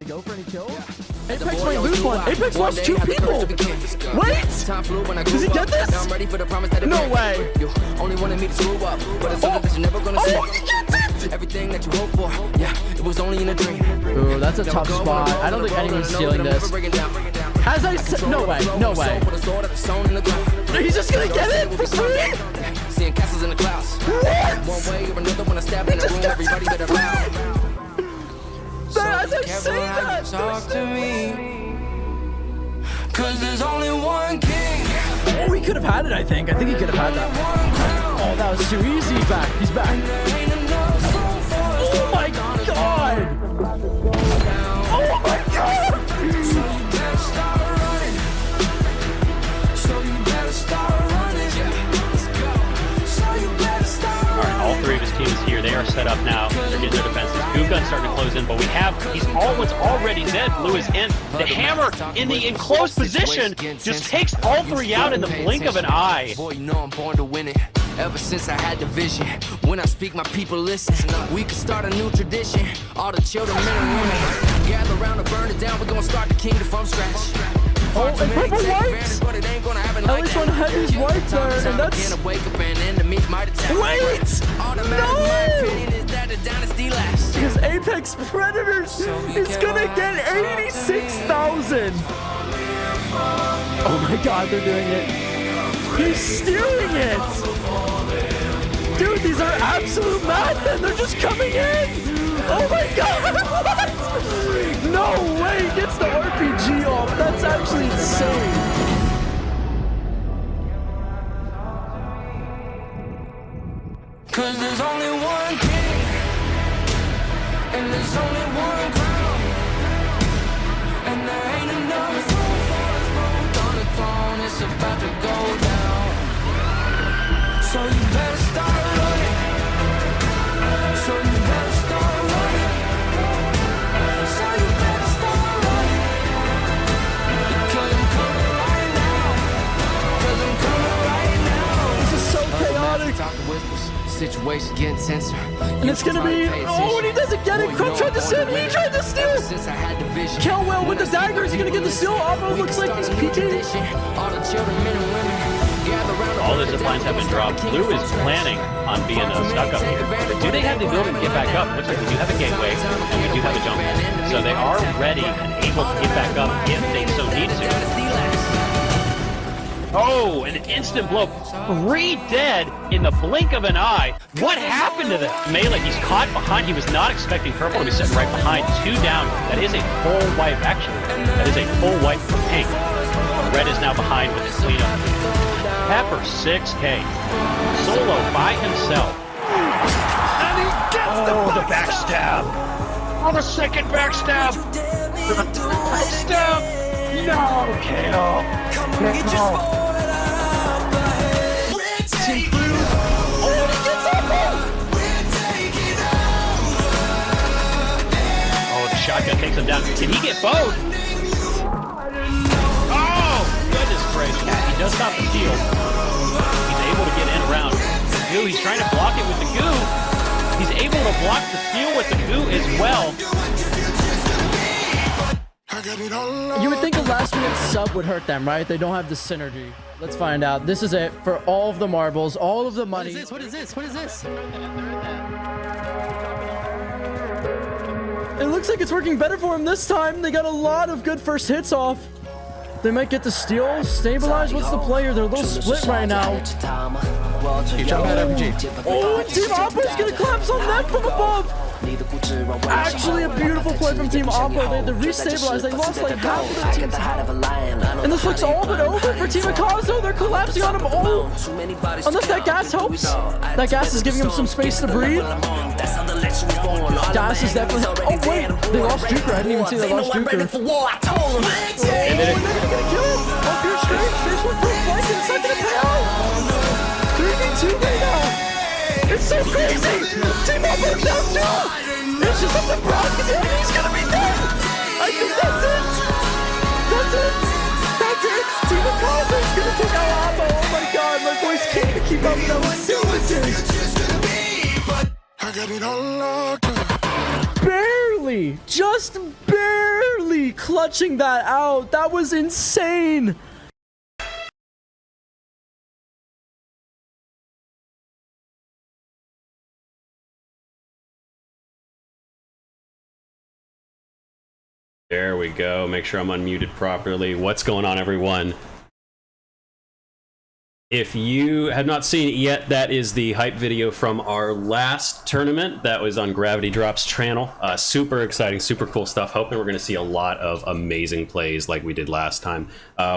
Go for any kills? Apex might lose one. Apex lost 2 people. Wait! Does he get this? No way. Oh, he gets it! Everything that you hope for, yeah, it was only in a dream. Ooh, that's a tough spot. I don't think anyone's stealing this. As I said, no way, no way. He's just gonna get it for free? Seeing castles in the clouds. One way or another when I stab in the room, everybody better bow. As I say that, Talk to me, 'cause there's only one king. oh, he could have had it, I think. I think he could have had that. Oh, that was too easy. He's back. He's back. Oh my god! Oh my god! Alright, all 3 of his teams here. They are set up now. They're getting their defenses. Goo Gun's starting to close in, but he's already dead. Blue is in. The hammer in the enclosed position just takes all 3 out in the blink of an eye. Boy, you know I'm born to win it. Ever since I had the vision, when I speak, my people listen. We can start a new tradition. All the children, men and women, gather around to burn it down. We're gonna start the kingdom from scratch. Oh, and purple wipes! At least one heavy's wiped there, and that's... Wait! No! Because Apex Predators is gonna get 86,000! Oh my god, they're doing it! He's stealing it! Dude, these are absolute madmen! They're just coming in! Oh my god! What? No way! He gets the RPG off! That's actually insane! Cause there's only one king, and there's only one crown, and there ain't enough room for us both on the throne. It's about to go down, so you better start running. So you better start running. So you better start running. Because I'm coming right now. Because I'm coming right now. This is so chaotic! Talk to whispers. Situation getting tenser. And it's gonna be... Oh, and he doesn't get it! Crump tried to steal! He tried to steal! Kelwell with the dagger! Is he gonna get the steal? Oppo looks like he's peeking. All the zip lines have been dropped. Blue is planning on being stuck up here. Do they have the ability to get back up? Looks like we do have a gateway, and we do have a jump. So they are ready and able to get back up if they so need to. Oh, an instant blow. 3 dead in the blink of an eye. What happened to them? Melee, he's caught behind. He was not expecting purple to be sitting right behind. 2 down. That is a full wipe, actually. That is a full wipe for pink. Red is now behind with the cleanup. Pepper, 6K. Solo by himself. And he gets the backstab. Oh, the second backstab. Backstab. No, KO. Oh, the shotgun takes him down. Can he get bowed? Oh, goodness gracious. He does stop the steal. He's able to get in around the goo. He's trying to block it with the goo. He's able to block the steal with the goo as well. You would think a last-minute sub would hurt them, right? They don't have the synergy. Let's find out. This is it for all of the marbles, all of the money. What is this? What is this? What is this? It looks like it's working better for him this time. They got a lot of good first hits off. They might get the steal, stabilize. What's the player? They're a little split right now. Oh, Team Oppo's gonna collapse on them from above. Actually, a beautiful play from Team Oppo. They had to restabilize. They lost like half of their team. And this looks all but over for Team Akazo. They're collapsing on him. Oh, unless that gas helps. That gas is giving him some space to breathe. Gas is definitely... Oh, wait. They lost Juker. I didn't even see they lost Juker. Oh, they're gonna kill him. Oh, you're straight. There's one for a flank, and it's not gonna pay out. 3v2 right now. It's so crazy! Team Oppo's down too! It's just up the Brock, he's gonna be dead! I think that's it! That's it! That's it! Team Akazo's gonna take out Oppo! Oh my god, my voice can't keep up with that. Barely! Just barely! clutching that out. That was insane. There we go. Make sure I'm unmuted properly. What's going on, everyone? If you have not seen it yet, that is the hype video from our last tournament that was on Gravity Drop's channel. Super exciting, super cool stuff. Hoping we're going to see a lot of amazing plays like we did last time.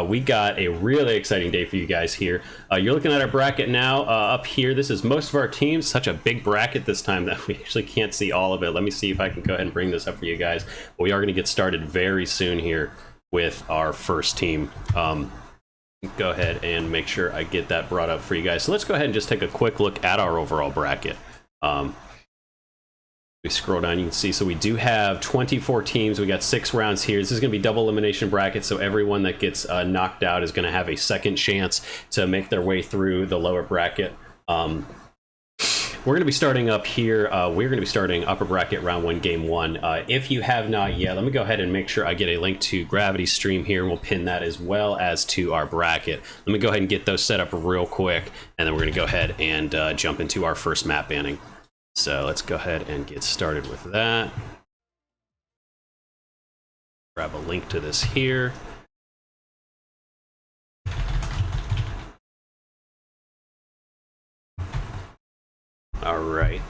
We got a really exciting day for you guys here. You're looking at our bracket now. Up here, this is most of our teams. Such a big bracket this time that we actually can't see all of it. Let me see if I can go ahead and bring this up for you guys. But we are going to get started very soon here with our first team. Go ahead and make sure I get that brought up for you guys. So let's go ahead and just take a quick look at our overall bracket. We scroll down, you can see, so we do have 24 teams. We got 6 rounds here. This is going to be double elimination bracket, so everyone that gets knocked out is going to have a second chance to make their way through the lower bracket. We're going to be starting up here. We're going to be starting upper bracket round 1, game 1. If you have not yet, let me go ahead and make sure I get a link to Gravity's stream here, and we'll pin that as well as to our bracket. Let me go ahead and get those set up real quick, and then we're going to go ahead and jump into our first map banning. So let's go ahead and get started with that. Grab a link to this here. All right.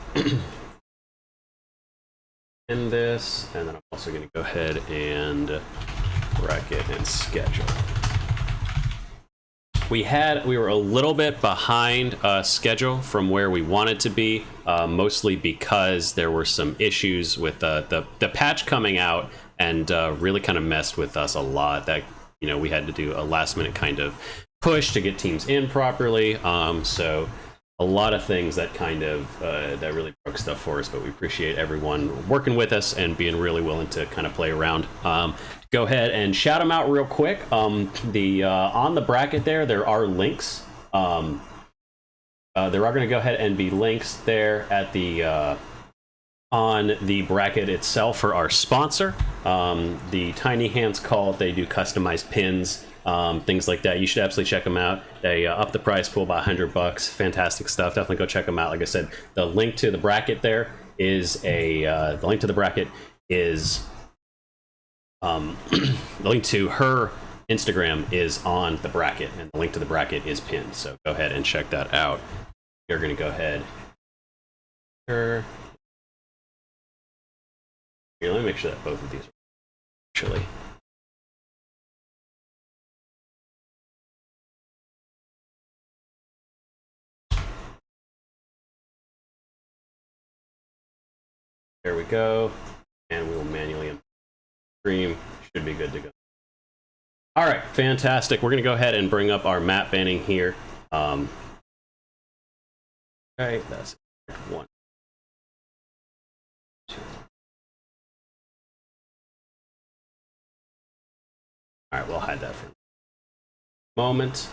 In this, and then I'm also going to go ahead and bracket and schedule. We were a little bit behind schedule from where we wanted to be, mostly because there were some issues with the patch coming out, and really kind of messed with us a lot. That, you know, we had to do a last minute kind of push to get teams in properly. So a lot of things that kind of that really broke stuff for us, but we appreciate everyone working with us and being really willing to kind of play around. Go ahead and shout them out real quick. On the bracket there are links. There are going to go ahead and be links there at the on the bracket itself for our sponsor, the Tiny Hands Call. They do customized pins. Things like that. You should absolutely check them out. They up the price pool by $100. Fantastic stuff. Definitely go check them out. Like I said, the link to the bracket there is the link to the bracket is the link to her Instagram is on the bracket, and the link to the bracket is pinned. So go ahead and check that out. You're going to go ahead. Here, let me make sure that both of these are actually. There we go, and we will manually stream. Should be good to go. All right, fantastic. We're going to go ahead and bring up our map banning here. Okay, that's 1, 2. All right, we'll hide that for a moment.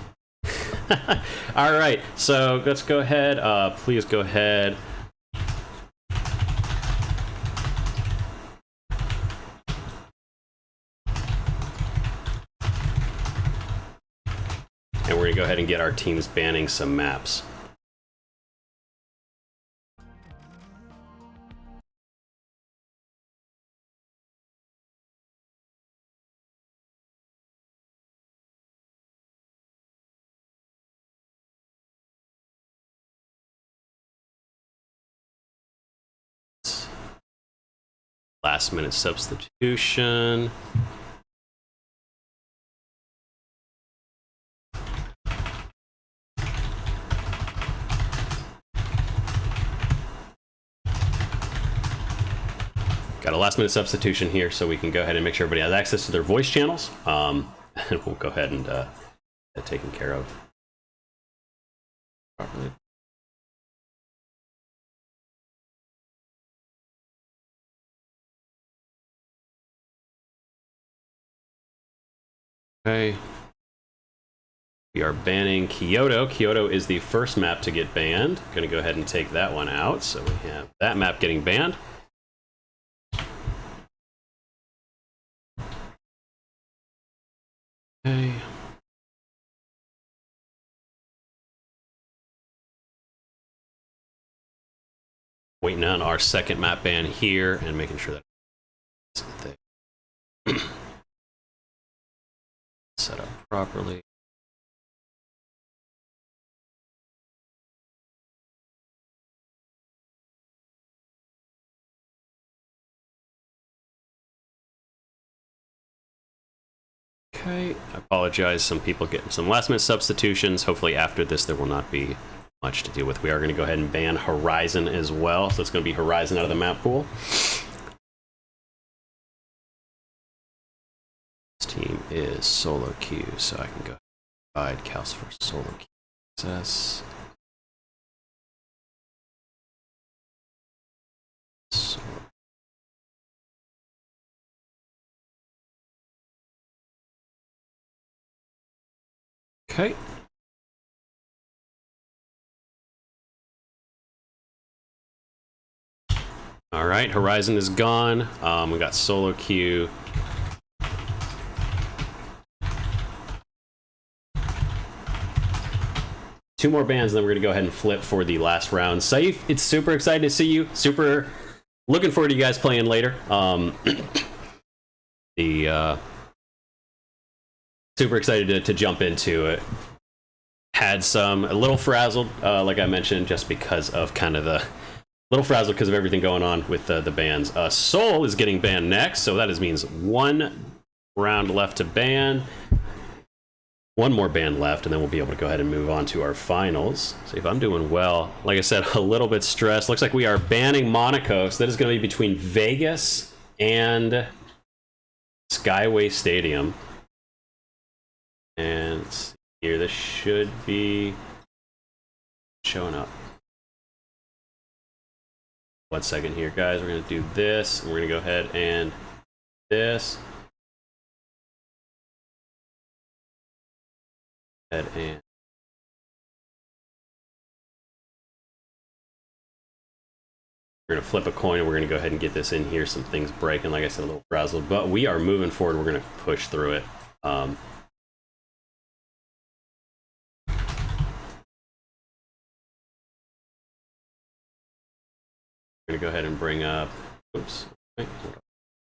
All right, so let's go ahead. Please go ahead. And we're going to go ahead and get our teams banning some maps. Last minute substitution. Got a last minute substitution here, so we can go ahead and make sure everybody has access to their voice channels. And we'll go ahead and get that taken care of properly. Okay. We are banning Kyoto. Kyoto is the first map to get banned. Going to go ahead and take that one out. So we have that map getting banned. Waiting on our second map ban here and making sure that set up properly. Okay, I apologize. Some people getting some last minute substitutions. Hopefully after this there will not be much to deal with. We are going to go ahead and ban Horizon as well. So it's going to be Horizon out of the map pool. This team is solo queue, so I can go ahead and provide Cal's for solo queue access. Okay. All right, Horizon is gone. We got solo queue. Two more bans, and then we're gonna go ahead and flip for the last round. Saif, it's super excited to see you. Super looking forward to you guys playing later. Super excited to jump into it. Had a little frazzled, like I mentioned, just because of kind of the little frazzled because of everything going on with the bans. Soul is getting banned next, so that means one round left to ban. One more ban left, and then we'll be able to go ahead and move on to our finals. See if I'm doing well. Like I said, a little bit stressed. Looks like we are banning Monaco, so that is going to be between Vegas and Skyway Stadium. And let's see here, this should be showing up. 1 second here, guys. We're going to do this, and we're going to go ahead and this. And we're going to flip a coin, and we're going to go ahead and get this in here. Some things breaking, like I said, a little frazzled, but we are moving forward. We're going to push through it. We're going to go ahead and bring up, oops, wait,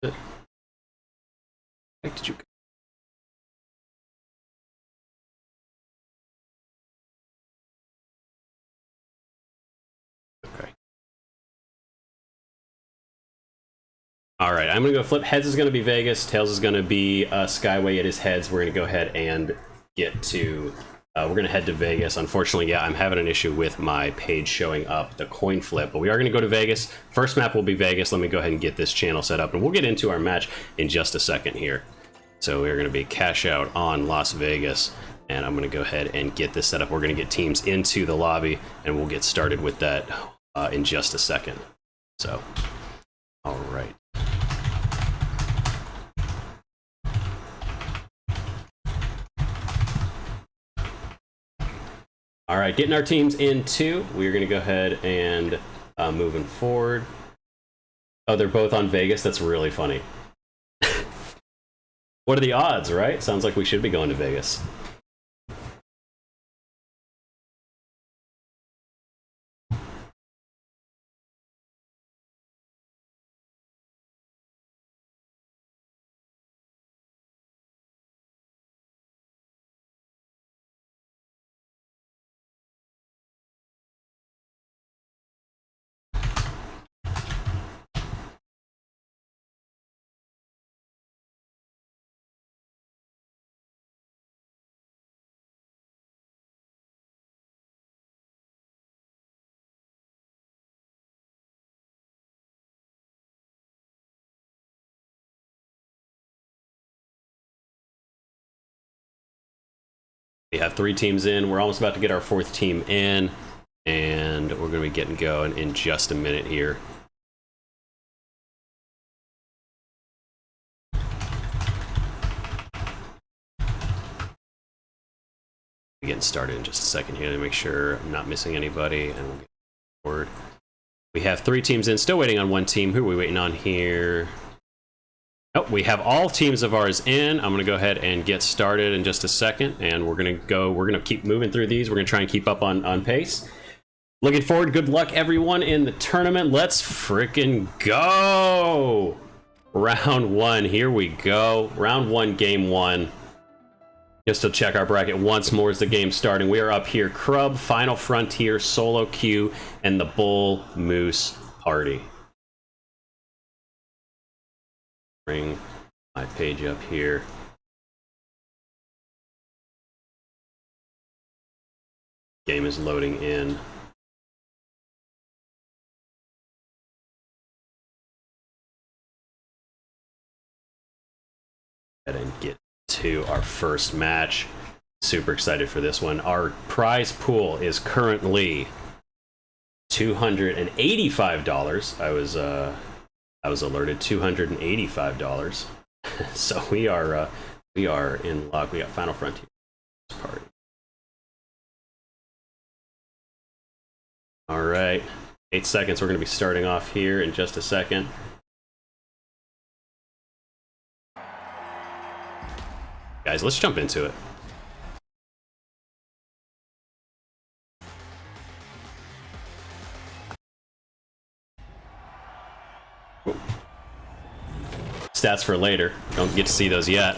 did you go? Okay. All right, I'm going to go flip. Heads is going to be Vegas. Tails is going to be Skyway. It is heads. We're going to go ahead and get to, we're going to head to Vegas. Unfortunately, yeah, I'm having an issue with my page showing up the coin flip, but we are going to go to Vegas. First map will be Vegas. Let me go ahead and get this channel set up, and we'll get into our match in just a second here. So we're going to be Cashout on Las Vegas, and I'm going to go ahead and get this set up. We're going to get teams into the lobby, and we'll get started with that in just a second. So, all right. All right, getting our teams in two. We're going to go ahead and moving forward. Oh, they're both on Vegas. That's really funny. What are the odds, right? Sounds like we should be going to Vegas. We have 3 teams in. We're almost about to get our 4th team in, and we're going to be getting going in just a minute here. We're getting started in just a second here to make sure I'm not missing anybody, and we'll get forward. We have 3 teams in, still waiting on 1 team. Who are we waiting on here? Oh, we have all teams of ours in. I'm going to go ahead and get started in just a second, and we're going to keep moving through these. We're going to try and keep up on pace. Looking forward. Good luck, everyone, in the tournament. Let's frickin' go. Round 1. Here we go. Round 1, game 1. Just to check our bracket once more as the game's starting. We are up here. Crub, Final Frontier, Solo Q, and the Bull Moose Party. Bring my page up here. Game is loading in. And get to our first match. Super excited for this one. Our prize pool is currently $285. I was alerted $285. So we are in luck. We got Final Frontier Party. All right, 8 seconds. We're going to be starting off here in just a second. Guys, let's jump into it. Whoa. Stats for later. Don't get to see those yet.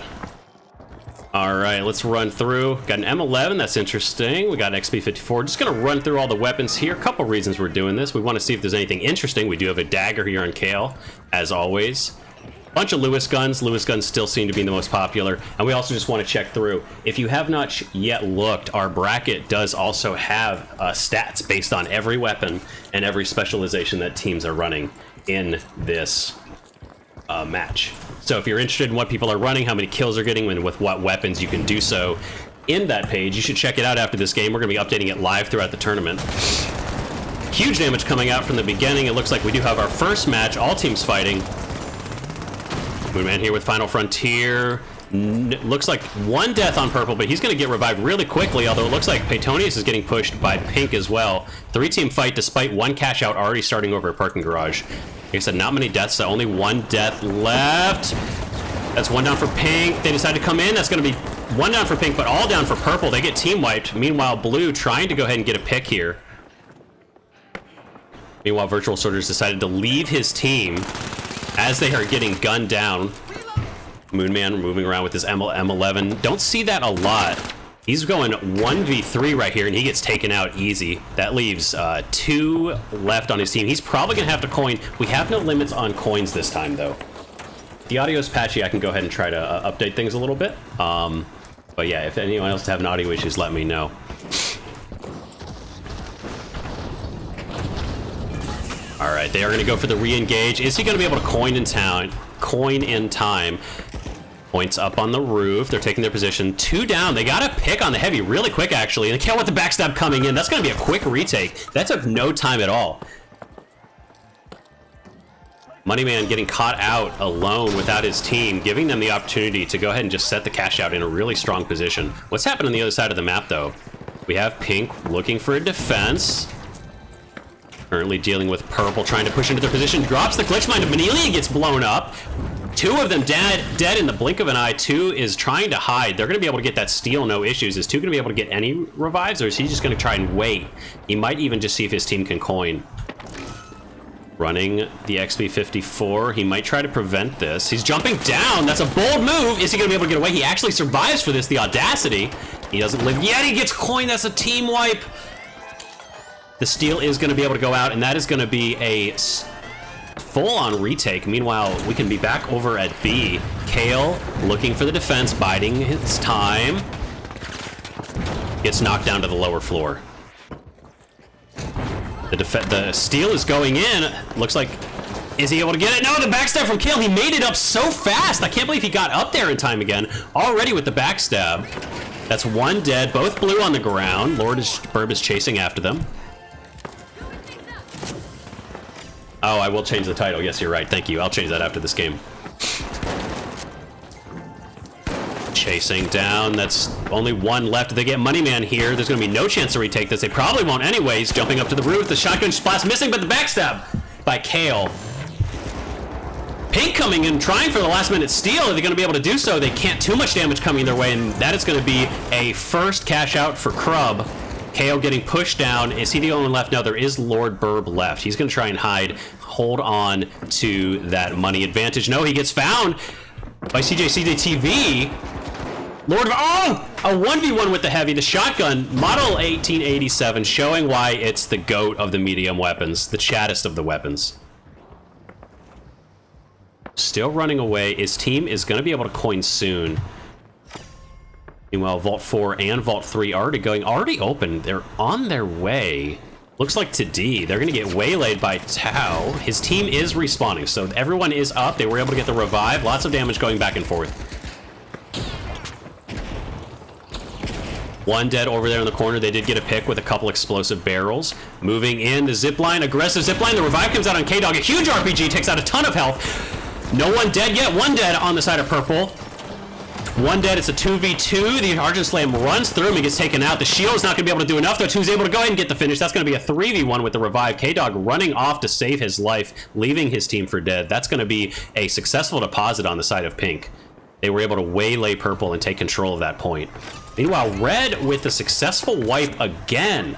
All right, let's run through. Got an M11, that's interesting. We got an XP54. Just gonna run through all the weapons here. A couple reasons we're doing this. We want to see if there's anything interesting. We do have a dagger here on Kale, as always. Bunch of Lewis guns. Lewis guns still seem to be the most popular. And we also just want to check through. If you have not yet looked, our bracket does also have stats based on every weapon and every specialization that teams are running in this match. So if you're interested in what people are running, how many kills they're getting, and with what weapons, you can do so in that page. You should check it out after this game. We're going to be updating it live throughout the tournament. Huge damage coming out from the beginning. It looks like we do have our first match. All teams fighting. Moonman here with Final Frontier. Looks like 1 death on purple, but he's going to get revived really quickly, although it looks like Peytonius is getting pushed by pink as well. 3-team fight despite 1 cash out already starting over a parking garage. Like I said, not many deaths, so only 1 death left. That's 1 down for pink. They decide to come in. That's going to be 1 down for pink, but all down for purple. They get team wiped. Meanwhile, blue trying to go ahead and get a pick here. Meanwhile, Virtual Sorters decided to leave his team as they are getting gunned down. Moonman moving around with his M11. Don't see that a lot. He's going 1v3 right here, and he gets taken out easy. That leaves 2 left on his team. He's probably going to have to coin. We have no limits on coins this time, though. The audio is patchy. I can go ahead and try to update things a little bit. But yeah, if anyone else is having audio issues, let me know. All right, they are going to go for the re-engage. Is he going to be able to coin in time? Points up on the roof. They're taking their position. 2 down. They got a pick on the heavy really quick, actually. And they can't want the backstab coming in. That's going to be a quick retake. That took no time at all. Moneyman getting caught out alone without his team, giving them the opportunity to go ahead and just set the cash out in a really strong position. What's happened on the other side of the map, though? We have pink looking for a defense. Currently dealing with purple, trying to push into their position. Drops the glitch mine to Benelia, gets blown up. 2 of them dead in the blink of an eye. 2 is trying to hide. They're going to be able to get that steal, no issues. Is 2 going to be able to get any revives, or is he just going to try and wait? He might even just see if his team can coin. Running the XP54. He might try to prevent this. He's jumping down. That's a bold move. Is he going to be able to get away? He actually survives for this. The audacity. He doesn't live yet. He gets coin. That's a team wipe. The steal is going to be able to go out, and that is going to be a full-on retake. Meanwhile, we can be back over at B. Kale looking for the defense, biding his time. Gets knocked down to the lower floor. The steal is going in. Looks like, is he able to get it? No, the backstab from Kale. He made it up so fast. I can't believe he got up there in time again. Already with the backstab. That's 1 dead. Both blue on the ground. Burb is chasing after them. Oh, I will change the title. Yes, you're right. Thank you. I'll change that after this game. Chasing down. That's only 1 left. If they get Moneyman here, there's going to be no chance to retake this. They probably won't anyways. Jumping up to the roof. The shotgun splash missing, but the backstab by Kale. Pink coming in, trying for the last-minute steal. Are they going to be able to do so? They can't. Too much damage coming their way, and that is going to be a first cash out for Crub. KO getting pushed down. Is he the only one left? No, there is Lord Burb left. He's going to try and hide, hold on to that money advantage. No, he gets found by CJTV. Lord of, oh! A 1v1 with the heavy, the shotgun, model 1887, showing why it's the GOAT of the medium weapons, the chattest of the weapons. Still running away. His team is going to be able to coin soon. Meanwhile, Vault 4 and Vault 3 already open. They're on their way. Looks like to D. They're going to get waylaid by Tau. His team is respawning, so everyone is up. They were able to get the revive. Lots of damage going back and forth. One dead over there in the corner. They did get a pick with a couple explosive barrels. Moving in the zipline, aggressive zipline. The revive comes out on K-Dog. A huge RPG takes out a ton of health. No one dead yet. One dead on the side of purple. One dead. It's a 2v2. The Argent Slam runs through him. He gets taken out. The shield is not going to be able to do enough, though. Two's able to go ahead and get the finish. That's going to be a 3v1 with the revive. K-Dog running off to save his life, leaving his team for dead. That's going to be a successful deposit on the side of pink. They were able to waylay purple and take control of that point. Meanwhile, red with a successful wipe again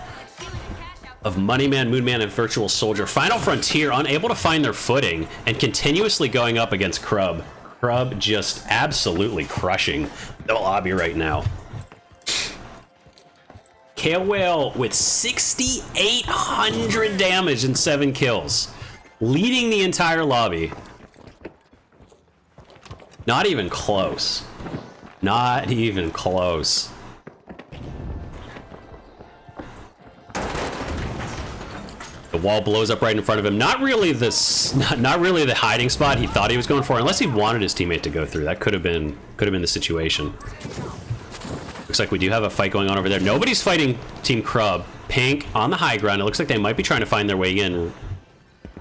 of Moneyman, Moonman, and Virtual Soldier. Final Frontier unable to find their footing and continuously going up against Krub. Krub just absolutely crushing the lobby right now. Kale Whale with 6,800 damage and 7 kills, leading the entire lobby. Not even close. Not even close. The wall blows up right in front of him. Not really the hiding spot he thought he was going for, unless he wanted his teammate to go through. That could have been the situation. Looks like we do have a fight going on over there. Nobody's fighting Team Krub. Pink on the high ground. It looks like they might be trying to find their way in.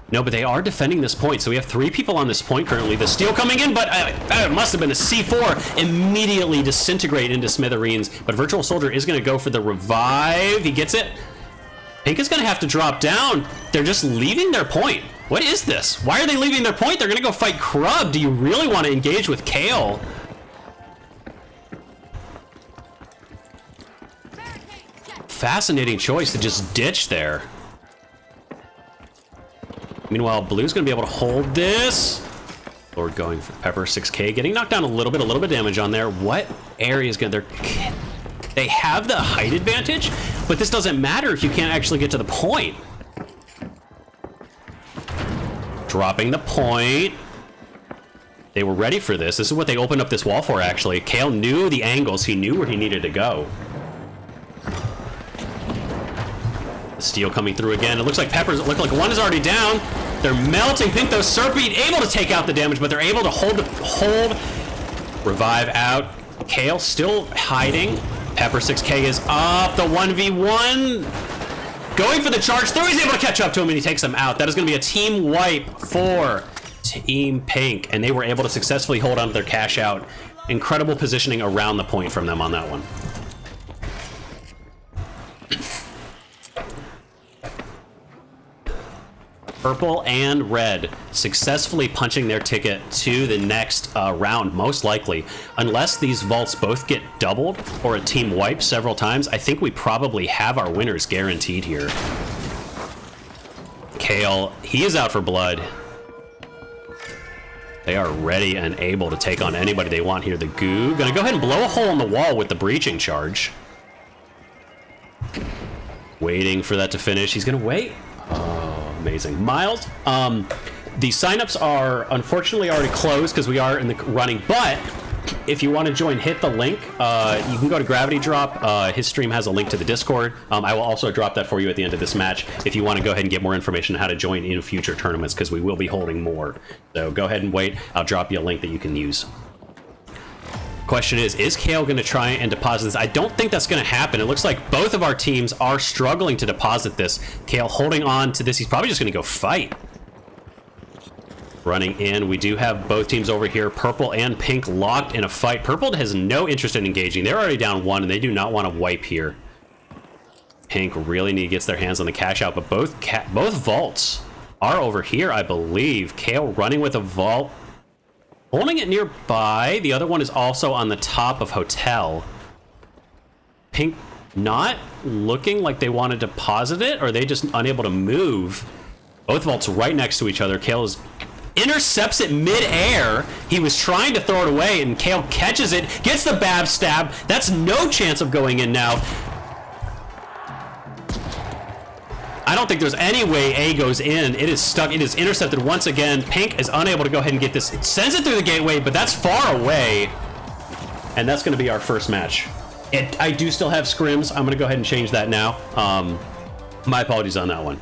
No, but they are defending this point, so we have 3 people on this point currently. The steal coming in, but it must have been a C4. Immediately disintegrate into smithereens, but Virtual Soldier is going to go for the revive. He gets it. Pink is going to have to drop down. They're just leaving their point. What is this? Why are they leaving their point? They're going to go fight Krub. Do you really want to engage with Kale? Fascinating choice to just ditch there. Meanwhile, Blue's going to be able to hold this. Lord going for Pepper, 6k, getting knocked down a little bit of damage on there. What area is going to... They have the height advantage, but this doesn't matter if you can't actually get to the point. Dropping the point. They were ready for this. This is what they opened up this wall for, actually. Kale knew the angles. He knew where he needed to go. Steel coming through again. It looks like Peppers look like one is already down. They're melting. Pink, though, Serpent able to take out the damage, but they're able to hold revive out. Kale still hiding. Pepper, 6k is up. The 1v1 going for the charge through. He's able to catch up to him and he takes him out. That is going to be a team wipe for Team Pink, and they were able to successfully hold on to their cash out. Incredible positioning around the point from them on that one. Purple and red successfully punching their ticket to the next round, most likely. Unless these vaults both get doubled or a team wipe several times, I think we probably have our winners guaranteed here. Kale, he is out for blood. They are ready and able to take on anybody they want here. The Goo gonna go ahead and blow a hole in the wall with the breaching charge. Waiting for that to finish. He's gonna wait. Amazing. Miles, the signups are unfortunately already closed because we are in the running, but if you want to join, hit the link. You can go to Gravity Drop. His stream has a link to the Discord. I will also drop that for you at the end of this match if you want to go ahead and get more information on how to join in future tournaments, because we will be holding more. So go ahead and wait. I'll drop you a link that you can use. Question is Kale going to try and deposit this? I don't think that's going to happen. It looks like both of our teams are struggling to deposit this. Kale holding on to this. He's probably just going to go fight. Running in. We do have both teams over here. Purple and Pink locked in a fight. Purple has no interest in engaging. They're already down 1, and they do not want to wipe here. Pink really gets their hands on the cash out, but both vaults are over here, I believe. Kale running with a vault. Holding it nearby. The other one is also on the top of Hotel. Pink not looking like they want to deposit it, or are they just unable to move? Both vaults right next to each other. Kale intercepts it mid-air. He was trying to throw it away, and Kale catches it, gets the bab stab. That's no chance of going in now. I don't think there's any way A goes in. It is stuck. It is intercepted once again. Pink is unable to go ahead and get this. It sends it through the gateway, but that's far away. And that's going to be our first match. I do still have scrims. I'm going to go ahead and change that now. My apologies on that one.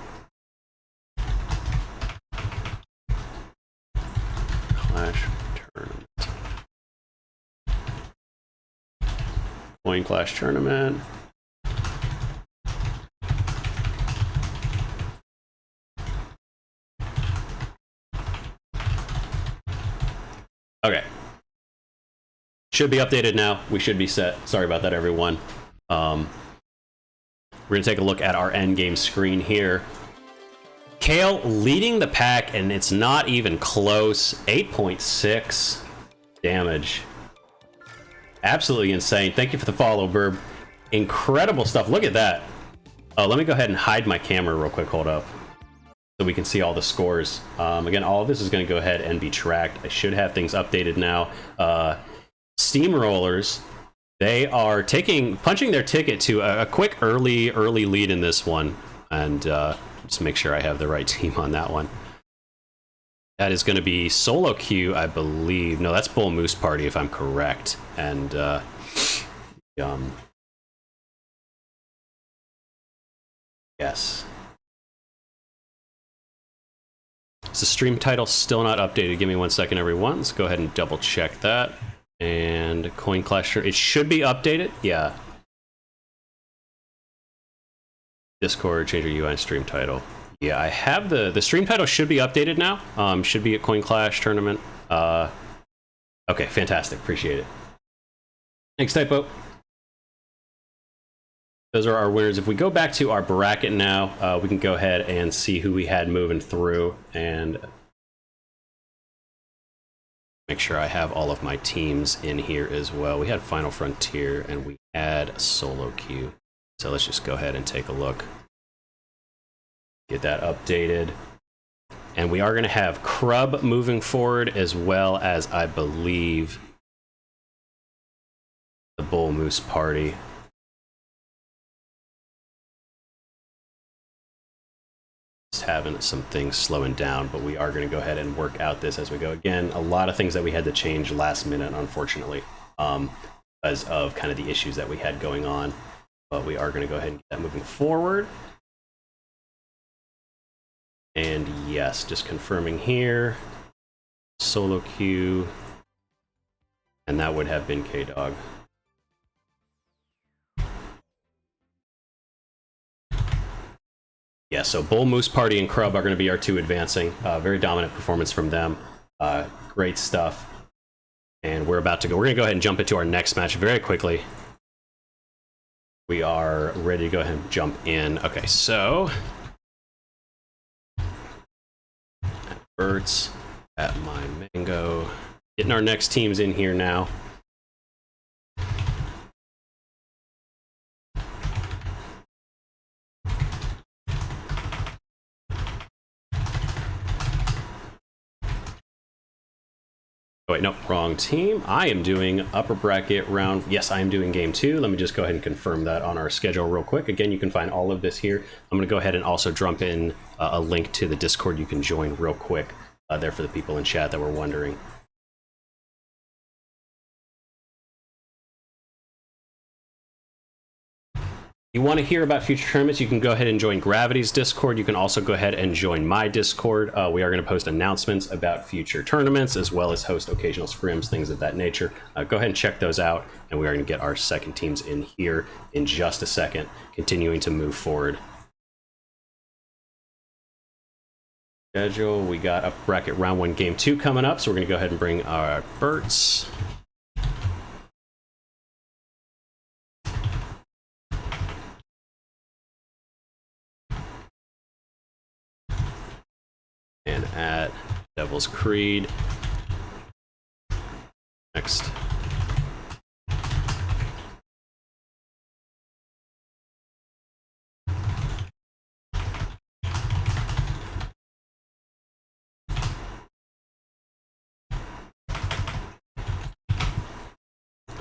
Clash tournament. Coin Clash tournament. Okay. Should be updated now. We should be set. Sorry about that, everyone. We're going to take a look at our end game screen here. Kale leading the pack, and it's not even close. 8.6 damage. Absolutely insane. Thank you for the follow, Burb. Incredible stuff. Look at that. Let me go ahead and hide my camera real quick. Hold up. So we can see all the scores. Again, all of this is going to go ahead and be tracked. I should have things updated now. Steamrollers, they are punching their ticket to a quick early lead in this one, and just make sure I have the right team on that one. That is going to be solo queue, I believe. No, that's Bull Moose Party, if I'm correct. And yes. Is the stream title still not updated? Give me 1 second, everyone. Let's go ahead and double check that. And Coin Clash, it should be updated. Yeah. Discord, change your UI and stream title. Yeah, I have the stream title should be updated now. Should be a Coin Clash tournament. Okay, fantastic. Appreciate it. Thanks, Typo. Those are our winners. If we go back to our bracket now, we can go ahead and see who we had moving through and make sure I have all of my teams in here as well. We had Final Frontier and we had Solo Queue. So let's just go ahead and take a look. Get that updated. And we are going to have Crub moving forward, as well as, I believe, the Bull Moose Party. Having some things slowing down, but we are going to go ahead and work out this as we go. Again, a lot of things that we had to change last minute, unfortunately, because of kind of the issues that we had going on, but we are going to go ahead and get that moving forward. And yes, just confirming here, solo queue, and that would have been K-Dog. Yeah, so Bull Moose Party and Crub are going to be our two advancing. Very dominant performance from them. Great stuff. And we're about to go. We're going to go ahead and jump into our next match very quickly. We are ready to go ahead and jump in. Okay, so at Bert's, at my Mango. Getting our next teams in here now. Oh, wait, no, wrong team. I am doing upper bracket round. Yes, I am doing game 2. Let me just go ahead and confirm that on our schedule real quick. Again, you can find all of this here. I'm going to go ahead and also drop in a link to the Discord you can join real quick there for the people in chat that were wondering. You want to hear about future tournaments, you can go ahead and join Gravity's Discord. You can also go ahead and join my Discord. We are going to post announcements about future tournaments, as well as host occasional scrims, things of that nature. Go ahead and check those out, and we are going to get our second teams in here in just a second, continuing to move forward. Schedule, we got up bracket round 1, game 2 coming up, so we're going to go ahead and bring our Berts. And at Devil's Creed. Next.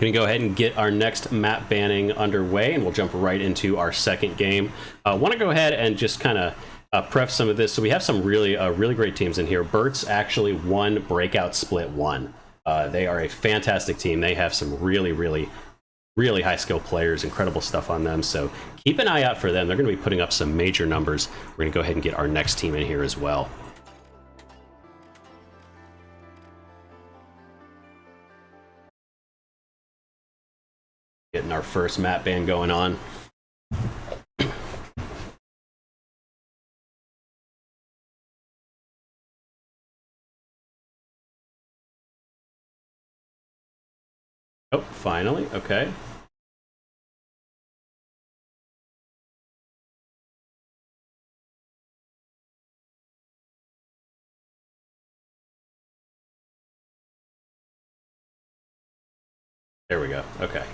Gonna go ahead and get our next map banning underway, and we'll jump right into our second game. Want to go ahead and just kind of prep some of this. So we have some really great teams in here. Bert's actually won Breakout Split 1. They are a fantastic team. They have some really high skill players, incredible stuff on them. So keep an eye out for them. They're going to be putting up some major numbers. We're going to go ahead and get our next team in here as well. Getting our first map ban going on. Oh, finally. Okay. There we go. Okay.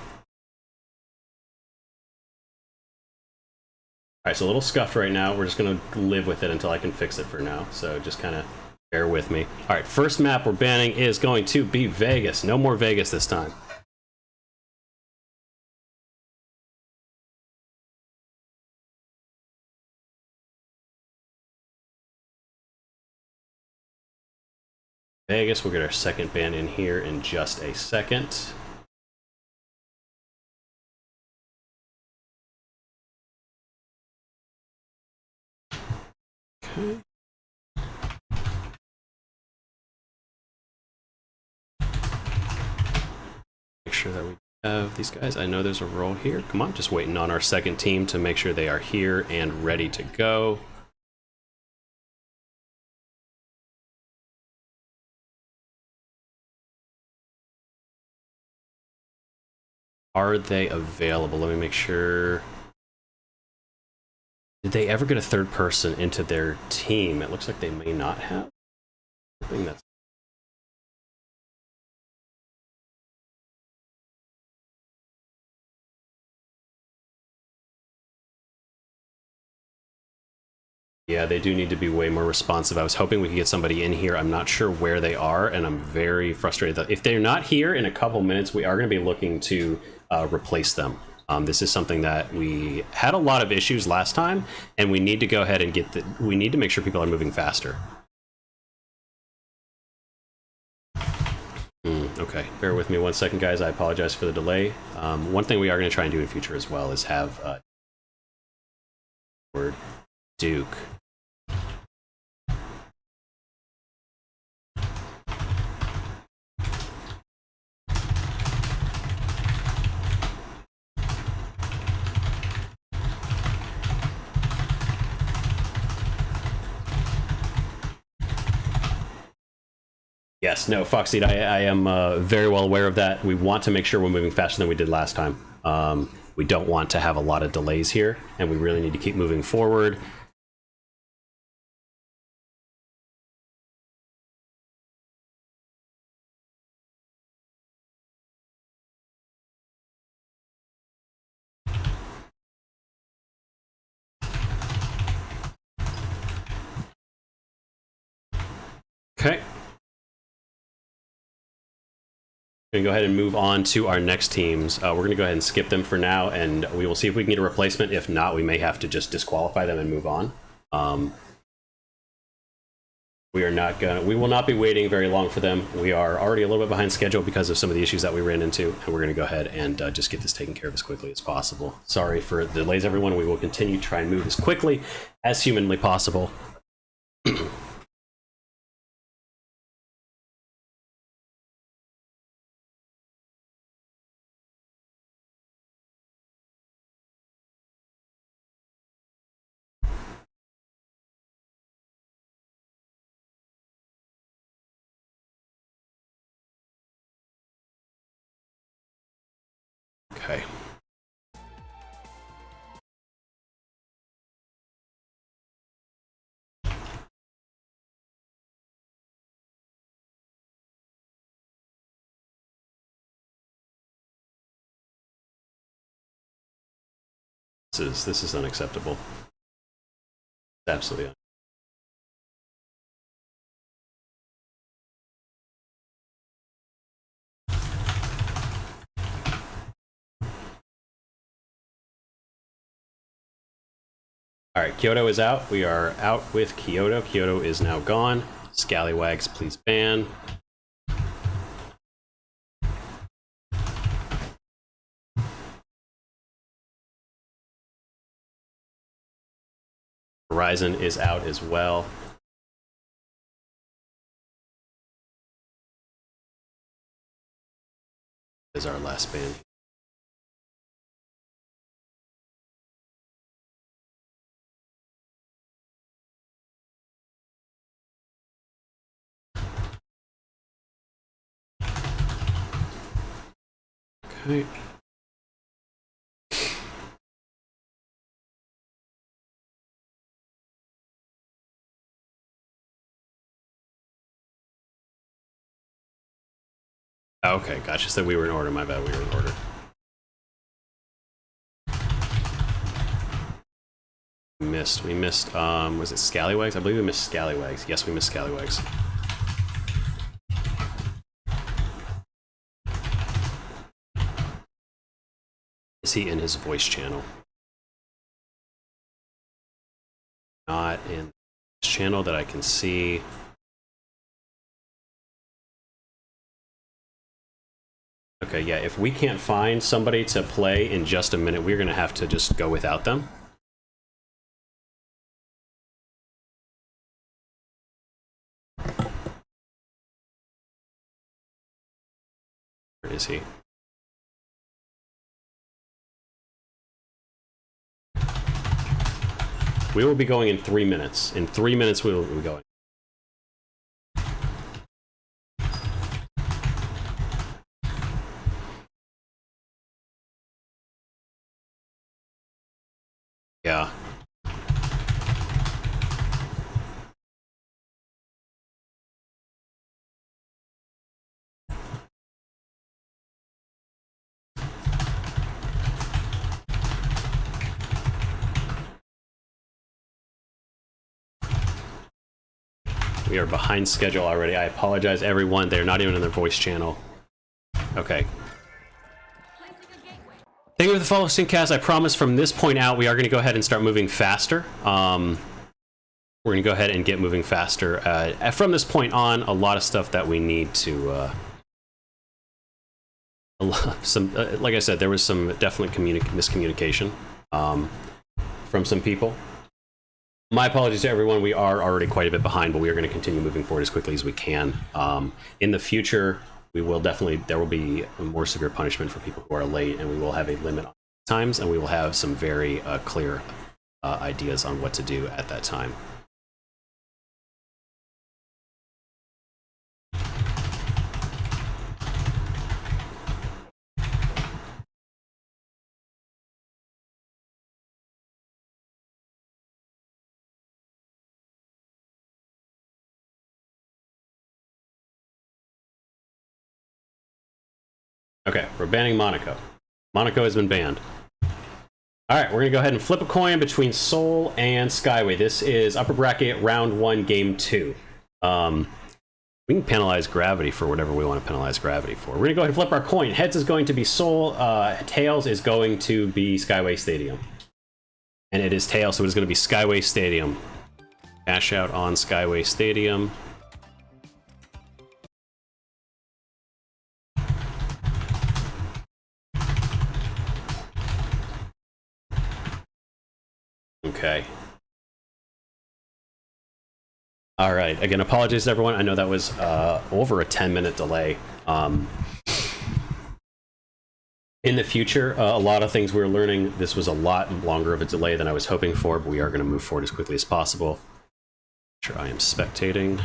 Alright, so a little scuffed right now. We're just going to live with it until I can fix it for now. So just kind of bear with me. Alright, first map we're banning is going to be Vegas. No more Vegas this time. Vegas, we'll get our second ban in here in just a second. Okay. Make sure that we have these guys. I know there's a role here. Come on, just waiting on our second team to make sure they are here and ready to go. Are they available? Let me make sure. Did they ever get a third person into their team? It looks like they may not have. I think that's. Yeah, they do need to be way more responsive. I was hoping we could get somebody in here. I'm not sure where they are, and I'm very frustrated that if they're not here in a couple minutes, we are going to be looking to replace them. This is something that we had a lot of issues last time, and we need to go ahead and get we need to make sure people are moving faster. Okay, bear with me 1 second, guys. I apologize for the delay. One thing we are going to try and do in future as well is have word Duke. Yes, no, Foxseed, I am very well aware of that. We want to make sure we're moving faster than we did last time. We don't want to have a lot of delays here, and we really need to keep moving forward. Okay. We're going to go ahead and move on to our next teams. We're going to go ahead and skip them for now, and we will see if we can get a replacement. If not, we may have to just disqualify them and move on. We will not be waiting very long for them. We are already a little bit behind schedule because of some of the issues that we ran into, and we're going to go ahead and just get this taken care of as quickly as possible. Sorry for the delays, everyone. We will continue to try and move as quickly as humanly possible. Okay. This is unacceptable. Absolutely. All right, Kyoto is out. We are out with Kyoto. Kyoto is now gone. Scallywags, please ban. Horizon is out as well. Is our last ban. Okay. Okay, gotcha. So we were in order. My bad. We were in order. We missed, was it Scallywags? I believe we missed Scallywags. Yes, we missed Scallywags. Is he in his voice channel? Not in this channel that I can see. Okay, yeah, if we can't find somebody to play in just a minute, we're gonna have to just go without them. Where is he? We will be going in 3 minutes. In 3 minutes, we will be going. Yeah. We are behind schedule already. I apologize, everyone. They're not even in their voice channel. Okay. Thank you for the follow, Syncast. I promise from this point out, we are going to go ahead and start moving faster. We're going to go ahead and get moving faster. From this point on, a lot of stuff that we need to... like I said, there was some definite miscommunication from some people. My apologies to everyone. We are already quite a bit behind, but we are going to continue moving forward as quickly as we can. In the future, we will definitely, there will be more severe punishment for people who are late, and we will have a limit on times, and we will have some very clear ideas on what to do at that time. Okay, we're banning Monaco. Monaco has been banned. All right, we're gonna go ahead and flip a coin between Seoul and Skyway. This is upper bracket round 1, game 2. We can penalize Gravity for whatever we want to penalize Gravity for. We're gonna go ahead and flip our coin. Heads is going to be Seoul. Tails is going to be Skyway Stadium. And it is Tails, so it is going to be Skyway Stadium. Cashout on Skyway Stadium. Okay. All right. Again, apologies to everyone. I know that was over a 10-minute delay. In the future, a lot of things we're learning. This was a lot longer of a delay than I was hoping for, but we are going to move forward as quickly as possible. Sure, I am spectating.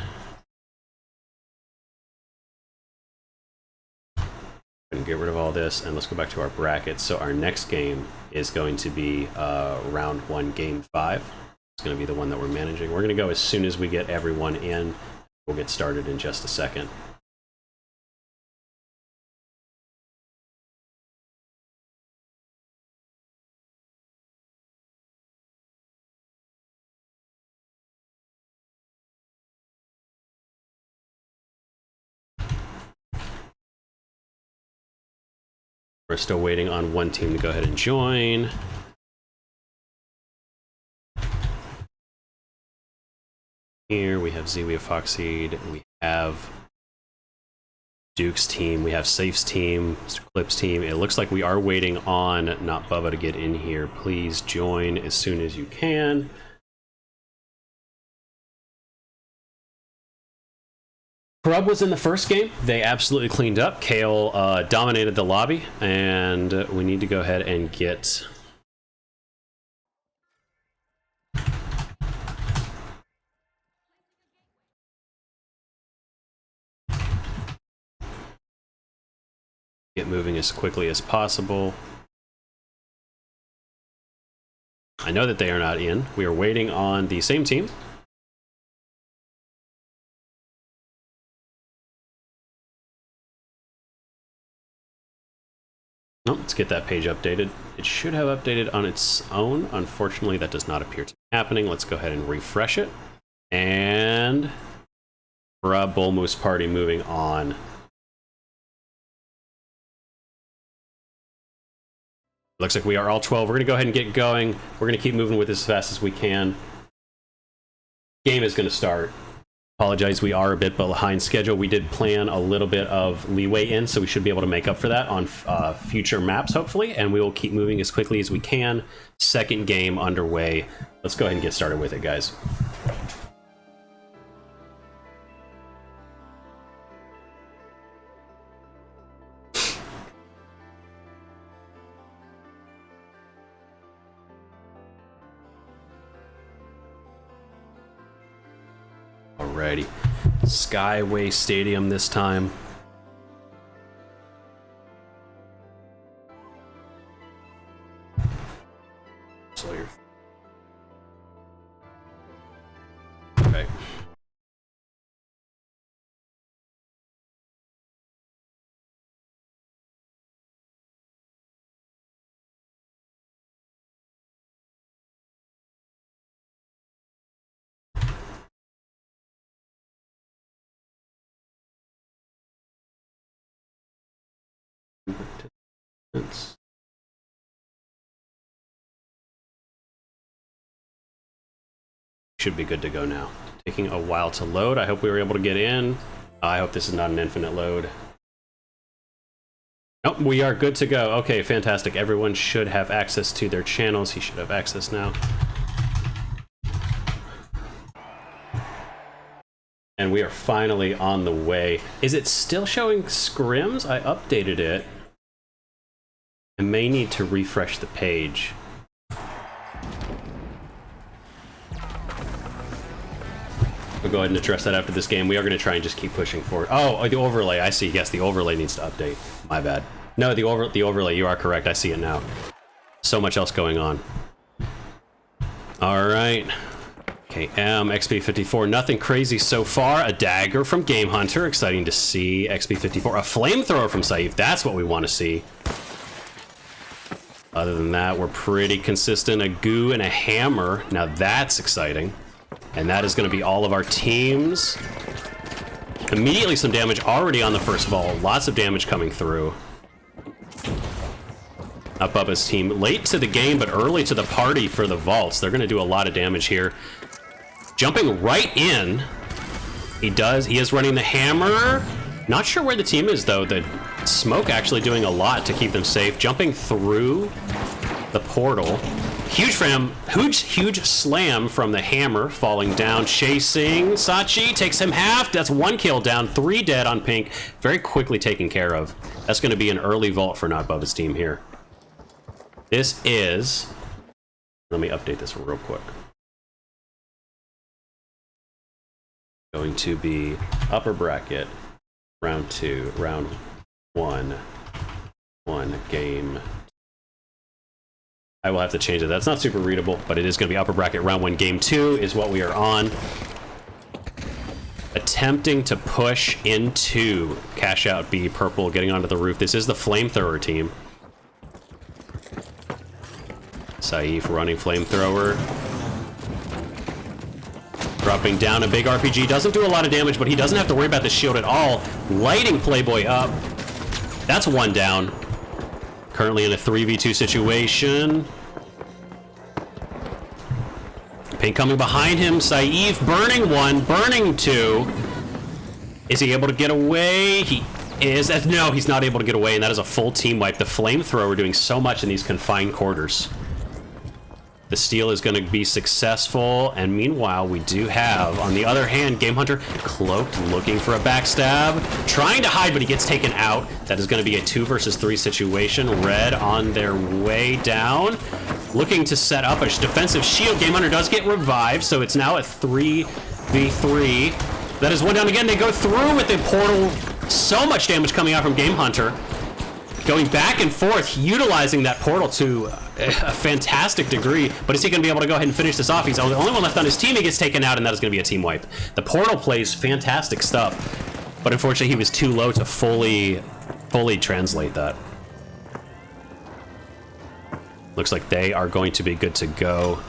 And get rid of all this, and let's go back to our brackets. So our next game is going to be round 1, game 5. It's going to be the one that we're managing. We're going to go as soon as we get everyone in. We'll get started in just a second. We're still waiting on one team to go ahead and join. here. We have Z, we have Foxseed, we have Duke's team, we have Safe's team, Mr. Clip's team. It looks like we are waiting on Not Bubba to get in here. Please join as soon as you can. Grub was in the first game. They absolutely cleaned up. Kale dominated the lobby, and we need to go ahead and get... get moving as quickly as possible. I know that they are not in. We are waiting on the same team. Oh, let's get that page updated. It should have updated on its own. Unfortunately, that does not appear to be happening. Let's go ahead and refresh it. And Bull Moose Party moving on. Looks like we are all 12. We're going to go ahead and get going. We're going to keep moving with this as fast as we can. Game is going to start. Apologize, we are a bit behind schedule. We did plan a little bit of leeway in, so we should be able to make up for that on future maps, hopefully, and we will keep moving as quickly as we can. Second game underway. Let's go ahead and get started with it, guys. Alrighty. Skyway Stadium this time. Sawyer. Okay. Should be good to go now. Taking a while to load. I hope we were able to get in. I hope this is not an infinite load. Nope, we are good to go. Okay, fantastic. Everyone should have access to their channels. He should have access now. And we are finally on the way. Is it still showing scrims? I updated it. I may need to refresh the page. We'll go ahead and address that after this game. We are going to try and just keep pushing forward. Oh, the overlay. I see. Yes, the overlay needs to update. My bad. No, the overlay. You are correct. I see it now. So much else going on. All right. KM, XP54. Nothing crazy so far. A dagger from Game Hunter. Exciting to see. XP54. A flamethrower from Saif. That's what we want to see. Other than that, we're pretty consistent. A goo and a hammer. Now that's exciting. And that is going to be all of our teams. Immediately some damage already on the first vault. Lots of damage coming through. Not Bubba's team. Late to the game, but early to the party for the vaults. They're going to do a lot of damage here. Jumping right in. He does. He is running the hammer. Not sure where the team is, though. The smoke actually doing a lot to keep them safe. Jumping through the portal. Huge slam from the hammer, falling down, chasing. Sachi takes him half. That's 1 kill down, 3 dead on pink. Very quickly taken care of. That's going to be an early vault for Not Bubba's team here. This is... Let me update this real quick. Going to be upper bracket, round 2, round 1, game. I will have to change it. That's not super readable, but it is going to be upper bracket, round 1, game 2 is what we are on. Attempting to push into Cashout B, purple, getting onto the roof. This is the flamethrower team. Saif running flamethrower. Dropping down a big RPG. Doesn't do a lot of damage, but he doesn't have to worry about the shield at all. Lighting Playboy up. That's 1 down. Currently in a 3v2 situation. Pink coming behind him. Saif burning one, burning two. Is he able to get away? He is. No, he's not able to get away, and that is a full team wipe. The flamethrower doing so much in these confined quarters. The steal is going to be successful, and meanwhile, we do have, on the other hand, Game Hunter cloaked, looking for a backstab, trying to hide, but he gets taken out. That is going to be a 2 versus 3 situation. Red on their way down, looking to set up a defensive shield. Game Hunter does get revived, so it's now a 3v3. That is one down again. They go through with the portal. So much damage coming out from Game Hunter. Going back and forth, utilizing that portal to a fantastic degree. But is he going to be able to go ahead and finish this off? He's the only one left on his team. He gets taken out, and that is going to be a team wipe. The portal plays fantastic stuff, but unfortunately he was too low to fully translate that. Looks like they are going to be good to go.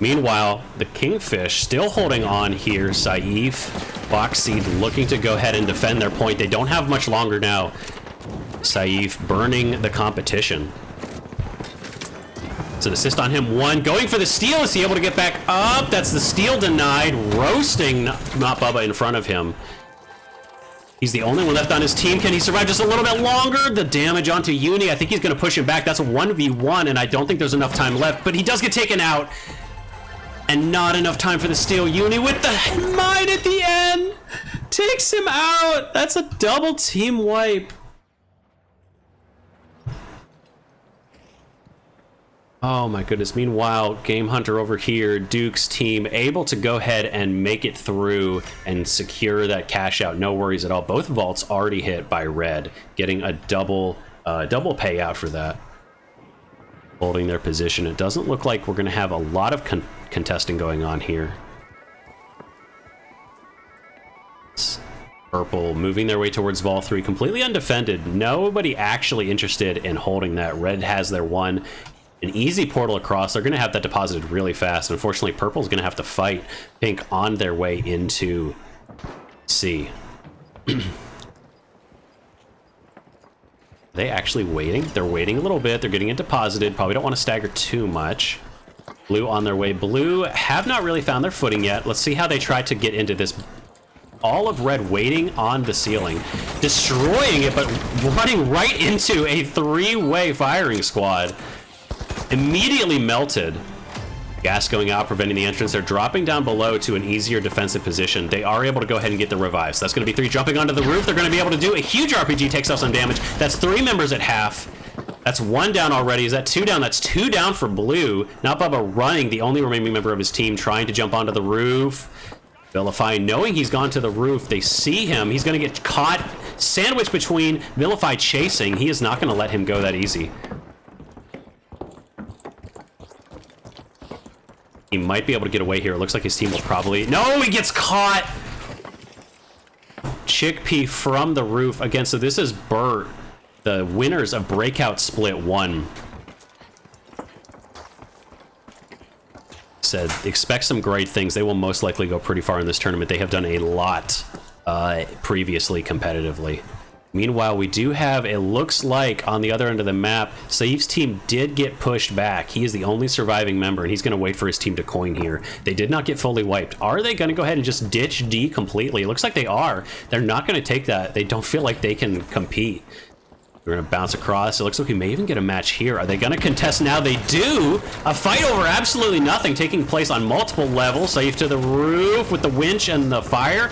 Meanwhile, the Kingfish still holding on here. Saif, Boxseed looking to go ahead and defend their point. They don't have much longer now. Saif burning the competition. It's an assist on him. One going for the steal. Is he able to get back up? That's the steal denied. Roasting not Bubba in front of him. He's the only one left on his team. Can he survive just a little bit longer? The damage onto Uni. I think he's going to push him back. That's a 1v1, and I don't think there's enough time left. But he does get taken out. And not enough time for the steal. Uni with the mine at the end. Takes him out. That's a double team wipe. Oh my goodness. Meanwhile, Game Hunter over here, Duke's team, able to go ahead and make it through and secure that cash out. No worries at all. Both vaults already hit by Red, getting a double payout for that. Holding their position. It doesn't look like we're going to have a lot of contesting going on here. Purple moving their way towards Vault 3, completely undefended. Nobody actually interested in holding that. Red has their one. An easy portal across. They're going to have that deposited really fast. Unfortunately, Purple's going to have to fight Pink on their way into C. They actually waiting? They're waiting a little bit. They're getting it deposited. Probably don't want to stagger too much. Blue on their way. Blue have not really found their footing yet. Let's see how they try to get into this. All of Red waiting on the ceiling, destroying it, but running right into a 3-way firing squad. Immediately melted. Gas going out, preventing the entrance. They're dropping down below to an easier defensive position. They are able to go ahead and get the revives. That's going to be 3 jumping onto the roof. They're going to be able to do a huge RPG, takes off some damage. That's 3 members at half. That's 1 down already. Is that 2 down? That's 2 down for Blue. Now Bubba running, the only remaining member of his team, trying to jump onto the roof. Vilify knowing he's gone to the roof. They see him. He's going to get caught, sandwiched between Vilify chasing. He is not going to let him go that easy. He might be able to get away here. It looks like his team will probably... No, he gets caught! Chickpea from the roof. Again, so this is Burt, the winners of Breakout Split 1. Said, expect some great things. They will most likely go pretty far in this tournament. They have done a lot previously competitively. Meanwhile, we do have, it looks like, on the other end of the map, Saif's team did get pushed back. He is the only surviving member, and he's going to wait for his team to coin here. They did not get fully wiped. Are they going to go ahead and just ditch D completely? It looks like they are. They're not going to take that. They don't feel like they can compete. We're going to bounce across. It looks like we may even get a match here. Are they going to contest now? They do. A fight over absolutely nothing taking place on multiple levels. Saif to the roof with the winch and the fire.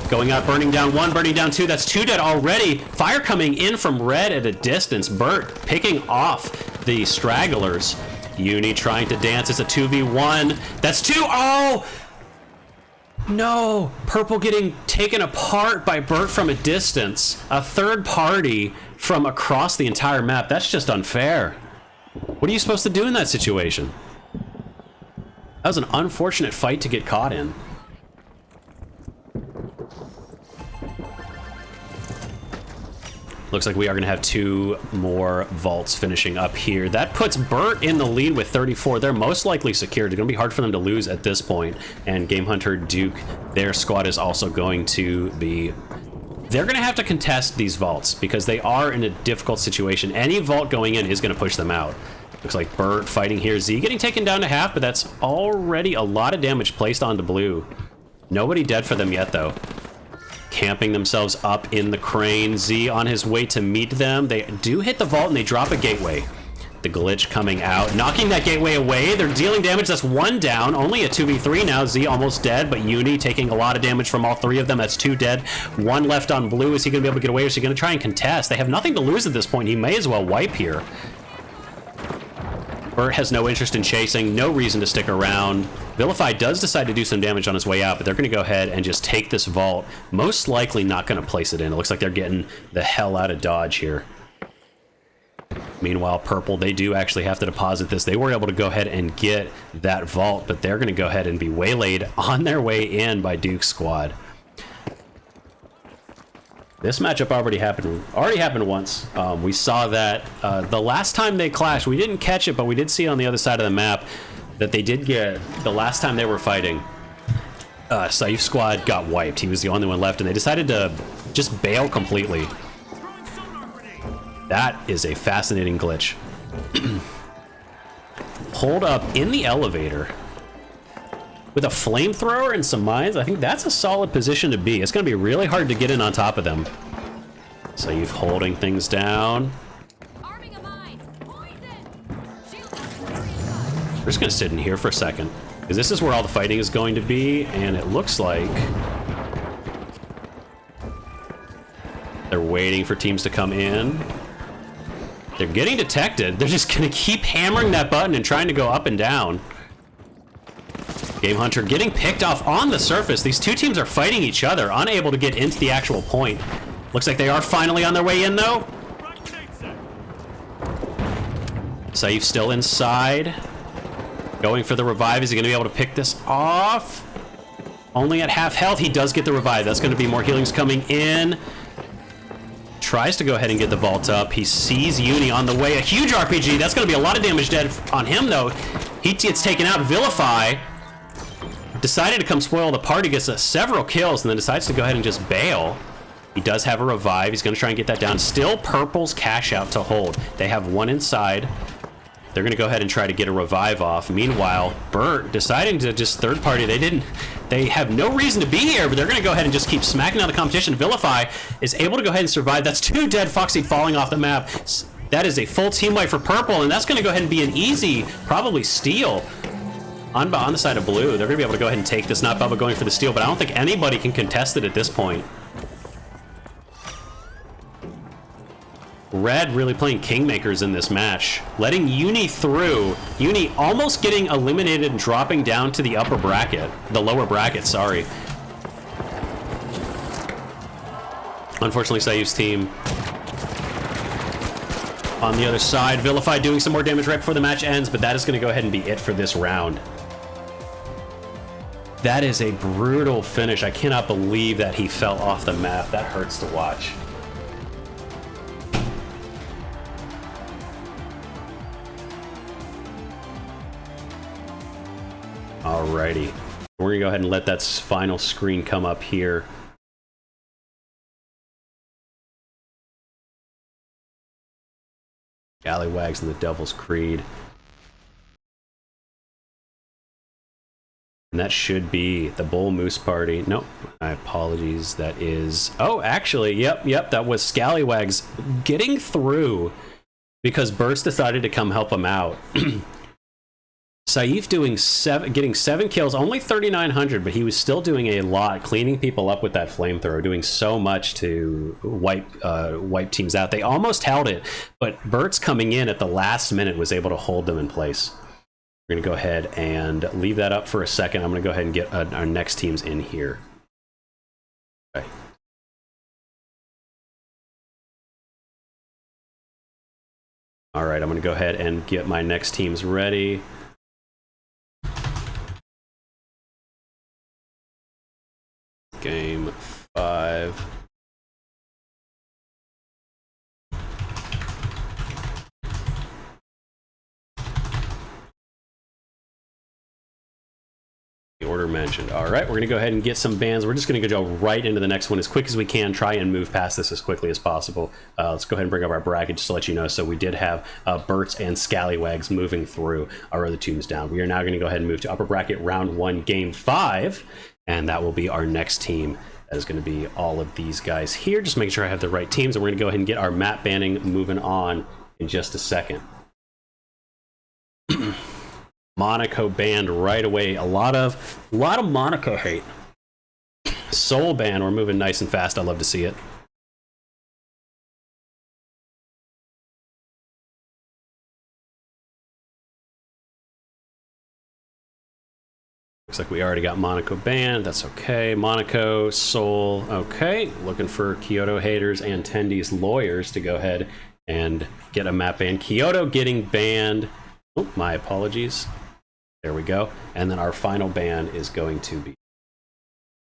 Going out, burning down 1, burning down 2. That's 2 dead already. Fire coming in from Red at a distance. Burt picking off the stragglers. Uni trying to dance. It's a 2v1. That's 2. Oh! No! Purple getting taken apart by Burt from a distance. A third party from across the entire map. That's just unfair. What are you supposed to do in that situation? That was an unfortunate fight to get caught in. Looks like we are going to have 2 more vaults finishing up here. That puts Burt in the lead with 34. They're most likely secured. It's going to be hard for them to lose at this point. And Game Hunter, Duke, their squad is also going to be... They're going to have to contest these vaults because they are in a difficult situation. Any vault going in is going to push them out. Looks like Burt fighting here. Z getting taken down to half, but that's already a lot of damage placed onto blue. Nobody dead for them yet, though. Camping themselves up in the crane. Z on his way to meet them. They do hit the vault and they drop a gateway. The glitch coming out, knocking that gateway away. They're dealing damage. That's one down. Only a 2v3 now. Z almost dead, but Uni taking a lot of damage from all three of them. That's two dead. One left on blue. Is he going to be able to get away, or is he going to try and contest? They have nothing to lose at this point. He may as well wipe here. Burt has no interest in chasing, no reason to stick around. Vilify does decide to do some damage on his way out, but they're going to go ahead and just take this vault. Most likely not going to place it in. It looks like they're getting the hell out of Dodge here. Meanwhile, Purple, they do actually have to deposit this. They were able to go ahead and get that vault, but they're going to go ahead and be waylaid on their way in by Duke's squad. This matchup already happened once. We saw that the last time they clashed. We didn't catch it, but we did see on the other side of the map that they did get, the last time they were fighting, Saif's squad got wiped. He was the only one left, and they decided to just bail completely. That is a fascinating glitch. Hold up in the elevator with a flamethrower and some mines. I think that's a solid position to be. It's going to be really hard to get in on top of them. Saif holding things down. We're just going to sit in here for a second, because this is where all the fighting is going to be, and it looks like they're waiting for teams to come in. They're getting detected. They're just going to keep hammering that button and trying to go up and down. Game Hunter getting picked off on the surface. These two teams are fighting each other, unable to get into the actual point. Looks like they are finally on their way in, though. Saif still inside. Going for the revive. Is he going to be able to pick this off? Only at half health. He does get the revive. That's going to be more healings coming in. Tries to go ahead and get the vault up. He sees Uni on the way. A huge RPG. That's going to be a lot of damage dead on him, though. He gets taken out. Vilify decided to come spoil the party, gets several kills, and then decides to go ahead and just bail. He does have a revive. He's going to try and get that down. Still Purple's Cashout to hold. They have one inside. They're going to go ahead and try to get a revive off. Meanwhile, Burt deciding to just third party. They have no reason to be here, but they're going to go ahead and just keep smacking down the competition. Vilify is able to go ahead and survive. That's two dead. Foxy falling off the map. That is a full team wipe for Purple, and that's going to go ahead and be an easy, probably steal on the side of blue. They're going to be able to go ahead and take this. Not Bubba going for the steal, but I don't think anybody can contest it at this point. Red really playing kingmakers in this match, letting Uni through. Uni almost getting eliminated and dropping down to the upper bracket, the lower bracket, sorry. Unfortunately, Saif's team on the other side. Vilify doing some more damage right before the match ends, but that is going to go ahead and be it for this round. That is a brutal finish. I cannot believe that he fell off the map. That hurts to watch. Alrighty, we're gonna go ahead and let that final screen come up here. Scallywags and the Devil's Creed. And that should be the Bull Moose Party. Nope, my apologies, that is... Oh, actually, yep, that was Scallywags getting through because Burst decided to come help him out. Saif getting 7 kills, only 3,900, but he was still doing a lot, cleaning people up with that flamethrower, doing so much to wipe teams out. They almost held it, but Burt's coming in at the last minute was able to hold them in place. We're going to go ahead and leave that up for a second. I'm going to go ahead and get our next teams in here. Okay. All right, I'm going to go ahead and get my next teams ready. Game 5. order mentioned. All right, we're going to go ahead and get some bans. We're just going to go right into the next one as quick as we can, try and move past this as quickly as possible. Let's go ahead and bring up our bracket just to let you know. So we did have Berts and Scallywags moving through our other teams down. We are now going to go ahead and move to upper bracket round 1, game 5, and that will be our next team. That is going to be all of these guys here. Just making sure I have the right teams, and we're going to go ahead and get our map banning moving on in just a second. Monaco banned right away. A lot of Monaco hate. Soul ban, we're moving nice and fast. I love to see it. Looks like we already got Monaco banned. That's okay. Monaco, Soul, okay. Looking for Kyoto haters and Tendy's lawyers to go ahead and get a map ban. Kyoto getting banned. Oh, my apologies. There we go. And then our final ban is going to be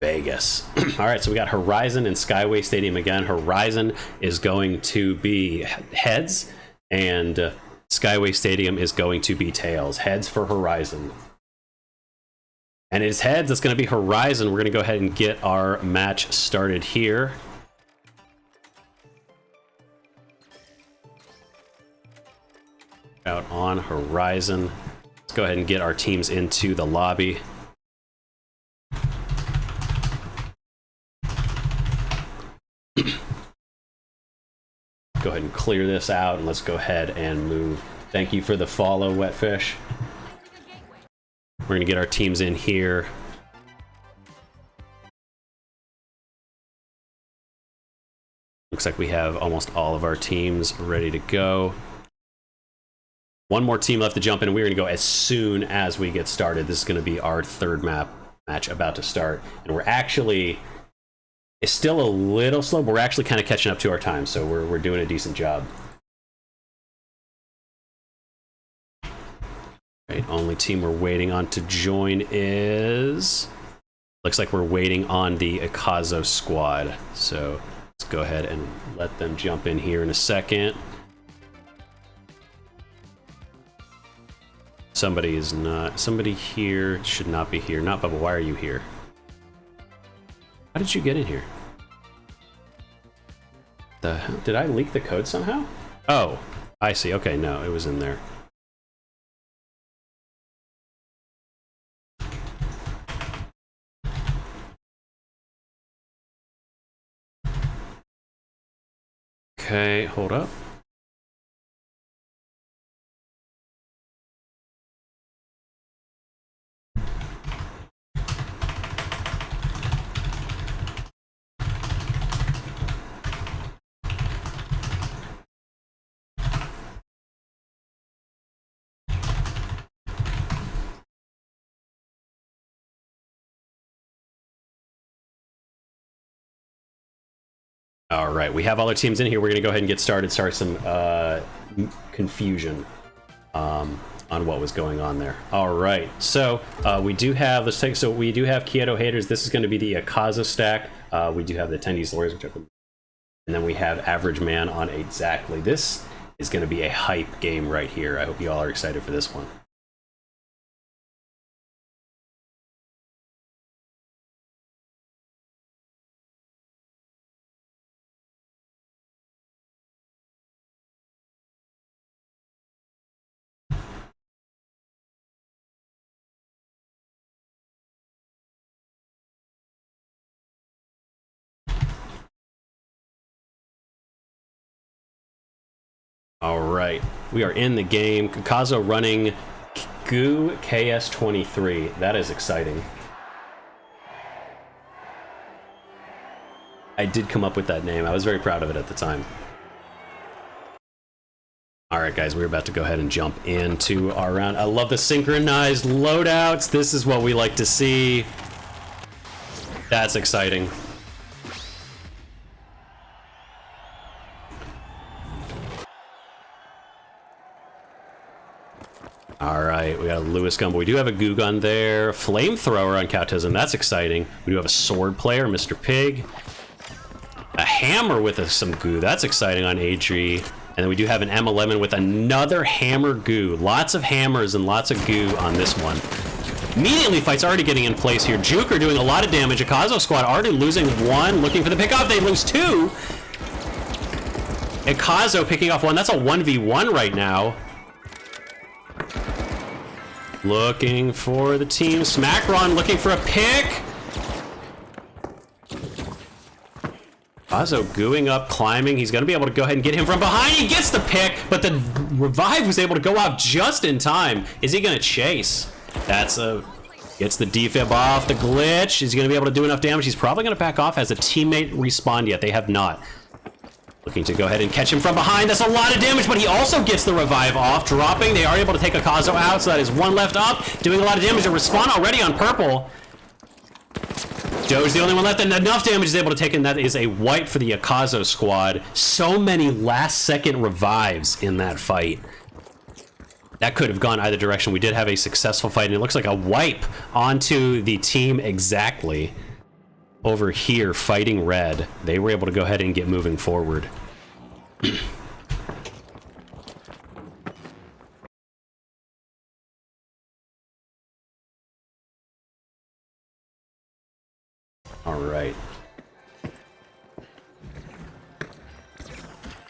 Vegas. All right, so we got Horizon and Skyway Stadium again. Horizon is going to be heads, and Skyway Stadium is going to be tails. Heads for Horizon. And it is heads. It's going to be Horizon. We're going to go ahead and get our match started here. Out on Horizon. Let's go ahead and get our teams into the lobby. Go ahead and clear this out, and let's go ahead and move. Thank you for the follow, Wetfish. We're going to get our teams in here. Looks like we have almost all of our teams ready to go. One more team left to jump in, and we're going to go as soon as we get started. This is going to be our third match about to start. And we're actually, it's still a little slow, but we're actually kind of catching up to our time, so we're doing a decent job. Right, only team we're waiting on to join is... Looks like we're waiting on the Akazo squad. So let's go ahead and let them jump in here in a second. Somebody is not. Somebody here should not be here. Not Bubba. Why are you here? How did you get in here? Did I leak the code somehow? Oh, I see. Okay, no, it was in there. Okay, hold up. All right, we have all our teams in here. We're going to go ahead and get started. Sorry, some confusion on what was going on there. All right, so we do have, let's take, so we do have Kyoto haters. This is going to be the Akaza stack. We do have the Tendy's lawyers, which and then we have Average Man on Exactly. This is going to be a hype game right here. I hope you all are excited for this one. All right, we are in the game. Kakazo running Goo KS23. That is exciting. I did come up with that name. I was very proud of it at the time. All right, guys, we're about to go ahead and jump into our round. I love the synchronized loadouts. This is what we like to see. That's exciting. All right, we got a Lewis gun, but we do have a goo gun there. Flamethrower on Kautism, that's exciting. We do have a sword player, Mr. Pig. A hammer with some goo, that's exciting on Adri. And then we do have an M11 with another hammer goo. Lots of hammers and lots of goo on this one. Immediately, fight's already getting in place here. Juker doing a lot of damage. Akazo squad already losing one, looking for the pickoff. They lose two. Akazo picking off one. That's a 1v1 right now. Looking for the team. Smackron looking for a pick. Akazo gooing up, climbing. He's going to be able to go ahead and get him from behind. He gets the pick, but the revive was able to go out just in time. Is he going to chase? That's a... Gets the defib off the glitch. Is he going to be able to do enough damage? He's probably going to back off. Has a teammate respawned yet? They have not. Looking to go ahead and catch him from behind. That's a lot of damage, but he also gets the revive off. Dropping. They are able to take Akazo out, so that is one left up. Doing a lot of damage. A respawn already on purple. Joe's the only one left, and enough damage is able to take in. That is a wipe for the Akazo squad. So many last-second revives in that fight. That could have gone either direction. We did have a successful fight, and it looks like a wipe onto the team exactly. Over here, fighting red. They were able to go ahead and get moving forward. All right.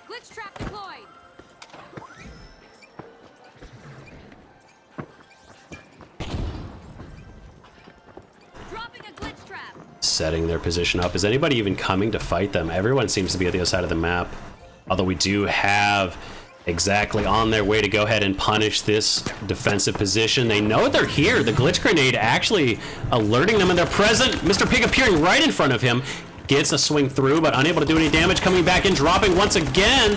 Glitch trap deployed. Dropping a glitch trap. Setting their position up. Is anybody even coming to fight them? Everyone seems to be at the other side of the map. Although we do have exactly on their way to go ahead and punish this defensive position. They know they're here. The glitch grenade actually alerting them and they're present. Mr. Pig appearing right in front of him. Gets a swing through, but unable to do any damage. Coming back in, dropping once again.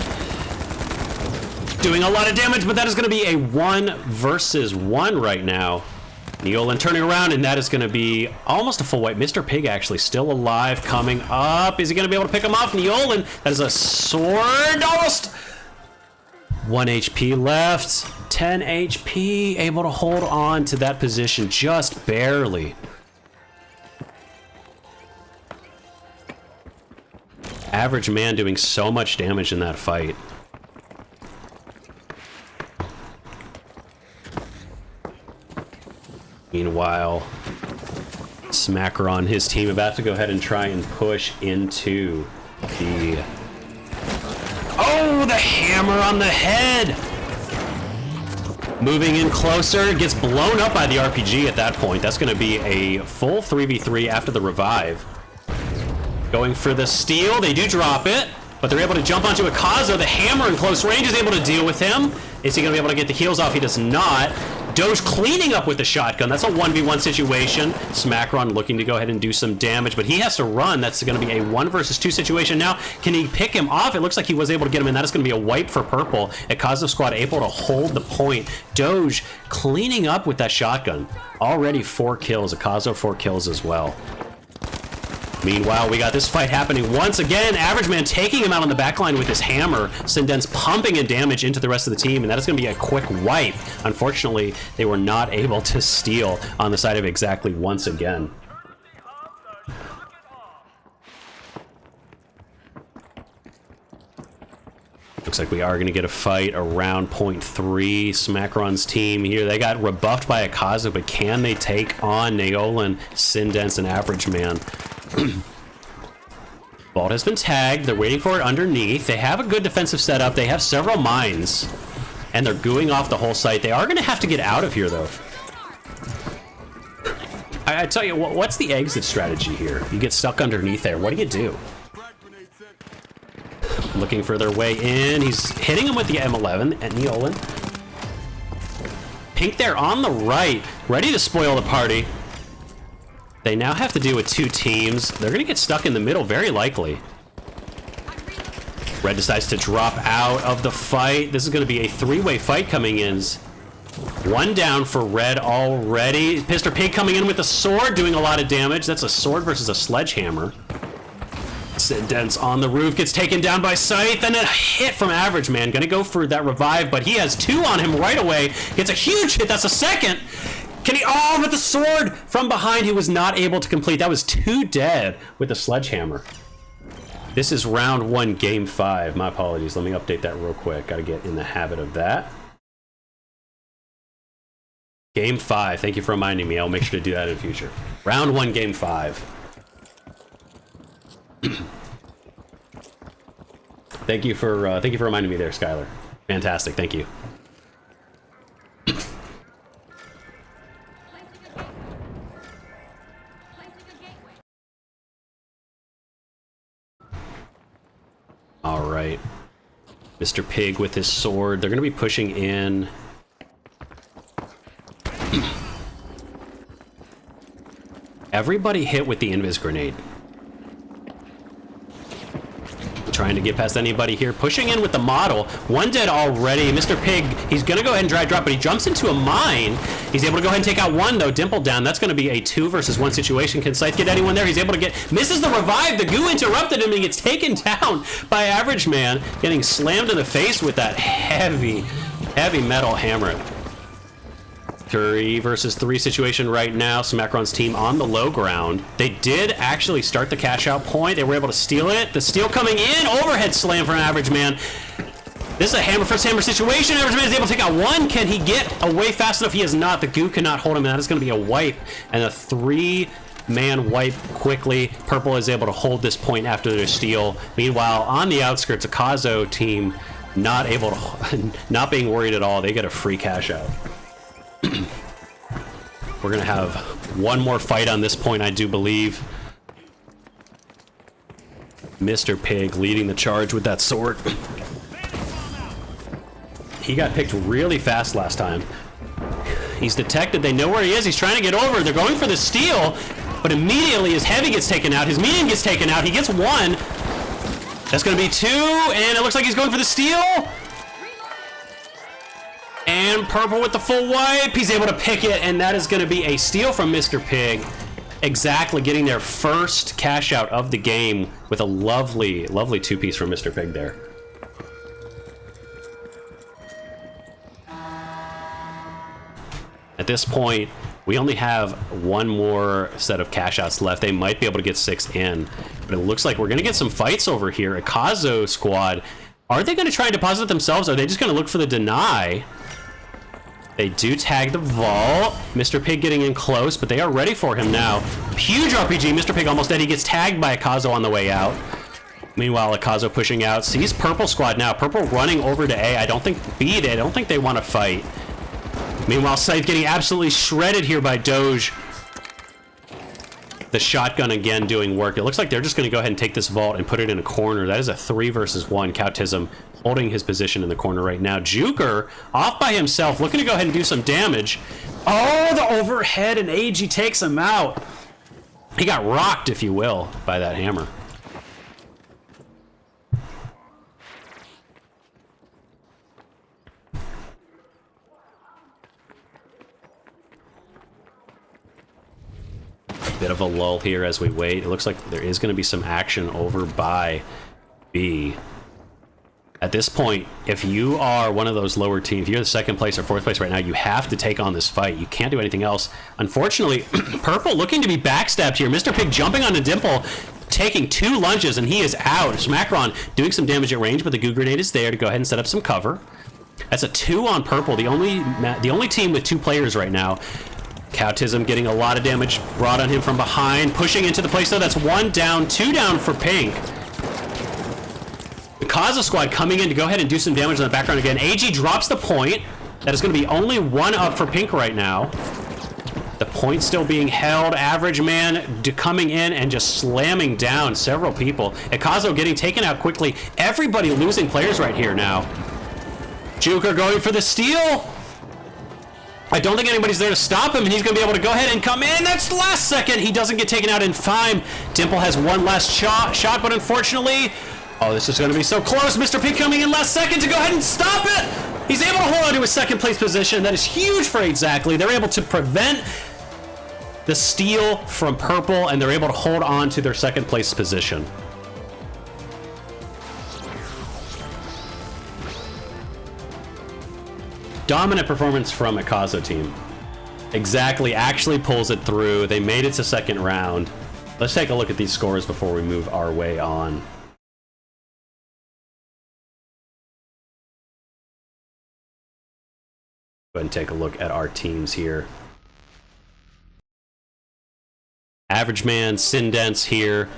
Doing a lot of damage, but that is going to be a 1 versus 1 right now. Neolin turning around, and that is going to be almost a full wipe. Mr. Pig actually still alive, coming up. Is he going to be able to pick him off? Neolin, that is a sword, almost. 1 HP left, 10 HP, able to hold on to that position just barely. Average man doing so much damage in that fight. Meanwhile, Smacker on his team about to go ahead and try and push into the... Oh, the hammer on the head! Moving in closer, gets blown up by the RPG at that point. That's going to be a full 3v3 after the revive. Going for the steal, they do drop it, but they're able to jump onto Akazo. The hammer in close range is able to deal with him. Is he going to be able to get the heals off? He does not. Doge cleaning up with the shotgun. That's a 1v1 situation. Smackron looking to go ahead and do some damage, but he has to run. That's going to be a 1 versus 2 situation. Now, can he pick him off? It looks like he was able to get him, and that is going to be a wipe for purple. Akazo squad able to hold the point. Doge cleaning up with that shotgun. Already 4 kills. Akazo 4 kills as well. Meanwhile, we got this fight happening once again. Average Man taking him out on the backline with his hammer. Sinden's pumping in damage into the rest of the team, and that is going to be a quick wipe. Unfortunately, they were not able to steal on the side of exactly once again. Looks like we are going to get a fight around point 3. Smackron's team here. They got rebuffed by Akazo, but can they take on Neolin, Sindens, and Average Man? Vault has been tagged. They're waiting for it underneath. They have a good defensive setup. They have several mines, and they're gooing off the whole site. They are going to have to get out of here, though. I tell you, what's the exit strategy here? You get stuck underneath there. What do you do? Looking for their way in. He's hitting him with the M11 at Neolin. Pink there on the right, ready to spoil the party. They now have to deal with 2 teams. They're going to get stuck in the middle, very likely. Red decides to drop out of the fight. This is going to be a 3-way fight coming in. 1 down for Red already. Mr. Pig coming in with a sword, doing a lot of damage. That's a sword versus a sledgehammer. Sindens on the roof, gets taken down by Scythe, and a hit from Average Man. Going to go for that revive, but he has 2 on him right away. Gets a huge hit. That's a second. Can he? Oh, with the sword from behind, he was not able to complete. That was 2 dead with the sledgehammer. This is round 1, game 5. My apologies. Let me update that real quick. Got to get in the habit of that. Game 5. Thank you for reminding me. I'll make sure to do that in the future. Round 1, Game 5. Thank you for reminding me there, Skylar. Fantastic. Thank you. All right. Mr. Pig with his sword. They're going to be pushing in. Everybody hit with the invis grenade. Trying to get past anybody here. Pushing in with the model. One dead already. Mr. Pig, he's going to go ahead and dry drop, but he jumps into a mine. He's able to go ahead and take out one, though. Dimple down. That's going to be a 2 versus 1 situation. Can Scythe get anyone there? He's able to get... Misses the revive. The goo interrupted him, and he gets taken down by Average Man, getting slammed in the face with that heavy metal hammer. 3 versus 3 situation right now. Smacron's team on the low ground. They did actually start the cash out point. They were able to steal it. The steal coming in. Overhead slam from Average Man. This is a hammer first hammer situation. Average Man is able to take out one. Can he get away fast enough? He is not. The goo cannot hold him. That is going to be a wipe. And a 3-man wipe quickly. Purple is able to hold this point after their steal. Meanwhile, on the outskirts, a Kazo team not able to, not being worried at all. They get a free cash out. We're gonna have one more fight on this point, I do believe. Mr. Pig leading the charge with that sword. He got picked really fast last time. He's detected. They know where he is. He's trying to get over. They're going for the steal, but immediately his heavy gets taken out. His medium gets taken out. He gets 1. That's gonna be 2, and it looks like he's going for the steal. And Purple with the full wipe. He's able to pick it, and that is going to be a steal from Mr. Pig. Exactly, getting their first cash out of the game with a lovely 2-piece from Mr. Pig there. At this point, we only have one more set of cash outs left. They might be able to get 6 in, but it looks like we're going to get some fights over here. A Kazo squad. Are they going to try and deposit themselves? Are they just going to look for the deny? They do tag the vault. Mr. Pig getting in close, but they are ready for him now. Huge RPG. Mr. Pig almost dead. He gets tagged by a Kazo on the way out. Meanwhile, a Kazo pushing out. Sees Purple squad now. Purple running over to A. I don't think B. I don't think they want to fight. Meanwhile, Scythe getting absolutely shredded here by Doge. The shotgun again doing work. It looks like they're just going to go ahead and take this vault and put it in a corner. That is a 3 versus 1. Cautism holding his position in the corner right now. Juker off by himself, looking to go ahead and do some damage. Oh, the overhead, and AG takes him out. He got rocked, if you will, by that hammer. Bit of a lull here as we wait. It looks like there is going to be some action over by B. At this point, if you are one of those lower teams, if you're the 2nd place or 4th place right now, you have to take on this fight. You can't do anything else. Unfortunately, Purple looking to be backstabbed here. Mr. Pig jumping onto Dimple, taking 2 lunges, and he is out. Smacron doing some damage at range, but the goo grenade is there to go ahead and set up some cover. That's a 2 on Purple, the only team with 2 players right now. Cautism getting a lot of damage brought on him from behind, pushing into the place though. That's 1 down, 2 down for Pink. The Kaza squad coming in to go ahead and do some damage in the background again. AG drops the point. That is going to be only 1 up for Pink right now. The point still being held. Average Man coming in and just slamming down several people. Ikazo getting taken out quickly. Everybody losing players right here now. Juker going for the steal. I don't think anybody's there to stop him, and he's going to be able to go ahead and come in. That's the last second. He doesn't get taken out in time. Dimple has one last shot, but unfortunately... Oh, this is going to be so close. Mr. Pig coming in last second to go ahead and stop it. He's able to hold on to his 2nd place position. That is huge for Exactly. They're able to prevent the steal from Purple, and they're able to hold on to their 2nd place position. Dominant performance from a Kazo team. Exactly actually pulls it through. They made it to 2nd round. Let's take a look at these scores before we move our way on. ahead and take a look at our teams here. Average Man, Sindents here.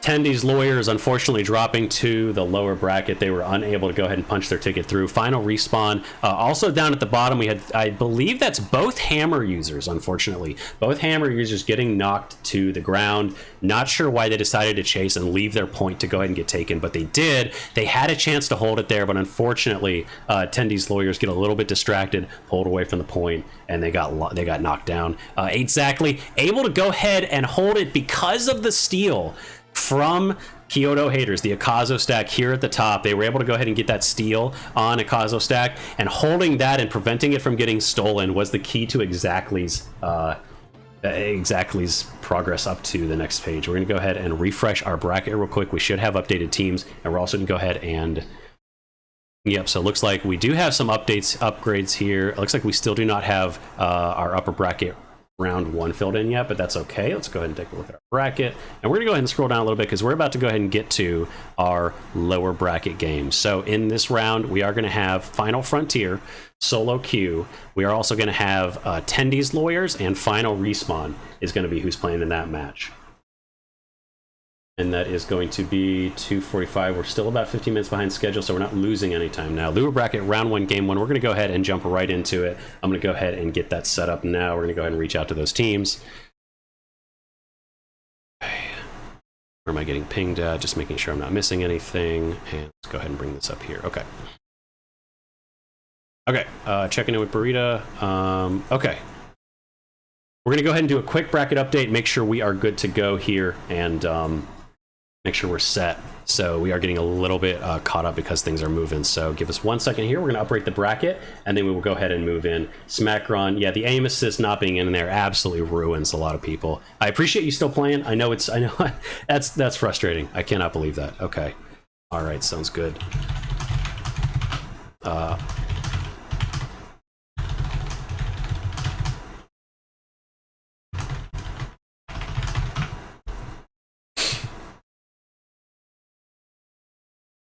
Tendy's Lawyers unfortunately dropping to the lower bracket. They were unable to go ahead and punch their ticket through. Final Respawn. Also down at the bottom, we had, I believe that's both Hammer users, unfortunately. Both Hammer users getting knocked to the ground. Not sure why they decided to chase and leave their point to go ahead and get taken, but they did. They had a chance to hold it there, but unfortunately, Tendy's Lawyers get a little bit distracted, pulled away from the point, and they got knocked down. Exactly. Able to go ahead and hold it because of the steal from Kyoto Haters, the Akazo stack here at the top. They were able to go ahead and get that steal on Akazo stack, and holding that and preventing it from getting stolen was the key to Exactly's progress up to the next page. We're going to go ahead and refresh our bracket real quick. We should have updated teams, and we're also going to go ahead and... Yep, so it looks like we do have some upgrades here. It looks like we still do not have our upper bracket round 1 filled in yet, but that's okay. Let's go ahead and take a look at our bracket, and we're gonna go ahead and scroll down a little bit because we're about to go ahead and get to our lower bracket games. So in this round, we are gonna have Final Frontier, Solo Q. We are also gonna have Tendy's Lawyers, and Final Respawn is gonna be who's playing in that match. And that is going to be 2:45. We're still about 15 minutes behind schedule, so we're not losing any time now. Lower bracket, round 1, game 1. We're going to go ahead and jump right into it. I'm going to go ahead and get that set up now. We're going to go ahead and reach out to those teams. Okay. Where am I getting pinged at? Just making sure I'm not missing anything. And let's go ahead and bring this up here. Okay. Okay, checking in with Burrito. Okay. We're going to go ahead and do a quick bracket update, make sure we are good to go here, and make sure we're set. So we are getting a little bit caught up because things are moving. So give us 1 second here. We're going to uprate the bracket, and then we will go ahead and move in. Smackron, yeah, the aim assist not being in there absolutely ruins a lot of people. I appreciate you still playing. I know that's frustrating. I cannot believe that. Okay. All right, sounds good.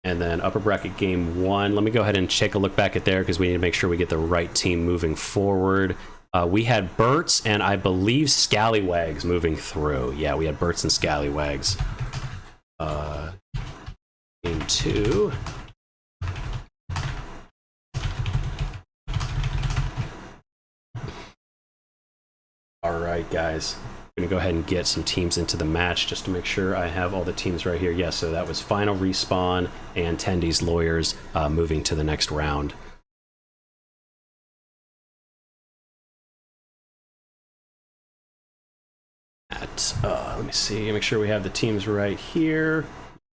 And then upper bracket game 1. Let me go ahead and take a look back at there because we need to make sure we get the right team moving forward. We had Burts and I believe Scallywags moving through. Yeah, we had Burts and Scallywags. Game 2. All right, guys. I'm gonna go ahead and get some teams into the match just to make sure I have all the teams right here. Yes, so that was Final Respawn and Tendy's Lawyers moving to the next round. Let me see, make sure we have the teams right here.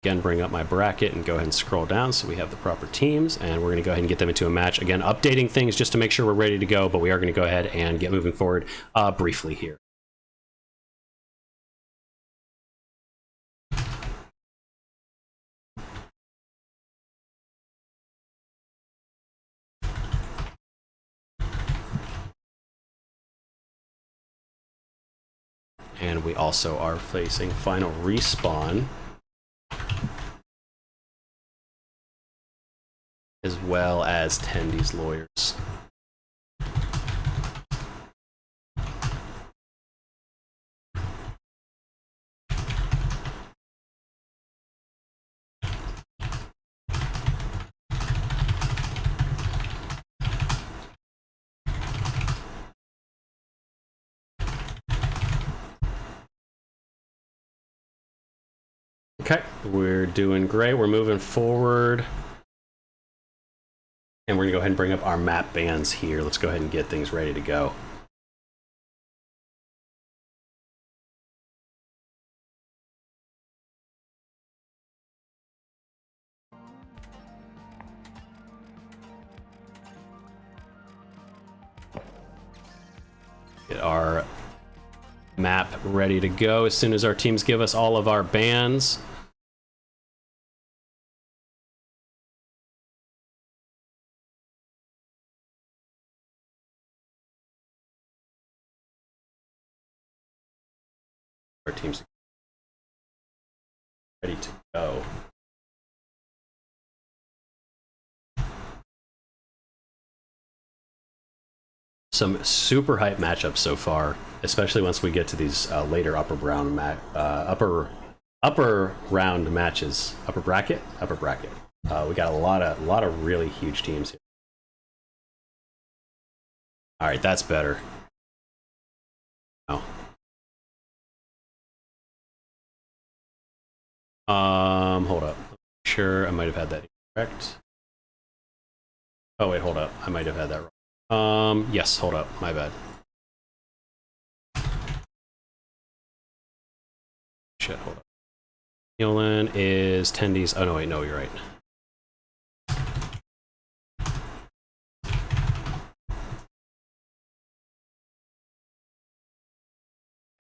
Again, bring up my bracket and go ahead and scroll down so we have the proper teams, and we're going to go ahead and get them into a match. Again, updating things just to make sure we're ready to go, but we are going to go ahead and get moving forward briefly here. And we also are facing Final Respawn, as well as Tendy's Lawyers. Okay, we're doing great. We're moving forward. And we're gonna go ahead and bring up our map bands here. Let's go ahead and get things ready to go. Get our map ready to go as soon as our teams give us all of our bands. Our teams ready to go. some super hype matchups so far, especially once we get to these later upper round matches. Upper bracket. We got a lot of really huge teams here. All right, that's better. Oh. Hold up. Sure, I might have had that incorrect. Oh wait, hold up. I might have had that wrong. Yes, hold up. My bad. Shit, hold up. Neolin is Tendies. Oh no, wait, no, you're right.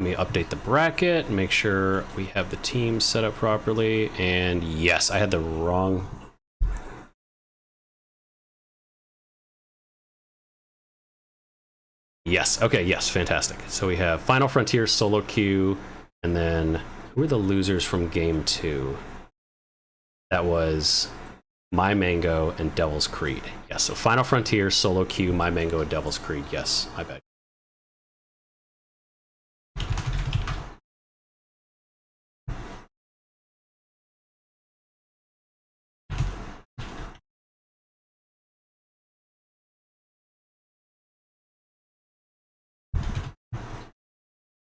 Let me update the bracket, make sure we have the team set up properly, and yes, I had the wrong. Yes, okay, yes, fantastic. So we have Final Frontier, Solo Queue, and then who are the losers from Game 2? That was My Mango and Devil's Creed. Yes, so Final Frontier, Solo Queue, My Mango, and Devil's Creed. Yes, my bad.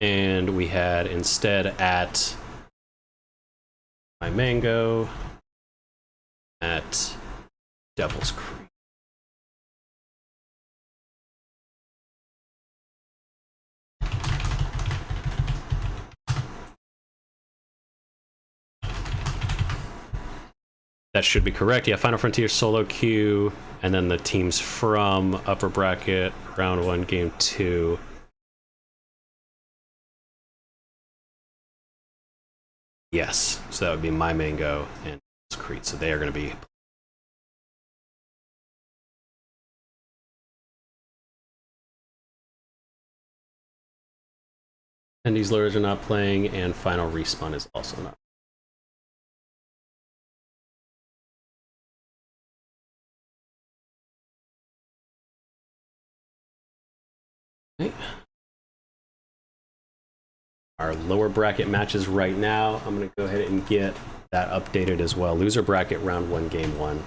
And we had instead at My Mango, at Devil's Creek. That should be correct. Yeah, Final Frontier, Solo Queue, and then the teams from upper bracket, round 1, game 2. Yes, so that would be My Mango and Crete. So they are going to be. And these lures are not playing, and Final Respawn is also not. Okay. Our lower bracket matches right now. I'm going to go ahead and get that updated as well. Loser bracket, round 1, game 1.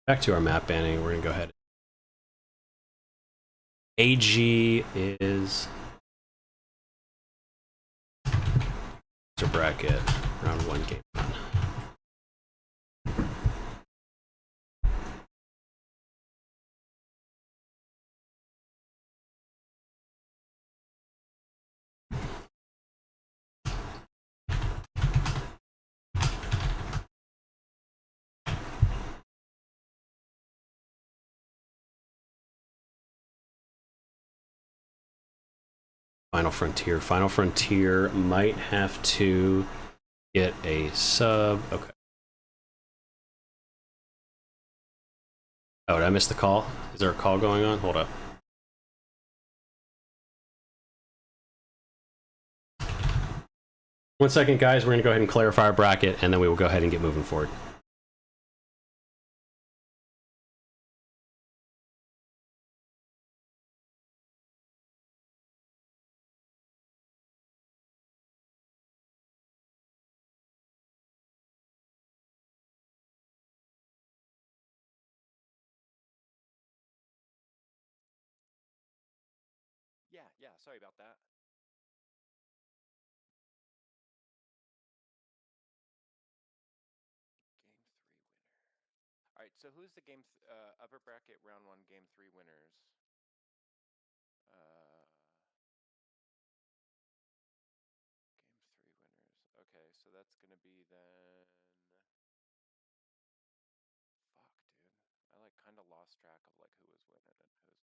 Back to our map banning. We're going to go ahead. AG is loser bracket, round 1, game 1. Final Frontier. Final Frontier might have to get a sub. Okay. Oh, did I miss the call? Is there a call going on? Hold up. One second, guys. We're going to go ahead and clarify our bracket, and then we will go ahead and get moving forward. Yeah, sorry about that. Game 3 winner. All right, so who's the upper bracket round 1 game 3 winners? Game 3 winners. Okay, so that's gonna be then. Fuck, dude. I like kind of lost track of like who was winning and who wasn't.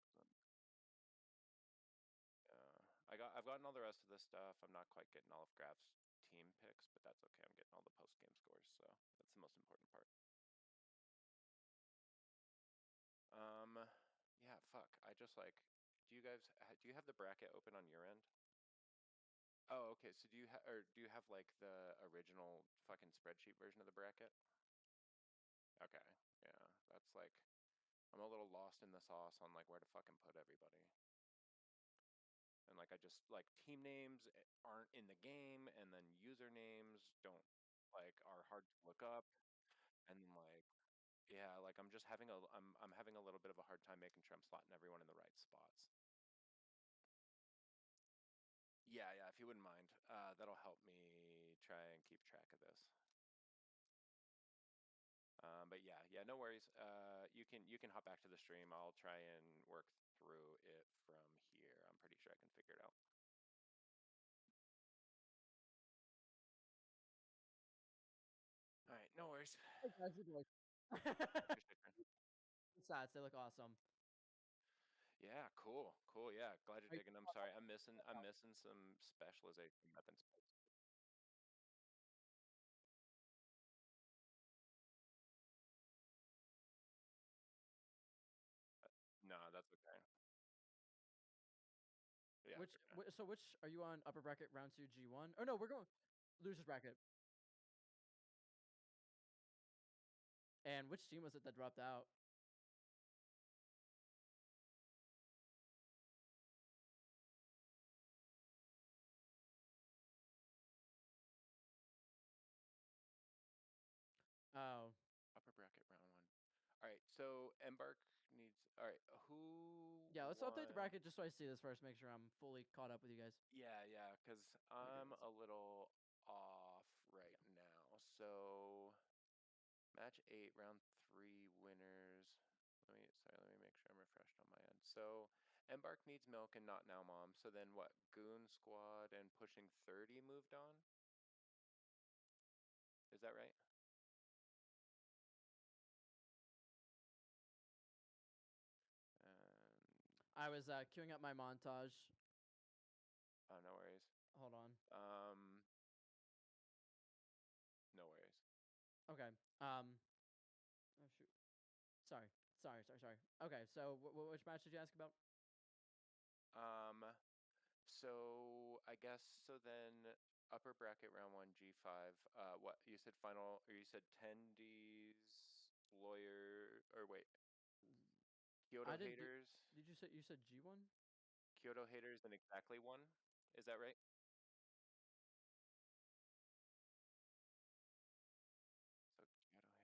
I've gotten all the rest of this stuff. I'm not quite getting all of Graf's team picks, but that's okay. I'm getting all the post game scores, so that's the most important part. Yeah, fuck. I just like. Do you have the bracket open on your end? Oh, okay. So do you have like the original fucking spreadsheet version of the bracket? Okay. Yeah, that's like I'm a little lost in the sauce on like where to fucking put everybody. And like I just like team names aren't in the game, and then usernames don't like are hard to look up, and then like yeah, like I'm having a little bit of a hard time making sure I'm slotting everyone in the right spots. Yeah, yeah, if you wouldn't mind, that'll help me try and keep track of this. But yeah, yeah, no worries. You can hop back to the stream. I'll try and work through it from here. I'm pretty sure I can figure it out. All right, no worries. Hey guys, good boy. Appreciate it. Stats, they look awesome. Yeah, cool, cool. Yeah, glad you're Are you digging. I'm sorry, I'm missing some specialization weapons. No, that's okay. Yeah, Which, for sure. so which are you on upper bracket round 2 G1? Oh no, we're going losers bracket. And which team was it that dropped out? Oh, Upper bracket round one. All right, so Embark needs. All right, who yeah. Let's won? update the bracket just so I see this first. Make sure I'm fully caught up with you guys. Yeah, yeah, because I'm a little off right now. So match 8, round 3 winners. Let me make sure I'm refreshed on my end. So Embark needs milk and not now, mom. So then what? Goon Squad and pushing 30 moved on. Is that right? I was queuing up my montage. Oh, no worries. Hold on. No worries. Okay. Oh shoot. Sorry. Okay. So which match did you ask about? So I guess so then upper bracket round 1 G5. What you said final or you said tendies lawyer or wait Kyoto I didn't. haters Did you said G1? Kyoto haters and exactly one. Is that right? So Kyoto hater.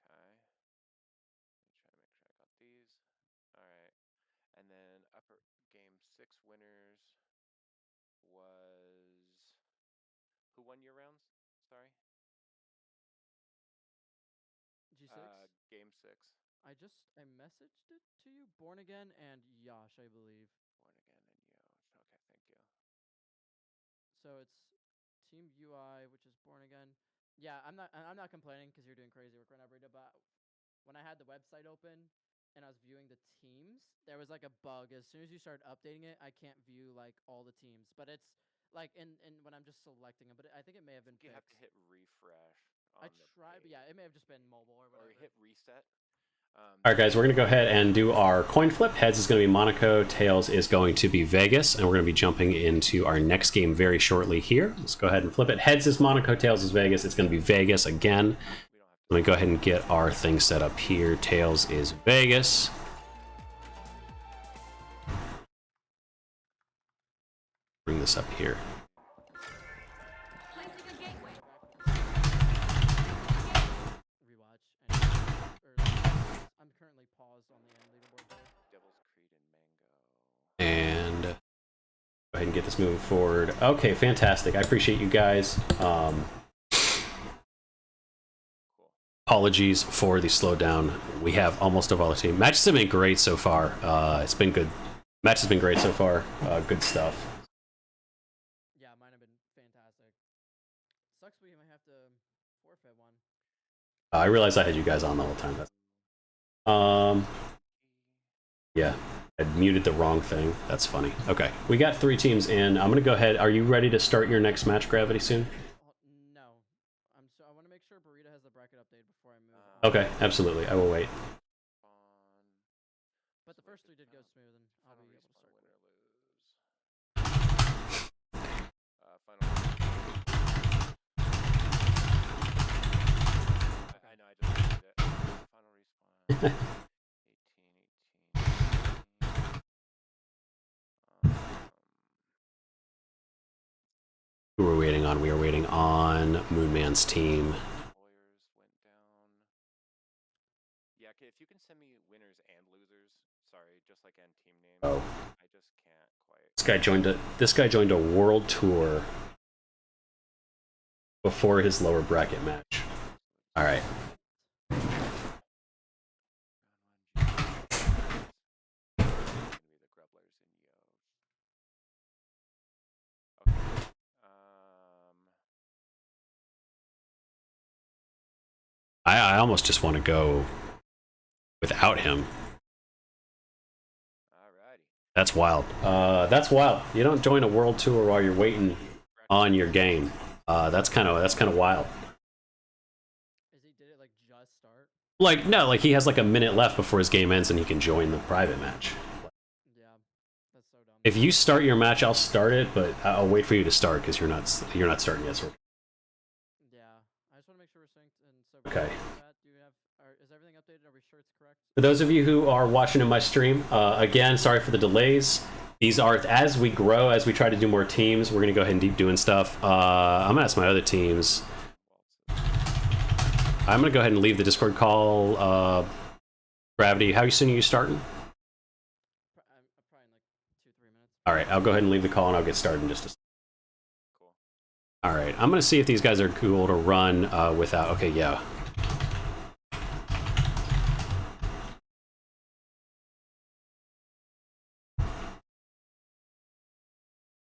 Okay. Let me try to make sure I got these. All right. And then upper game 6 winners was who won your rounds? Sorry. G6. Game 6. I messaged it to you. Born Again and Yash, I believe. Born again and Yosh. Okay, thank you. So it's Team UI, which is Born Again. Yeah, I'm not complaining because you're doing crazy work right now, Brita. But when I had the website open and I was viewing the teams, there was like a bug. As soon as you start updating it, I can't view like all the teams. But it's like in when I'm just selecting them. But I think it may have been You have fixed. to hit refresh I on the tried, but page. yeah, it may have just been mobile or Or whatever. hit reset. All right, guys, we're going to go ahead and do our coin flip. Heads is going to be Monaco, tails is going to be Vegas, and we're going to be jumping into our next game very shortly here. Let's go ahead and flip it. Heads is Monaco, tails is Vegas. It's going to be Vegas again. We don't have to. Let me go ahead and get our thing set up here. Tails is Vegas. Bring this up here. Rewatch. I'm currently paused on the end leaderboard there. Devil's Creed and Mango. And go ahead and get this moving forward. Okay, fantastic. I appreciate you guys. Cool. Apologies for the slowdown. We have almost of all the team. Matches have been great so far. It's been good. Match has been great so far. Good stuff. Yeah, mine have been fantastic. Sucks we might have to forfeit one. I realized I had you guys on the whole time. Yeah, I muted the wrong thing. That's funny. Okay, we got 3 teams in. I'm gonna go ahead. Are you ready to start your next match, Gravity, soon? No, I want to make sure Burrito has the bracket update before I move. Okay, absolutely. I will wait. But the first 3 did go smooth. And Who were we waiting on? We were waiting on Moonman's team. Lawyers went down. Yeah, okay, if you can send me winners and losers. Sorry, just like end team names. Oh. I just can't quite. This guy joined a world tour before his lower bracket match. All right. I almost just want to go without him. Alrighty. That's wild. That's wild. You don't join a world tour while you're waiting on your game. That's kind of wild. Did it like just start? Like no, like he has like a minute left before his game ends and he can join the private match. Yeah, that's so dumb. If you start your match, I'll start it, but I'll wait for you to start because you're not starting yet. So. Yeah, I just want to make sure we're synced and so. Okay. Do you have? Is everything updated? Are we sure it's correct? For those of you who are watching in my stream, again, sorry for the delays. These are, as we grow, as we try to do more teams, we're going to go ahead and keep doing stuff. I'm going to ask my other teams. I'm going to go ahead and leave the Discord call. Gravity, how soon are you starting? Probably in like 2-3 minutes. All right, I'll go ahead and leave the call and I'll get started in just a second. Cool. All right, I'm going to see if these guys are cool to run without... Okay, yeah.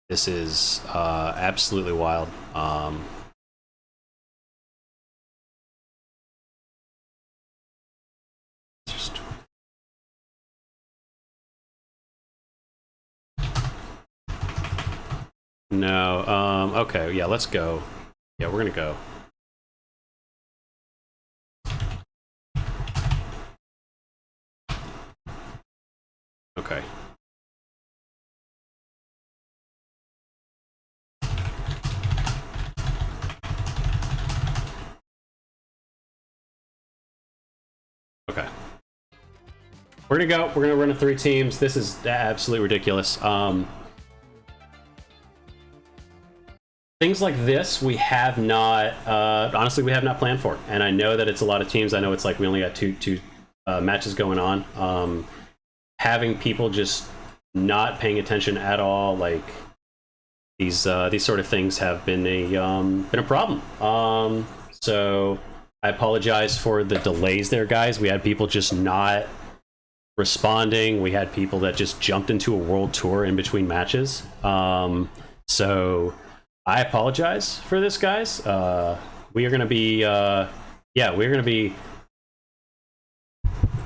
This is absolutely wild. Just... No, okay, yeah, let's go. Yeah, we're gonna go. Okay. Okay. We're gonna go. We're gonna run 3 teams. This is absolutely ridiculous. Things like this, we have not. Honestly, we have not planned for. And I know that it's a lot of teams. I know it's like we only got two matches going on. Having people just not paying attention at all, like these sort of things have been a problem. So I apologize for the delays there, guys. We had people just not responding. We had people that just jumped into a world tour in between matches. So I apologize for this, guys. We are going to be, we're going to be.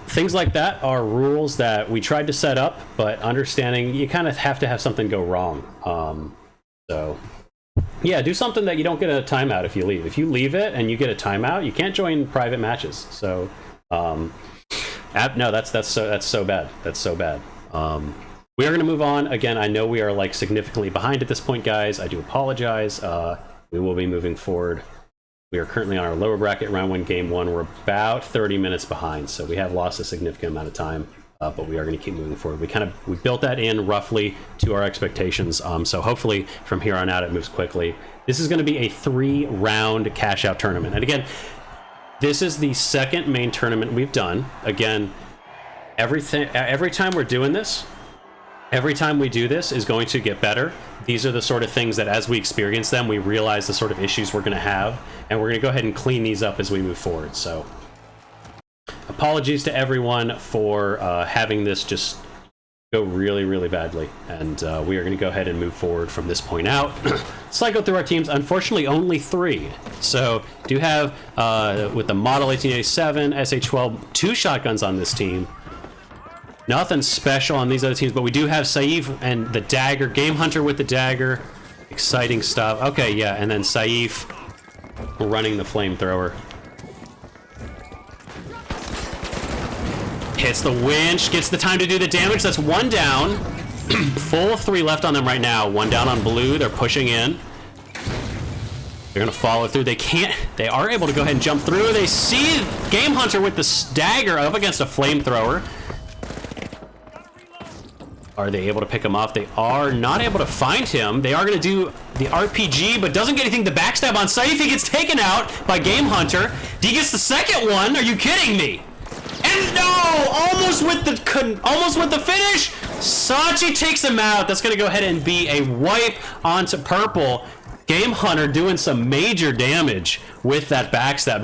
Things like that are rules that we tried to set up, but understanding you kind of have to have something go wrong. So yeah, do something that you don't get a timeout if you leave. If you leave it and you get a timeout, you can't join private matches. So no, that's so bad. That's so bad. We are going to move on. Again, I know we are like significantly behind at this point, guys. I do apologize. We will be moving forward. We are currently on our lower bracket, round 1, game 1. We're about 30 minutes behind, so we have lost a significant amount of time, but we are going to keep moving forward. We built that in roughly to our expectations, so hopefully from here on out it moves quickly. This is going to be a 3-round cash-out tournament, and again, this is the second main tournament we've done. Again, every time we're doing this, every time we do this is going to get better. These are the sort of things that as we experience them, we realize the sort of issues we're going to have, and we're going to go ahead and clean these up as we move forward. So apologies to everyone for having this just go really, really badly, and we are going to go ahead and move forward from this point out. Cycle through our teams. Unfortunately, only 3. So do have, with the Model 1887, SH-12, 2 shotguns on this team. Nothing special on these other teams, but we do have Saif and the dagger, Game Hunter with the dagger. Exciting stuff. Okay, yeah, and then Saif running the flamethrower. Hits the winch, gets the time to do the damage. That's 1 down. Full of 3 left on them right now. 1 down on blue. They're pushing in. They're gonna follow through. They can't. They are able to go ahead and jump through. They see Game Hunter with the stagger up against a flamethrower. Are they able to pick him off? They are not able to find him. They are going to do the RPG, but doesn't get anything. The backstab on Saif. He gets taken out by Game Hunter. He gets the second one. Are you kidding me? And no! Almost with the finish. Sachi takes him out. That's going to go ahead and be a wipe onto Purple. Game Hunter doing some major damage with that backstab.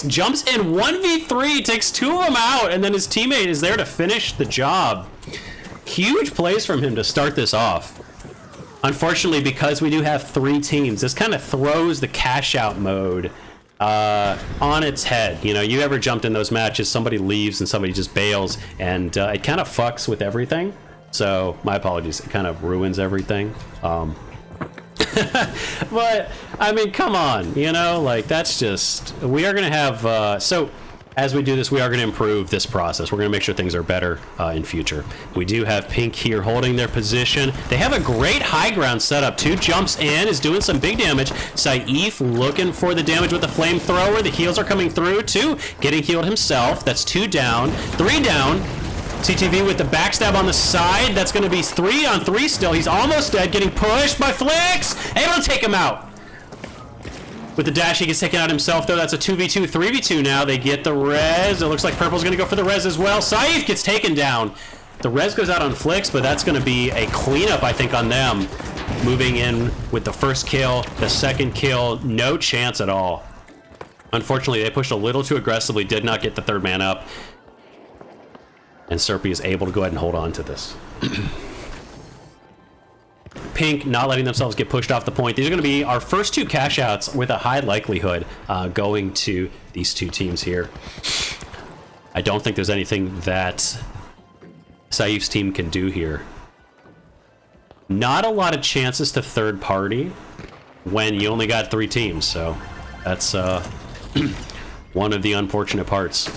Jumps in 1v3, takes 2 of them out, and then his teammate is there to finish the job. Huge plays from him to start this off. Unfortunately, because we do have 3 teams, this kind of throws the cash-out mode on its head. You know, you ever jumped in those matches, somebody leaves and somebody just bails, and it kind of fucks with everything. So, my apologies, it kind of ruins everything. But, I mean, come on, you know, like, that's just... We are going to have... So, as we do this, we are going to improve this process. We're going to make sure things are better in future. We do have Pink here holding their position. They have a great high ground setup, too. Jumps in, is doing some big damage. Saif looking for the damage with the flamethrower. The heals are coming through, too. Getting healed himself. That's 2 down. 3 down. CTV with the backstab on the side. That's going to be 3 on 3 still. He's almost dead. Getting pushed by Flix. Able to take him out. With the dash, he gets taken out himself, though. That's a 2v2, 3v2 now. They get the res. It looks like Purple's going to go for the res as well. Saif gets taken down. The res goes out on Flix, but that's going to be a cleanup, I think, on them. Moving in with the first kill, the second kill. No chance at all. Unfortunately, they pushed a little too aggressively, did not get the 3rd man up. And Serpy is able to go ahead and hold on to this. Pink not letting themselves get pushed off the point. These are going to be our first 2 cash outs with a high likelihood going to these 2 teams here. I don't think there's anything that Saif's team can do here. Not a lot of chances to third party when you only got 3 teams, so that's one of the unfortunate parts.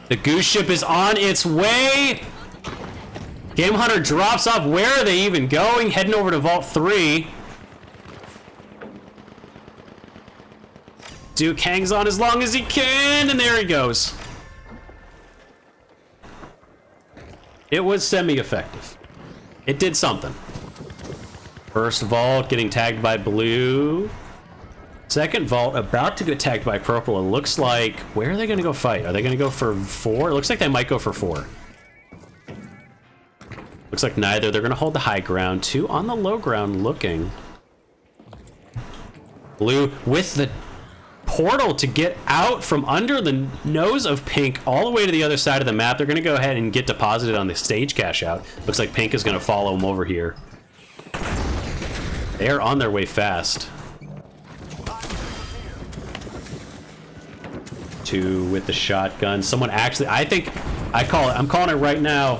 The Goose Ship is on its way. Game Hunter drops off. Where are they even going? Heading over to Vault 3. Duke hangs on as long as he can, and there he goes. It was semi-effective. It did something. First Vault getting tagged by Blue. Second Vault about to get tagged by Purple. It looks like... Where are they going to go fight? Are they going to go for 4? It looks like they might go for 4. Looks like neither. They're going to hold the high ground. 2 on the low ground looking. Blue with the portal to get out from under the nose of Pink all the way to the other side of the map. They're going to go ahead and get deposited on the stage cash out. Looks like Pink is going to follow them over here. They are on their way fast. 2 with the shotgun. Someone actually, I think... I'm calling it right now.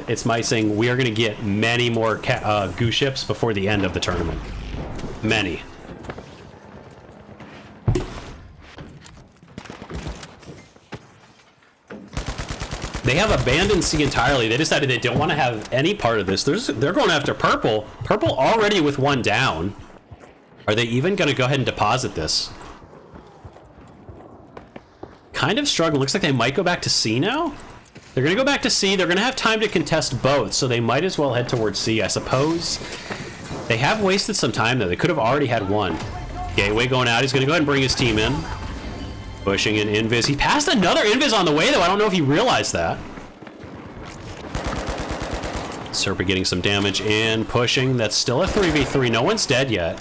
It's my saying we are going to get many more Goose Ships before the end of the tournament. Many. They have abandoned C entirely. They decided they don't want to have any part of this. They're going after Purple. Purple already with 1 down. Are they even going to go ahead and deposit this? Kind of struggling. Looks like they might go back to C now. They're going to go back to C. They're going to have time to contest both, so they might as well head towards C, I suppose. They have wasted some time, though. They could have already had 1. Gateway going out. He's going to go ahead and bring his team in. Pushing an invis. He passed another invis on the way, though. I don't know if he realized that. Serpent getting some damage in. Pushing. That's still a 3v3. No one's dead yet.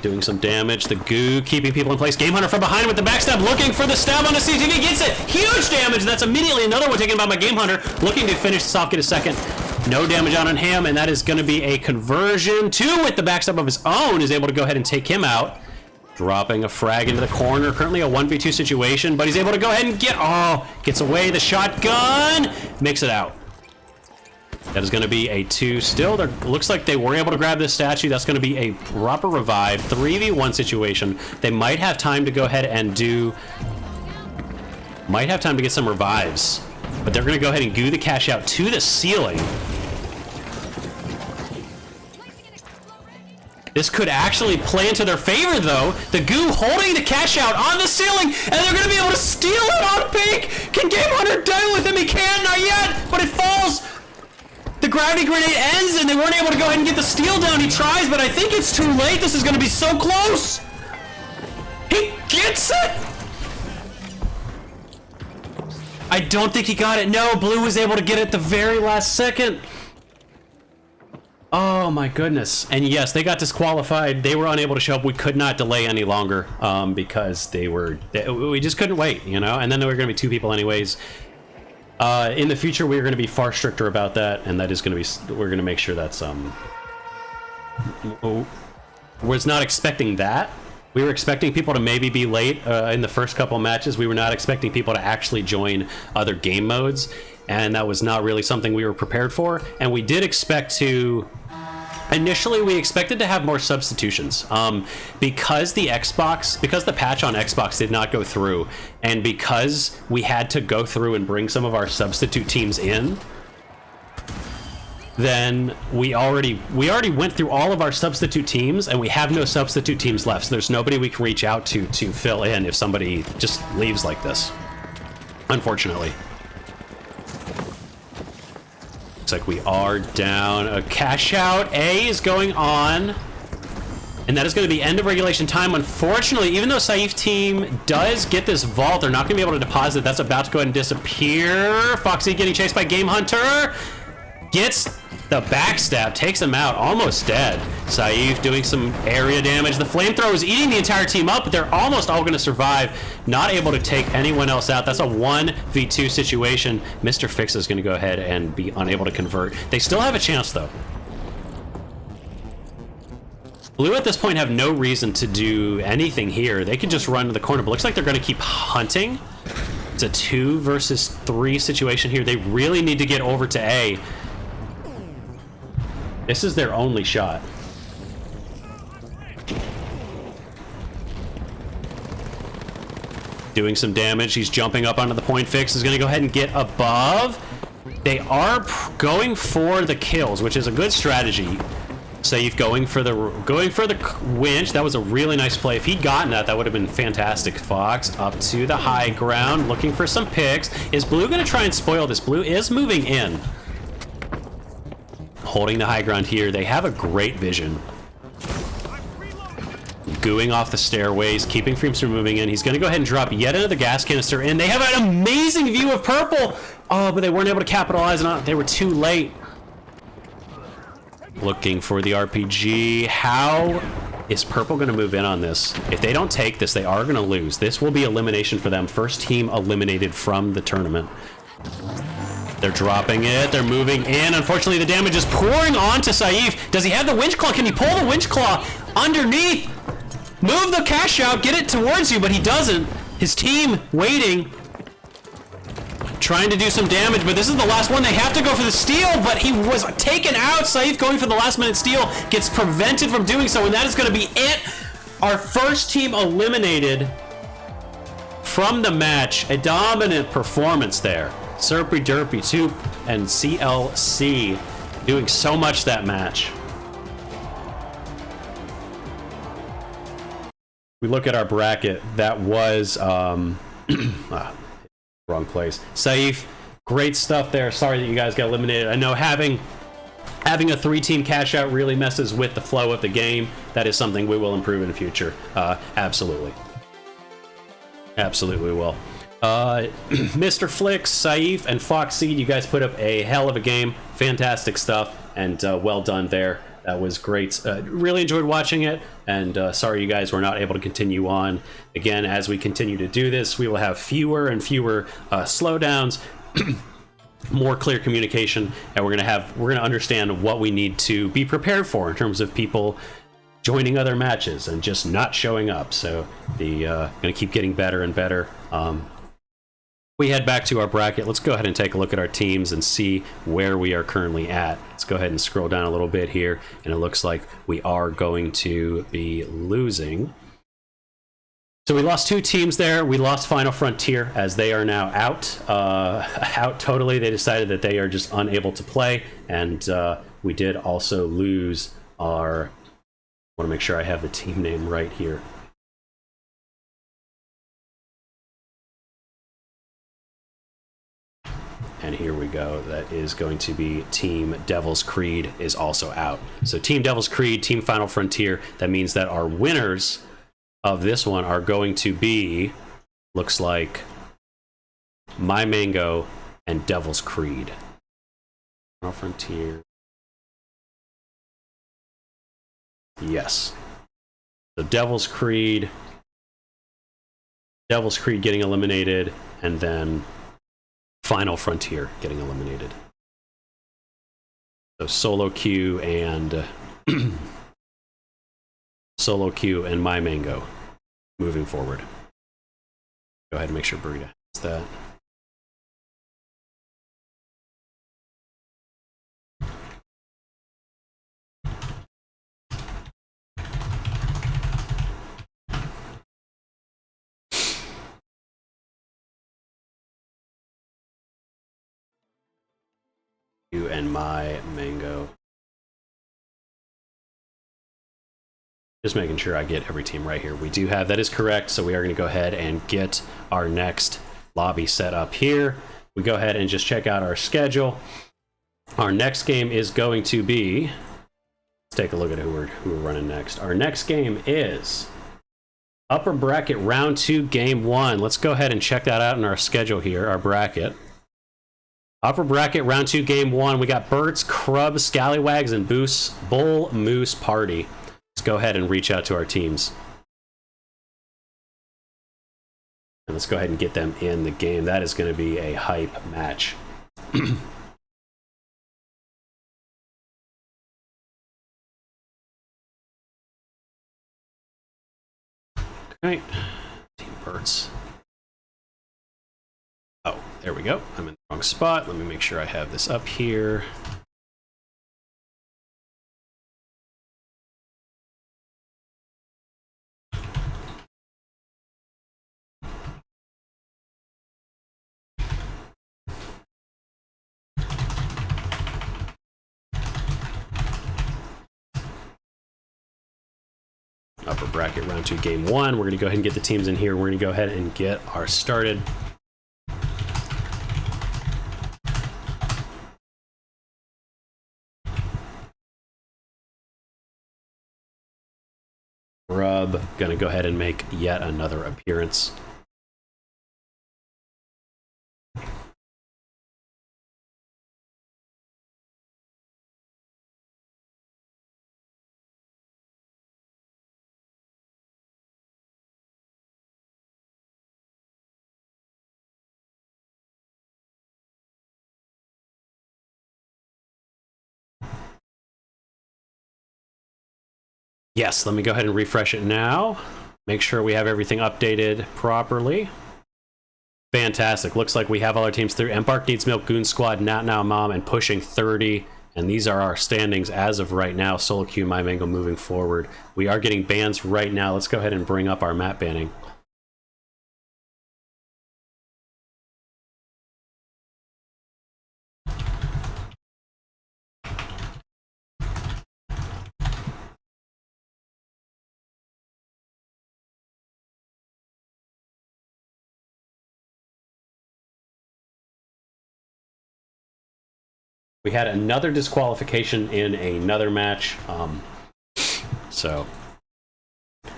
Doing some damage. The goo keeping people in place. Game Hunter from behind with the backstab, looking for the stab on the CTV. Gets it. Huge damage. That's immediately another one taken by my Game Hunter. Looking to finish this off, get a second. No damage on him, and that is going to be a conversion. 2 with the backstab of his own is able to go ahead and take him out. Dropping a frag into the corner. Currently a 1v2 situation, but he's able to go ahead and gets away. The shotgun makes it out. That is going to be a 2 still. Looks like they were able to grab this statue. That's going to be a proper revive. 3v1 situation. They might have time to go ahead and might have time to get some revives. But they're going to go ahead and goo the cash out to the ceiling. This could actually play into their favor, though. The goo holding the cash out on the ceiling, and they're going to be able to steal it on Pink. Can Game Hunter die with him? He can, not yet, but it falls. The gravity grenade ends, and they weren't able to go ahead and get the steal down. He tries, but I think it's too late. This is going to be so close. He gets it. I don't think he got it. No, Blue was able to get it at the very last second. Oh my goodness. And yes, they got disqualified. They were unable to show up. We could not delay any longer because we just couldn't wait, you know? And then there were going to be 2 people anyways. In the future, we're going to be far stricter about that, and that is going to be, we're going to make sure that's, was not expecting that. We were expecting people to maybe be late in the first couple matches. We were not expecting people to actually join other game modes, and that was not really something we were prepared for. And we did expect to... Initially, we expected to have more substitutions because the patch on Xbox did not go through, and because we had to go through and bring some of our substitute teams in. Then we already went through all of our substitute teams, and we have no substitute teams left. So there's nobody we can reach out to fill in if somebody just leaves like this. Unfortunately. Looks like we are down. A cash out. A is going on. And that is going to be end of regulation time. Unfortunately, even though Saif team does get this vault, they're not going to be able to deposit. That's about to go ahead and disappear. Foxy getting chased by Game Hunter. Gets the backstab, takes him out, almost dead. Saif doing some area damage. The flamethrower is eating the entire team up, but they're almost all going to survive. Not able to take anyone else out. That's a 1v2 situation. Mr. Fix is going to go ahead and be unable to convert. They still have a chance, though. Blue at this point have no reason to do anything here. They could just run to the corner, but looks like they're going to keep hunting. It's a 2 versus 3 situation here. They really need to get over to A. This is their only shot. Doing some damage. He's jumping up onto the point. Fix is going to go ahead and get above. They are going for the kills, which is a good strategy. Safe going for the winch. That was a really nice play. If he'd gotten that, that would have been fantastic. Fox up to the high ground, looking for some picks. Is Blue going to try and spoil this? Blue is moving in. Holding the high ground here. They have a great vision. Gooing off the stairways, keeping Freems from moving in. He's going to go ahead and drop yet another gas canister in. They have an amazing view of purple. Oh, but they weren't able to capitalize on it. They were too late. Looking for the RPG. How is purple going to move in on this? If they don't take this, they are going to lose. This will be elimination for them. First team eliminated from the tournament. They're dropping it. They're moving in. Unfortunately, the damage is pouring onto Saif. Does he have the winch claw? Can he pull the winch claw underneath? Move the cash out. Get it towards you, but he doesn't. His team waiting. Trying to do some damage, but this is the last one. They have to go for the steal, but he was taken out. Saif going for the last minute steal gets prevented from doing so, and that is going to be it. Our first team eliminated from the match. A dominant performance there. Serpy Derpy 2 and CLC doing so much that match. We look at our bracket. That was wrong place. Saif, great stuff there. Sorry that you guys got eliminated. I know having a 3-team cash out really messes with the flow of the game. That is something we will improve in the future. Absolutely. Absolutely will. Mr. Flicks, Saif, and Foxy, you guys put up a hell of a game. Fantastic stuff, and well done there. That was great. Really enjoyed watching it, and sorry you guys were not able to continue on. Again, as we continue to do this, we will have fewer and fewer slowdowns, more clear communication, and we're gonna understand what we need to be prepared for in terms of people joining other matches and just not showing up. So gonna keep getting better and better. We head back to our bracket. Let's go ahead and take a look at our teams and see where we are currently at. Let's go ahead and scroll down a little bit here, and it looks like we are going to be losing. So we lost 2 teams there. We lost Final Frontier as they are now out. Out totally. They decided that they are just unable to play, and we did also lose our Want to make sure I have the team name right here. And here we go. That is going to be Team Devil's Creed is also out. So Team Devil's Creed, Team Final Frontier. That means that our winners of this one are going to be, looks like, My Mango and Devil's Creed. Final Frontier. Yes. So Devil's Creed getting eliminated, and then Final Frontier getting eliminated. So Solo Q and Solo Q and My Mango moving forward. Go ahead and make sure Burrito has that. You and My Mango. Just making sure I get every team right here. We do have, that is correct, so we are going to go ahead and get our next lobby set up here. We go ahead and just check out our schedule. Our next game is going to be, let's take a look at who we're running next. Our next game is Upper Bracket Round 2 Game 1. Let's go ahead and check that out in our schedule here, our bracket. Upper Bracket Round 2 Game 1. We got Birds, Crub, Scallywags, and Bull Moose Party. Let's go ahead and reach out to our teams. And let's go ahead and get them in the game. That is going to be a hype match. Okay. Team Birds. Oh, there we go. I'm in the wrong spot. Let me make sure I have this up here. Upper Bracket Round 2 Game 1. We're going to go ahead and get the teams in here. We're going to go ahead and get our started. Rub, gonna go ahead and make yet another appearance. Yes, let me go ahead and refresh it now. Make sure we have everything updated properly. Fantastic. Looks like we have all our teams through. Embark Needs Milk, Goon Squad, Not Now Mom, and Pushing 30. And these are our standings as of right now. Solo Q, My Mango moving forward. We are getting bans right now. Let's go ahead and bring up our map banning. We had another disqualification in another match, so a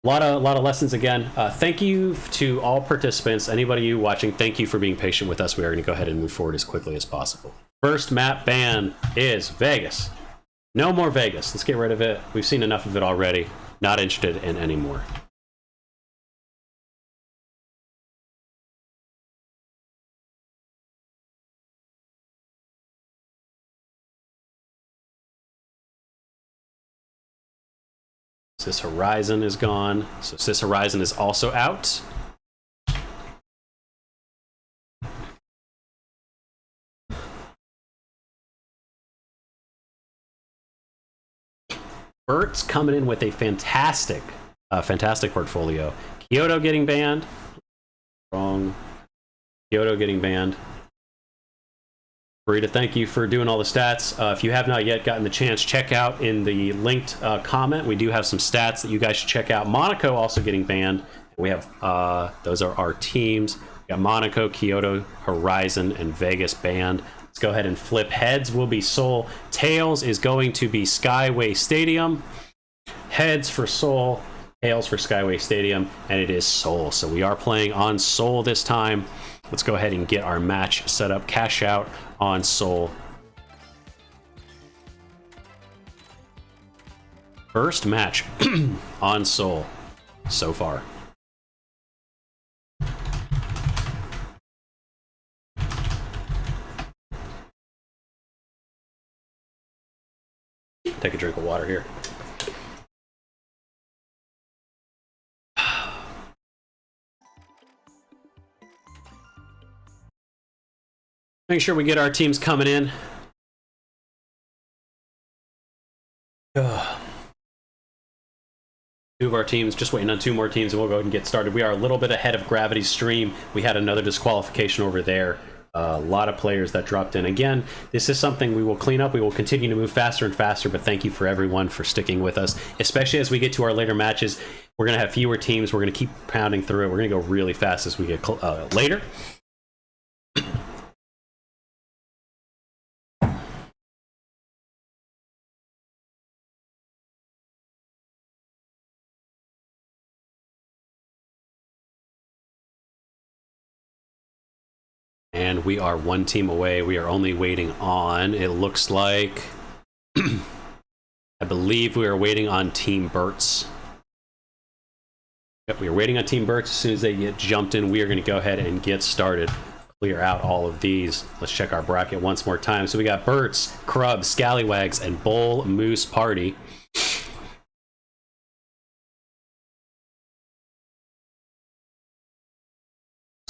lot of lessons again. Thank you to all participants, anybody you watching. Thank you for being patient with us. We are going to go ahead and move forward as quickly as possible. First map ban is Vegas. No more Vegas. Let's get rid of it. We've seen enough of it already. Not interested in any more. Sis Horizon is gone, so Sis Horizon is also out. Bert's coming in with a fantastic portfolio. Kyoto getting banned. Wrong. Kyoto getting banned. Rita, thank you for doing all the stats. If you have not yet gotten the chance, check out in the linked comment. We do have some stats that you guys should check out. Monaco also getting banned. We have, those are our teams. We got Monaco, Kyoto, Horizon, and Vegas banned. Let's go ahead and flip. Heads will be Seoul. Tails is going to be Skyway Stadium. Heads for Seoul, tails for Skyway Stadium, and it is Seoul. So we are playing on Seoul this time. Let's go ahead and get our match set up. Cashout on Seoul. First match on Seoul so far. Take a drink of water here. Make sure we get our teams coming in. Two of our teams, just waiting on two more teams, and we'll go ahead and get started. We are a little bit ahead of Gravity's stream. We had another disqualification over there. A lot of players that dropped in. Again, this is something we will clean up. We will continue to move faster and faster, but thank you for everyone for sticking with us, especially as we get to our later matches. We're going to have fewer teams. We're going to keep pounding through it. We're going to go really fast as we get later. And we are one team away. We are only waiting on, it looks like, I believe we are waiting on Team Burt's. Yep, we are waiting on Team Burt's. As soon as they get jumped in, we are going to go ahead and get started. Clear out all of these. Let's check our bracket once more time. So we got Burt's, Crub, Scallywags, and Bull Moose Party. Looks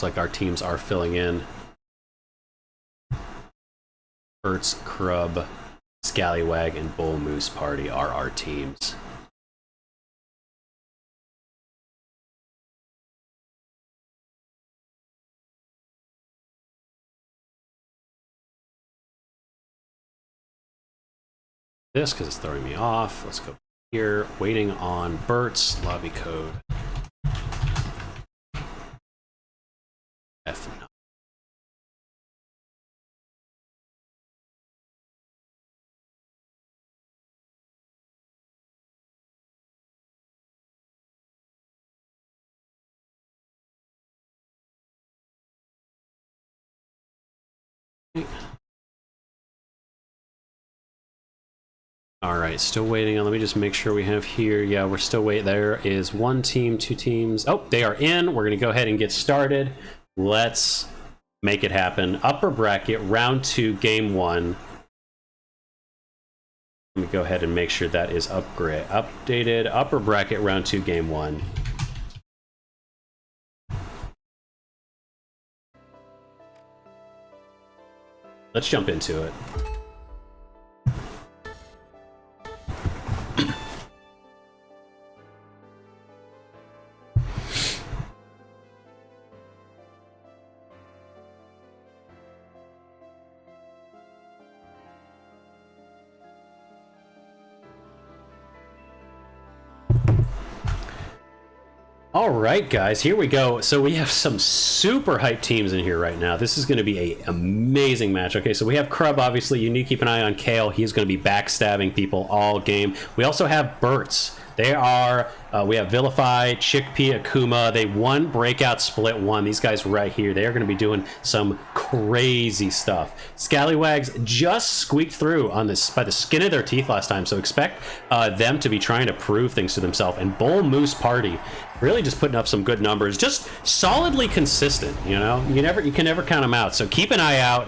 like our teams are filling in. Burt's, Crub, Scallywag, and Bull Moose Party are our teams. This because it's throwing me off. Let's go here. Waiting on Burt's lobby code F9. All right, still waiting on, let me just make sure we have here. Yeah, we're still waiting. There is one team, two teams. Oh, they are in. We're going to go ahead and get started. Let's make it happen. Upper bracket, round 2, game 1. Let me go ahead and make sure that is updated. Upper bracket, round 2, game 1. Let's jump into it. All right, guys, here we go. So we have some super hyped teams in here right now. This is going to be an amazing match. Okay, so we have Crub, obviously. You need to keep an eye on Kale. He's going to be backstabbing people all game. We also have Burt's. They are, we have Vilify, Chickpea, Akuma. They won Breakout Split 1. These guys right here, they are going to be doing some crazy stuff. Scallywags just squeaked through on this by the skin of their teeth last time, so expect them to be trying to prove things to themselves. And Bull Moose Party, really just putting up some good numbers, just solidly consistent, you know? You can never count them out, so keep an eye out.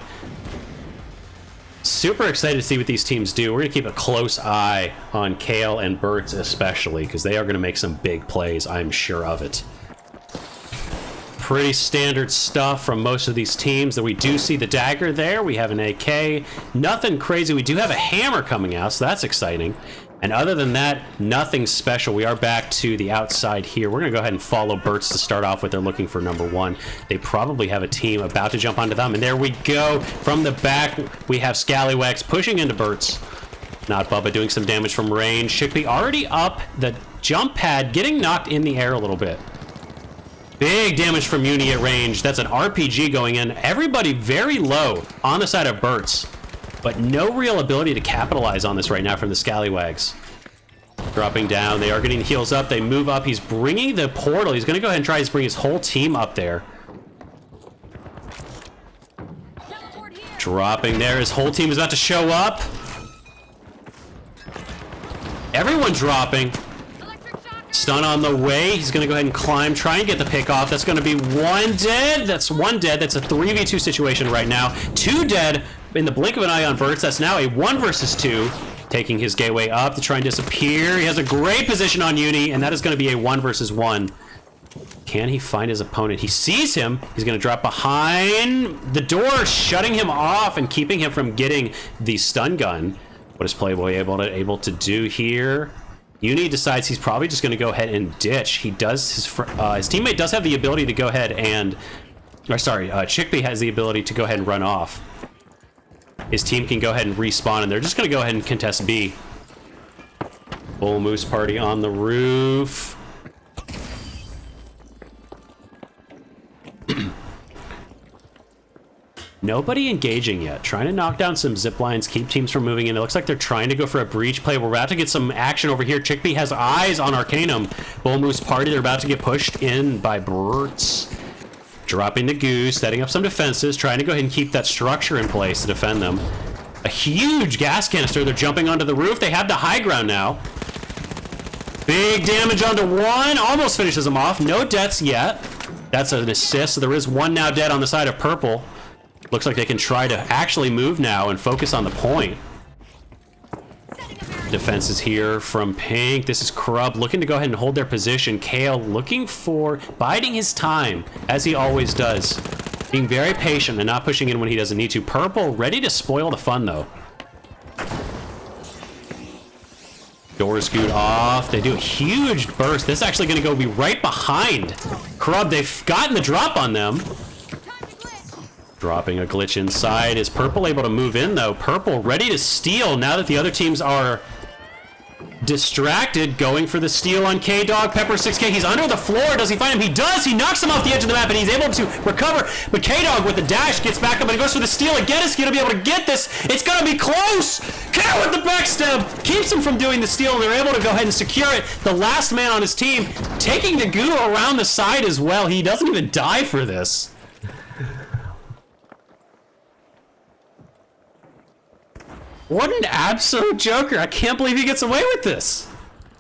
Super excited to see what these teams do. We're going to keep a close eye on Kale and Burt's especially, because they are going to make some big plays, I'm sure of it. pretty standard stuff from most of these teams. That we do see the dagger there. We have an AK. Nothing crazy. We do have a hammer coming out, so that's exciting. And other than that, nothing special. We are back to the outside here. We're going to go ahead and follow Burt's to start off with. They're looking for number 1. They probably have a team about to jump onto them. And there we go. From the back, we have Scallywags pushing into Burt's. Not Bubba doing some damage from range. Chickpea already up the jump pad, getting knocked in the air a little bit. Big damage from Uni at range. That's an RPG going in. Everybody very low on the side of Burt's. But no real ability to capitalize on this right now from the Scallywags. Dropping down. They are getting heals up. They move up. He's bringing the portal. He's going to go ahead and try to bring his whole team up there. Dropping there. His whole team is about to show up. Everyone dropping. Stun on the way. He's going to go ahead and climb. Try and get the pick off. That's going to be 1 dead. That's 1 dead. That's a 3v2 situation right now. 2 dead. In the blink of an eye on Burt's, that's now a 1 versus 2. Taking his gateway up to try and disappear. He has a great position on Uni, and that is going to be a 1 versus 1. Can he find his opponent? He sees him. He's going to drop behind the door, shutting him off and keeping him from getting the stun gun. What is Playboy able to do here? Uni decides he's probably just going to go ahead and ditch. He does his teammate does have the ability to go ahead and, Chickpea has the ability to go ahead and run off. His team can go ahead and respawn, and they're just going to go ahead and contest B. Bull Moose party on the roof. Nobody engaging yet. Trying to knock down some zip lines, keep teams from moving in. It looks like they're trying to go for a breach play. We're about to get some action over here. Chickpea has eyes on Arcanum. Bull Moose party, they're about to get pushed in by Burt's. Dropping the goose, setting up some defenses, trying to go ahead and keep that structure in place to defend them. A huge gas canister. They're jumping onto the roof. They have the high ground now. Big damage onto 1. Almost finishes them off. No deaths yet. That's an assist. So there is 1 now dead on the side of purple. Looks like they can try to actually move now and focus on the point. Defenses here from pink. This is Crub looking to go ahead and hold their position. Kale looking for biding his time, as he always does. Being very patient and not pushing in when he doesn't need to. Purple ready to spoil the fun, though. Doors scoot off. They do a huge burst. This is actually going to go be right behind Crub. They've gotten the drop on them. Dropping a glitch inside. Is Purple able to move in, though? Purple ready to steal now that the other teams are distracted, going for the steal on K-Dog. Pepper 6K, he's under the floor. Does he find him? He does! He knocks him off the edge of the map, and he's able to recover. But K-Dog with the dash gets back up and goes for the steal again. Is he going to be able to get this? It's going to be close! K with the backstab keeps him from doing the steal, and they're able to go ahead and secure it. The last man on his team taking the goo around the side as well. He doesn't even die for this. What an absolute joker. I can't believe he gets away with this.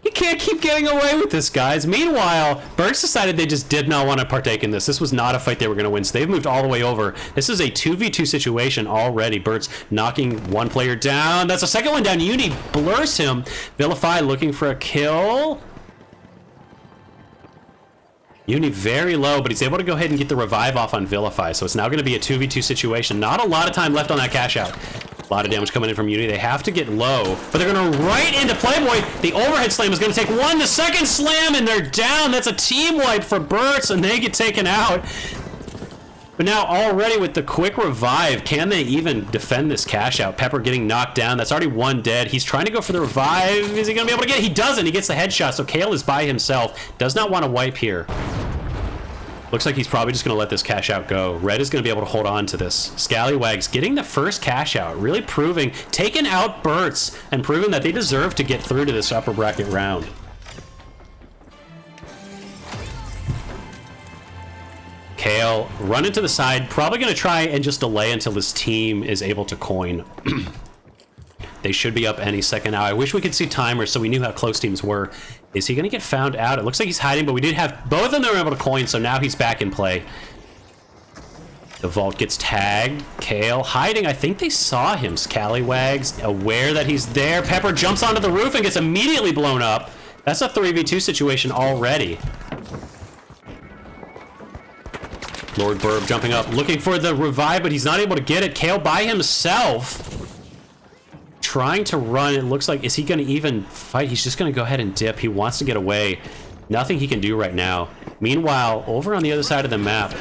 You can't keep getting away with this, guys. Meanwhile, Burt's decided they just did not want to partake in this. This was not a fight they were going to win, so they've moved all the way over. This is a 2v2 situation already. Burt's knocking 1 player down. That's a second one down. Uni blurs him. Vilify looking for a kill. Uni very low, but he's able to go ahead and get the revive off on Vilify, so it's now going to be a 2v2 situation. Not a lot of time left on that cash out. A lot of damage coming in from Uni. They have to get low, but they're going to right into Playboy. The overhead slam is going to take 1. The second slam, and they're down. That's a team wipe for Burt's, and they get taken out. But now already with the quick revive, can they even defend this cash out? Pepper getting knocked down. That's already 1 dead. He's trying to go for the revive. Is he going to be able to get it? He doesn't. He gets the headshot, so Kale is by himself. Does not want to wipe here. Looks like he's probably just going to let this cash out go. Red is going to be able to hold on to this. Scallywags getting the first cash out, really proving, taking out Burt's and proving that they deserve to get through to this upper bracket round. Kale running to the side, probably going to try and just delay until his team is able to coin. They should be up any second now. I wish we could see timers so we knew how close teams were. Is he going to get found out? It looks like he's hiding, but we did have both of them that were able to coin, so now he's back in play. The vault gets tagged. Kale hiding. I think they saw him. Scallywags aware that he's there. Pepper jumps onto the roof and gets immediately blown up. That's a 3v2 situation already. Lord Burb jumping up, looking for the revive, but he's not able to get it. Kale by himself. Trying to run. It looks like, is he going to even fight? He's just going to go ahead and dip. He wants to get away. Nothing he can do right now. Meanwhile, over on the other side of the map,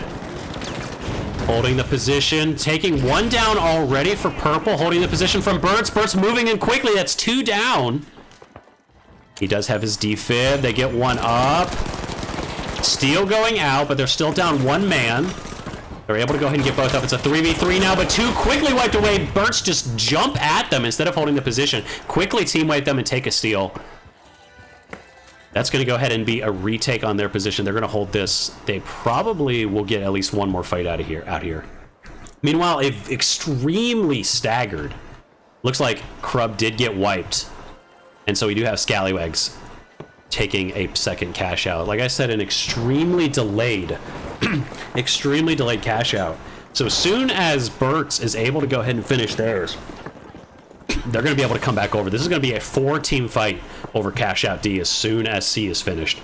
holding the position, taking one down already for Purple, holding the position from Burt's. Burt's moving in quickly. That's 2 down. He does have his defib. They get one up. Steel going out, but they're still down 1 man. They're able to go ahead and get both up. It's a 3v3 now, but 2 quickly wiped away. Burt's just jump at them instead of holding the position. Quickly team wipe them and take a steal. That's going to go ahead and be a retake on their position. They're going to hold this. They probably will get at least one more fight out here. Meanwhile, extremely staggered. Looks like Crub did get wiped. And so we do have Scallywags taking a second cash out. Like I said, an extremely delayed cash out. So as soon as Burt's is able to go ahead and finish theirs, they're going to be able to come back over. This is going to be a 4-team fight over Cash Out D as soon as C is finished.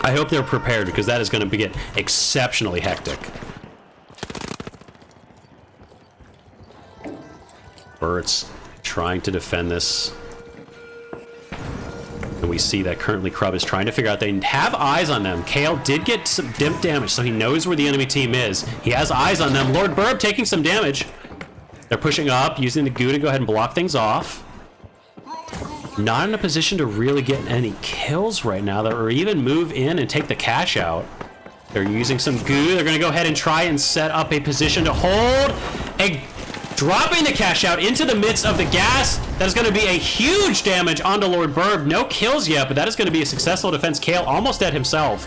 I hope they're prepared because that is going to get exceptionally hectic. Burt's trying to defend this. And we see that currently Crub is trying to figure out. They have eyes on them. Kale did get some dimp damage, so he knows where the enemy team is. He has eyes on them. Lord Burb taking some damage. They're pushing up, using the goo to go ahead and block things off. Not in a position to really get any kills right now, or even move in and take the cash out. They're using some goo. They're going to go ahead and try and set up a position to hold. Dropping the cash out into the midst of the gas. That is going to be a huge damage onto Lord Burb. No kills yet, but that is going to be a successful defense. Kale almost dead himself.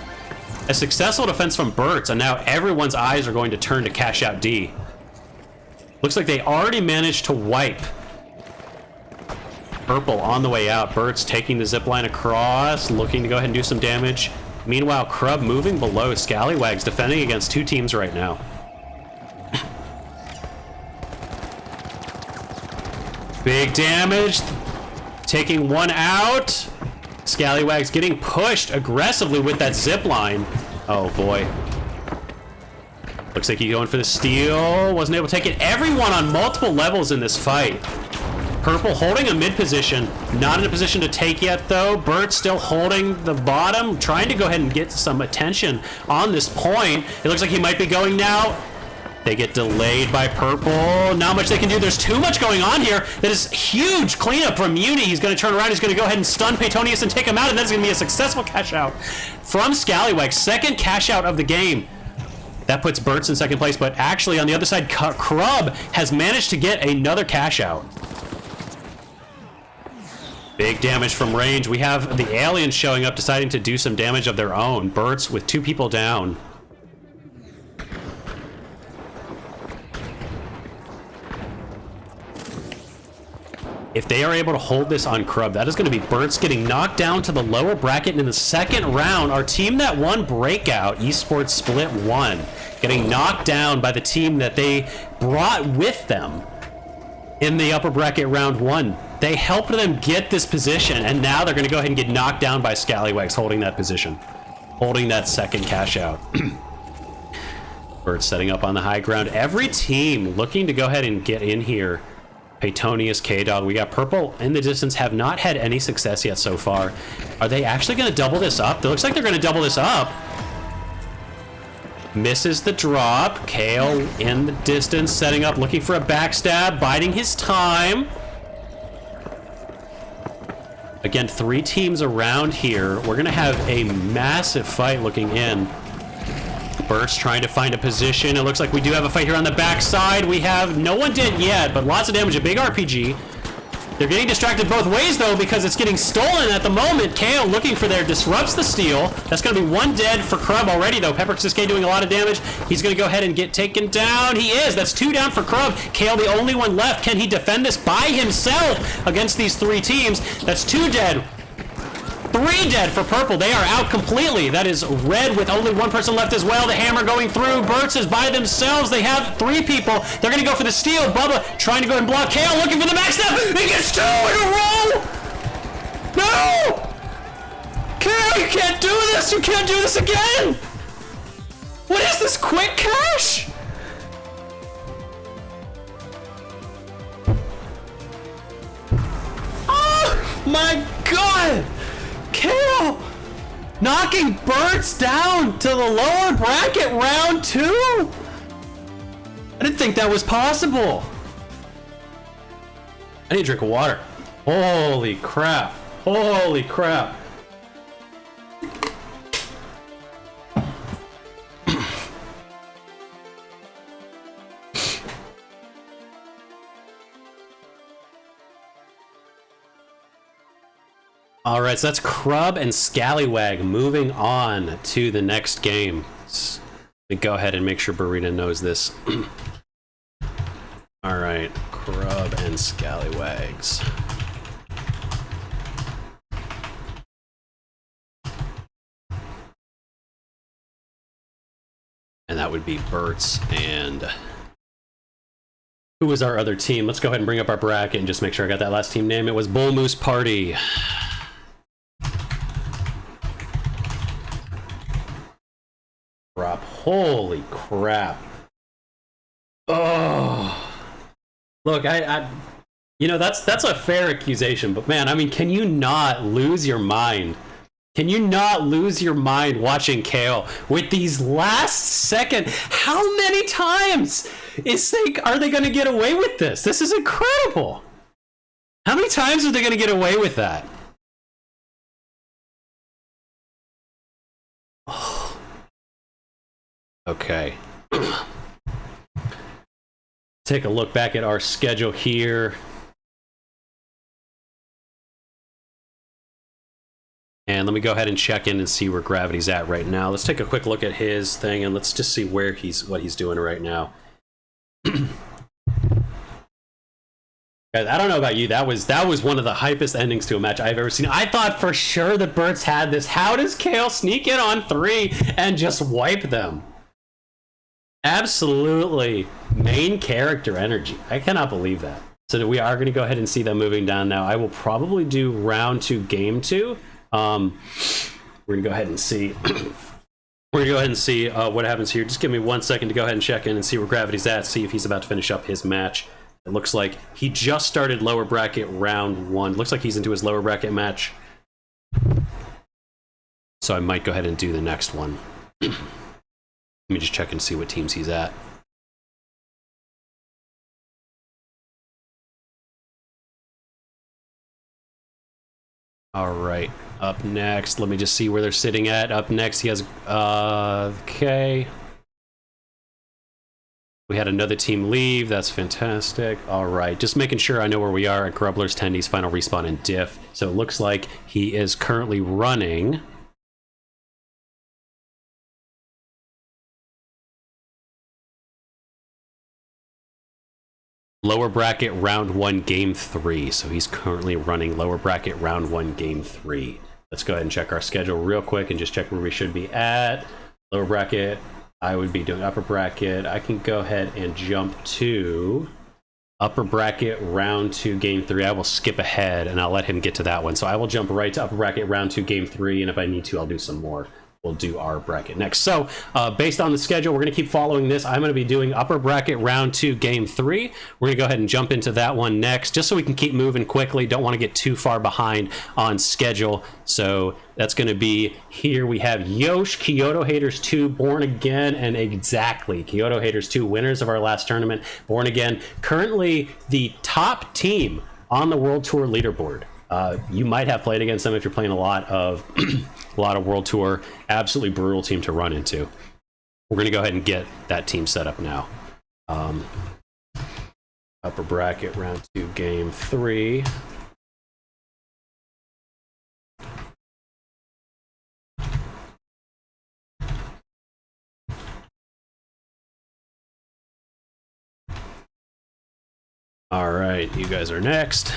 A successful defense from Burt's, and now everyone's eyes are going to turn to Cash Out D. Looks like they already managed to wipe Purple on the way out. Burt's taking the zip line across, looking to go ahead and do some damage. Meanwhile, Crub moving below. Scallywags defending against 2 teams right now. Big damage. Taking one out. Scallywags getting pushed aggressively with that zip line. Oh boy. Looks like he's going for the steal. Wasn't able to take it. Everyone on multiple levels in this fight. Purple holding a mid position. Not in a position to take yet, though. Burt still holding the bottom. Trying to go ahead and get some attention on this point. It looks like he might be going now. They get delayed by Purple. Not much they can do. There's too much going on here. That is huge cleanup from Muni. He's going to turn around. He's going to go ahead and stun Paetonius and take him out. And that's going to be a successful cash out from Scallywag. Second cash out of the game. That puts Burt's in second place, but actually on the other side, Crub has managed to get another cash out. Big damage from range. We have the aliens showing up, deciding to do some damage of their own. Burt's with 2 people down. If they are able to hold this on Crub, that is going to be Burt's getting knocked down to the lower bracket in the second round. Our team that won Breakout, Esports Split 1, getting knocked down by the team that they brought with them in the upper bracket round 1. They helped them get this position, and now they're going to go ahead and get knocked down by Scallywags holding that position, holding that second cash out. Burt's setting up on the high ground. Every team looking to go ahead and get in here. Paetonius, K-Dog. We got Purple in the distance, have not had any success yet so far. Are they actually going to double this up? It looks like they're going to double this up. Misses the drop. Kale in the distance, setting up, looking for a backstab, biding his time. Again, 3 teams around here. We're going to have a massive fight looking in. Burt's trying to find a position. It looks like we do have a fight here on the backside. We have, no one did yet, but lots of damage. A big RPG. They're getting distracted both ways, though, because it's getting stolen at the moment. Kale looking for there, disrupts the steal. That's going to be 1 dead for Crub already, though. Pepper6K doing a lot of damage. He's going to go ahead and get taken down. He is. That's 2 down for Crub. Kale, the only one left. Can he defend this by himself against these 3 teams? That's 2 dead. 3 dead for Purple. They are out completely. That is Red with only 1 person left as well. The hammer going through. Burt's is by themselves. They have 3 people. They're going to go for the steal. Bubba trying to go and block. Kale looking for the backstab. He gets 2 in a row. No! Kale, you can't do this. You can't do this again. What is this quick cash? Oh my god! Kale! Knocking Birds down to the lower bracket round 2? I didn't think that was possible. I need a drink of water. Holy crap. Holy crap. All right, so that's Crub and Scallywag moving on to the next game. Let me go ahead and make sure Burrito knows this. All right, Crub and Scallywags. And that would be Bert's and... Who was our other team? Let's go ahead and bring up our bracket and just make sure I got that last team name. It was Bull Moose Party. Holy crap. Oh. Look, you know, that's a fair accusation, but man, I mean, can you not lose your mind? Can you not lose your mind watching Kale with these last second? How many times are they going to get away with this? This is incredible. How many times are they going to get away with that? Oh. Okay. Take a look back at our schedule here. And let me go ahead and check in and see where Gravity's at right now. Let's take a quick look at his thing and let's just see where what he's doing right now. Guys, I don't know about you, that was one of the hypest endings to a match I've ever seen. I thought for sure the Birds had this. How does Kale sneak in on 3 and just wipe them? Absolutely main character energy. I cannot believe that. So we are going to go ahead and see them moving down now. I will probably do round 2, game 2. We're going to go ahead and see. We're going to go ahead and see what happens here. Just give me 1 second to go ahead and check in and see where Gravity's at, see if he's about to finish up his match. It looks like he just started lower bracket round 1. Looks like he's into his lower bracket match. So I might go ahead and do the next one. Let me just check and see what teams he's at. All right, up next, let me just see where they're sitting at. Up next, he has, okay. We had another team leave, that's fantastic. All right, just making sure I know where we are at Grubblers, Tendies, Final Respawn, and Diff. So it looks like he is currently running. Lower bracket round 1 game 3. So he's currently running lower bracket round 1 game 3. Let's go ahead and check our schedule real quick and just check where we should be at. Lower bracket, I would be doing upper bracket. I can go ahead and jump to upper bracket round 2 game 3. I will skip ahead and I'll let him get to that one. So I will jump right to upper bracket round 2 game 3, and if I need to, I'll do some more. We'll do our bracket next. So based on the schedule, we're going to keep following this. I'm going to be doing upper bracket round 2 game 3. We're going to go ahead and jump into that one next, just so we can keep moving quickly. Don't want to get too far behind on schedule. So that's going to be here. We have Yosh, Kyoto Haters 2, Born Again, and exactly Kyoto Haters 2, winners of our last tournament. Born Again, currently the top team on the World Tour leaderboard. You might have played against them if you're playing a lot of World Tour. Absolutely brutal team to run into. We're going to go ahead and get that team set up now. Upper bracket round 2 game 3. All right, you guys are next.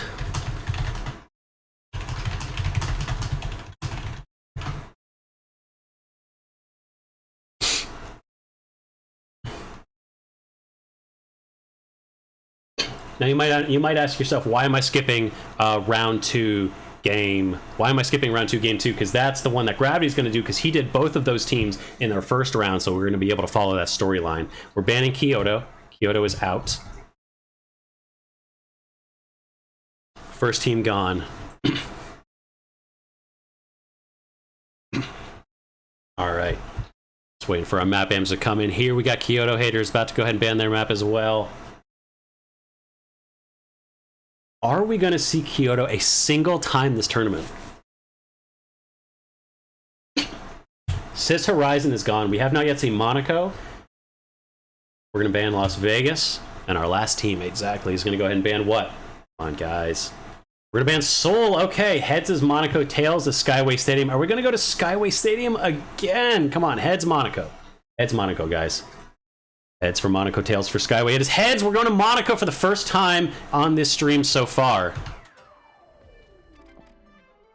Now you might ask yourself, why am I skipping round 2 game. Why am I skipping round 2, game 2? Because that's the one that Gravity's going to do, because he did both of those teams in their first round, so we're going to be able to follow that storyline. We're banning Kyoto. Kyoto is out. First team gone. All right. Just waiting for our map AMs to come in here. We got Kyoto haters about to go ahead and ban their map as well. Are we going to see Kyoto a single time this tournament? Sis Horizon is gone. We have not yet seen Monaco. We're going to ban Las Vegas. And our last team, exactly, is going to go ahead and ban what? Come on, guys. We're going to ban Seoul. Okay, heads is Monaco, tails is Skyway Stadium. Are we going to go to Skyway Stadium again? Come on, heads Monaco. Heads Monaco, guys. Heads for Monaco, tails for Skyway. It is heads. We're going to Monaco for the first time on this stream so far.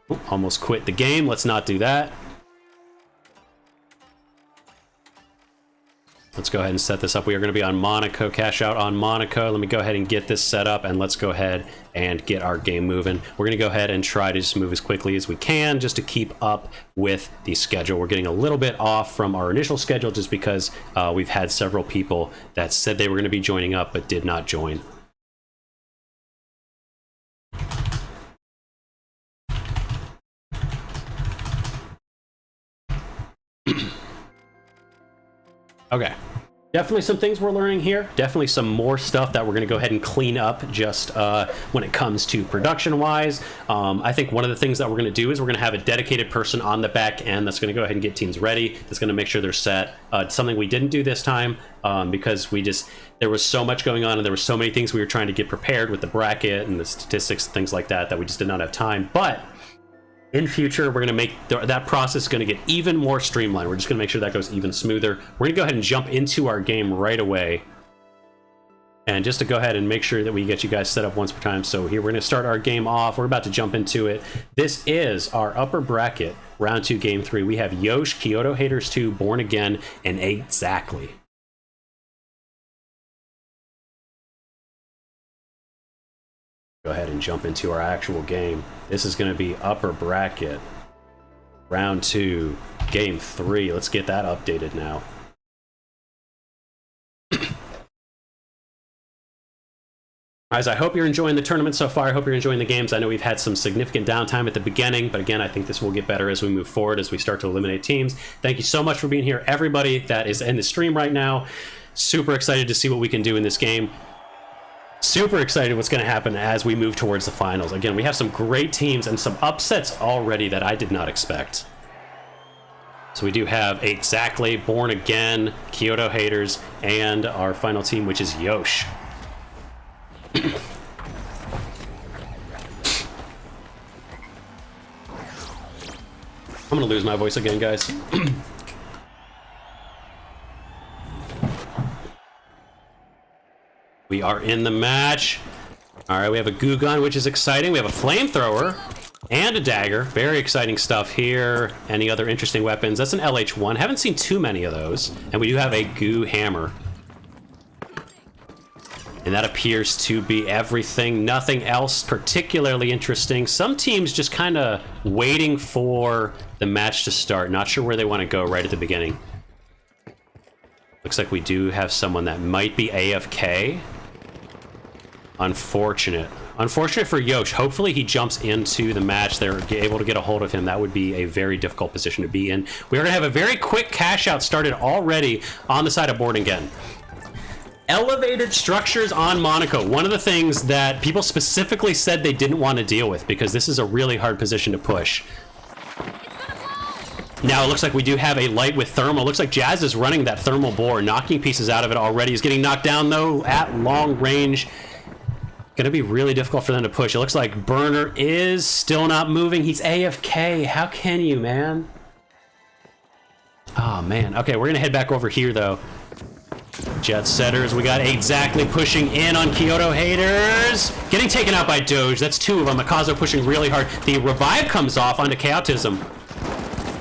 Ooh, almost quit the game. Let's not do that. Let's go ahead and set this up. We are going to be on Monaco, cash out on Monaco. Let me go ahead and get this set up, and let's go ahead and get our game moving. We're going to go ahead and try to just move as quickly as we can just to keep up with the schedule. We're getting a little bit off from our initial schedule just because we've had several people that said they were going to be joining up but did not join. Okay. Definitely some things we're learning here. Definitely some more stuff that we're going to go ahead and clean up just when it comes to production-wise. I think one of the things that we're going to do is we're going to have a dedicated person on the back end that's going to go ahead and get teams ready. That's going to make sure they're set. It's something we didn't do this time because there was so much going on and there were so many things we were trying to get prepared with the bracket and the statistics and things like that we just did not have time. But in future, we're going to make that process going to get even more streamlined. We're just going to make sure that goes even smoother. We're going to go ahead and jump into our game right away. And just to go ahead and make sure that we get you guys set up once per time. So here, we're going to start our game off. We're about to jump into it. This is our upper bracket, round 2, game 3. We have Yosh, Kyoto Haters 2, Born Again, and Exactly. Go ahead and jump into our actual game. This is going to be upper bracket, round 2, game 3. Let's get that updated now. Guys, I hope you're enjoying the tournament so far. I hope you're enjoying the games. I know we've had some significant downtime at the beginning, but again, I think this will get better as we move forward, as we start to eliminate teams. Thank you so much for being here, everybody that is in the stream right now. Super excited to see what we can do in this game. Super excited what's going to happen as we move towards the finals. Again, we have some great teams and some upsets already that I did not expect. So we do have Exactly, Born Again, Kyoto Haters, and our final team, which is Yosh. I'm going to lose my voice again, guys. We are in the match. All right, we have a goo gun, which is exciting. We have a flamethrower and a dagger. Very exciting stuff here. Any other interesting weapons? That's an LH1. Haven't seen too many of those. And we do have a goo hammer. And that appears to be everything. Nothing else particularly interesting. Some teams just kind of waiting for the match to start. Not sure where they want to go right at the beginning. Looks like we do have someone that might be AFK. Unfortunate. Unfortunate for Yosh. Hopefully he jumps into the match. They're able to get a hold of him. That would be a very difficult position to be in. We are going to have a very quick cash out started already on the side of Born Again. Elevated structures on Monaco. One of the things that people specifically said they didn't want to deal with because this is a really hard position to push. Now it looks like we do have a light with thermal. Looks like Jazz is running that thermal bore, knocking pieces out of it already. He's getting knocked down though at long range. Gonna be really difficult for them to push. It looks like Burner is still not moving. He's AFK. How can you, man? Oh man. Okay, we're gonna head back over here though. Jet Setters, we got Exactly pushing in on Kyoto Haters. Getting taken out by Doge. That's 2 of them. Makazo pushing really hard. The revive comes off onto Chaotism.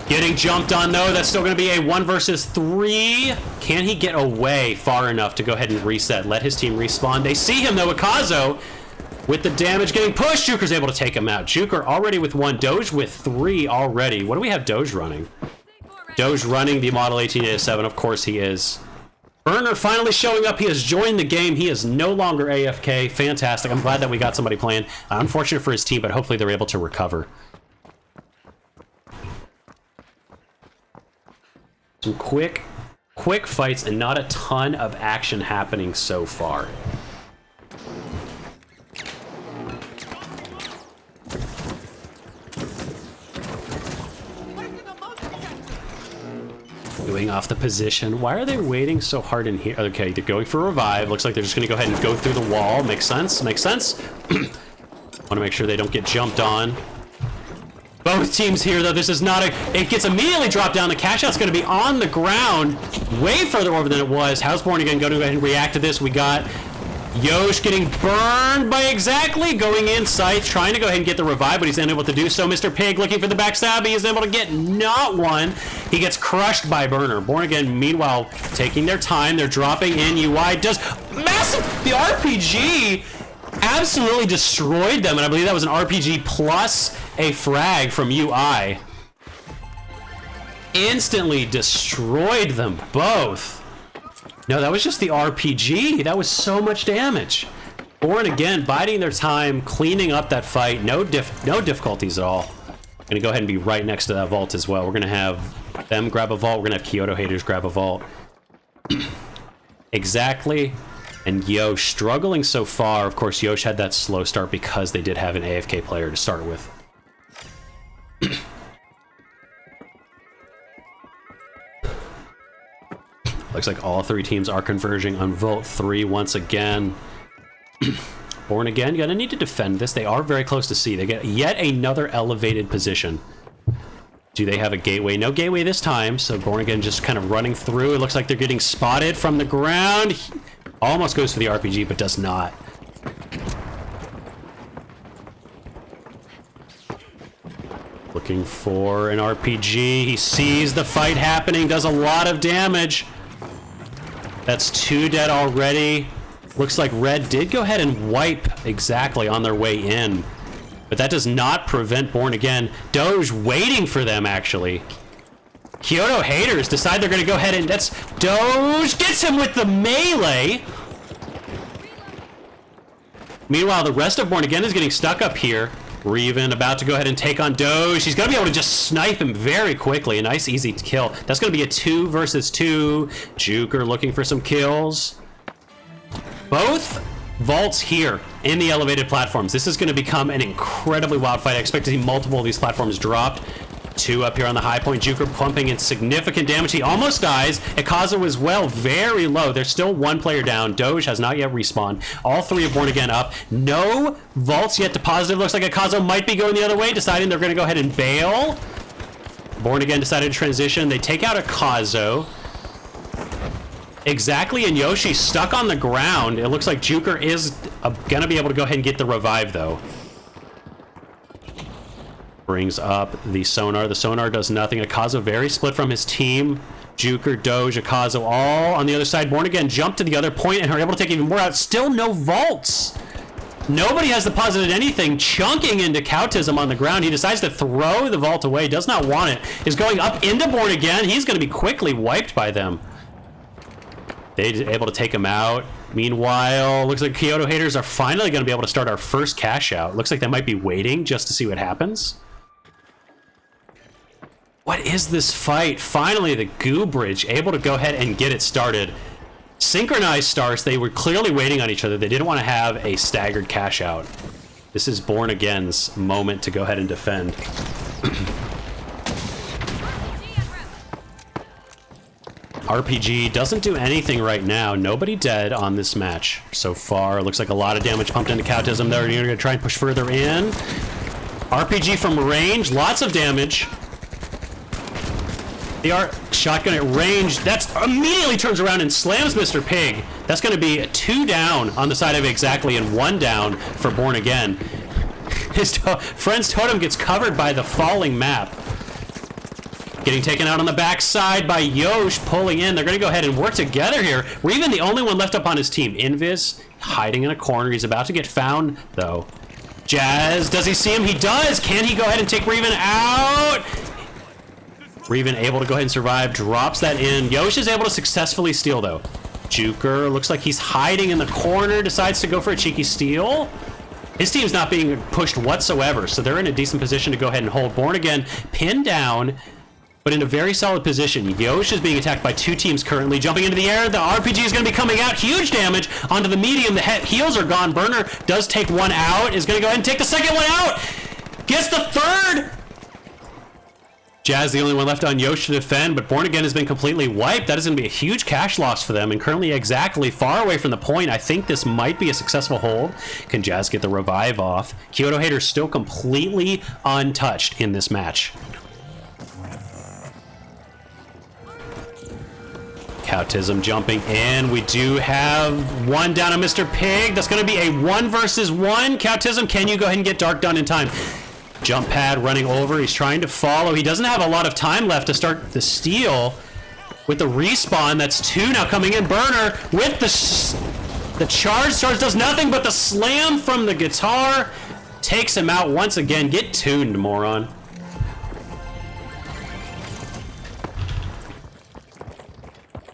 Getting jumped on though. That's still going to be a 1 versus 3. Can he get away far enough to go ahead and reset? Let his team respawn. They see him though. Akazo with the damage getting pushed. Juker's able to take him out. Juker already with 1. Doge with 3 already. What do we have Doge running? Doge running the Model 1887. Of course he is. Burner finally showing up. He has joined the game. He is no longer AFK. Fantastic. I'm glad that we got somebody playing. Unfortunate for his team, but hopefully they're able to recover. Some quick fights and not a ton of action happening so far. Doing off the position. Why are they waiting so hard in here? Okay, they're going for a revive. Looks like they're just going to go ahead and go through the wall. Makes sense. Makes sense. Want to make sure they don't get jumped on. Both teams here, though, this is not a... It gets immediately dropped down. The Cashout's going to be on the ground way further over than it was. Houseborn again going to go ahead and react to this. We got Yosh getting burned by Exactly, going in sight, trying to go ahead and get the revive, but he's unable to do so. Mr. Pig looking for the backstab. He is able to get not one. He gets crushed by Burner. Born Again, meanwhile, taking their time. They're dropping in. UI does massive... The RPG absolutely destroyed them, and I believe that was an RPG plus a frag from UI. Instantly destroyed them both. No, that was just the RPG. That was so much damage. Born Again, biding their time, cleaning up that fight. No difficulties at all. Gonna go ahead and be right next to that vault as well. We're gonna have them grab a vault. We're gonna have Kyoto haters grab a vault. Exactly. And Yosh struggling so far. Of course, Yosh had that slow start because they did have an AFK player to start with. Looks like all 3 teams are converging on Vault 3 once again. Born Again, you're gonna need to defend this. They are very close to C. They get yet another elevated position. Do they have a gateway? No gateway this time, so Born Again just kind of running through. It looks like they're getting spotted from the ground. He almost goes for the RPG, but does not. Looking for an RPG. He sees the fight happening, does a lot of damage. That's 2 dead already. Looks like Red did go ahead and wipe Exactly on their way in. But that does not prevent Born Again. Doge waiting for them, actually. Kyoto haters decide they're going to go ahead and... That's... Doge gets him with the melee. Meanwhile, the rest of Born Again is getting stuck up here. Reven about to go ahead and take on Doge. He's going to be able to just snipe him very quickly. A nice, easy kill. That's going to be a 2 versus 2. Juker looking for some kills. Both vaults here in the elevated platforms. This is going to become an incredibly wild fight. I expect to see multiple of these platforms dropped. 2 up here on the high point. Juker pumping in significant damage. He almost dies. Ikazo as well, very low. There's still 1 player down. Doge has not yet respawned. All 3 are Born Again up. No vaults yet deposited. Looks like Ikazo might be going the other way, deciding they're going to go ahead and bail. Born Again decided to transition. They take out Ikazo. Exactly, and Yoshi stuck on the ground. It looks like Juker is going to be able to go ahead and get the revive, though. Brings up the sonar. The sonar does nothing. Ikazo very split from his team. Juker, Doge, Ikazo all on the other side. Born Again jumped to the other point and are able to take even more out. Still no vaults. Nobody has deposited anything. Chunking into Kautism on the ground. He decides to throw the vault away. Does not want it. Is going up into Born Again. He's going to be quickly wiped by them. They're able to take him out. Meanwhile, looks like Kyoto haters are finally going to be able to start our first cash out. Looks like they might be waiting just to see what happens. What is this fight? Finally, the Goo Bridge able to go ahead and get it started. Synchronized starts. They were clearly waiting on each other. They didn't want to have a staggered cash out. This is Born Again's moment to go ahead and defend. RPG doesn't do anything right now. Nobody dead on this match so far. Looks like a lot of damage pumped into Kautism. They're going to try and push further in. RPG from range. Lots of damage. The shotgun at range. That's immediately turns around and slams Mr. Pig. That's going to be 2 down on the side of Exactly and 1 down for Born Again. His friend's totem gets covered by the falling map. Getting taken out on the backside by Yosh, pulling in. They're going to go ahead and work together here. We're even the only one left up on his team. Invis hiding in a corner. He's about to get found, though. Jazz, does he see him? He does! Can he go ahead and take Reven out? Reven able to go ahead and survive, drops that in. Yosh is able to successfully steal, though. Juker looks like he's hiding in the corner, decides to go for a cheeky steal. His team's not being pushed whatsoever, so they're in a decent position to go ahead and hold. Born Again pinned down, but in a very solid position. Yosh is being attacked by 2 teams currently. Jumping into the air, the RPG is going to be coming out. Huge damage onto the medium. The heals are gone. Burner does take one out, is going to go ahead and take the second one out. Gets the third. Jazz the only one left on Yosh to defend, but Born Again has been completely wiped. That is going to be a huge cash loss for them, and currently exactly far away from the point. I think this might be a successful hold. Can Jazz get the revive off? Kyoto Hater still completely untouched in this match. Cautism jumping in. We do have one down on Mr. Pig. That's going to be a 1 versus 1. Cautism, can you go ahead and get Dark done in time? Jump pad running over. He's trying to follow. He doesn't have a lot of time left to start the steal. With the respawn, that's 2 now coming in. Burner with the charge does nothing, but the slam from the guitar takes him out once again. Get tuned, moron.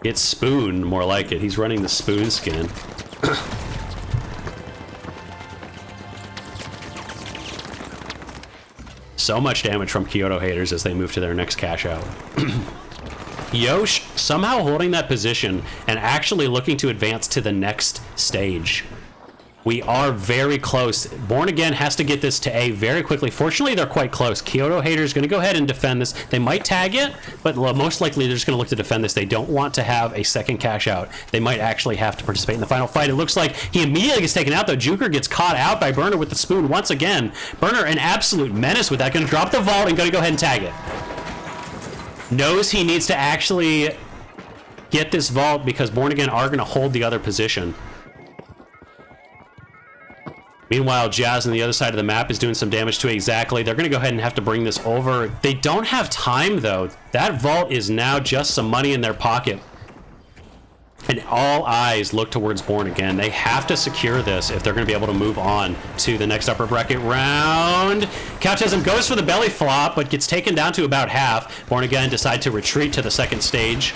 Get spooned, more like it. He's running the spoon skin. So much damage from Kyoto Haters as they move to their next cash out. Yosh somehow holding that position and actually looking to advance to the next stage. We are very close. Born Again has to get this to A very quickly. Fortunately, they're quite close. Kyoto Haters going to go ahead and defend this. They might tag it, but most likely they're just going to look to defend this. They don't want to have a second cash out. They might actually have to participate in the final fight. It looks like he immediately gets taken out, though. Juker gets caught out by Burner with the spoon once again. Burner, an absolute menace with that. Going to drop the vault and going to go ahead and tag it. Knows he needs to actually get this vault because Born Again are going to hold the other position. Meanwhile, Jazz on the other side of the map is doing some damage to it exactly. They're going to go ahead and have to bring this over. They don't have time, though. That vault is now just some money in their pocket. And all eyes look towards Born Again. They have to secure this if they're going to be able to move on to the next upper bracket round. Couchism goes for the belly flop, but gets taken down to about half. Born Again decide to retreat to the second stage.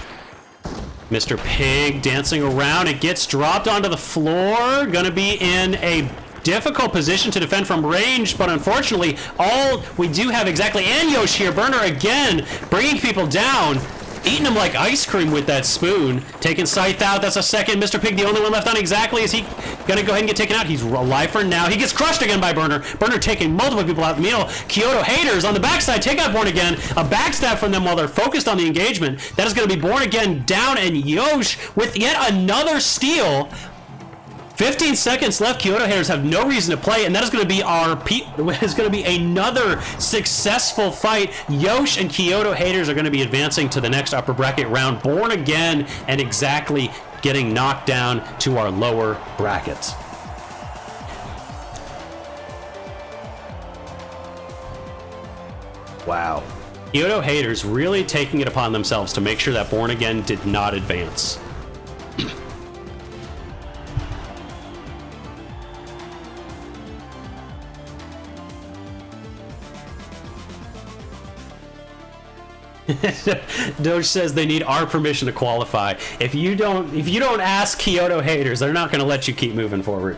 Mr. Pig dancing around. It gets dropped onto the floor. Gonna be in a difficult position to defend from range, but unfortunately, all we do have exactly, and Yosh here, Burner again, bringing people down, eating them like ice cream with that spoon, taking Scythe out, that's a second. Mr. Pig, the only one left on exactly, is he gonna go ahead and get taken out? He's alive for now. He gets crushed again by Burner. Burner taking multiple people out. Meanwhile, Kyoto Haters on the backside take out Born Again. A backstab from them while they're focused on the engagement. That is gonna be Born Again down, and Yosh with yet another steal. 15 seconds left. Kyoto Haters have no reason to play, and that is going to be another successful fight. Yosh and Kyoto Haters are going to be advancing to the next upper bracket round. Born Again and exactly getting knocked down to our lower brackets. Wow. Kyoto Haters really taking it upon themselves to make sure that Born Again did not advance. Doge says they need our permission to qualify. If you don't ask Kyoto Haters, they're not going to let you keep moving forward.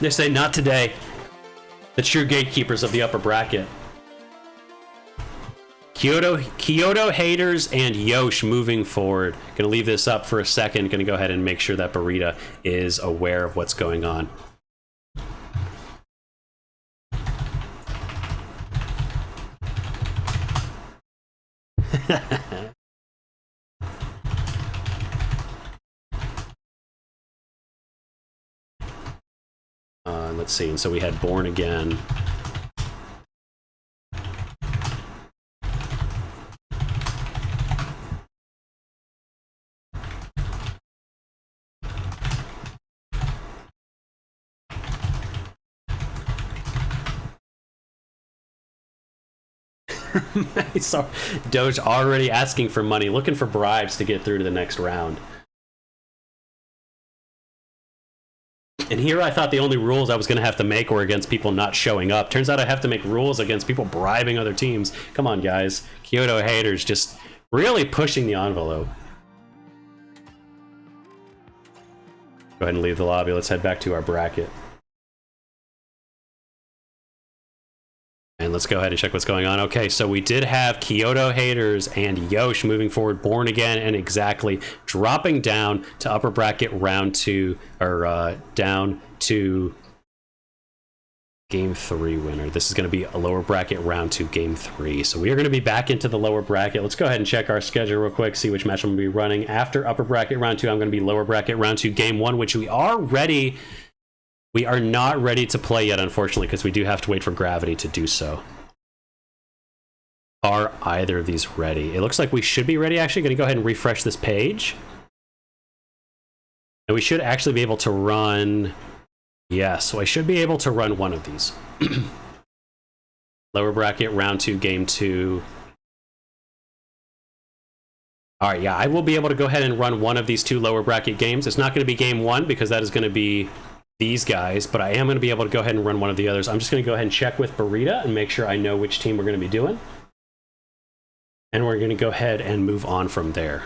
They say not today. The true gatekeepers of the upper bracket. Kyoto Haters and Yosh moving forward. Going to leave this up for a second. Going to go ahead and make sure that Burrito is aware of what's going on. Let's see, and so we had Born Again. So Doge already asking for money, looking for bribes to get through to the next round. And here I thought the only rules I was going to have to make were against people not showing up. Turns out I have to make rules against people bribing other teams. Come on, guys. Kyoto haters just really pushing the envelope. Go ahead and leave the lobby. Let's head back to our bracket. And let's go ahead and check what's going on. Okay, so we did have Kyoto haters and Yosh moving forward, Born Again and Exactly dropping down to upper bracket round 2, or down to game 3 winner. This is going to be a lower bracket round 2, game 3. So we are going to be back into the lower bracket. Let's go ahead and check our schedule real quick, see which match I'm going to be running. After upper bracket round 2, I'm going to be lower bracket round 2, game 1, which we are ready. We are not ready to play yet, unfortunately, because we do have to wait for Gravity to do so. Are either of these ready? It looks like we should be ready, actually. Going to go ahead and refresh this page. And we should actually be able to run... Yeah, so I should be able to run one of these. Lower bracket, round 2, game 2. All right, yeah, I will be able to go ahead and run one of these 2 lower bracket games. It's not going to be game 1, because that is going to be these guys, but I am going to be able to go ahead and run one of the others. I'm just going to go ahead and check with Burrita and make sure I know which team we're going to be doing. And we're going to go ahead and move on from there.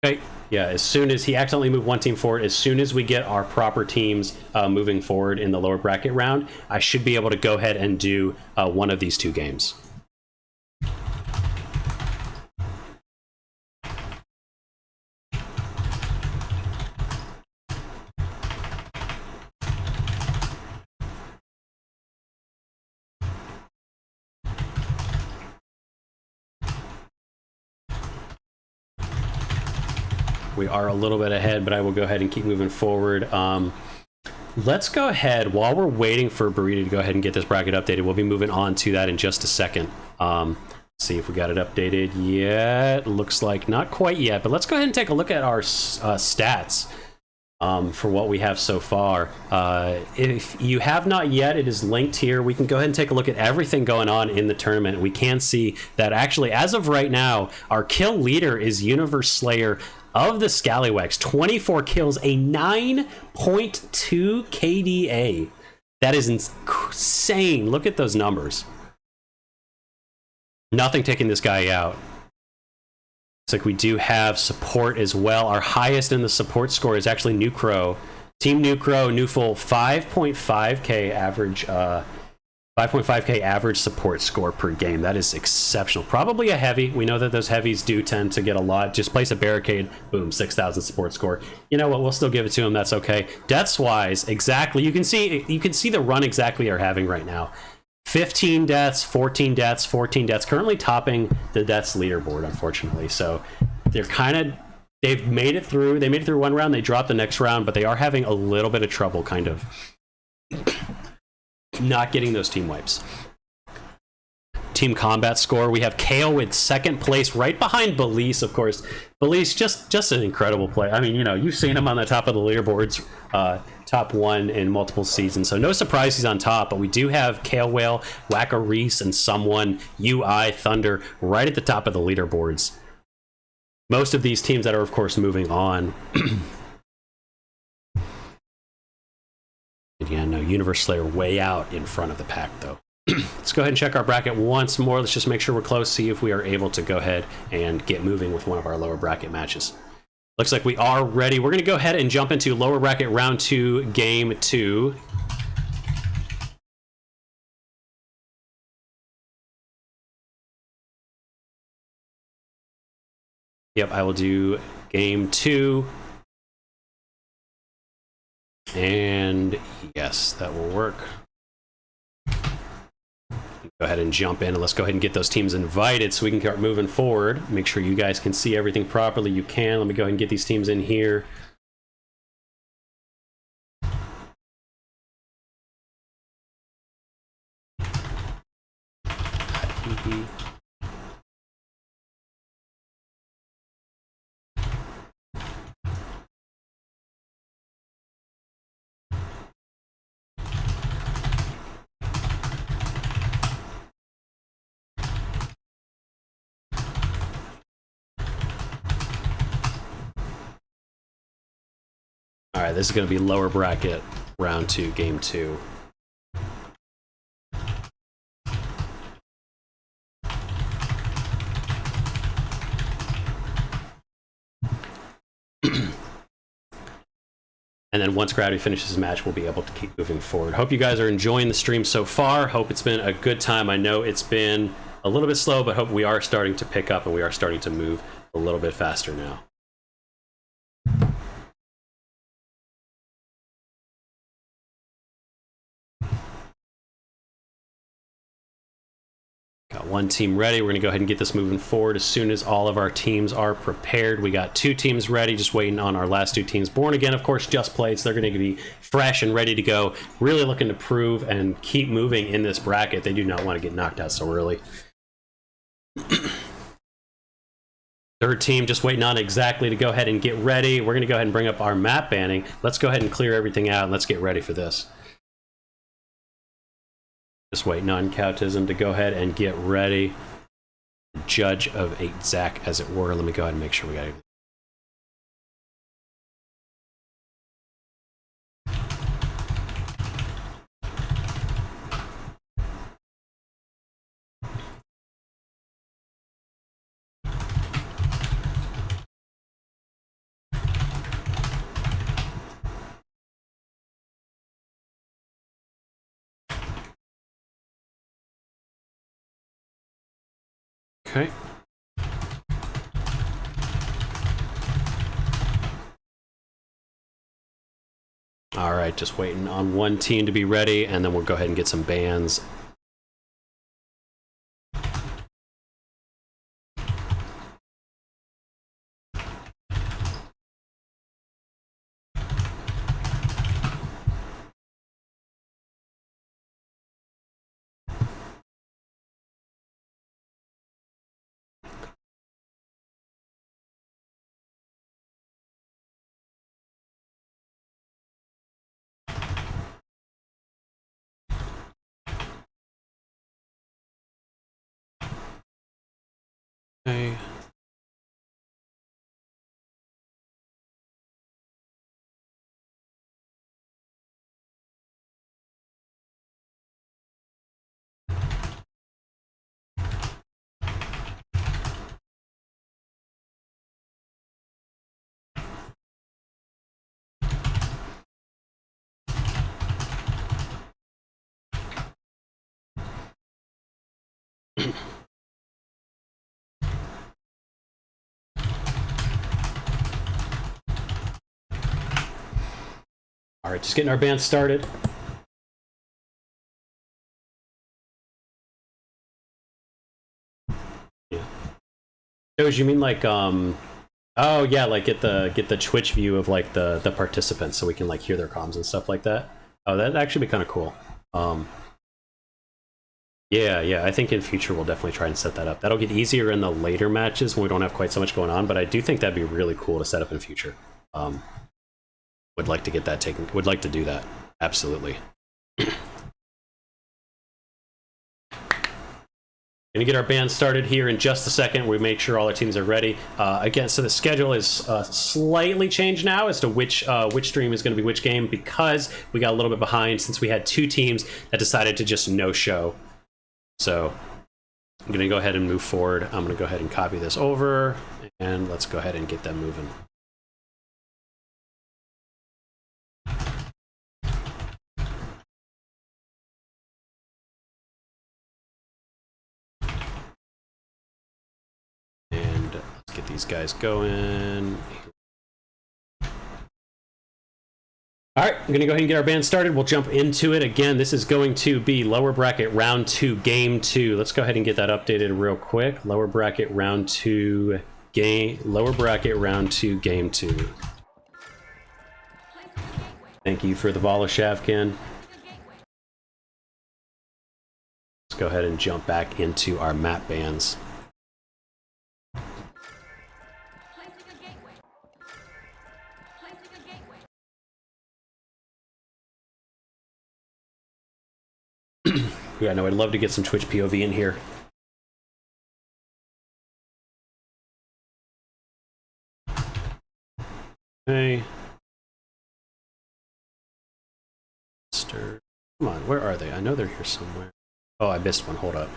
Okay, yeah, as soon as he accidentally moved one team forward, as soon as we get our proper teams moving forward in the lower bracket round, I should be able to go ahead and do one of these 2 games. We are a little bit ahead, but I will go ahead and keep moving forward. Let's go ahead, while we're waiting for Burrito to go ahead and get this bracket updated, we'll be moving on to that in just a second. See if we got it updated yet. Looks like not quite yet, but let's go ahead and take a look at our stats for what we have so far. If you have not yet, it is linked here. We can go ahead and take a look at everything going on in the tournament. We can see that actually, as of right now, our kill leader is Universe Slayer of the Scallywags. 24 kills, a 9.2 KDA. That is insane. Look at those numbers. Nothing taking this guy out. Looks like we do have support as well. Our highest in the support score is actually New Crow. Team New Crow, New Full, 5.5k average 5.5k average support score per game. That is exceptional. Probably a heavy. We know that those heavies do tend to get a lot. Just place a barricade, boom, 6,000 support score. You know what? We'll still give it to him. That's okay. Deaths wise, exactly. You can see the run exactly are having right now. 15 deaths, 14 deaths, 14 deaths. Currently topping the deaths leaderboard, unfortunately. So they're they've made it through. They made it through one round. They dropped the next round, but they are having a little bit of trouble, kind of not getting those team wipes. Team combat score, we have Kale with second place, right behind Belize, of course. Belize, just an incredible play. I mean, you know, you've seen him on the top of the leaderboards, top 1 in multiple seasons, so no surprise he's on top. But we do have Kale Whale, Wacka Reese, and someone, UI Thunder, right at the top of the leaderboards. Most of these teams that are, of course, moving on. Yeah, no, Universe Slayer way out in front of the pack, though. Let's go ahead and check our bracket once more. Let's just make sure we're close, see if we are able to go ahead and get moving with one of our lower bracket matches. Looks like we are ready. We're going to go ahead and jump into lower bracket round 2, game 2. Yep, I will do game 2. And yes, that will work. Go ahead and jump in, and let's go ahead and get those teams invited so we can start moving forward. Make sure you guys can see everything properly. You can. Let me go ahead and get these teams in here. right, this is going to be lower bracket round 2, game 2. And then once Gravity finishes his match, we'll be able to keep moving forward. Hope you guys are enjoying the stream so far. Hope it's been a good time. I know it's been a little bit slow, but hope we are starting to pick up and we are starting to move a little bit faster now. Got one team ready. We're going to go ahead and get this moving forward as soon as all of our teams are prepared. We got 2 teams ready, just waiting on our last 2 teams. Born Again, of course, just played, so they're going to be fresh and ready to go. Really looking to prove and keep moving in this bracket. They do not want to get knocked out so early. Third team just waiting on exactly to go ahead and get ready. We're going to go ahead and bring up our map banning. Let's go ahead and clear everything out and let's get ready for this. Just waiting on Cowtism to go ahead and get ready. Judge of 8 Zach, as it were. Let me go ahead and make sure we got it. Okay. All right, just waiting on one team to be ready, and then we'll go ahead and get some bans. Okay. All right, just getting our band started. Yeah. Doge, you mean like oh yeah, like get the Twitch view of like the participants so we can like hear their comms and stuff like that. Oh, that'd actually be kind of cool. Yeah, I think in future we'll definitely try and set that up. That'll get easier in the later matches when we don't have quite so much going on, but I do think that'd be really cool to set up in future. Would like to get that taken. Would like to do that. Absolutely. Gonna get our band started here in just a second. We make sure all our teams are ready. Again, so the schedule is slightly changed now as to which stream is going to be which game, because we got a little bit behind since we had 2 teams that decided to just no show. So I'm gonna go ahead and move forward. I'm gonna go ahead and copy this over, and let's go ahead and get them moving. Let's get these guys going. All right, I'm going to go ahead and get our band started. We'll jump into it. Again, this is going to be lower bracket round 2, game 2. Let's go ahead and get that updated real quick. Lower bracket round 2, game 2. Thank you for the Voloshavkin. Let's go ahead and jump back into our map bans. Yeah, no, I'd love to get some Twitch POV in here. Okay. Buster. Come on, where are they? I know they're here somewhere. Oh, I missed one. Hold up.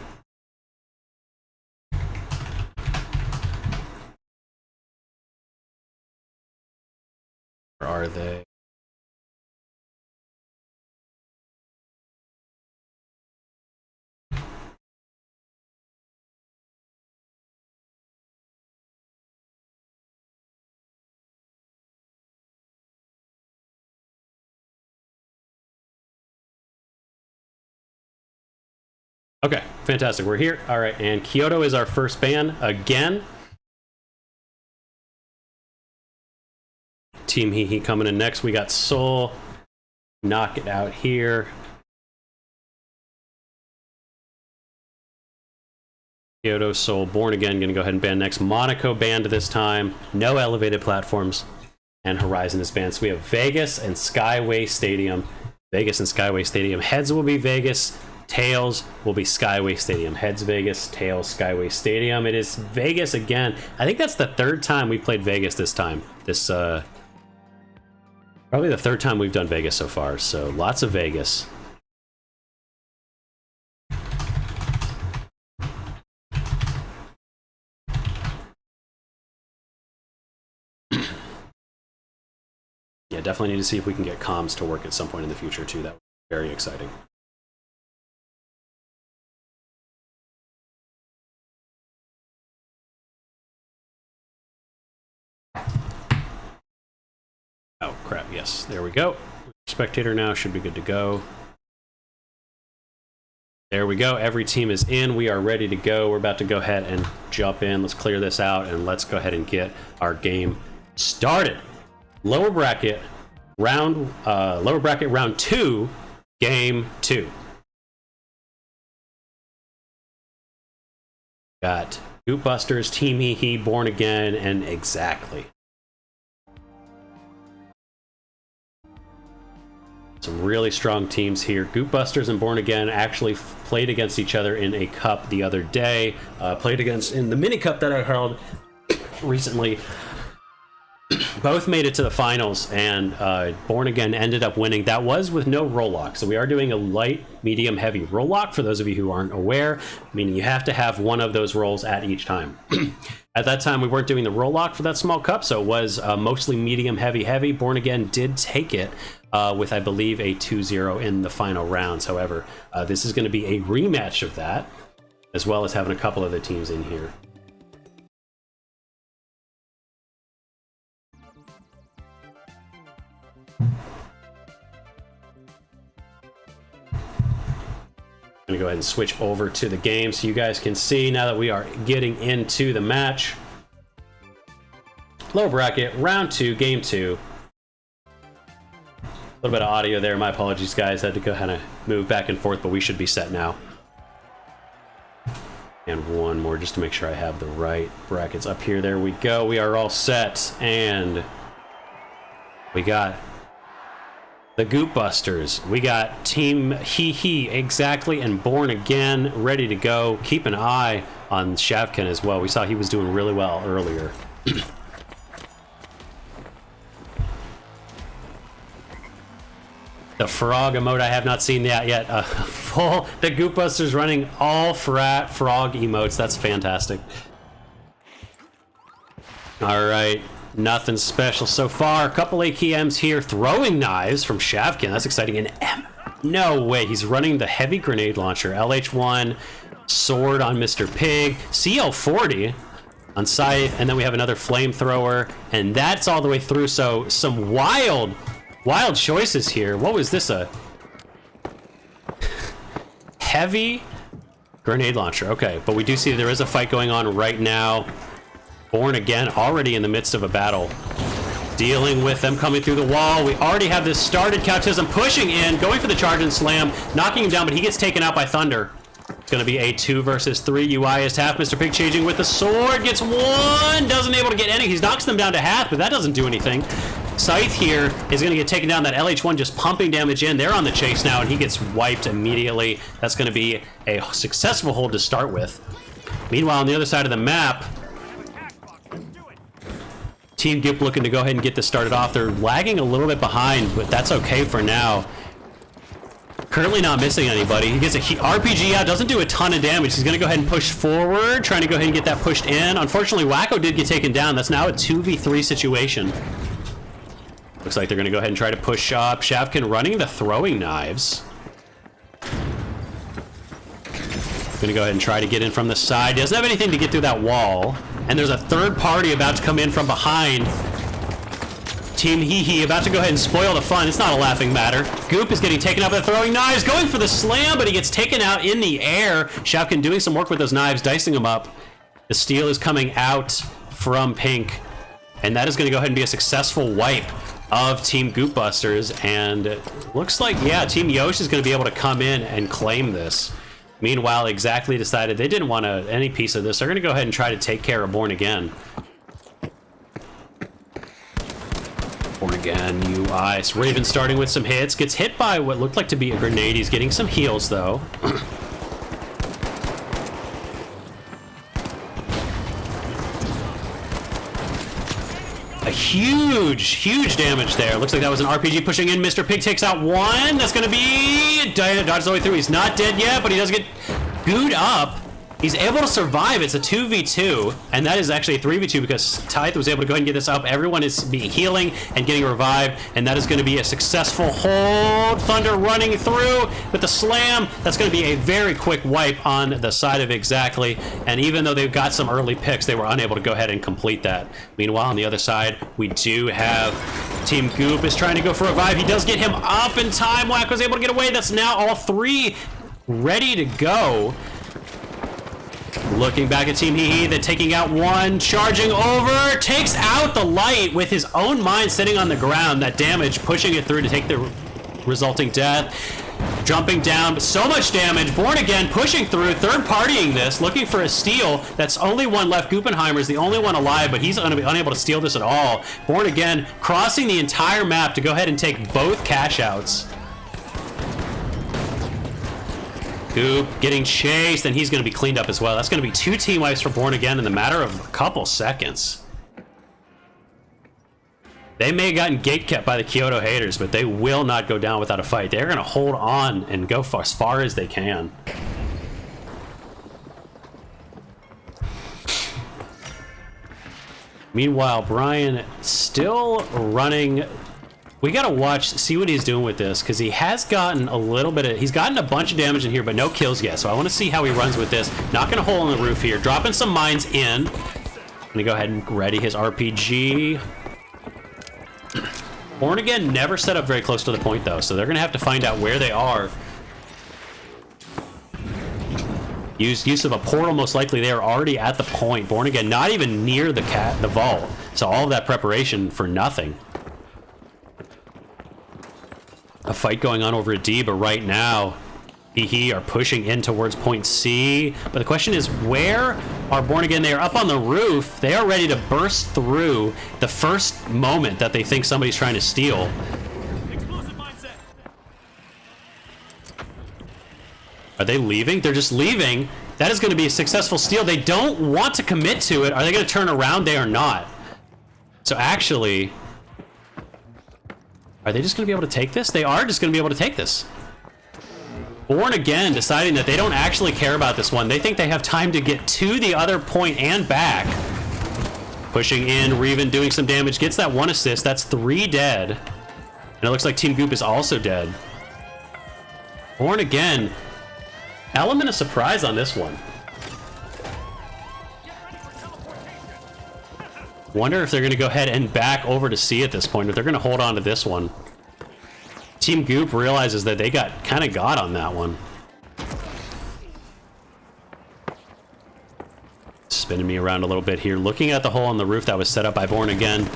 Where are they? Okay, fantastic. We're here. All right, and Kyoto is our first ban again. Team Hee coming in next. We got Soul. Knock it out here. Kyoto, Soul, Born Again. Going to go ahead and ban next. Monaco banned this time. No elevated platforms. And Horizon is banned. So we have Vegas and Skyway Stadium. Vegas and Skyway Stadium. Heads will be Vegas. Tails will be Skyway Stadium. Heads Vegas, tails Skyway Stadium. It is Vegas again. I think that's the third time we played Vegas this time. This probably the third time we've done Vegas so far. So lots of Vegas. Yeah, definitely need to see if we can get comms to work at some point in the future too. That would be very exciting. Oh crap, yes, there we go. Spectator now should be good to go. There we go, every team is in. We are ready to go. We're about to go ahead and jump in. Let's clear this out and let's go ahead and get our game started. Lower bracket round 2, game 2. Got Goop Busters, Team Hee, Born Again, and Exactly. Some really strong teams here. Goop Busters and Born Again actually played against each other in a cup the other day. Played against in the mini cup that I held recently. Both made it to the finals, and Born Again ended up winning. That was with no roll lock. So we are doing a light, medium, heavy roll lock for those of you who aren't aware, meaning you have to have one of those rolls at each time. At that time, we weren't doing the roll lock for that small cup, so it was mostly medium, heavy, heavy. Born Again did take it with, I believe, a 2-0 in the final rounds. However, this is going to be a rematch of that, as well as having a couple other teams in here. I'm gonna go ahead and switch over to the game so you guys can see now that we are getting into the match. Lower bracket, round 2, game 2. A little bit of audio there, my apologies guys, had to go kind of move back and forth, but we should be set now. And one more just to make sure I have the right brackets up here. There we go, we are all set, and we got the Goop Busters. We got Team Hee, Exactly, and Born Again ready to go. Keep an eye on Shavkin as well. We saw he was doing really well earlier. The frog emote, I have not seen that yet. The Goop Busters running all frog emotes. That's fantastic. All right. Nothing special so far. A couple AKMs here. Throwing knives from Shavkin. That's exciting. And no way. He's running the heavy grenade launcher. LH1. Sword on Mr. Pig. CL40 on Scythe. And then we have another flamethrower. And that's all the way through. So some wild choices here. What was this? A heavy grenade launcher. Okay. But we do see there is a fight going on right now. Born Again already in the midst of a battle. Dealing with them coming through the wall. We already have this started. Couchism pushing in, going for the charge and slam, knocking him down, but he gets taken out by Thunder. It's going to be a 2 versus 3. UI is half. Mr. Pig changing with the sword. Gets one. Doesn't able to get any. He knocks them down to half, but that doesn't do anything. Scythe here is going to get taken down. That LH1 just pumping damage in. They're on the chase now, and he gets wiped immediately. That's going to be a successful hold to start with. Meanwhile, on the other side of the map, Team Gip looking to go ahead and get this started off. They're lagging a little bit behind, but that's okay for now. Currently not missing anybody. He gets a RPG out, doesn't do a ton of damage. He's going to go ahead and push forward, trying to go ahead and get that pushed in. Unfortunately, Wacko did get taken down. That's now a 2v3 situation. Looks like they're going to go ahead and try to push up. Shavkin running the throwing knives. Going to go ahead and try to get in from the side. He doesn't have anything to get through that wall. And there's a third party about to come in from behind. Team Hee about to go ahead and spoil the fun. It's not a laughing matter. Goop is getting taken up with throwing knives, going for the slam, but he gets taken out in the air. Shavkin doing some work with those knives, dicing them up. The steal is coming out from Pink, and that is going to go ahead and be a successful wipe of Team Goop Busters. And it looks like, yeah, Team Yosh is going to be able to come in and claim this. Meanwhile, Exactly decided they didn't want any piece of this. They're going to go ahead and try to take care of Born Again. Born Again, UI. So Raven starting with some hits. Gets hit by what looked like to be a grenade. He's getting some heals, though. A huge damage there. Looks like that was an RPG pushing in. Mr. Pig takes out one. That's going to be... dodges the way through. He's not dead yet, but he does get gooed up. He's able to survive. It's a 2v2, and that is actually a 3v2 because Tithe was able to go ahead and get this up. Everyone is healing and getting revived, and that is going to be a successful hold. Thunder running through with the slam. That's going to be a very quick wipe on the side of Exactly, and even though they've got some early picks, they were unable to go ahead and complete that. Meanwhile, on the other side, we do have Team Goop is trying to go for a revive. He does get him up in time. Whack was able to get away. That's now all three ready to go. Looking back at Team Hee, then taking out one, charging over, takes out the light with his own mind sitting on the ground. That damage, pushing it through to take the resulting death. Jumping down, but so much damage. Born Again pushing through, third partying this, looking for a steal. That's only one left. Goopenheimer is the only one alive, but he's going to be unable to steal this at all. Born Again crossing the entire map to go ahead and take both cash outs. Goop getting chased, and he's going to be cleaned up as well. That's going to be 2 team wipes for Born Again in the matter of a couple seconds. They may have gotten gatekept by the Kyoto haters, but they will not go down without a fight. They're going to hold on and go as far as they can. Meanwhile, Brian still running. We gotta see what he's doing with this, because he has gotten a little bit of, he's gotten a bunch of damage in here, but no kills yet. So I want to see how he runs with this. Knocking a hole in the roof here, dropping some mines in. Gonna go ahead and ready his RPG. Born Again never set up very close to the point though, so they're gonna have to find out where they are. Use of a portal, most likely they are already at the point. Born Again not even near the vault, so all of that preparation for nothing. A fight going on over at D, but right now, Hee are pushing in towards point C. But the question is, where are Born Again? They are up on the roof. They are ready to burst through the first moment that they think somebody's trying to steal. Are they leaving? They're just leaving. That is going to be a successful steal. They don't want to commit to it. Are they going to turn around? They are not. So actually, are they just going to be able to take this? They are just going to be able to take this. Born Again deciding that they don't actually care about this one. They think they have time to get to the other point and back. Pushing in, Reven doing some damage, gets that 1 assist. That's 3 dead. And it looks like Team Goop is also dead. Born Again, element of surprise on this one. Wonder if they're going to go ahead and back over to C at this point, if they're going to hold on to this one. Team Goop realizes that they got kind of got on that one. Spinning me around a little bit here, looking at the hole on the roof that was set up by Born Again.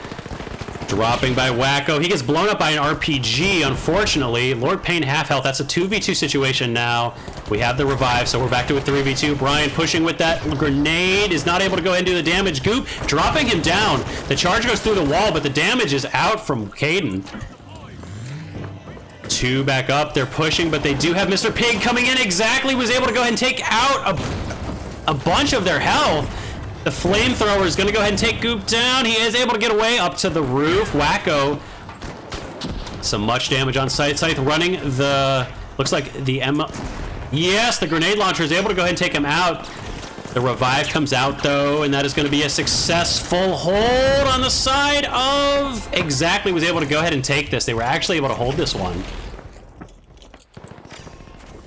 Dropping by Wacko. He gets blown up by an RPG, unfortunately. Lord Payne half health. That's a 2v2 situation now. We have the revive, so we're back to a 3v2. Brian pushing with that grenade. Is not able to go ahead and do the damage. Goop dropping him down. The charge goes through the wall, but the damage is out from Caden. 2 back up. They're pushing, but they do have Mr. Pig coming in. Exactly was able to go ahead and take out a bunch of their health. The flamethrower is going to go ahead and take Goop down. He is able to get away up to the roof. Wacko. Some much damage on Scythe. Scythe running the Looks like the Yes, the grenade launcher is able to go ahead and take him out. The revive comes out, though, and that is going to be a successful hold on the side of... Exactly, was able to go ahead and take this. They were actually able to hold this one.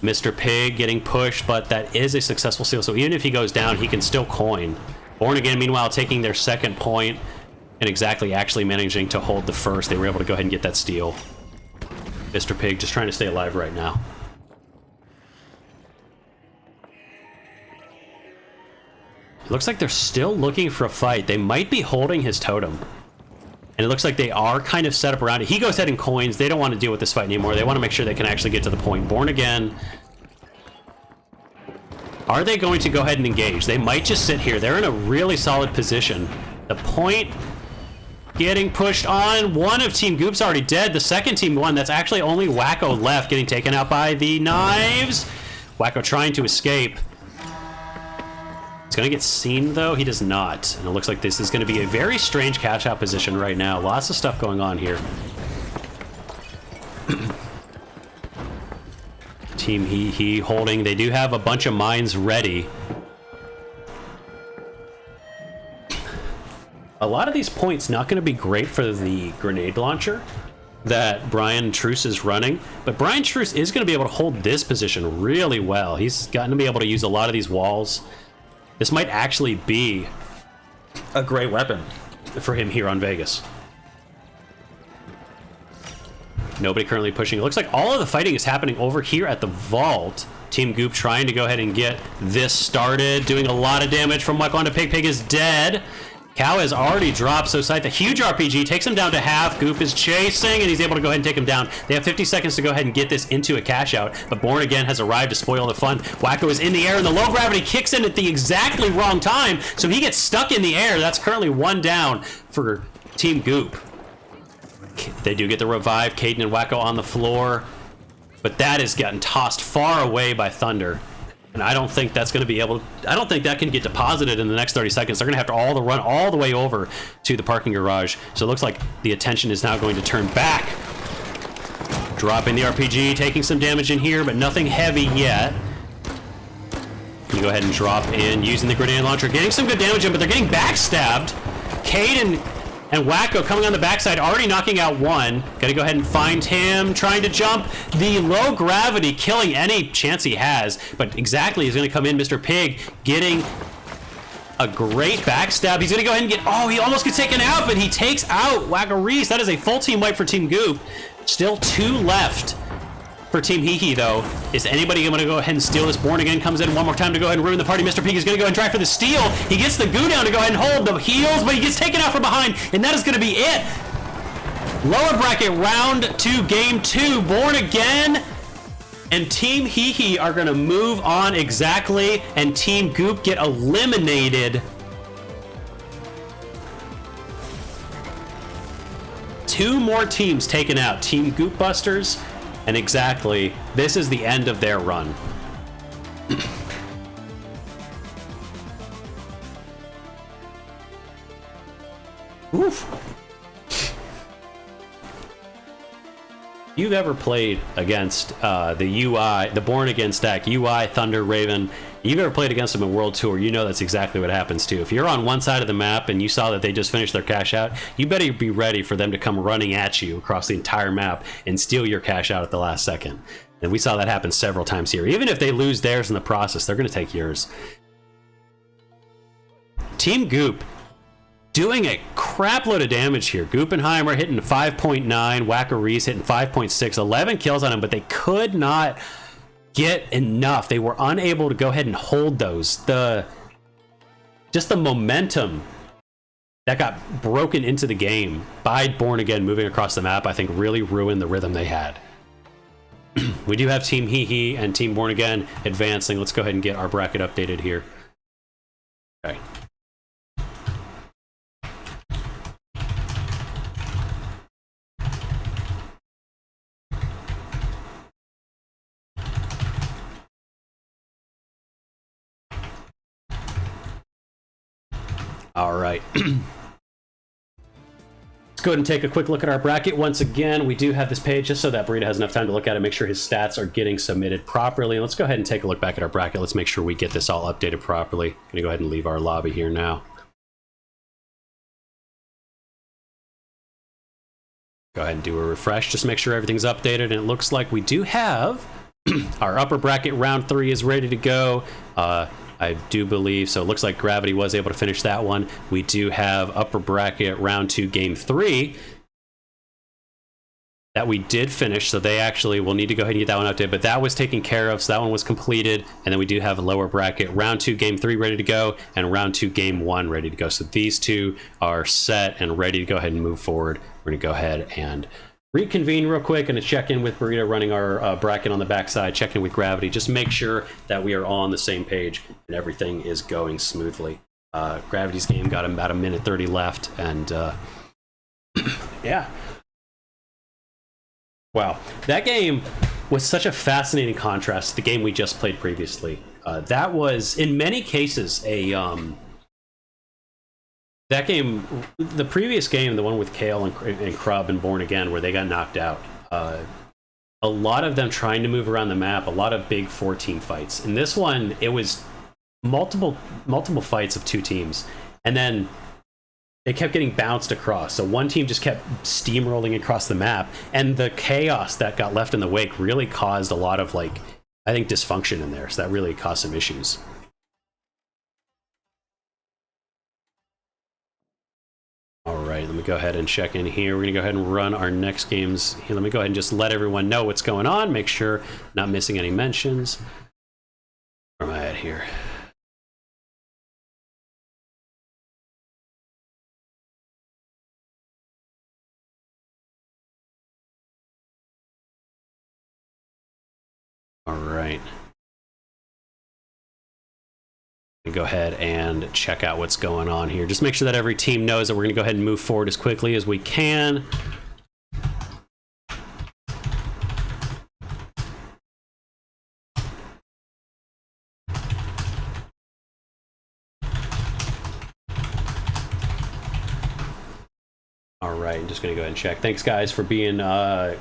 Mr. Pig getting pushed, but that is a successful steal. So even if he goes down, he can still coin. Born Again, meanwhile, taking their second point and exactly actually managing to hold the first. They were able to go ahead and get that steal. Mr. Pig just trying to stay alive right now. It looks like they're still looking for a fight. They might be holding his totem. And it looks like they are kind of set up around it. He goes ahead and coins. They don't want to deal with this fight anymore. They want to make sure they can actually get to the point. Born Again. Are they going to go ahead and engage? They might just sit here. They're in a really solid position. The point getting pushed on. One of Team Goop's already dead. The second team won. That's actually only Wacko left, getting taken out by the knives. Wacko trying to escape. He's going to get seen, though. He does not. And it looks like this is going to be a very strange catch-out position right now. Lots of stuff going on here. Team He holding. They do have a bunch of mines ready. A lot of these points not going to be great for the grenade launcher that Brian Truce is running, but Brian Truce is going to be able to hold this position really well. He's gotten to be able to use a lot of these walls. This might actually be a great weapon for him here on Vegas. Nobody currently pushing. It looks like all of the fighting is happening over here at the vault. Team Goop trying to go ahead and get this started, doing a lot of damage from Wacko onto Pig. Pig is dead. Cow has already dropped, so Scythe, a huge RPG, takes him down to half. Goop is chasing, and he's able to go ahead and take him down. They have 50 seconds to go ahead and get this into a cash out, but Born Again has arrived to spoil the fun. Wacko is in the air, and the low gravity kicks in at the exactly wrong time, so he gets stuck in the air. That's currently one down for Team Goop. They do get the revive. Caden and Wacko on the floor, but that is getting tossed far away by Thunder. And I don't think that's going to be able to, I don't think that can get deposited in the next 30 seconds. They're going to have to run all the way over to the parking garage. So it looks like the attention is now going to turn back. Dropping the RPG, taking some damage in here, but nothing heavy yet. You go ahead and drop in using the grenade launcher, getting some good damage in, but they're getting backstabbed. Caden and Wacko coming on the backside, already knocking out one. Gotta go ahead and find him, trying to jump. The low gravity killing any chance he has, but exactly is gonna come in. Mr. Pig getting a great backstab. He's gonna go ahead and get, oh, he almost gets taken out, but he takes out Wacko Reese. That is a full team wipe for Team Goop. Still 2 left for Team Hee though. Is anybody going to go ahead and steal this? Born Again comes in one more time to go ahead and ruin the party. Mr. Pig is going to go and try for the steal. He gets the goo down to go ahead and hold the heels, but he gets taken out from behind, and that is going to be it. Lower bracket round 2, game 2. Born Again and Team Hee are going to move on exactly, and Team Goop get eliminated. 2 more teams taken out. Team Goop Busters. And exactly, this is the end of their run. Oof. You've ever played against the UI, the Born Again stack, UI, Thunder, Raven, you've ever played against them in World Tour, you know that's exactly what happens too. If you're on one side of the map and you saw that they just finished their cash out, you better be ready for them to come running at you across the entire map and steal your cash out at the last second. And we saw that happen several times here. Even if they lose theirs in the process, they're going to take yours. Team Goop doing a crap load of damage here. Goopenheimer hitting 5.9, Wacko Reese hitting 5.6, 11 kills on him, but they could not get enough. They were unable to go ahead and hold those. Just the momentum that got broken into the game by Born Again moving across the map, I think really ruined the rhythm they had. We do have Team Hee and Team Born Again advancing. Let's go ahead and get our bracket updated here. Okay. All right. Let's go ahead and take a quick look at our bracket. Once again, we do have this page just so that Burrito has enough time to look at it, make sure his stats are getting submitted properly. Let's go ahead and take a look back at our bracket. Let's make sure we get this all updated properly. I'm gonna go ahead and leave our lobby here now. Go ahead and do a refresh, just make sure everything's updated, and it looks like we do have our upper bracket round 3 is ready to go. I do believe so. It looks like Gravity was able to finish that one. We do have upper bracket round 2 game 3 that we did finish, so they actually will need to go ahead and get that one updated, but that was taken care of, so that one was completed. And then we do have a lower bracket round 2 game 3 ready to go, and round 2 game 1 ready to go. So these two are set and ready to go ahead and move forward. We're gonna go ahead and reconvene real quick and to check in with Burrito running our bracket on the backside, check in with Gravity, just make sure that we are all on the same page and everything is going smoothly. Gravity's game got about a minute 30 left, and yeah. Wow, that game was such a fascinating contrast to the game we just played previously. That was, in many cases, that game, the previous game, the one with Kale and Krub and Born Again, where they got knocked out, a lot of them trying to move around the map, a lot of big 4-team fights. In this one, it was multiple fights of 2 teams, and then they kept getting bounced across. So one team just kept steamrolling across the map, and the chaos that got left in the wake really caused a lot of, like, I think, dysfunction in there. So that really caused some issues. All right, let me go ahead and check in here. We're gonna go ahead and run our next games here. Let me go ahead and just let everyone know what's going on. Make sure not missing any mentions. Where am I at here? All right. Go ahead and check out what's going on here. Just make sure that every team knows that we're going to go ahead and move forward as quickly as we can. All right, I'm just going to go ahead and check. Thanks, guys, for being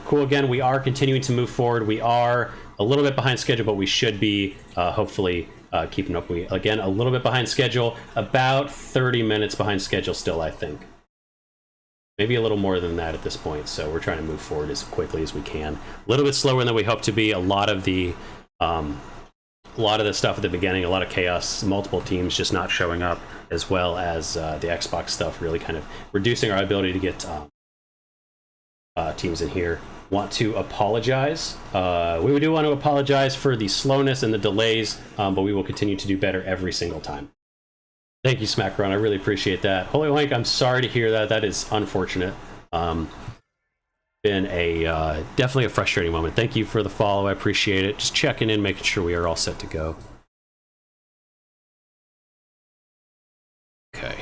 cool again. We are continuing to move forward. We are a little bit behind schedule, but we should be hopefully keeping up. We, again, a little bit behind schedule, about 30 minutes behind schedule still, I think. Maybe a little more than that at this point, so we're trying to move forward as quickly as we can. A little bit slower than we hope to be. A lot of the stuff at the beginning, a lot of chaos, multiple teams just not showing up, as well as the Xbox stuff really kind of reducing our ability to get teams in here. Want to apologize. We do want to apologize for the slowness and the delays, but we will continue to do better every single time. Thank you, Smackrun. I really appreciate that. Holy Wank, I'm sorry to hear that. That is unfortunate. Been a definitely a frustrating moment. Thank you for the follow. I appreciate it. Just checking in, making sure we are all set to go. Okay.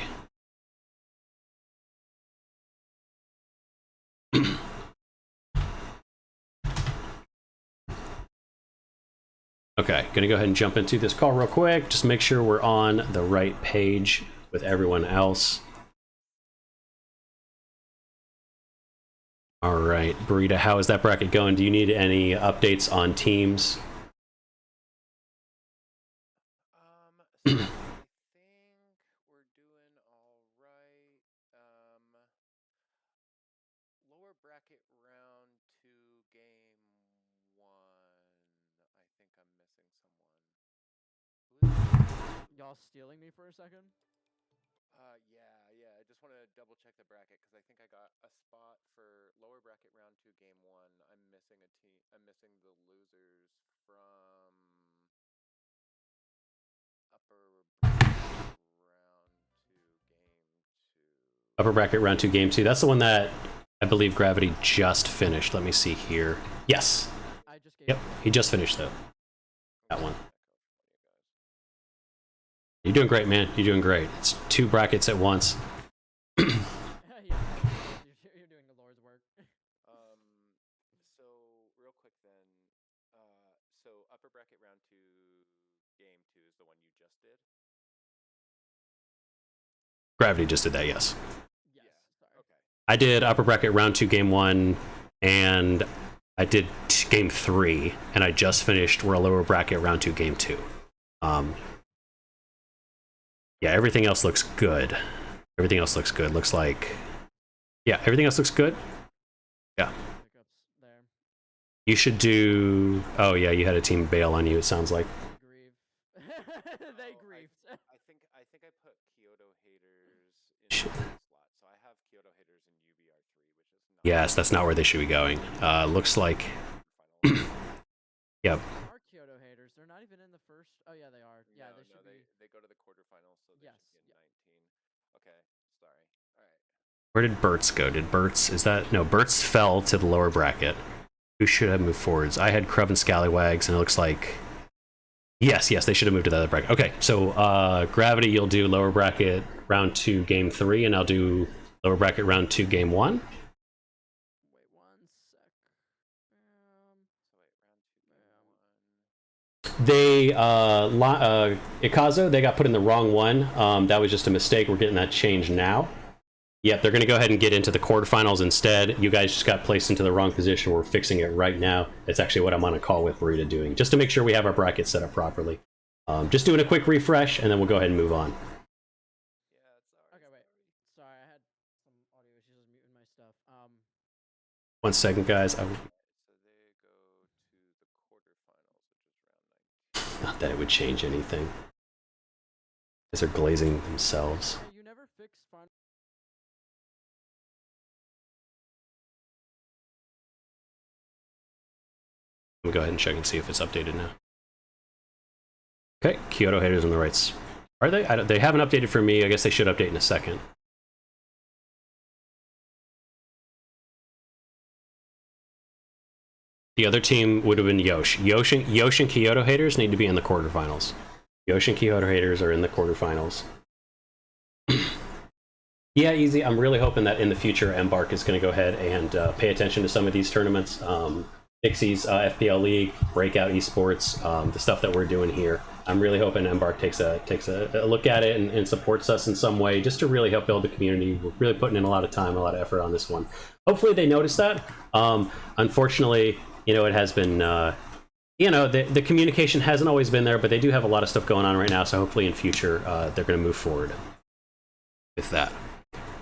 Okay, gonna go ahead and jump into this call real quick. Just make sure we're on the right page with everyone else. All right, Burrito, how is that bracket going? Do you need any updates on teams? So I think we're doing all right. Lower bracket round 2 game 1. I think I'm missing someone. Y'all stealing me for a second? Yeah. I just want to double check the bracket because I think I got a spot for lower bracket round 2 game 1. I'm missing a team. I'm missing the losers from upper bracket round 2 game 2. Upper bracket round 2 game 2. That's the one that I believe Gravity just finished. Let me see here. Yes. I just gave Yep, he just finished though. That one. You're doing great, man. You're doing great. It's 2 brackets at once. Yeah, you're doing the Lord's work. So real quick then, so upper bracket round 2 game 2 is the one you just did? Gravity just did that, yes. Yes. Sorry. Okay. I did upper bracket round 2 game 1, and I did game 3, and I just finished lower bracket round 2 game 2. Yeah, everything else looks good. Everything else looks good. Looks like, yeah, everything else looks good. Yeah. You should do. Oh yeah, you had a team bail on you. It sounds like. They grieved. I think I put Kyoto haters in the slot, so I have Kyoto haters in UBR3, which is not. Yes, that's not where they should be going. Looks like. Yeah. Are Kyoto haters? They're not even in the first. Oh yeah, they are. Yeah, they should be. They go to the quarterfinals, so they should be in 19. Okay, sorry. All right. Where did Burt's go? Did Burt's, is that, no, Burt's fell to the lower bracket. Who should have moved forwards? I had Crub and Scallywags, and it looks like, yes, they should have moved to the other bracket. Okay, so Gravity, you'll do lower bracket round 2 game 3, and I'll do lower bracket round 2 game 1. Wait 1 sec. They Ikazo, they got put in the wrong one. That was just a mistake. We're getting that changed now. Yep, they're going to go ahead and get into the quarterfinals instead. You guys just got placed into the wrong position. We're fixing it right now. It's actually what I'm on a call with Burita doing, just to make sure we have our bracket set up properly. Just doing a quick refresh, and then we'll go ahead and move on. Okay, wait. Sorry, I had some audio issues. I was muting my stuff. 1 second, guys. So they go to the quarterfinals, which is round 19. Not that it would change anything. Because they're glazing themselves. Yeah, you never fixed final. Let me go ahead and check and see if it's updated now. Okay, Kyoto haters on the rights. Are they? They haven't updated for me. I guess they should update in a second. The other team would have been Yosh. Yosh and Kyoto haters need to be in the quarterfinals. Yosh and Kyoto haters are in the quarterfinals. Yeah, easy. I'm really hoping that in the future, Embark is going to go ahead and pay attention to some of these tournaments. Dixie's FPL League, Breakout Esports, the stuff that we're doing here. I'm really hoping Embark takes a look at it and supports us in some way, just to really help build the community. We're really putting in a lot of time, a lot of effort on this one. Hopefully they notice that. Unfortunately, you know, it has been, you know, the communication hasn't always been there, but they do have a lot of stuff going on right now, so hopefully in future they're going to move forward with that.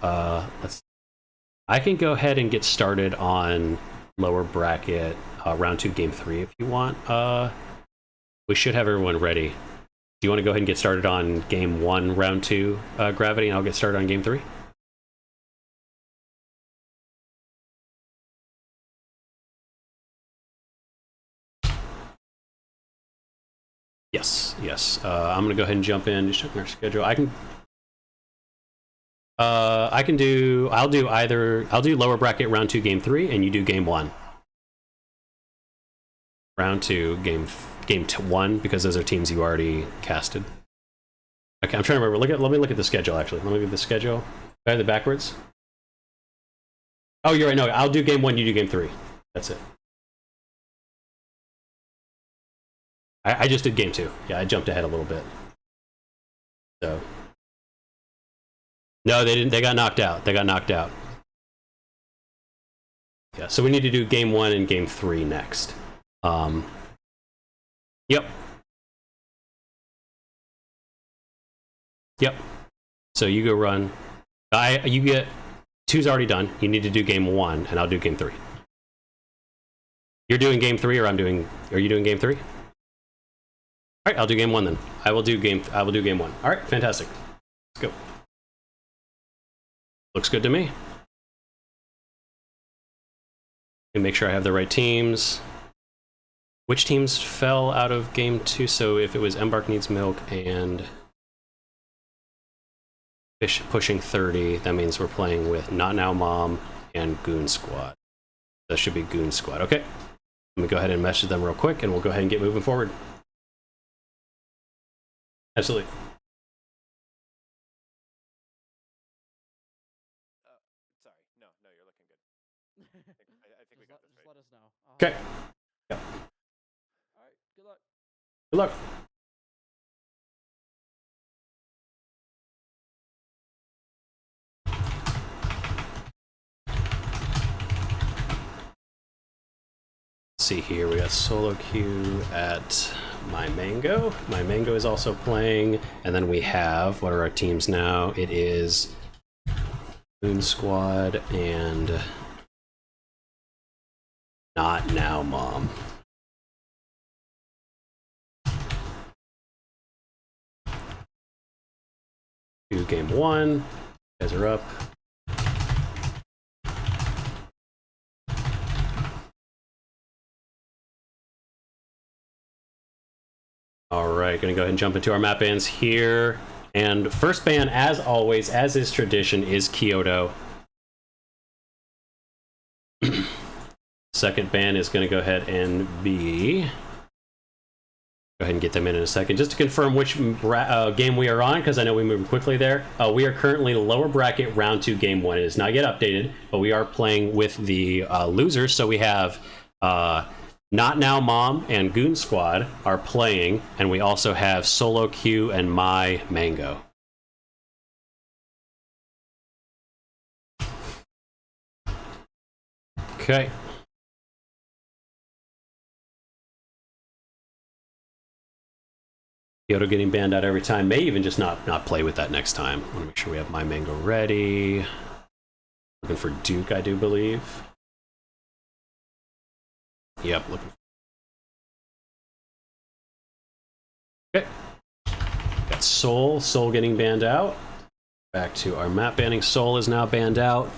I can go ahead and get started on lower bracket round 2 game 3 if you want. We should have everyone ready. Do you want to go ahead and get started on game 1 round 2 Gravity, and I'll get started on game 3? Yes. I'm gonna go ahead and jump in, just checking our schedule. I'll do lower bracket round 2 game 3, and you do game 1. Round 2 game 1, because those are teams you already casted. Okay, I'm trying to remember. Let me look at the schedule. Actually, let me look at the schedule. Do I have the backwards? Oh, you're right. No, I'll do game 1. You do game 3. That's it. I just did game 2. Yeah, I jumped ahead a little bit. So. No, they didn't. They got knocked out. Yeah, so we need to do game 1 and game 3 next. Yep. So you go run. You get 2's already done. You need to do game 1, and I'll do game 3. You're doing game 3, or are you doing game 3? All right, I'll do game 1 then. I will do game 1. All right, fantastic. Let's go. Looks good to me. And make sure I have the right teams. Which teams fell out of game 2? So if it was Embark Needs Milk and Fish pushing 30, that means we're playing with Not Now Mom and Goon Squad. That should be Goon Squad. Okay. Let me go ahead and message them real quick, and we'll go ahead and get moving forward. Absolutely. Sorry. No, you're looking good. I think we got this Just right. let us know. Okay. All right. Good luck. Good luck. see here. We got solo queue at My Mango. My Mango is also playing. And then we have, what are our teams now? It is Moon Squad and Not Now Mom. Game 1. You guys are up. All right, gonna go ahead and jump into our map bans here. And first ban, as always, as is tradition, is Kyoto. Second ban is gonna go ahead and be... Go ahead and get them in a second. Just to confirm which game we are on, because I know we moved quickly there. We are currently lower bracket round 2 game 1. It is not yet updated, but we are playing with the losers. So we have Not Now Mom and Goon Squad are playing, and we also have Solo Q and My Mango. Okay. Kyoto getting banned out every time. May even just not play with that next time. Want to make sure we have My Mango ready. Looking for Duke, I do believe. Yep, looking. Okay. Got Soul. Soul getting banned out. Back to our map banning. Soul is now banned out.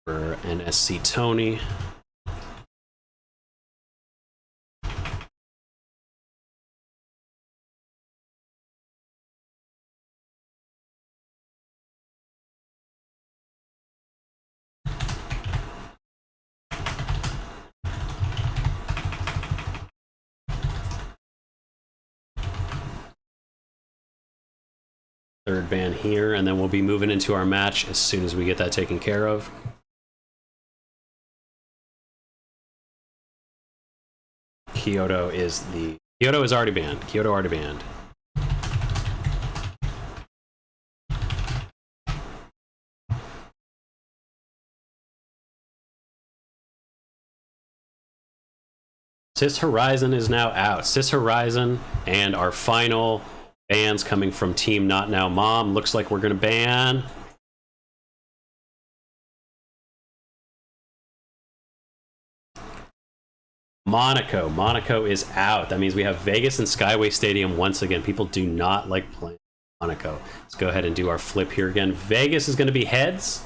For NSC Tony. Third ban here, and then we'll be moving into our match as soon as we get that taken care of. Kyoto is already banned. Kyoto already banned. Sis Horizon is now out. Sis Horizon and our final bans coming from Team Not Now Mom. Looks like we're gonna ban Monaco. Monaco is out. That means we have Vegas and Skyway Stadium once again. People do not like playing Monaco. Let's go ahead and do our flip here again. Vegas is going to be heads.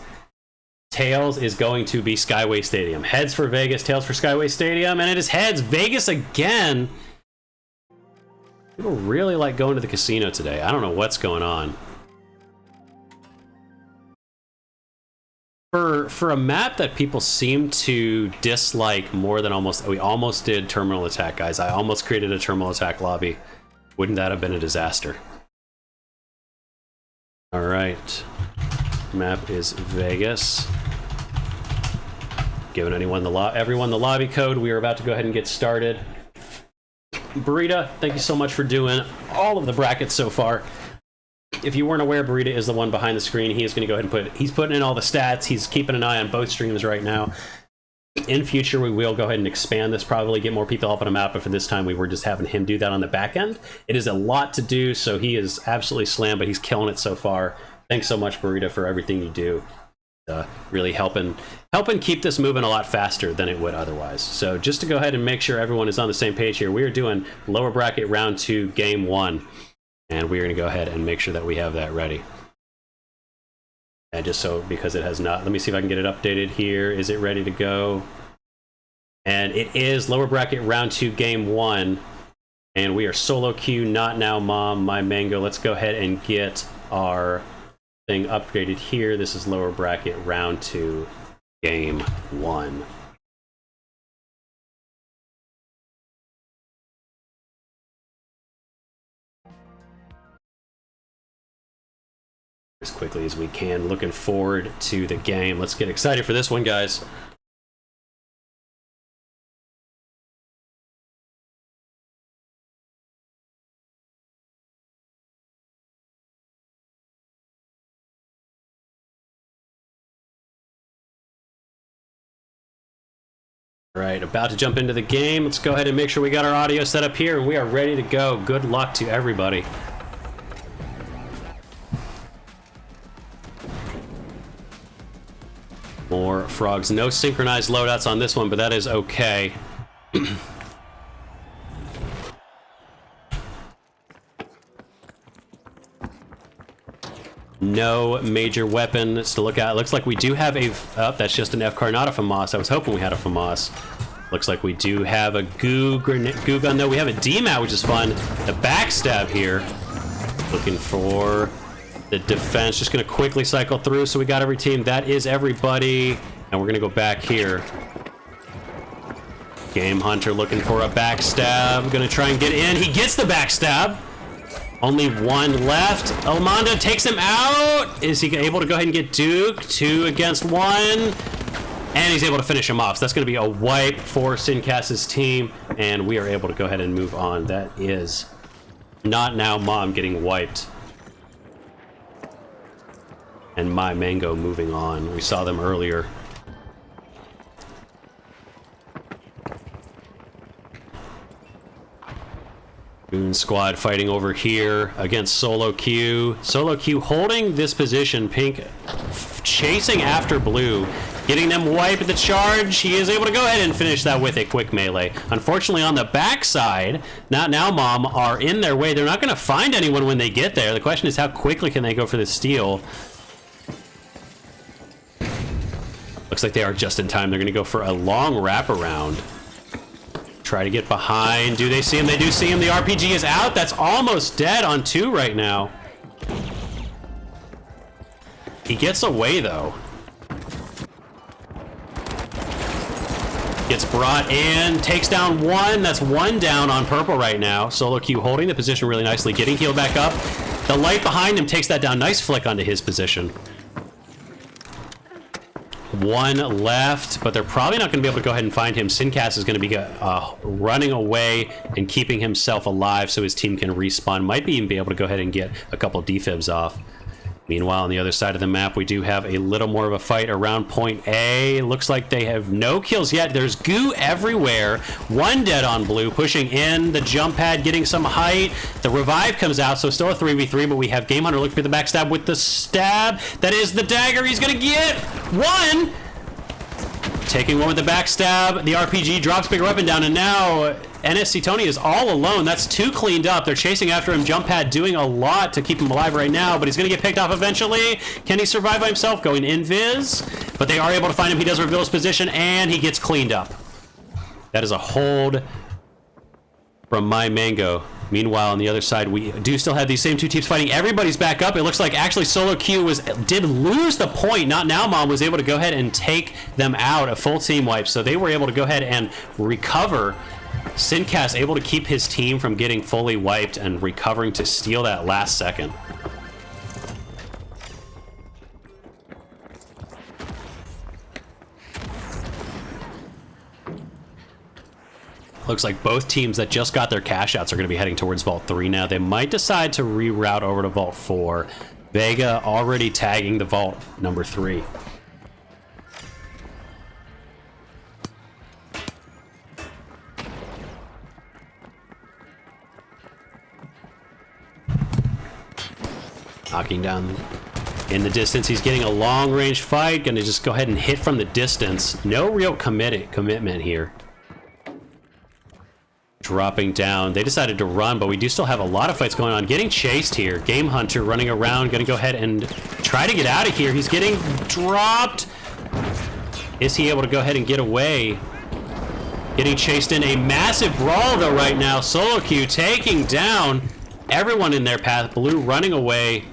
Tails is going to be Skyway Stadium. Heads for Vegas, tails for Skyway Stadium, and it is heads. Vegas again. People really like going to the casino today. I don't know what's going on. For a map that people seem to dislike more than we almost did Terminal Attack, guys. I almost created a Terminal Attack lobby. Wouldn't that have been a disaster? All right. Map is Vegas. Giving everyone the lobby code. We are about to go ahead and get started. Burrita, thank you so much for doing all of the brackets so far. If you weren't aware, Burrita is the one behind the screen. He is going to go ahead and he's putting in all the stats. He's keeping an eye on both streams right now. In future, we will go ahead and expand this, probably get more people up on a map, but for this time, we were just having him do that on the back end. It is a lot to do, so he is absolutely slammed, but he's killing it so far. Thanks so much, Burrita, for everything you do. Really helping keep this moving a lot faster than it would otherwise. So just to go ahead and make sure everyone is on the same page here, we are doing lower bracket round 2, game 1. And we're going to go ahead and make sure that we have that ready. And just so, because it has not, let me see if I can get it updated here. Is it ready to go? And it is lower bracket round 2, game 1. And we are solo queue, Not Now Mom, My Mango. Let's go ahead and get our thing upgraded here. This is lower bracket round 2, game 1. As quickly as we can. Looking forward to the game. Let's get excited for this one, guys. All right, about to jump into the game. Let's go ahead and make sure we got our audio set up here and we are ready to go. Good luck to everybody. More frogs. No synchronized loadouts on this one, but that is okay. No major weapons to look at. Looks like we do have a... Oh, that's just an F-car, not a FAMAS. I was hoping we had a FAMAS. Looks like we do have a goo gun, though. We have a DMAT, which is fun. The backstab here. Looking for the defense. Just going to quickly cycle through. So we got every team. That is everybody. And we're going to go back here. Game Hunter looking for a backstab. Going to try and get in. He gets the backstab. Only one left. Elmondo takes him out. Is he able to go ahead and get Duke? 2 against 1. And he's able to finish him off. So that's going to be a wipe for Sincast's team. And we are able to go ahead and move on. That is Not Now Mom getting wiped. And My Mango moving on. We saw them earlier. Goon Squad fighting over here against Solo Q. Solo Q holding this position. Pink chasing after Blue, getting them wiped at the charge. He is able to go ahead and finish that with a quick melee. Unfortunately, on the backside, Not Now Mom are in their way. They're not going to find anyone when they get there. The question is, how quickly can they go for the steal? Looks like they are just in time. They're going to go for a long wraparound. Try to get behind. Do they see him? They do see him. The RPG is out. That's almost dead on 2 right now. He gets away, though. Gets brought in. Takes down 1. That's 1 down on purple right now. Solo Q holding the position really nicely. Getting healed back up. The light behind him takes that down. Nice flick onto his position. 1 left, but they're probably not going to be able to go ahead and find him. Sincast is going to be running away and keeping himself alive so his team can respawn. Might be even be able to go ahead and get a couple defibs off. Meanwhile, on the other side of the map, we do have a little more of a fight around point A. Looks like they have no kills yet. There's goo everywhere. 1 dead on Blue, pushing in the jump pad, getting some height. The revive comes out, so still a 3v3, but we have Game Hunter looking for the backstab with the stab. That is the dagger. He's going to get 1. Taking 1 with the backstab. The RPG drops bigger weapon down, and now NSC Tony is all alone. That's 2 cleaned up. They're chasing after him. Jump pad doing a lot to keep him alive right now, but he's going to get picked off eventually. Can he survive by himself? Going invis, but they are able to find him. He does reveal his position, and he gets cleaned up. That is a hold from My Mango. Meanwhile, on the other side, we do still have these same 2 teams fighting. Everybody's back up. It looks like actually Solo Q did lose the point. Not Now Mom was able to go ahead and take them out, a full team wipe. So they were able to go ahead and recover. Sincast able to keep his team from getting fully wiped and recovering to steal that last second. Looks like both teams that just got their cash outs are going to be heading towards Vault 3 now. They might decide to reroute over to Vault 4. Vega already tagging the Vault number 3. Knocking down in the distance. He's getting a long-range fight. Going to just go ahead and hit from the distance. No real commitment here. Dropping down. They decided to run, but we do still have a lot of fights going on. Getting chased here. Game Hunter running around. Going to go ahead and try to get out of here. He's getting dropped. Is he able to go ahead and get away? Getting chased in a massive brawl, though, right now. Solo Q taking down everyone in their path. Blue running away.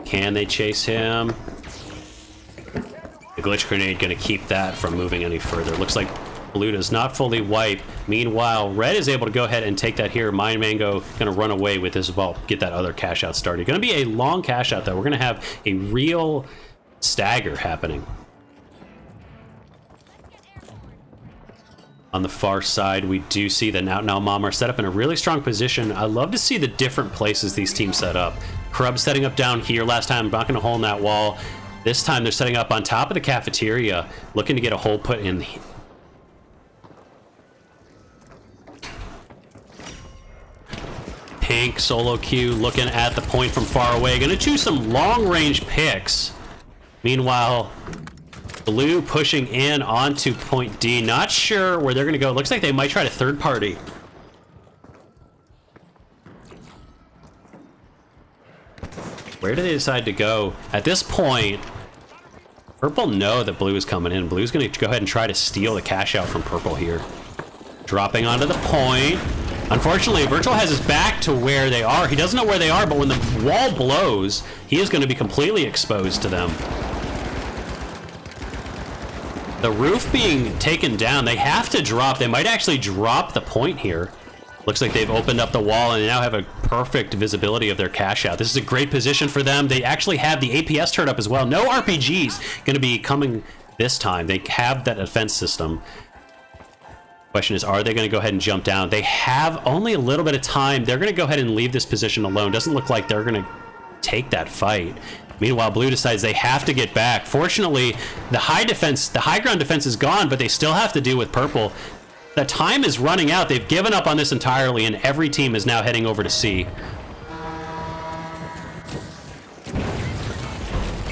Can they chase him? The glitch grenade going to keep that from moving any further. Looks like Blue does not fully wipe. Meanwhile, Red is able to go ahead and take that here. My Mango going to run away with his vault, get that other cash out started. Going to be a long cash out, though. We're going to have a real stagger happening. On the far side, we do see that Now Mom are set up in a really strong position. I love to see the different places these teams set up. Krub setting up down here. Last time, knocking a hole in that wall. This time, they're setting up on top of the cafeteria, looking to get a hole put in. Pink, solo queue, looking at the point from far away. Gonna choose some long-range picks. Meanwhile, Blue pushing in onto point D. Not sure where they're gonna go. Looks like they might try to third party. Where do they decide to go? At this point, Purple know that Blue is coming in. Blue's gonna go ahead and try to steal the cash out from Purple here. Dropping onto the point. Unfortunately, Virtual has his back to where they are. He doesn't know where they are, but when the wall blows, he is going to be completely exposed to them. The roof being taken down, they have to drop. They might actually drop the point here. Looks like they've opened up the wall and they now have a perfect visibility of their cash out. This is a great position for them. They actually have the APS turned up as well. No RPGs going to be coming this time. They have that defense system. Question is, are they going to go ahead and jump down? They have only a little bit of time. They're going to go ahead and leave this position alone. Doesn't look like they're going to take that fight. Meanwhile, Blue decides they have to get back. Fortunately, the high ground defense is gone, but they still have to deal with Purple. The time is running out. They've given up on this entirely, and every team is now heading over to C.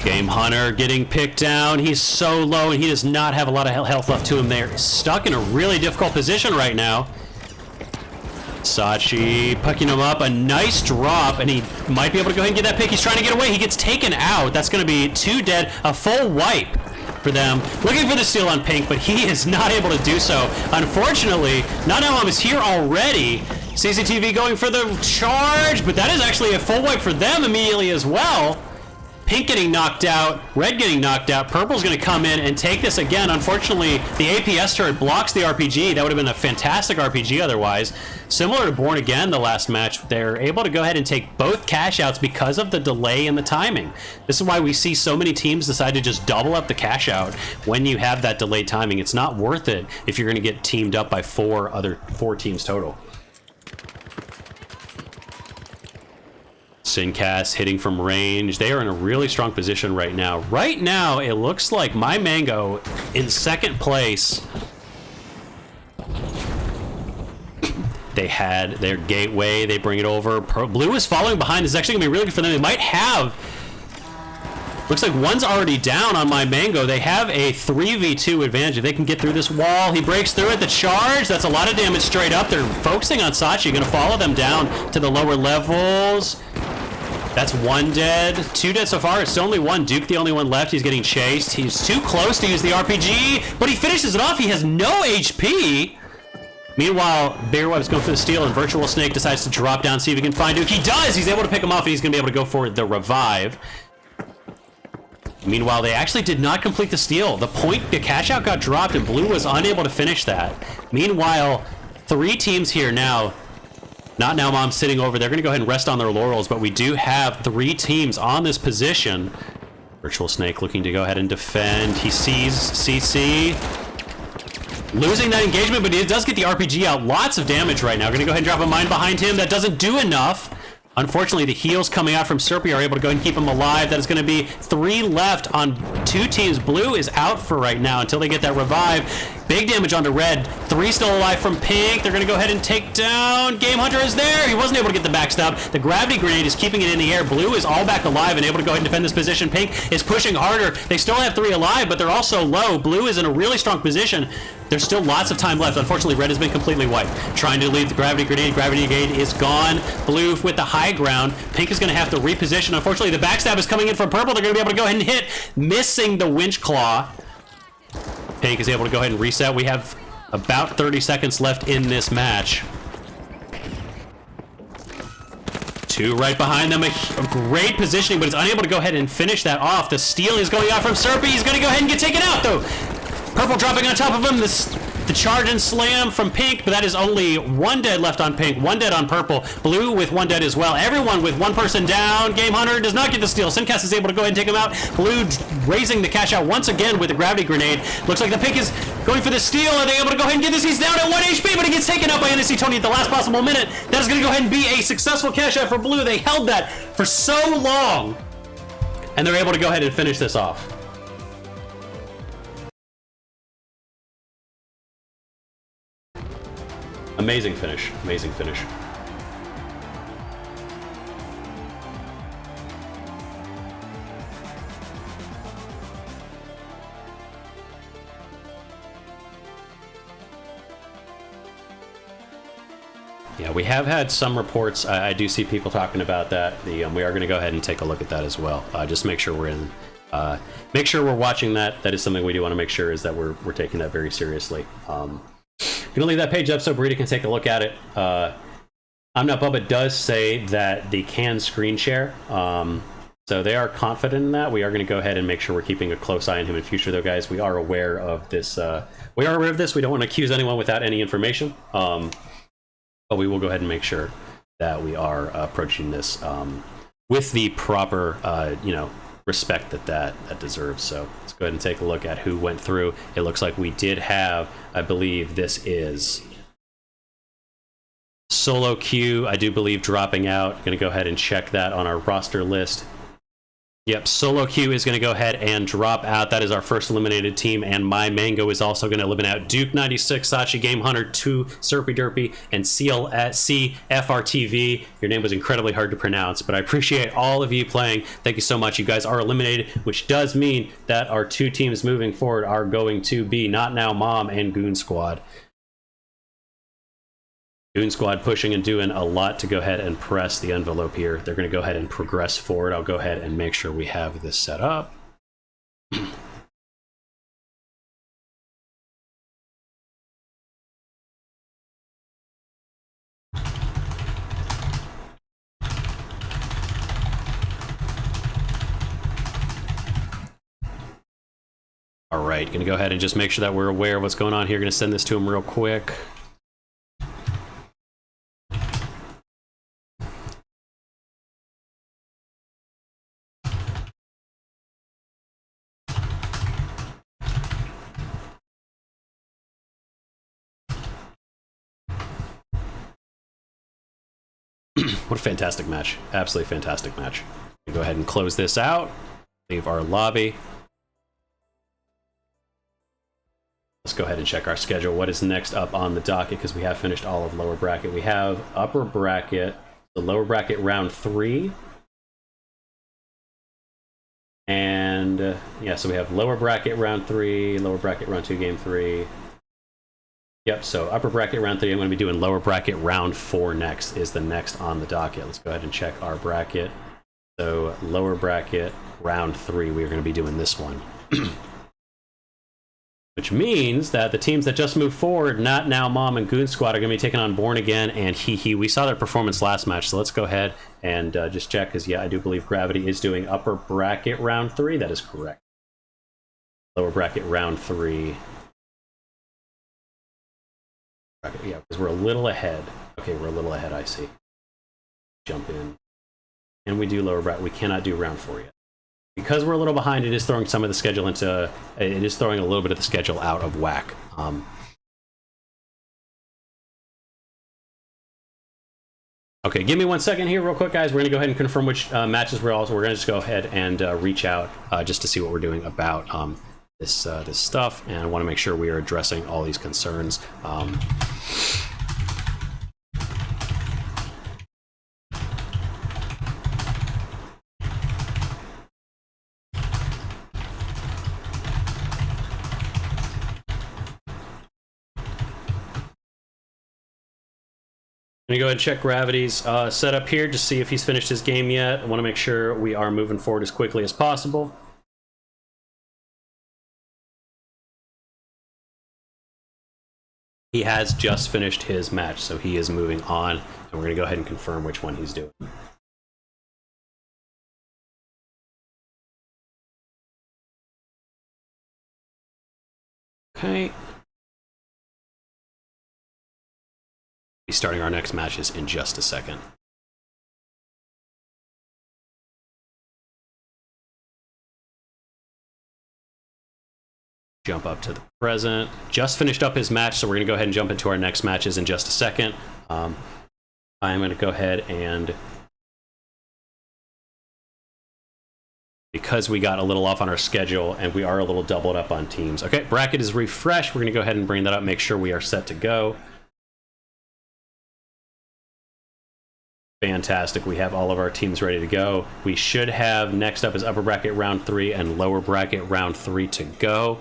Game Hunter getting picked down. He's so low, and he does not have a lot of health left to him. They're stuck in a really difficult position right now. Sachi picking him up. A nice drop, and he might be able to go ahead and get that pick. He's trying to get away. He gets taken out. That's going to be 2 dead. A full wipe for them. Looking for the steal on Pink, but he is not able to do so. Unfortunately, Nanamam is here already. CCTV going for the charge, but that is actually a full wipe for them immediately as well. Pink getting knocked out, Red getting knocked out, Purple's going to come in and take this again. Unfortunately, the APS turret blocks the RPG. That would have been a fantastic RPG otherwise. Similar to Born Again, the last match, they're able to go ahead and take both cash outs because of the delay in the timing. This is why we see so many teams decide to just double up the cash out when you have that delayed timing. It's not worth it if you're going to get teamed up by four teams total. Sincast hitting from range. They are in a really strong position right now. Right now, it looks like My Mango in second place. They had their gateway. They bring it over. Blue is following behind. This is actually going to be really good for them. They might have... Looks like one's already down on My Mango. They have a 3v2 advantage. If they can get through this wall, he breaks through it. The charge, that's a lot of damage straight up. They're focusing on Sachi. Going to follow them down to the lower levels. That's 1 dead. 2 dead so far. It's only 1. Duke, the only one left. He's getting chased. He's too close to use the RPG, but he finishes it off. He has no HP. Meanwhile, Bearweb's going for the steal, and Virtual Snake decides to drop down, see if he can find Duke. He does! He's able to pick him off, and he's going to be able to go for the revive. Meanwhile, they actually did not complete the steal. The cash out got dropped, and Blue was unable to finish that. Meanwhile, 3 teams here now. Not Now Mom sitting over. They're going to go ahead and rest on their laurels, but we do have 3 teams on this position. Virtual Snake looking to go ahead and defend. He sees CC. Losing that engagement, but he does get the RPG out. Lots of damage right now. Going to go ahead and drop a mine behind him. That doesn't do enough. Unfortunately, the heals coming out from Serpy are able to go ahead and keep him alive. That is going to be 3 left on 2 teams. Blue is out for right now until they get that revive. Big damage onto Red. 3 still alive from Pink. They're going to go ahead and take down. Game Hunter is there. He wasn't able to get the backstab. The gravity grenade is keeping it in the air. Blue is all back alive and able to go ahead and defend this position. Pink is pushing harder. They still have 3 alive, but they're also low. Blue is in a really strong position. There's still lots of time left. Unfortunately, Red has been completely wiped. Trying to leave the gravity grenade. Gravity grenade is gone. Blue with the high ground. Pink is going to have to reposition. Unfortunately, the backstab is coming in from Purple. They're going to be able to go ahead and hit, missing the winch claw. Pink is able to go ahead and reset. We have about 30 seconds left in this match. 2 right behind them. A great positioning, but it's unable to go ahead and finish that off. The steal is going out from Serpy. He's going to go ahead and get taken out, though. Purple dropping on top of him. The charge and slam from Pink, but that is only 1 dead left on Pink, 1 dead on Purple. Blue with 1 dead as well. Everyone with 1 person down. Game Hunter does not get the steal. Sincast is able to go ahead and take him out. Blue raising the cash out once again with the gravity grenade. Looks like the Pink is going for the steal. Are they able to go ahead and get this? He's down at 1 HP, but he gets taken out by NSC Tony at the last possible minute. That is going to go ahead and be a successful cash out for Blue. They held that for so long, and they're able to go ahead and finish this off. Amazing finish. Amazing finish. Yeah, we have had some reports. I do see people talking about that. We are going to go ahead and take a look at that as well. Just make sure we're in. Make sure we're watching that. That is something we do want to make sure is that we're taking that very seriously. Gonna leave that page up so Burrito can take a look at it. I'm Not Bubba does say that the can screen share. So they are confident in that. We are going to go ahead and make sure we're keeping a close eye on him in future, though, guys. We are aware of this. We are aware of this. We don't want to accuse anyone without any information. But we will go ahead and make sure that we are approaching this with the proper, respect that deserves. So let's go ahead and take a look at who went through. It looks like we did have, I believe this is Solo Q, I do believe, dropping out. Going to go ahead and check that on our roster list. Yep, Solo Q is going to go ahead and drop out. That is our first eliminated team, and My Mango is also going to eliminate out Duke 96, Sachi Game Hunter 2, Serpy Derpy, and CFRTV. Your name was incredibly hard to pronounce, but I appreciate all of you playing. Thank you so much. You guys are eliminated, which does mean that our two teams moving forward are going to be Not Now Mom and Goon Squad. Goon Squad pushing and doing a lot to go ahead and press the envelope here. They're going to go ahead and progress forward. I'll go ahead and make sure we have this set up. All right, going to go ahead and just make sure that we're aware of what's going on here. Going to send this to them real quick. What a fantastic match. Absolutely fantastic match. Go ahead and close this out. Leave our lobby. Let's go ahead and check our schedule. What is next up on the docket? Because we have finished all of lower bracket. We have upper bracket, the lower bracket round 3. And yeah, so we have lower bracket round 3, lower bracket round 2, game 3. Yep, so upper bracket round 3. I'm going to be doing lower bracket round 4 next, is the next on the docket. Let's go ahead and check our bracket. So lower bracket round 3, we're going to be doing this one. Which means that the teams that just moved forward, Not Now Mom and Goon Squad, are going to be taking on Born Again and Hee Hee. We saw their performance last match, so let's go ahead and just check, because yeah, I do believe Gravity is doing upper bracket round 3. That is correct. Lower bracket round 3. Yeah, because we're a little ahead. Okay, we're a little ahead, I see. Jump in. And we do lower bracket. We cannot do round 4 yet. Because we're a little behind, it is throwing some of the schedule into... It is throwing a little bit of the schedule out of whack. Okay, give me 1 second here real quick, guys. We're going to go ahead and confirm which matches we're also... We're going to just go ahead and reach out just to see what we're doing about this stuff, and I want to make sure we are addressing all these concerns. I'm gonna go ahead and check Gravity's setup here, just see if he's finished his game yet. I want to make sure we are moving forward as quickly as possible. He has just finished his match, so he is moving on, and we're going to go ahead and confirm which one he's doing. Okay. Be starting our next matches in just a second. Jump up to the present. Just finished up his match, so we're going to go ahead and jump into our next matches in just a second. I'm going to go ahead and... Because we got a little off on our schedule and we are a little doubled up on teams. Okay, bracket is refreshed. We're going to go ahead and bring that up, make sure we are set to go. Fantastic. We have all of our teams ready to go. We should have, next up is upper bracket round 3 and lower bracket round 3 to go.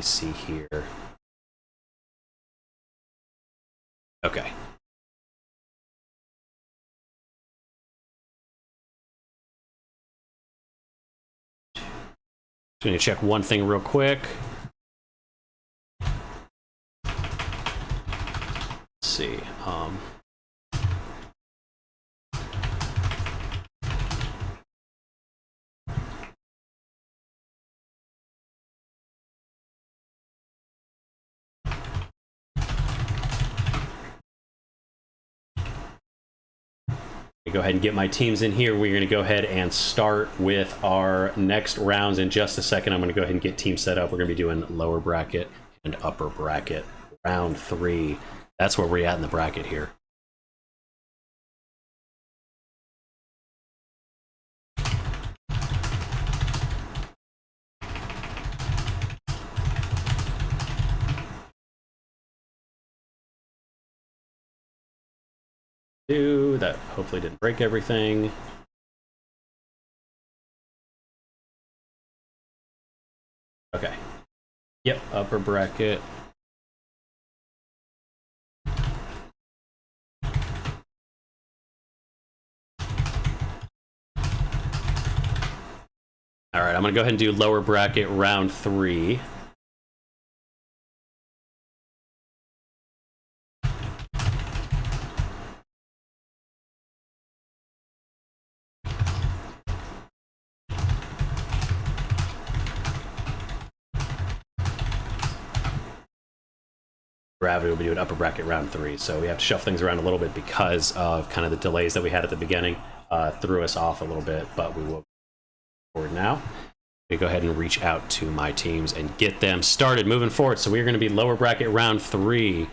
see here. Okay. Just gonna check one thing real quick. Let's see. Go ahead and get my teams in here. We're going to go ahead and start with our next rounds in just a second. I'm going to go ahead and get teams set up. We're going to be doing lower bracket and upper bracket. Round 3. That's where we're at in the bracket here. That hopefully didn't break everything. Okay. Yep, upper bracket. All right, I'm gonna go ahead and do lower bracket round 3. Gravity will be doing upper bracket round 3, so we have to shuffle things around a little bit because of kind of the delays that we had at the beginning. Threw us off a little bit, but we will move forward now. We go ahead and reach out to my teams and get them started moving forward. So we're going to be lower bracket round 3.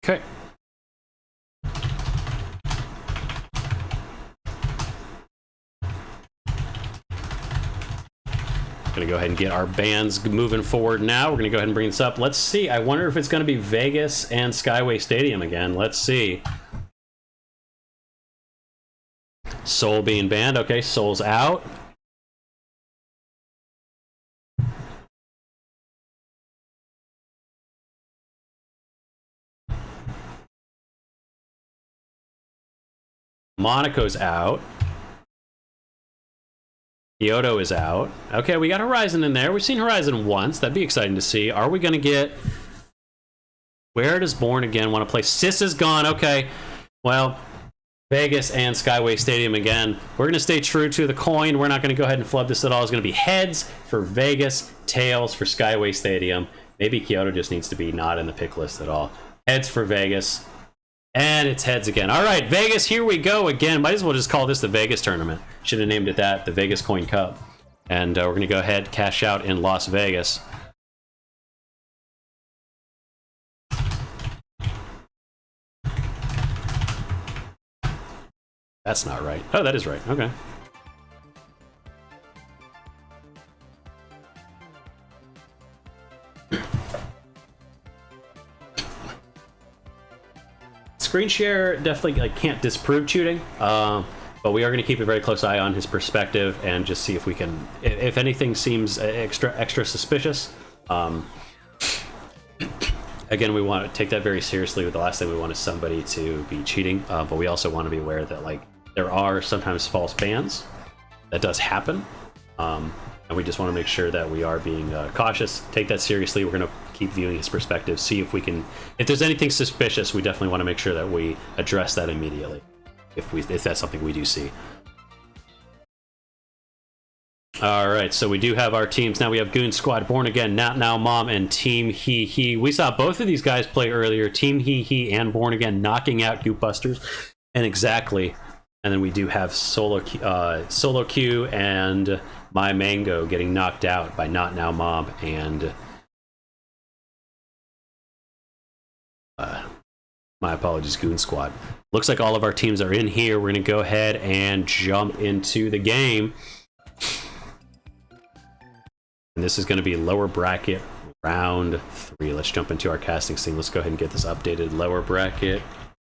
Okay. Gonna go ahead and get our bands moving forward now. We're gonna go ahead and bring this up. Let's see. I wonder if it's gonna be Vegas and Skyway Stadium again. Let's see. Soul being banned. Okay, Soul's out. Monaco's out. Kyoto is out. Okay, we got Horizon in there. We've seen Horizon once. That'd be exciting to see. Are we going to get... Where does Born Again want to play? Sis is gone. Okay. Well, Vegas and Skyway Stadium again. We're going to stay true to the coin. We're not going to go ahead and flub this at all. It's going to be heads for Vegas, tails for Skyway Stadium. Maybe Kyoto just needs to be not in the pick list at all. Heads for Vegas. And it's heads again. All right, Vegas, here we go again. Might as well just call this the Vegas tournament. Should have named it that, the Vegas Coin Cup. And we're going to go ahead, cash out in Las Vegas. That's not right. Oh, that is right. Okay. Screen share definitely can't disprove cheating, but we are going to keep a very close eye on his perspective and just see if we can, if anything seems extra suspicious. Again, we want to take that very seriously. The last thing we want is somebody to be cheating, but we also want to be aware that there are sometimes false bans. That does happen, and we just want to make sure that we are being cautious. Take that seriously. We're going to keep viewing his perspective, see if we can, if there's anything suspicious, we definitely want to make sure that we address that immediately if that's something we do see. All right, so we do have our teams now. We have Goon Squad, Born Again, Not Now Mom, and Team He He. We saw both of these guys play earlier, Team He He and Born Again, knocking out Goop Busters, and exactly. And then we do have Solo Q and My Mango getting knocked out by Not Now Mom and my apologies, Goon Squad. Looks like all of our teams are in here. We're going to go ahead and jump into the game. And this is going to be lower bracket round 3. Let's jump into our casting scene. Let's go ahead and get this updated. Lower bracket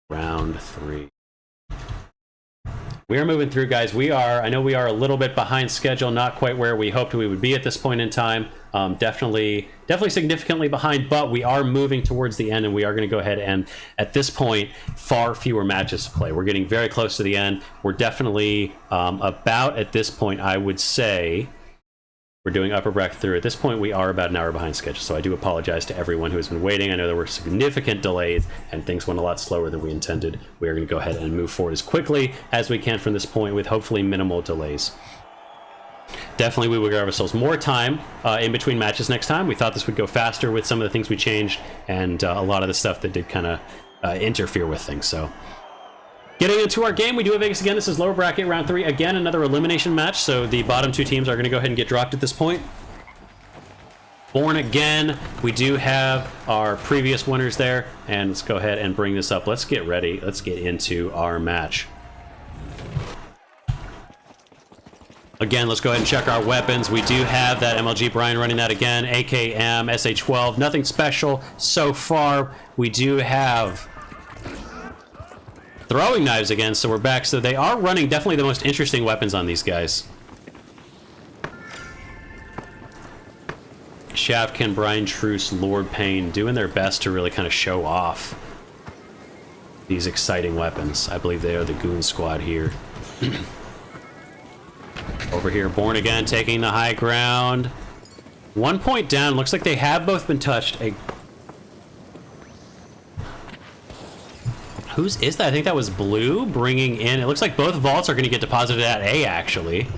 round 3. We are moving through, guys. I know we are a little bit behind schedule, not quite where we hoped we would be at this point in time. Definitely significantly behind, but we are moving towards the end, and we are going to go ahead and, at this point, far fewer matches to play. We're getting very close to the end. We're definitely about, at this point, I would say, we're doing upper bracket through. At this point, we are about an hour behind schedule, so I do apologize to everyone who has been waiting. I know there were significant delays, and things went a lot slower than we intended. We are going to go ahead and move forward as quickly as we can from this point with hopefully minimal delays. Definitely, we will give ourselves more time in between matches next time. We thought this would go faster with some of the things we changed, and a lot of the stuff that did kind of interfere with things, so... Getting into our game, we do have Vegas again. This is lower bracket round 3. Again, another elimination match, so the bottom 2 teams are going to go ahead and get dropped at this point. Born Again, we do have our previous winners there, and let's go ahead and bring this up. Let's get ready. Let's get into our match. Again, let's go ahead and check our weapons. We do have that MLG Brian running that again, AKM, SH12, nothing special so far. We do have throwing knives again, so we're back. So they are running definitely the most interesting weapons on these guys. Shavkin, Brian Truce, Lord Payne doing their best to really kind of show off these exciting weapons. I believe they are the Goon Squad here. Over here, Born Again taking the high ground. 1 point down. Looks like they have both been touched. Whose is that? I think that was Blue bringing in... It looks like both vaults are going to get deposited at A, actually.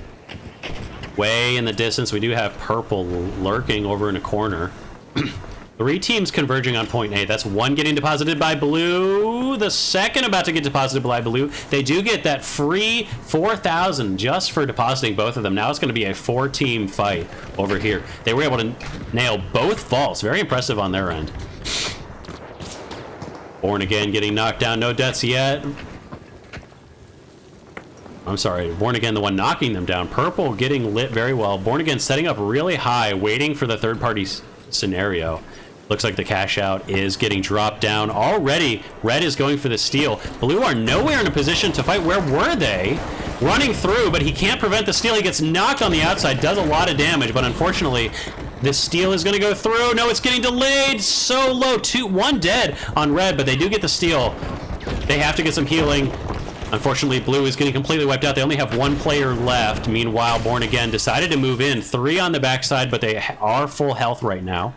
Way in the distance, we do have Purple lurking over in a corner. 3 teams converging on point A. That's 1 getting deposited by Blue. The second about to get deposited by Blue. They do get that free 4,000 just for depositing both of them. Now it's going to be a 4-team fight over here. They were able to nail both vaults. Very impressive on their end. Born Again getting knocked down. No deaths yet. I'm sorry. Born Again, the one knocking them down. Purple getting lit very well. Born Again setting up really high, waiting for the third-party scenario. Looks like the Cashout is getting dropped down already. Red is going for the steal. Blue are nowhere in a position to fight. Where were they? Running through, but he can't prevent the steal. He gets knocked on the outside, does a lot of damage, but unfortunately... This steal is going to go through. No, it's getting delayed. So low. 1 dead on Red, but they do get the steal. They have to get some healing. Unfortunately, Blue is getting completely wiped out. They only have 1 player left. Meanwhile, Born Again decided to move in. 3 on the backside, but they are full health right now.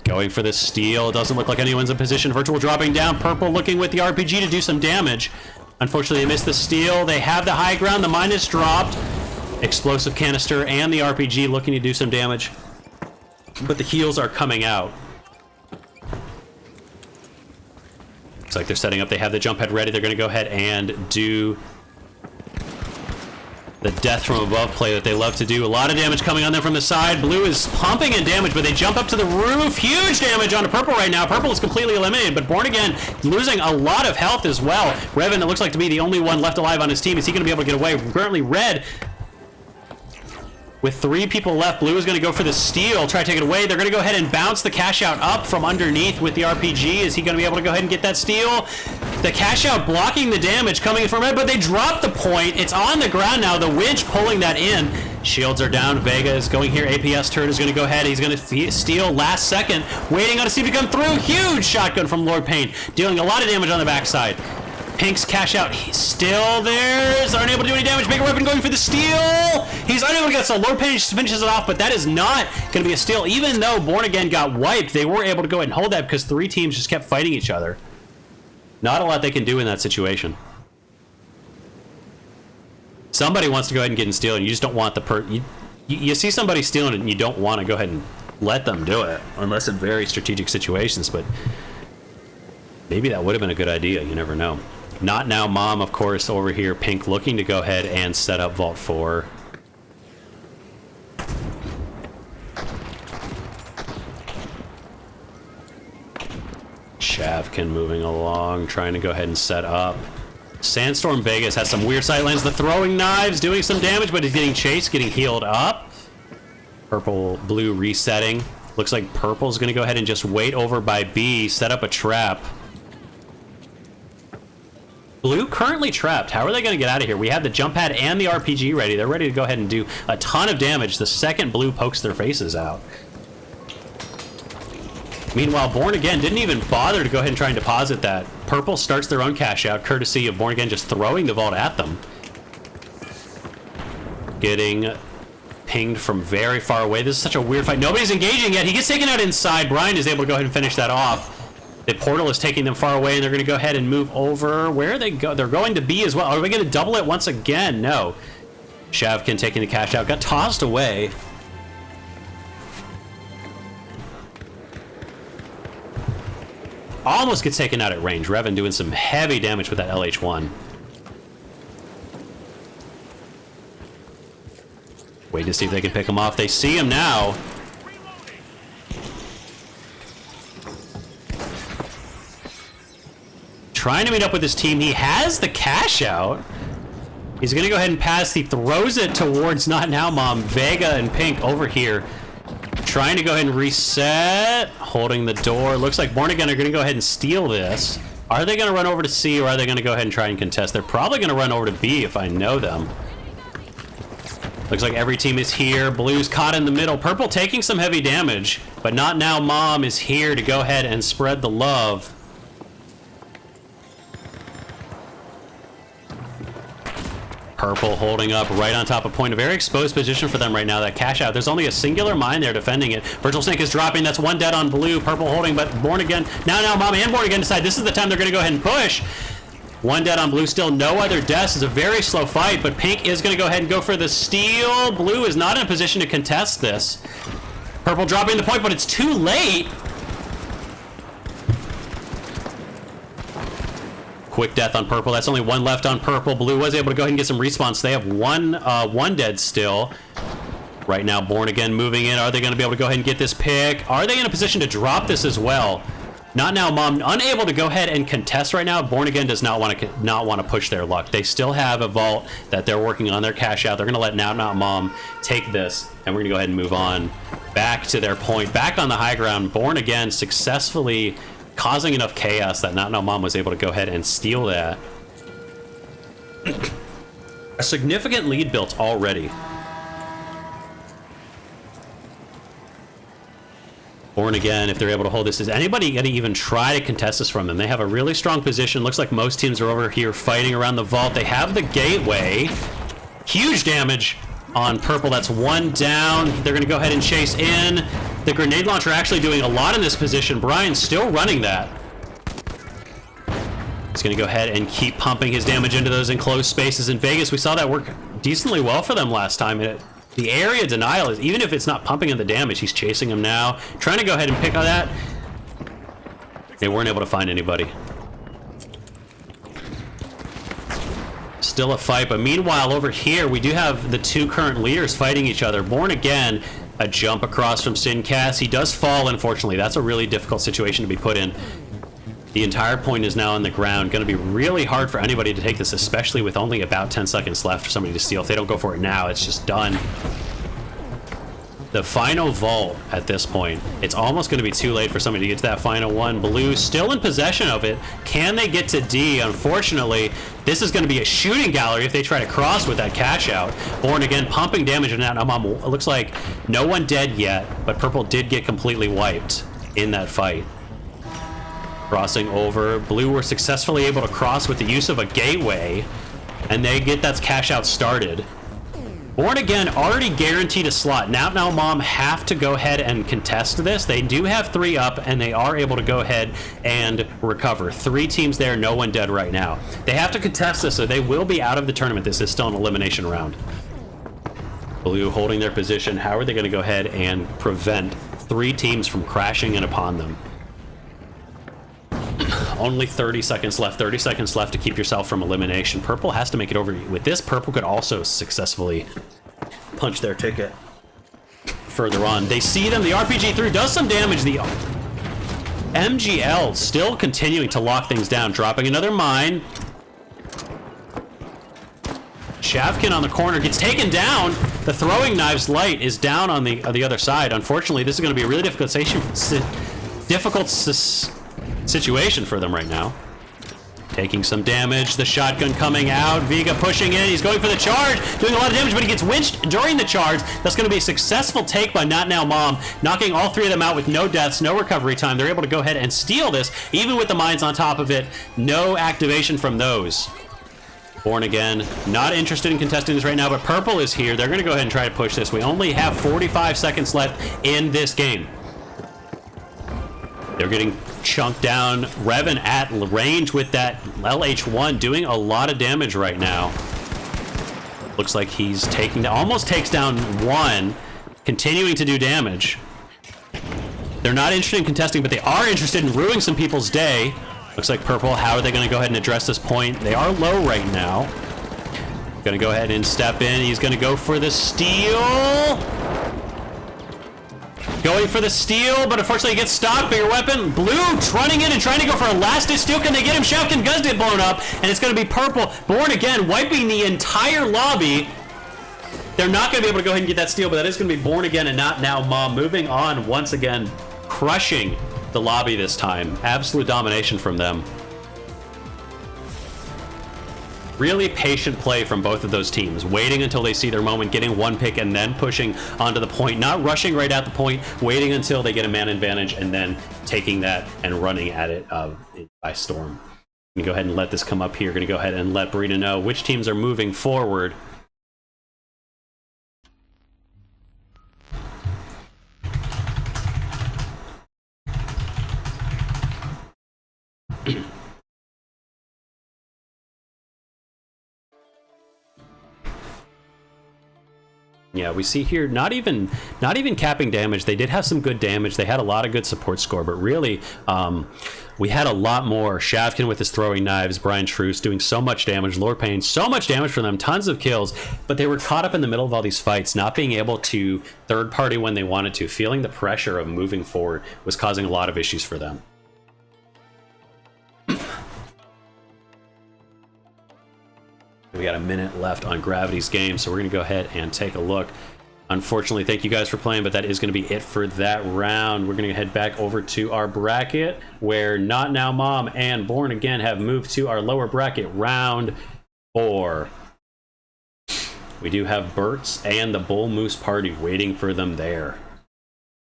Going for the steal. Doesn't look like anyone's in position. Virtual dropping down. Purple looking with the RPG to do some damage. Unfortunately, they missed the steal. They have the high ground. The mine is dropped. Explosive canister and the RPG looking to do some damage. But the heals are coming out. Looks like they're setting up. They have the jump head ready. They're going to go ahead and do the death from above play that they love to do. A lot of damage coming on them from the side. Blue is pumping in damage, but they jump up to the roof. Huge damage onto Purple right now. Purple is completely eliminated, but Born Again losing a lot of health as well. Revan, it looks like to be the only one left alive on his team. Is he going to be able to get away? Currently, Red... With 3 people left, Blue is going to go for the steal, try to take it away. They're going to go ahead and bounce the Cashout up from underneath with the RPG. Is he going to be able to go ahead and get that steal? The Cashout blocking the damage coming from Red, but they drop the point. It's on the ground now. The winch pulling that in. Shields are down. Vega is going here. APS turret is going to go ahead. He's going to steal last second. Waiting on to see if he come through. Huge shotgun from Lord Payne. Dealing a lot of damage on the backside. Pink's Cashout, he's still there. Is unable to do any damage. Bigger weapon going for the steal. He's unable to get, so Lord Payne finishes it off, but that is not going to be a steal. Even though Born Again got wiped, they were able to go ahead and hold that because 3 teams just kept fighting each other. Not a lot they can do in that situation. Somebody wants to go ahead and get and steal, and you just don't want the you see somebody stealing it, and you don't want to go ahead and let them do it, unless in very strategic situations, but maybe that would have been a good idea. You never know. Not Now Mom, of course, over here. Pink looking to go ahead and set up Vault 4. Shavkin moving along, trying to go ahead and set up. Sandstorm Vegas has some weird sightlines. The throwing knives doing some damage, but he's getting chased, getting healed up. Blue resetting. Looks like purple's gonna go ahead and just wait over by B, set up a trap. Blue currently trapped. How are they gonna get out of here? We have the jump pad and the RPG ready. They're ready to go ahead and do a ton of damage the second blue pokes their faces out. Meanwhile, Born Again didn't even bother to go ahead and try and deposit that. Purple starts their own cash out, courtesy of Born Again just throwing the vault at them. Getting pinged from very far away. This is such a weird fight. Nobody's engaging yet. He gets taken out inside. Brian is able to go ahead and finish that off. The portal is taking them far away, and they're going to go ahead and move over. Where are they go? They're going to B as well. Are we going to double it once again? No. Shavkin taking the cash out. Got tossed away. Almost gets taken out at range. Revan doing some heavy damage with that LH1. Wait to see if they can pick him off. They see him now. Trying to meet up with his team. He has the cash out. He's going to go ahead and pass. He throws it towards Not Now Mom. Vega and Pink over here. Trying to go ahead and reset. Holding the door. Looks like Born Again are going to go ahead and steal this. Are they going to run over to C, or are they going to go ahead and try and contest? They're probably going to run over to B if I know them. Looks like every team is here. Blue's caught in the middle. Purple taking some heavy damage, but Not Now Mom is here to go ahead and spread the love. Purple holding up right on top of point. A very exposed position for them right now. That cash out. There's only a singular mine there defending it. Virtual Snake is dropping. That's one dead on Blue. Purple holding, but Born Again. Now Mom and Born Again decide this is the time they're going to go ahead and push. One dead on Blue. Still no other deaths. It's a very slow fight, but Pink is going to go ahead and go for the steal. Blue is not in a position to contest this. Purple dropping the point, but it's too late. Quick death on Purple. That's only one left on Purple. Blue was able to go ahead and get some respawns. They have one dead still. Right now, Born Again moving in. Are they going to be able to go ahead and get this pick? Are they in a position to drop this as well? Not Now Mom unable to go ahead and contest right now. Born Again does not want to push their luck. They still have a vault that they're working on their cash out. They're going to let Now Mom take this, and we're going to go ahead and move on back to their point. Back on the high ground. Born Again successfully causing enough chaos that Not Now Mom was able to go ahead and steal that. A significant lead built already. Born Again, if they're able to hold this, is anybody going to even try to contest this from them? They have a really strong position. Looks like most teams are over here fighting around the vault. They have the gateway. Huge damage on Purple. That's one down. They're going to go ahead and chase in. The grenade launcher actually doing a lot in this position. Brian's still running that. He's going to go ahead and keep pumping his damage into those enclosed spaces. In Vegas, we saw that work decently well for them last time. The area denial is, even if it's not pumping in the damage, he's chasing him now. Trying to go ahead and pick on that. They weren't able to find anybody. Still a fight, but meanwhile over here we do have the two current leaders fighting each other. Born Again, a jump across from Sincast. He does fall, unfortunately. That's a really difficult situation to be put in. The entire point is now on the ground. Going to be really hard for anybody to take this, especially with only about 10 seconds left for somebody to steal. If they don't go for it now, it's just done. The final vault at this point, it's almost going to be too late for somebody to get to that final one. Blue still in possession of it. Can they get to D? Unfortunately, this is going to be a shooting gallery if they try to cross with that cash out. Born Again pumping damage, and now it looks like no one dead yet, but Purple did get completely wiped in that fight. Crossing over. Blue were successfully able to cross with the use of a gateway, and they get that cash out started. Born Again already guaranteed a slot. Now Mom have to go ahead and contest this. They do have 3 up, and they are able to go ahead and recover. 3 teams there, no one dead right now. They have to contest this, so they will be out of the tournament. This is still an elimination round. Blue holding their position. How are they going to go ahead and prevent 3 teams from crashing in upon them? Only 30 seconds left. 30 seconds left to keep yourself from elimination. Purple has to make it over. With this, Purple could also successfully punch their ticket further on. They see them. The RPG through does some damage. The MGL still continuing to lock things down. Dropping another mine. Shavkin on the corner gets taken down. The throwing knives light is down on the other side. Unfortunately, this is going to be a really difficult situation for them right now. Taking some damage, the shotgun coming out, Vega pushing in, he's going for the charge, doing a lot of damage, but he gets winched during the charge. That's going to be a successful take by Not Now Mom, knocking all three of them out with no deaths, no recovery time. They're able to go ahead and steal this, even with the mines on top of it. No activation from those. Born Again, not interested in contesting this right now, but Purple is here. They're going to go ahead and try to push this. We only have 45 seconds left in this game. They're getting chunked down. Revan at range with that LH1, doing a lot of damage right now. Looks like he's taking, almost takes down one, continuing to do damage. They're not interested in contesting, but they are interested in ruining some people's day. Looks like Purple, how are they going to go ahead and address this point? They are low right now. Going to go ahead and step in. He's going to go for the steal. Going for the steal, but unfortunately he gets stopped by your weapon. Blue running in and trying to go for a last-ditch steal. Can they get him? Shavkin does get blown up, and it's going to be Purple. Born Again wiping the entire lobby. They're not going to be able to go ahead and get that steal, but that is going to be Born Again and Not Now Mom. Moving on once again, crushing the lobby this time. Absolute domination from them. Really patient play from both of those teams, waiting until they see their moment, getting one pick, and then pushing onto the point, not rushing right at the point, waiting until they get a man advantage, and then taking that and running at it by storm. I'm going to go ahead and let this come up here. Going to go ahead and let Burrito know which teams are moving forward. Yeah, we see here not even capping damage. They did have some good damage. They had a lot of good support score, but really we had a lot more. Shavkin with his throwing knives, Brian Truce doing so much damage, Lord Payne, so much damage for them, tons of kills, but they were caught up in the middle of all these fights, not being able to third party when they wanted to. Feeling the pressure of moving forward was causing a lot of issues for them. We got a minute left on Gravity's game, so we're going to go ahead and take a look. Unfortunately, thank you guys for playing, but that is going to be it for that round. We're going to head back over to our bracket, where Not Now Mom and Born Again have moved to our lower bracket, round 4. We do have Bert's and the Bull Moose Party waiting for them there.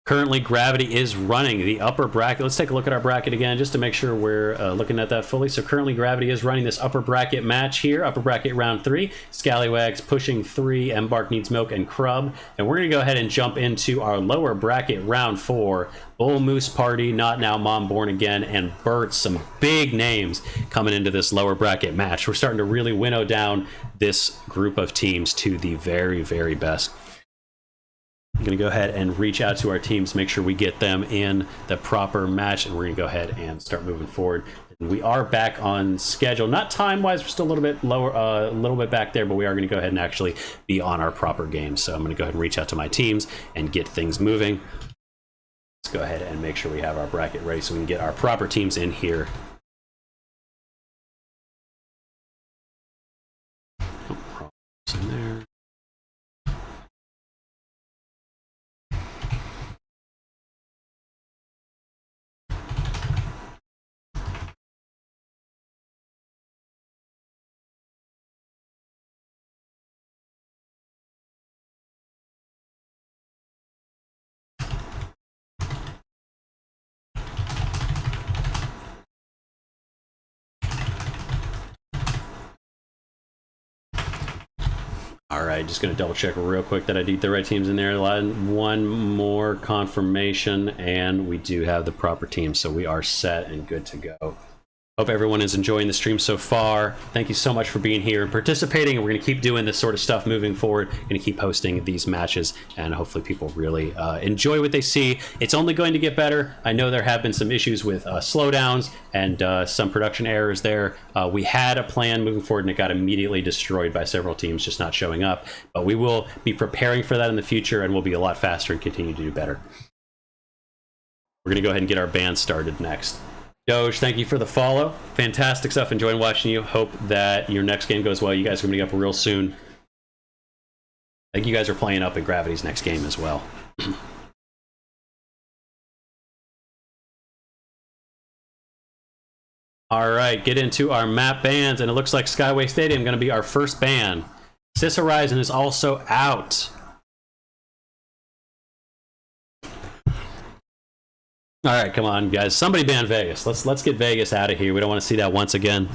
Currently, Gravity is running the upper bracket. Let's take a look at our bracket again, just to make sure we're looking at that fully. So currently, Gravity is running this upper bracket match here. Upper bracket round 3. Scallywags pushing 3. Embark Needs Milk and Crub. And we're going to go ahead and jump into our lower bracket round 4. Bull Moose Party, Not Now Mom, Born Again, and Bert. Some big names coming into this lower bracket match. We're starting to really winnow down this group of teams to the very, very best. I'm going to go ahead and reach out to our teams, make sure we get them in the proper match, and we're going to go ahead and start moving forward. And we are back on schedule, not time-wise, we're still a little bit lower, a little bit back there, but we are going to go ahead and actually be on our proper game. So I'm going to go ahead and reach out to my teams and get things moving. Let's go ahead and make sure we have our bracket ready so we can get our proper teams in here. Oh, in there. All right, just going to double check real quick that I did the right teams in there. One more confirmation, and we do have the proper team, so we are set and good to go. Hope everyone is enjoying the stream so far. Thank you so much for being here and participating, and we're going to keep doing this sort of stuff moving forward. Going to keep hosting these matches, and hopefully people really enjoy what they see. It's only going to get better. I know there have been some issues with slowdowns and some production errors there. We had a plan moving forward, and it got immediately destroyed by several teams just not showing up. But we will be preparing for that in the future, and we'll be a lot faster and continue to do better. We're going to go ahead and get our band started next. Doge, thank you for the follow. Fantastic stuff. Enjoying watching you. Hope that your next game goes well. You guys are going to be up real soon. I think you guys are playing up at Gravity's next game as well. All right, get into our map bans, and it looks like Skyway Stadium going to be our first ban. Sis Horizon is also out. All right, come on, guys. Somebody ban Vegas. Let's get Vegas out of here. We don't want to see that once again.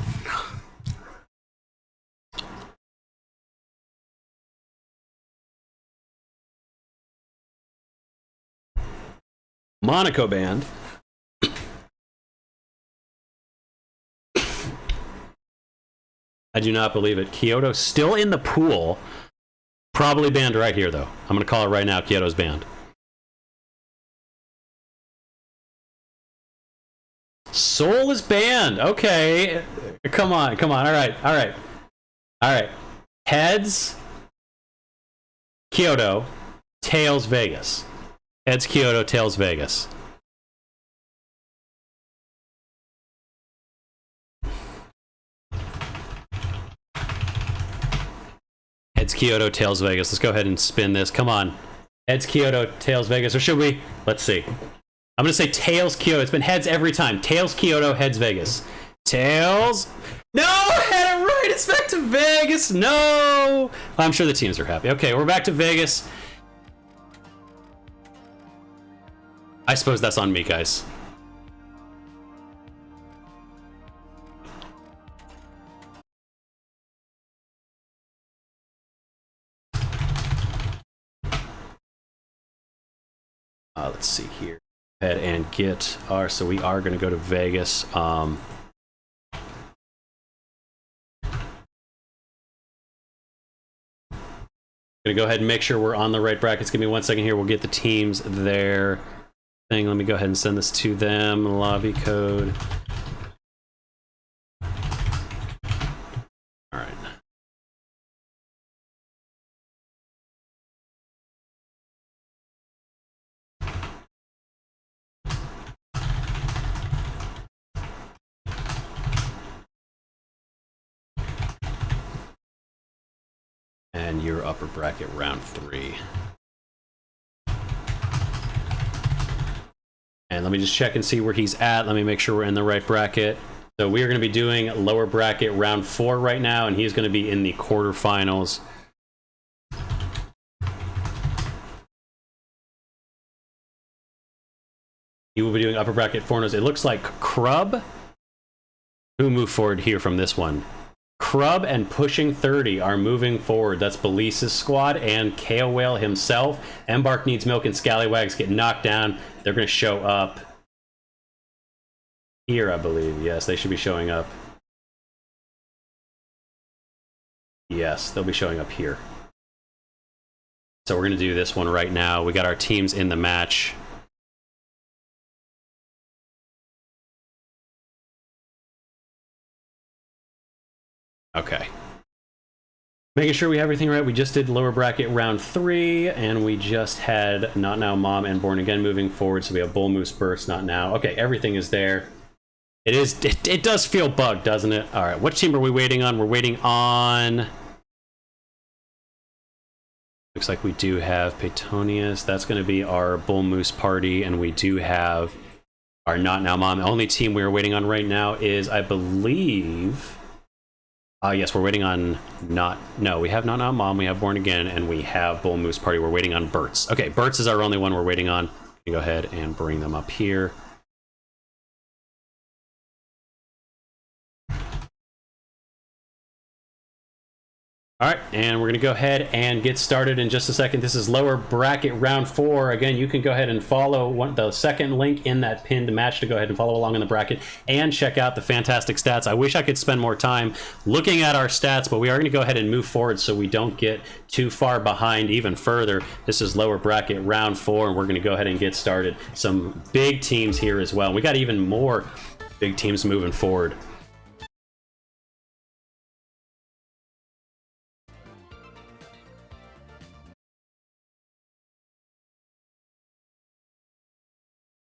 Monaco banned. I do not believe it. Kyoto still in the pool. Probably banned right here, though. I'm going to call it right now. Kyoto's banned. Seoul is banned. Okay. Come on. All right. Heads, Kyoto, tails, Vegas. Heads, Kyoto, tails, Vegas. Heads, Kyoto, tails, Vegas. Let's go ahead and spin this. Come on. Heads, Kyoto, tails, Vegas. Or should we? Let's see. I'm going to say tails, Kyoto. It's been heads every time. Tails, Kyoto, heads, Vegas. Tails. No, I had it right. It's back to Vegas. No. I'm sure the teams are happy. Okay, we're back to Vegas. I suppose that's on me, guys. Let's see here. Go ahead and get our. So we are going to go to Vegas. Gonna go ahead and make sure we're on the right brackets. Give me 1 second here. We'll get the teams there. Thing. Let me go ahead and send this to them. Lobby code. All right. And your upper bracket round 3. And let me just check and see where he's at. Let me make sure we're in the right bracket. So we are going to be doing lower bracket round 4 right now, and he's going to be in the quarterfinals. He will be doing upper bracket foreigners. It looks like Krub. Who moved forward here from this one? Krub and Pushing 30 are moving forward. That's Belize's squad and Kale Whale himself. Embark Needs Milk and Scallywags get knocked down. They're going to show up here, I believe. Yes, they should be showing up. Yes, they'll be showing up here. So we're going to do this one right now. We got our teams in the match. Okay. Making sure we have everything right. We just did lower bracket round 3, and we just had Not Now Mom and Born Again moving forward. So we have Bull Moose Burst, Not Now. Okay, everything is there. It does feel bugged, doesn't it? All right, what team are we waiting on? We're waiting on. Looks like we do have Petonius. That's going to be our Bull Moose party, and we do have our Not Now Mom. The only team we're waiting on right now is, I believe. Yes, we're waiting on we have Not Now Mom, we have Born Again, and we have Bull Moose Party. We're waiting on Burt's. Okay, Burt's is our only one we're waiting on. Go ahead and bring them up here. All right, and we're going to go ahead and get started in just a second. This is lower bracket round 4. Again, you can go ahead and follow the second link in that pinned match to go ahead and follow along in the bracket and check out the fantastic stats. I wish I could spend more time looking at our stats, but we are going to go ahead and move forward so we don't get too far behind even further. This is lower bracket round 4, and we're going to go ahead and get started. Some big teams here as well. We got even more big teams moving forward.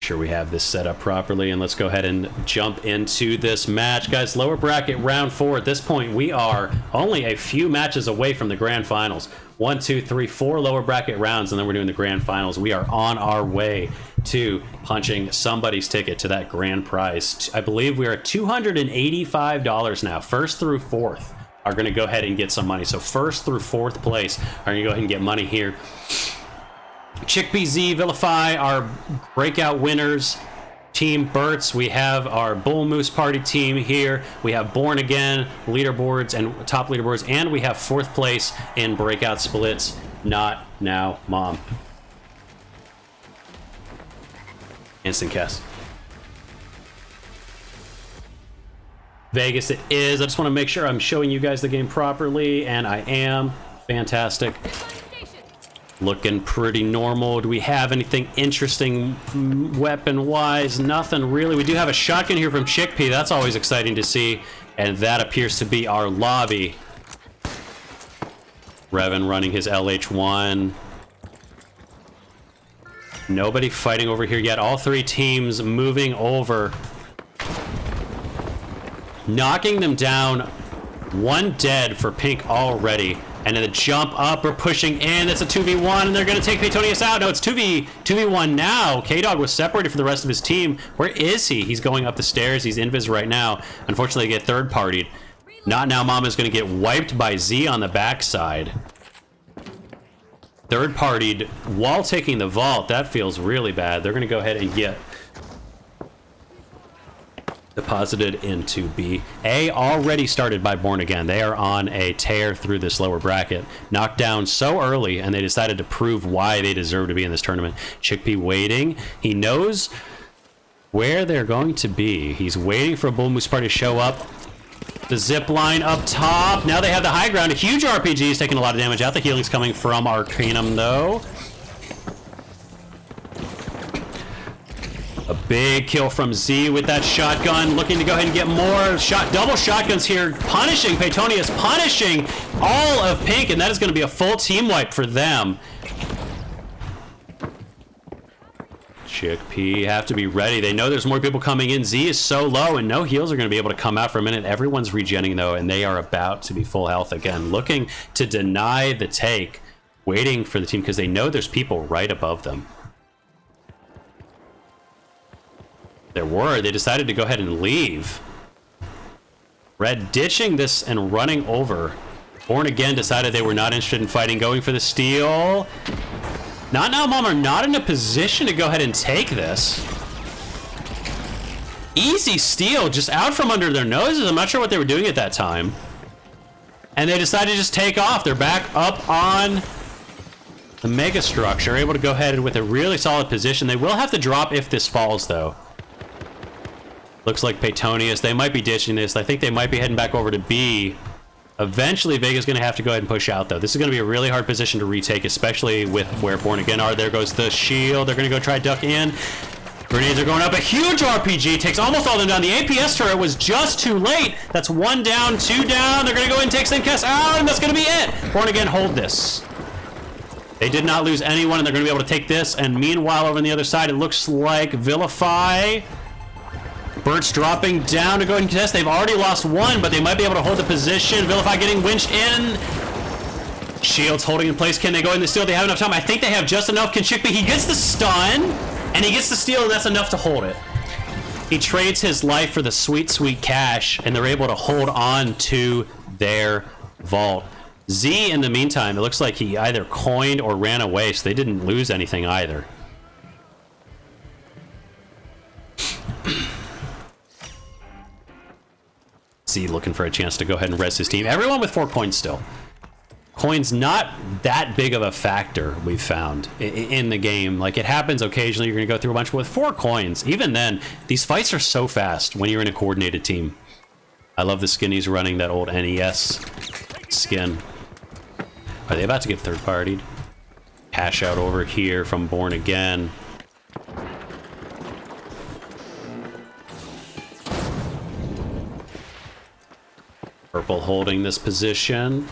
Sure we have this set up properly, and let's go ahead and jump into this match, guys. Lower bracket round 4. At this point, we are only a few matches away from the grand finals. 1, 2, 3, 4 lower bracket rounds, and then we're doing the grand finals. We are on our way to punching somebody's ticket to that grand prize. I believe we are at $285 now. First through fourth are going to go ahead and get some money. So first through fourth place are going to go ahead and get money here. Chickpea, Z, Vilify, our breakout winners. Team Burt's, we have our Bull Moose Party team here. We have Born Again leaderboards and top leaderboards, and we have fourth place in breakout splits. Not now, Mom. Instant cast. Vegas, it is. I just want to make sure I'm showing you guys the game properly, and I am. Fantastic. Looking pretty normal. Do we have anything interesting weapon-wise? Nothing really. We do have a shotgun here from Chickpea. That's always exciting to see. And that appears to be our lobby. Revan running his LH1. Nobody fighting over here yet. All three teams moving over. Knocking them down. One dead for Pink already. And then the jump up, we're pushing in. It's a 2v1, and they're going to take Paetonius out. No, it's 2v1 now. K-Dog was separated from the rest of his team. Where is he? He's going up the stairs. He's invis right now. Unfortunately, they get third-partied. Not now, Mama's going to get wiped by Z on the backside. Third-partied while taking the vault. That feels really bad. They're going to go ahead and get deposited into B. A already started by Born Again. They are on a tear through this lower bracket. Knocked down so early, and they decided to prove why they deserve to be in this tournament. Chickpea waiting. He knows where they're going to be. He's waiting for a Bull Moose Party to show up. The zip line up top. Now they have the high ground. A huge RPG is taking a lot of damage out. The healing's coming from Arcanum, though. A big kill from Z with that shotgun, looking to go ahead and get more double shotguns here, punishing Paetonius, punishing all of Pink, and that is going to be a full team wipe for them. Chickpea have to be ready. They know there's more people coming in. Z is so low, and no heals are going to be able to come out for a minute. Everyone's regenning, though, and they are about to be full health again, looking to deny the take, waiting for the team because they know there's people right above them. They decided to go ahead and leave. Red ditching this and running over. Born Again decided they were not interested in fighting, going for the steal. Not Now Mom are not in a position to go ahead and take this. Easy steal, just out from under their noses. I'm not sure what they were doing at that time. And they decided to just take off. They're back up on the mega structure, able to go ahead with a really solid position. They will have to drop if this falls, though. Looks like Paetonius, they might be ditching this. I think they might be heading back over to B. Eventually, Vega's going to have to go ahead and push out, though. This is going to be a really hard position to retake, especially with where Born Again are. There goes the shield. They're going to go try duck in. Grenades are going up. A huge RPG takes almost all of them down. The APS turret was just too late. That's 1 down, 2 down. They're going to go ahead and take Sincast out, and that's going to be it. Born Again, hold this. They did not lose anyone, and they're going to be able to take this. And meanwhile, over on the other side, it looks like Vilify. Burt's dropping down to go and contest. They've already lost one, but they might be able to hold the position. Vilify getting winched in. Shields holding in place. Can they go in the steal? They have enough time. I think they have just enough. Can Chickpea? He gets the stun, and he gets the steal, and that's enough to hold it. He trades his life for the sweet, sweet cash, and they're able to hold on to their vault. Z, in the meantime, it looks like he either coined or ran away, so they didn't lose anything either. Z looking for a chance to go ahead and res his team. Everyone with 4 coins still. Coin's not that big of a factor, we've found, in the game. Like, it happens occasionally, you're going to go through a bunch, but with 4 coins, even then, these fights are so fast when you're in a coordinated team. I love the skin he's running, that old NES skin. Are they about to get third-partied? Cashout over here from Born Again. Purple holding this position.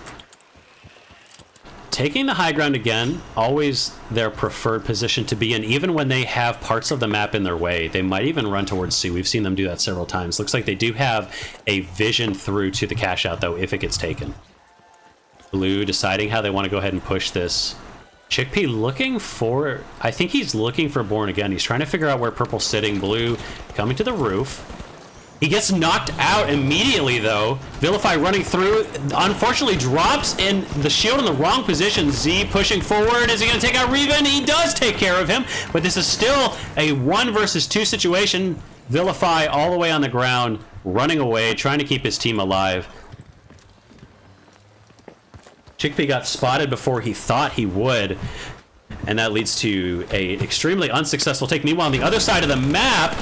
taking the high ground again, always their preferred position to be in, even when they have parts of the map in their way. They might even run towards C. We've seen them do that several times. Looks like they do have a vision through to the cash out, though, if it gets taken. Blue deciding how they want to go ahead and push this. Chickpea looking for... I think he's looking for Born Again. He's trying to figure out where Purple's sitting. Blue coming to the roof. He gets knocked out immediately, though. Vilify running through, unfortunately drops in the shield in the wrong position. Z pushing forward. Is he going to take out Reven? He does take care of him, but this is still a 1 versus 2 situation. Vilify all the way on the ground, running away, trying to keep his team alive. Chickpea got spotted before he thought he would, and that leads to a extremely unsuccessful take. Meanwhile, on the other side of the map,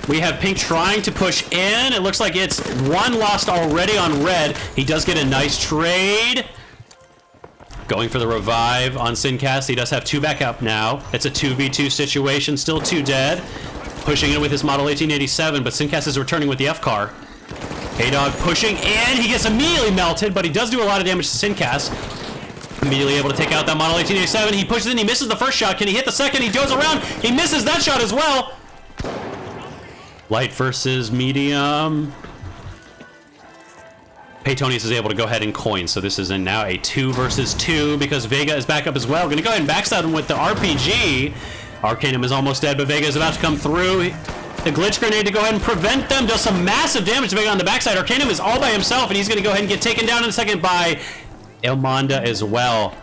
we have Pink trying to push in. It looks like it's 1 lost already on red. He does get a nice trade. Going for the revive on Sincast. He does have 2 back up now. It's a 2v2 situation. Still 2 dead. Pushing in with his Model 1887, but Sincast is returning with the F-Car. K-Dog pushing in. He gets immediately melted, but he does do a lot of damage to Sincast. Immediately able to take out that Model 1887. He pushes in. He misses the first shot. Can he hit the second? He goes around. He misses that shot as well. Light versus medium. Paytonius is able to go ahead and coin, so this is now a 2 versus 2 because Vega is back up as well. Going to go ahead and backstab him with the RPG. Arcanum is almost dead, but Vega is about to come through. The glitch grenade to go ahead and prevent them. Does some massive damage to Vega on the backside. Arcanum is all by himself, and he's going to go ahead and get taken down in a second by Ilmonda as well.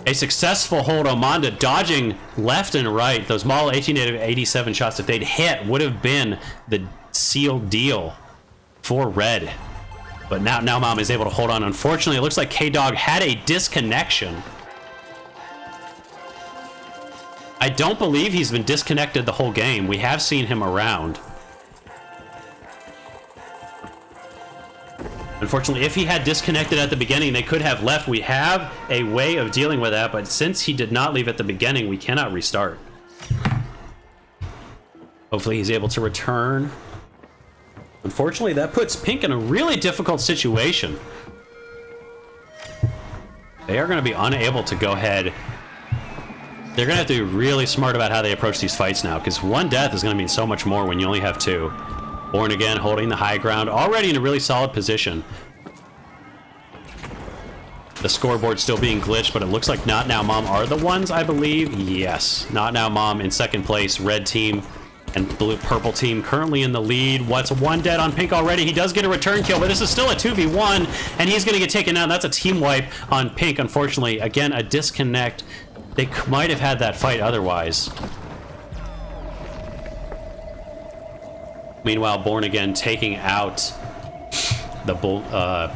A successful hold. Ilmonda dodging left and right. Those Model 1887 shots, if they'd hit, would have been the sealed deal for red. But now Mom is able to hold on. Unfortunately, it looks like K-Dog had a disconnection. I don't believe he's been disconnected the whole game. We have seen him around. Unfortunately, if he had disconnected at the beginning, they could have left. We have a way of dealing with that, but since he did not leave at the beginning, we cannot restart. Hopefully he's able to return. Unfortunately, that puts Pink in a really difficult situation. They are going to be unable to go ahead. They're going to have to be really smart about how they approach these fights now, because 1 death is going to mean so much more when you only have 2. Born Again holding the high ground, already in a really solid position. The scoreboard still being glitched, but it looks like Not Now Mom are the ones, I believe. Yes, Not Now Mom in second place. Red team and purple team currently in the lead. What's 1 dead on Pink already? He does get a return kill, but this is still a 2v1, and he's going to get taken out. That's a team wipe on Pink, unfortunately. Again, a disconnect. They might have had that fight otherwise. Meanwhile, Born Again taking out the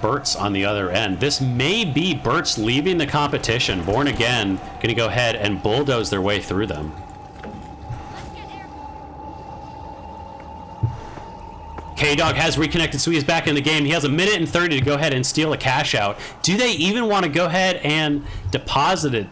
Burt's on the other end. This may be Burt's leaving the competition. Born Again going to go ahead and bulldoze their way through them. K-Dog has reconnected, so he's back in the game. He has 1 minute and 30 to go ahead and steal a cash out. Do they even want to go ahead and deposit it?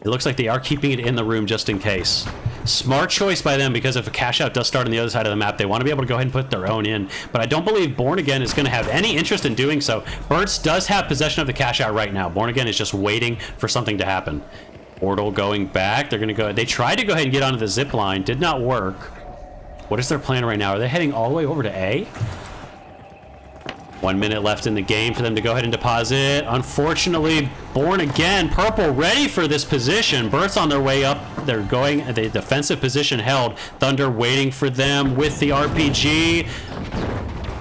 It looks like they are keeping it in the room just in case. Smart choice by them, because if a cash out does start on the other side of the map, they want to be able to go ahead and put their own in. But I don't believe Born Again is going to have any interest in doing so. Burt's does have possession of the cash out right now. Born Again is just waiting for something to happen. Portal going back. They're going to go. They tried to go ahead and get onto the zip line. Did not work. What is their plan right now? Are they heading all the way over to A? 1 minute left in the game for them to go ahead and deposit. Unfortunately, Born Again, purple ready for this position. Burt's on their way up. They're going, the defensive position held. Thunder waiting for them with the RPG.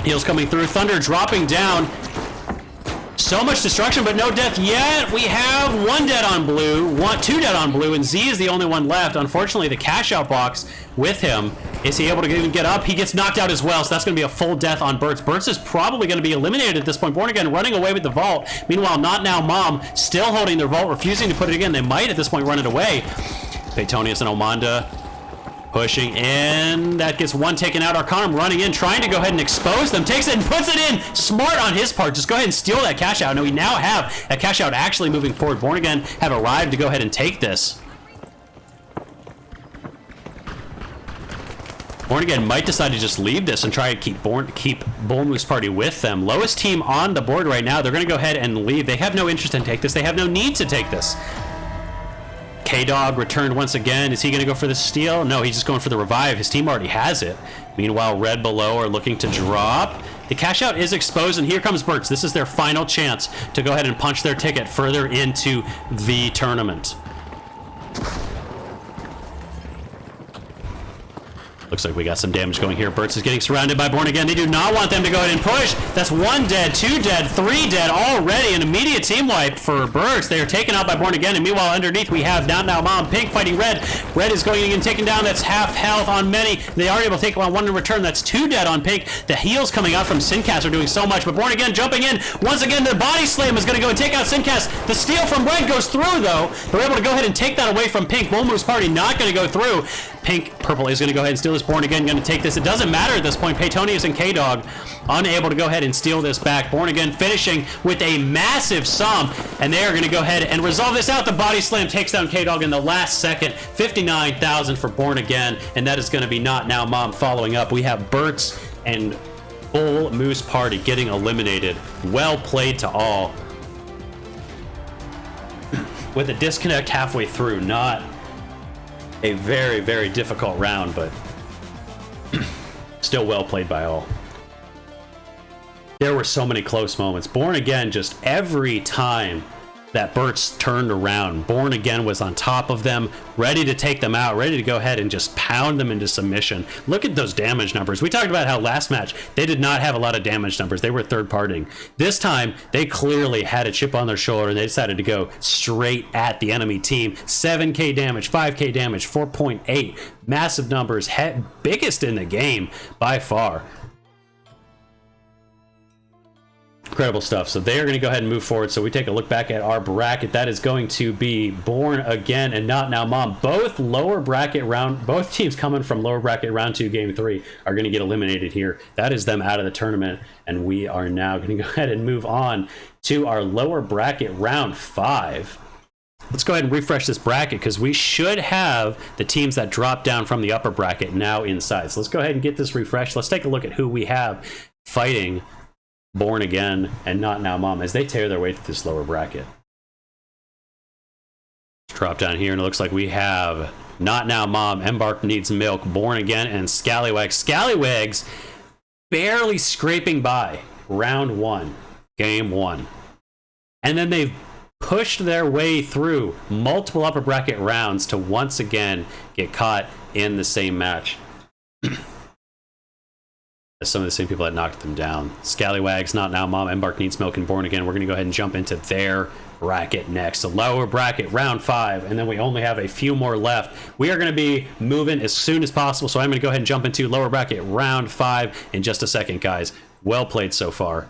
Heals coming through. Thunder dropping down. So much destruction, but no death yet. We have 1 dead on blue, 2 dead on blue, and Z is the only one left. Unfortunately, the cash out box with him. Is he able to even get up? He gets knocked out as well, so that's going to be a full death on Burt's. Burt's is probably going to be eliminated at this point. Born Again running away with the vault. Meanwhile, Not Now Mom still holding their vault, refusing to put it again. They might at this point run it away. Paytonius and Ilmonda pushing in. That gets 1 taken out. Arcanum running in, trying to go ahead and expose them. Takes it and puts it in. Smart on his part. Just go ahead and steal that cash out. No, we now have a cash out actually moving forward. Born Again have arrived to go ahead and take this. Born Again might decide to just leave this and try to keep Bull Moose Party with them. Lowest team on the board right now. They're going to go ahead and leave. They have no interest in take this. They have no need to take this. K-Dog returned once again. Is he going to go for the steal? No, he's just going for the revive. His team already has it. Meanwhile, Red below are looking to drop. The cash out is exposed, and here comes Burks. This is their final chance to go ahead and punch their ticket further into the tournament. Looks like we got some damage going here. Burtz is getting surrounded by Born Again. They do not want them to go ahead and push. That's 1 dead, 2 dead, 3 dead already. An immediate team wipe for Burks. They are taken out by Born Again. And meanwhile, underneath, we have Now Now Mom. Pink fighting Red. Red is going and taken down. That's half health on many. They are able to take on 1 in return. That's 2 dead on Pink. The heals coming out from Sincast are doing so much. But Born Again jumping in. Once again, the body slam is going to go and take out Sincast. The steal from Red goes through, though. They're able to go ahead and take that away from Pink. Bull Moose Party not going to go through. Pink, Purple is going to go ahead and steal this. Born Again going to take this. It doesn't matter at this point. Paytonius and K-Dog unable to go ahead and steal this back. Born Again finishing with a massive sum, and they are going to go ahead and resolve this out. The body slam takes down K-Dog in the last second. 59,000 for Born Again, and that is going to be Not Now Mom following up. We have Burtz and Bull Moose Party getting eliminated. Well played to all. With a disconnect halfway through, not a very, very difficult round, but still well played by all. There were so many close moments. Born Again, just every time that Burtz turned around, Born Again was on top of them, ready to take them out, ready to go ahead and just pound them into submission. Look at those damage numbers. We talked about how last match, they did not have a lot of damage numbers. They were third-partying. This time, they clearly had a chip on their shoulder, and they decided to go straight at the enemy team. 7k damage, 5k damage, 4.8. Massive numbers, biggest in the game by far. Incredible stuff. So they are going to go ahead and move forward. So we take a look back at our bracket. That is going to be Born Again and Not Now Mom. Both teams coming from lower bracket round 2 game 3 are going to get eliminated here. That is them out of the tournament, and we are now going to go ahead and move on to our lower bracket round 5. Let's go ahead and refresh this bracket, because we should have the teams that dropped down from the upper bracket now inside. So let's go ahead and get this refreshed. Let's take a look at who we have fighting Born Again and Not Now Mom as they tear their way through this lower bracket. Let's drop down here, and it looks like we have Not Now Mom, Embark Needs Milk, Born Again, and Scallywags. Scallywags barely scraping by round 1, game 1. And then they've pushed their way through multiple upper bracket rounds to once again get caught in the same match. Some of the same people that knocked them down. Scallywags, Not Now Mom, Embark Needs Milk, and Born Again. We're going to go ahead and jump into their bracket next. The lower bracket, round 5, and then we only have a few more left. We are going to be moving as soon as possible, so I'm going to go ahead and jump into lower bracket, round 5 in just a second, guys. Well played so far.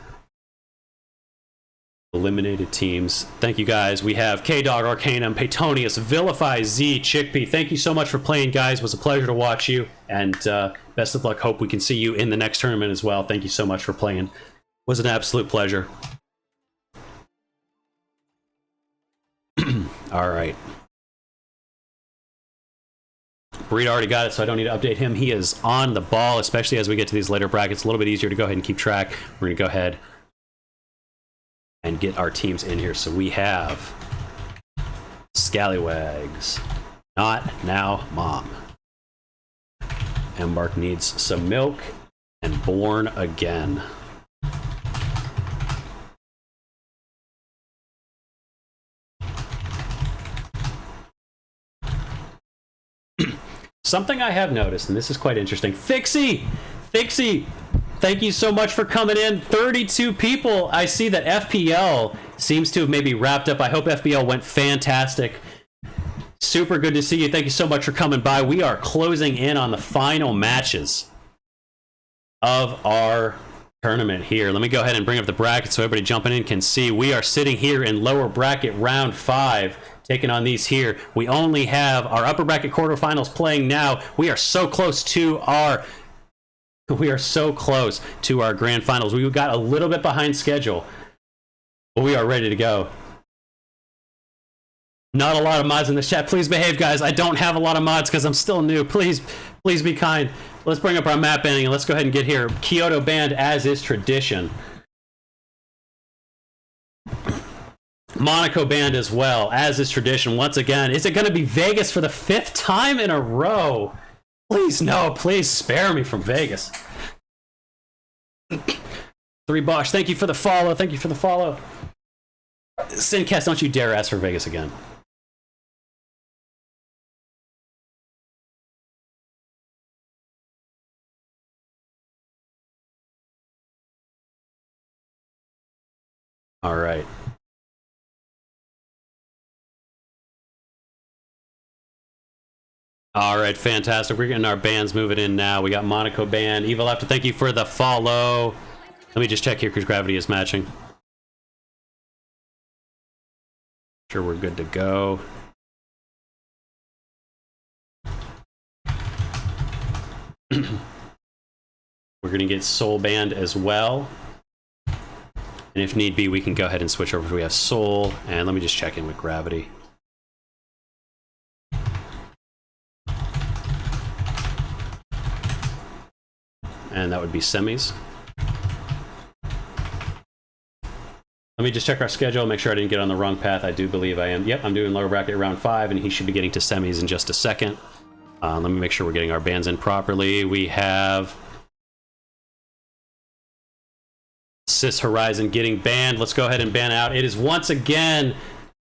Eliminated teams. Thank you, guys. We have K-Dog, Arcanum, Paytonius, Vilify, Z, Chickpea. Thank you so much for playing, guys. It was a pleasure to watch you, and best of luck. Hope we can see you in the next tournament as well. Thank you so much for playing. It was an absolute pleasure. All right. Breed already got it, so I don't need to update him. He is on the ball, especially as we get to these later brackets. A little bit easier to go ahead and keep track. We're going to go ahead and get our teams in here. So we have Scallywags, Not Now Mom, Embark Needs Some Milk, and Born Again. Something I have noticed, and this is quite interesting. Fixie, thank you so much for coming in. 32 people. I see that FPL seems to have maybe wrapped up. I hope FPL went fantastic. Super good to see you. Thank you so much for coming by. We are closing in on the final matches of our tournament here. Let me go ahead and bring up the bracket so everybody jumping in can see. We are sitting here in lower bracket round 5. Taking on these here. We only have our upper bracket quarterfinals playing now. We are so close to our grand finals. We got a little bit behind schedule, but we are ready to go. Not a lot of mods in the chat. Please behave, guys. I don't have a lot of mods because I'm still new. Please be kind. Let's bring up our map banding and let's go ahead and get here. Kyoto banned as is tradition. Monaco banned as well, as is tradition. Once again, is it going to be Vegas for the 5th time in a row? Please, no. Please spare me from Vegas. 3 Bosch, thank you for the follow. Thank you for the follow. Sincast, don't you dare ask for Vegas again. All right. All right, fantastic. We're getting our bands moving in now. We got Monaco band. Evil After, thank you for the follow. Let me just check here because gravity is matching. Sure, we're good to go. We're going to get Soul band as well. And if need be, we can go ahead and switch over. We have Soul, and let me just check in with gravity. And that would be semis. Let me just check our schedule, make sure I didn't get on the wrong path. I do believe I am. Yep, I'm doing lower bracket round 5, and he should be getting to semis in just a second. Let me make sure we're getting our bands in properly. We have Cis Horizon getting banned. Let's go ahead and ban out. It is once again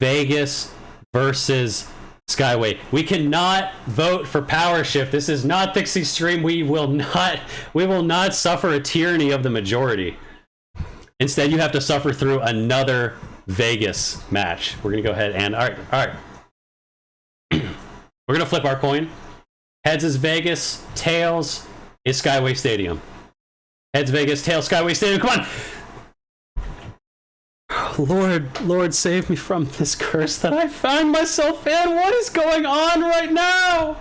Vegas versus Skyway. We cannot vote for power shift. This is not Thixie's stream. We will not suffer a tyranny of the majority. Instead, you have to suffer through another Vegas match. We're gonna go ahead and all right. We're gonna flip our coin. Heads is Vegas, tails is Skyway Stadium. Heads Vegas, tails Skyway Stadium. Come on. Lord, save me from this curse that I find myself in. What is going on right now?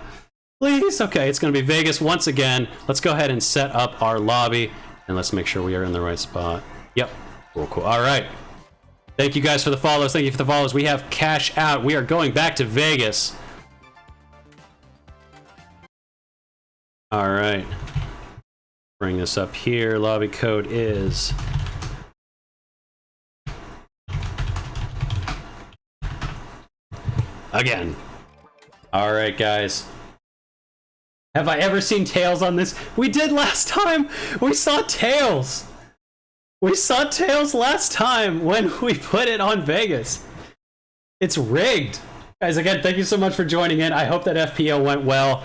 Please. Okay, it's going to be Vegas once again. Let's go ahead and set up our lobby, and let's make sure we are in the right spot. Yep. Cool. All right. Thank you guys for the follows. Thank you for the follows. We have Cashout. We are going back to Vegas. All right. Bring this up here. Lobby code is... Again. All right, guys. Have I ever seen tails on this? We did last time. We saw tails. We saw tails last time when we put it on Vegas. It's rigged. Guys, again, thank you so much for joining in. I hope that FPO went well.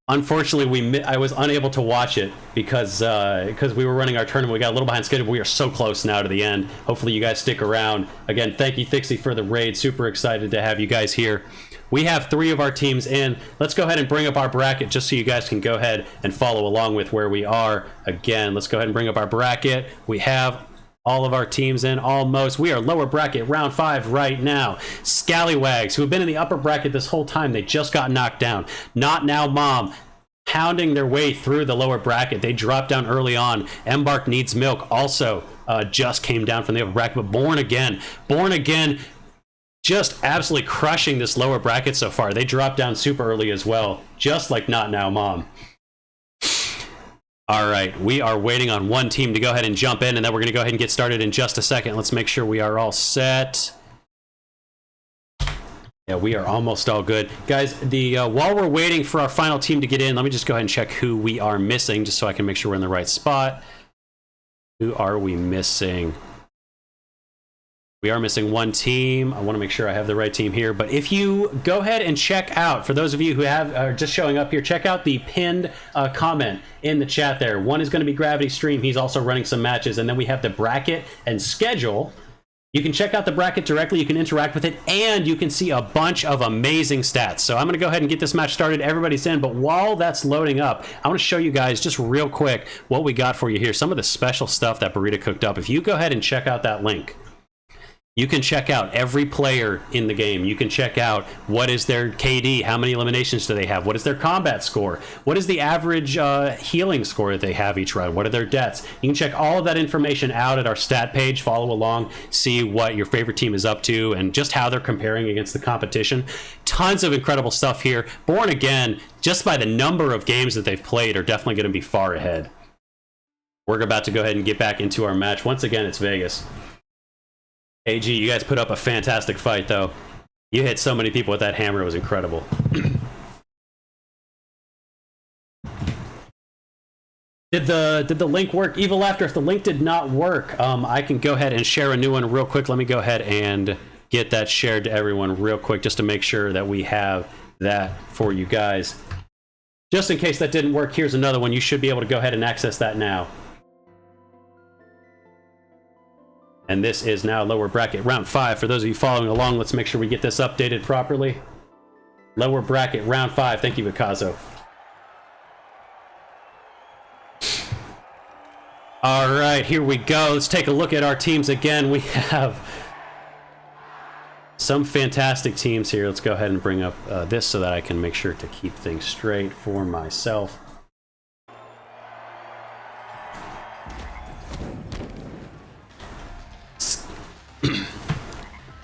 Unfortunately, I was unable to watch it because we were running our tournament. We got a little behind schedule. We are so close now to the end. Hopefully you guys stick around. Again, thank you, Thixie, for the raid. Super excited to have you guys here. We have 3 of our teams in. Let's go ahead and bring up our bracket just so you guys can go ahead and follow along with where we are. Again, let's go ahead and bring up our bracket. We have all of our teams in, almost. We are lower bracket, round 5 right now. Scallywags, who have been in the upper bracket this whole time, they just got knocked down. Not Now Mom, pounding their way through the lower bracket. They dropped down early on. Embark Needs Milk also just came down from the upper bracket, but Born Again, just absolutely crushing this lower bracket so far. They dropped down super early as well, just like Not Now Mom. All right, we are waiting on one team to go ahead and jump in, and then we're going to go ahead and get started in just a second. Let's make sure we are all set. Yeah, we are almost all good. Guys, while we're waiting for our final team to get in, let me just go ahead and check who we are missing, just so I can make sure we're in the right spot. Who are we missing? We are missing one team. I want to make sure I have the right team here. But if you go ahead and check out, for those of you who are just showing up here, check out the pinned comment in the chat there. One is going to be Gravity Stream. He's also running some matches. And then we have the bracket and schedule. You can check out the bracket directly. You can interact with it. And you can see a bunch of amazing stats. So I'm going to go ahead and get this match started. Everybody's in. But while that's loading up, I want to show you guys just real quick what we got for you here. Some of the special stuff that Burrito cooked up. If you go ahead and check out that link, You can check out every player in the game. You can check out what is their KD, how many eliminations do they have, what is their combat score, what is the average healing score that they have each run, what are their deaths. You can check all of that information out at our stat page, follow along, see what your favorite team is up to, and just how they're comparing against the competition. Tons of incredible stuff here. Born Again, just by the number of games that they've played, are definitely going to be far ahead. We're about to go ahead and get back into our match. Once again, it's Vegas. AG, you guys put up a fantastic fight, though. You hit so many people with that hammer, it was incredible. Did the link work? Evil Laughter, if the link did not work, I can go ahead and share a new one real quick. Let me go ahead and get that shared to everyone real quick, just to make sure that we have that for you guys. Just in case that didn't work, here's another one. You should be able to go ahead and access that now. And this is now lower bracket round 5. For those of you following along, let's make sure we get this updated properly. Lower bracket round 5. Thank you, Vikazo. All right, here we go. Let's take a look at our teams again. We have some fantastic teams here. Let's go ahead and bring up this so that I can make sure to keep things straight for myself.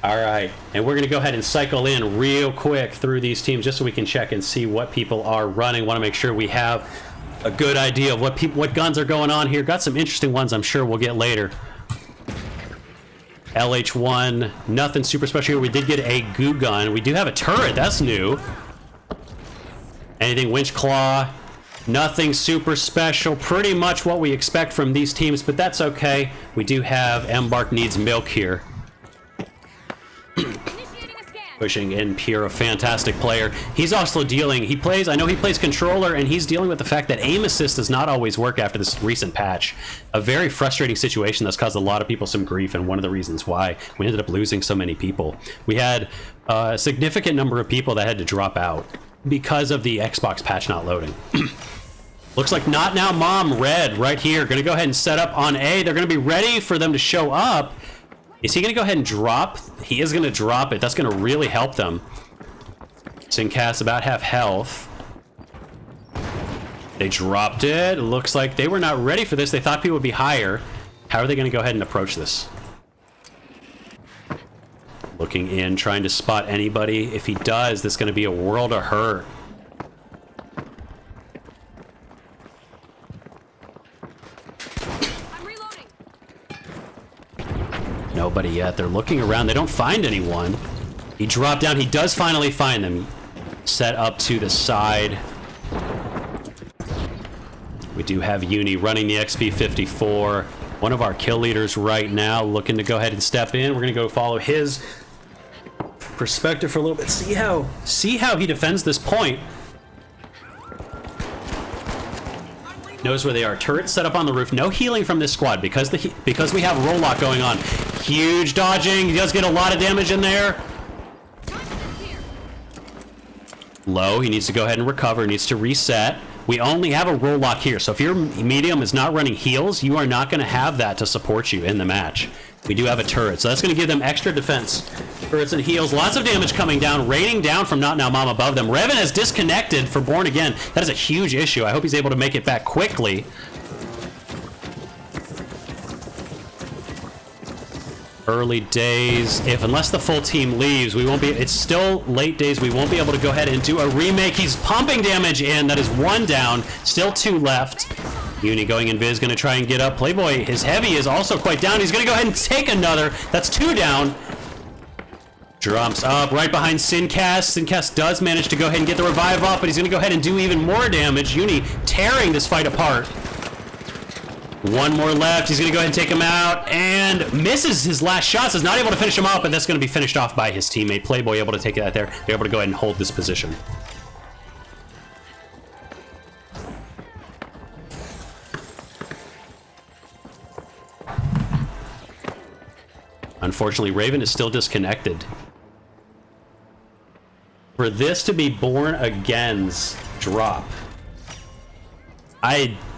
All right, and we're going to go ahead and cycle in real quick through these teams just so we can check and see what people are running. Want to make sure we have a good idea of what guns are going on here. Got some interesting ones I'm sure we'll get later. LH1, nothing super special here. We did get a goo gun. We do have a turret, that's new. Anything winch claw, nothing super special. Pretty much what we expect from these teams, but that's okay. We do have Embark Needs Milk here. Pushing in Pure, a fantastic player. He's also dealing, I know he plays controller, and he's dealing with the fact that aim assist does not always work after this recent patch. A very frustrating situation that's caused a lot of people some grief, and one of the reasons why we ended up losing so many people. We had a significant number of people that had to drop out because of the Xbox patch not loading. Looks like Not Now Mom Red right here. Gonna go ahead and set up on A. They're gonna be ready for them to show up. Is he going to go ahead and drop? He is going to drop it. That's going to really help them. Sincast about half health. They dropped it. It looks like they were not ready for this. They thought people would be higher. How are they going to go ahead and approach this? Looking in, trying to spot anybody. If he does, this is going to be a world of hurt. Nobody yet. They're looking around. They don't find anyone. He dropped down. He does finally find them. Set up to the side. We do have Uni running the XP54. One of our kill leaders right now looking to go ahead and step in. We're going to go follow his perspective for a little bit. See how he defends this point. Knows where they are. Turret set up on the roof. No healing from this squad because we have a roll lock going on. Huge dodging. He does get a lot of damage in there. Low. He needs to go ahead and recover. Needs to reset. We only have a roll lock here. So if your medium is not running heals, you are not going to have that to support you in the match. We do have a turret, so that's going to give them extra defense. Turrets and heals. Lots of damage coming down. Raining down from Not Now Mom above them. Revan has disconnected for Born Again. That is a huge issue. I hope he's able to make it back quickly. Early days. Unless the full team leaves, we won't be. It's still late days. We won't be able to go ahead and do a remake. He's pumping damage in. That is 1 down. Still 2 left. Uni going invis, going to try and get up. Playboy, his heavy is also quite down. He's going to go ahead and take another. That's 2 down. Drops up right behind Sincast. Sincast does manage to go ahead and get the revive off, but he's going to go ahead and do even more damage. Uni tearing this fight apart. 1 more left. He's going to go ahead and take him out and misses his last shots. Is not able to finish him off, but that's going to be finished off by his teammate. Playboy able to take that there. They're able to go ahead and hold this position. Unfortunately, Raven is still disconnected. For this to be Born Again's drop,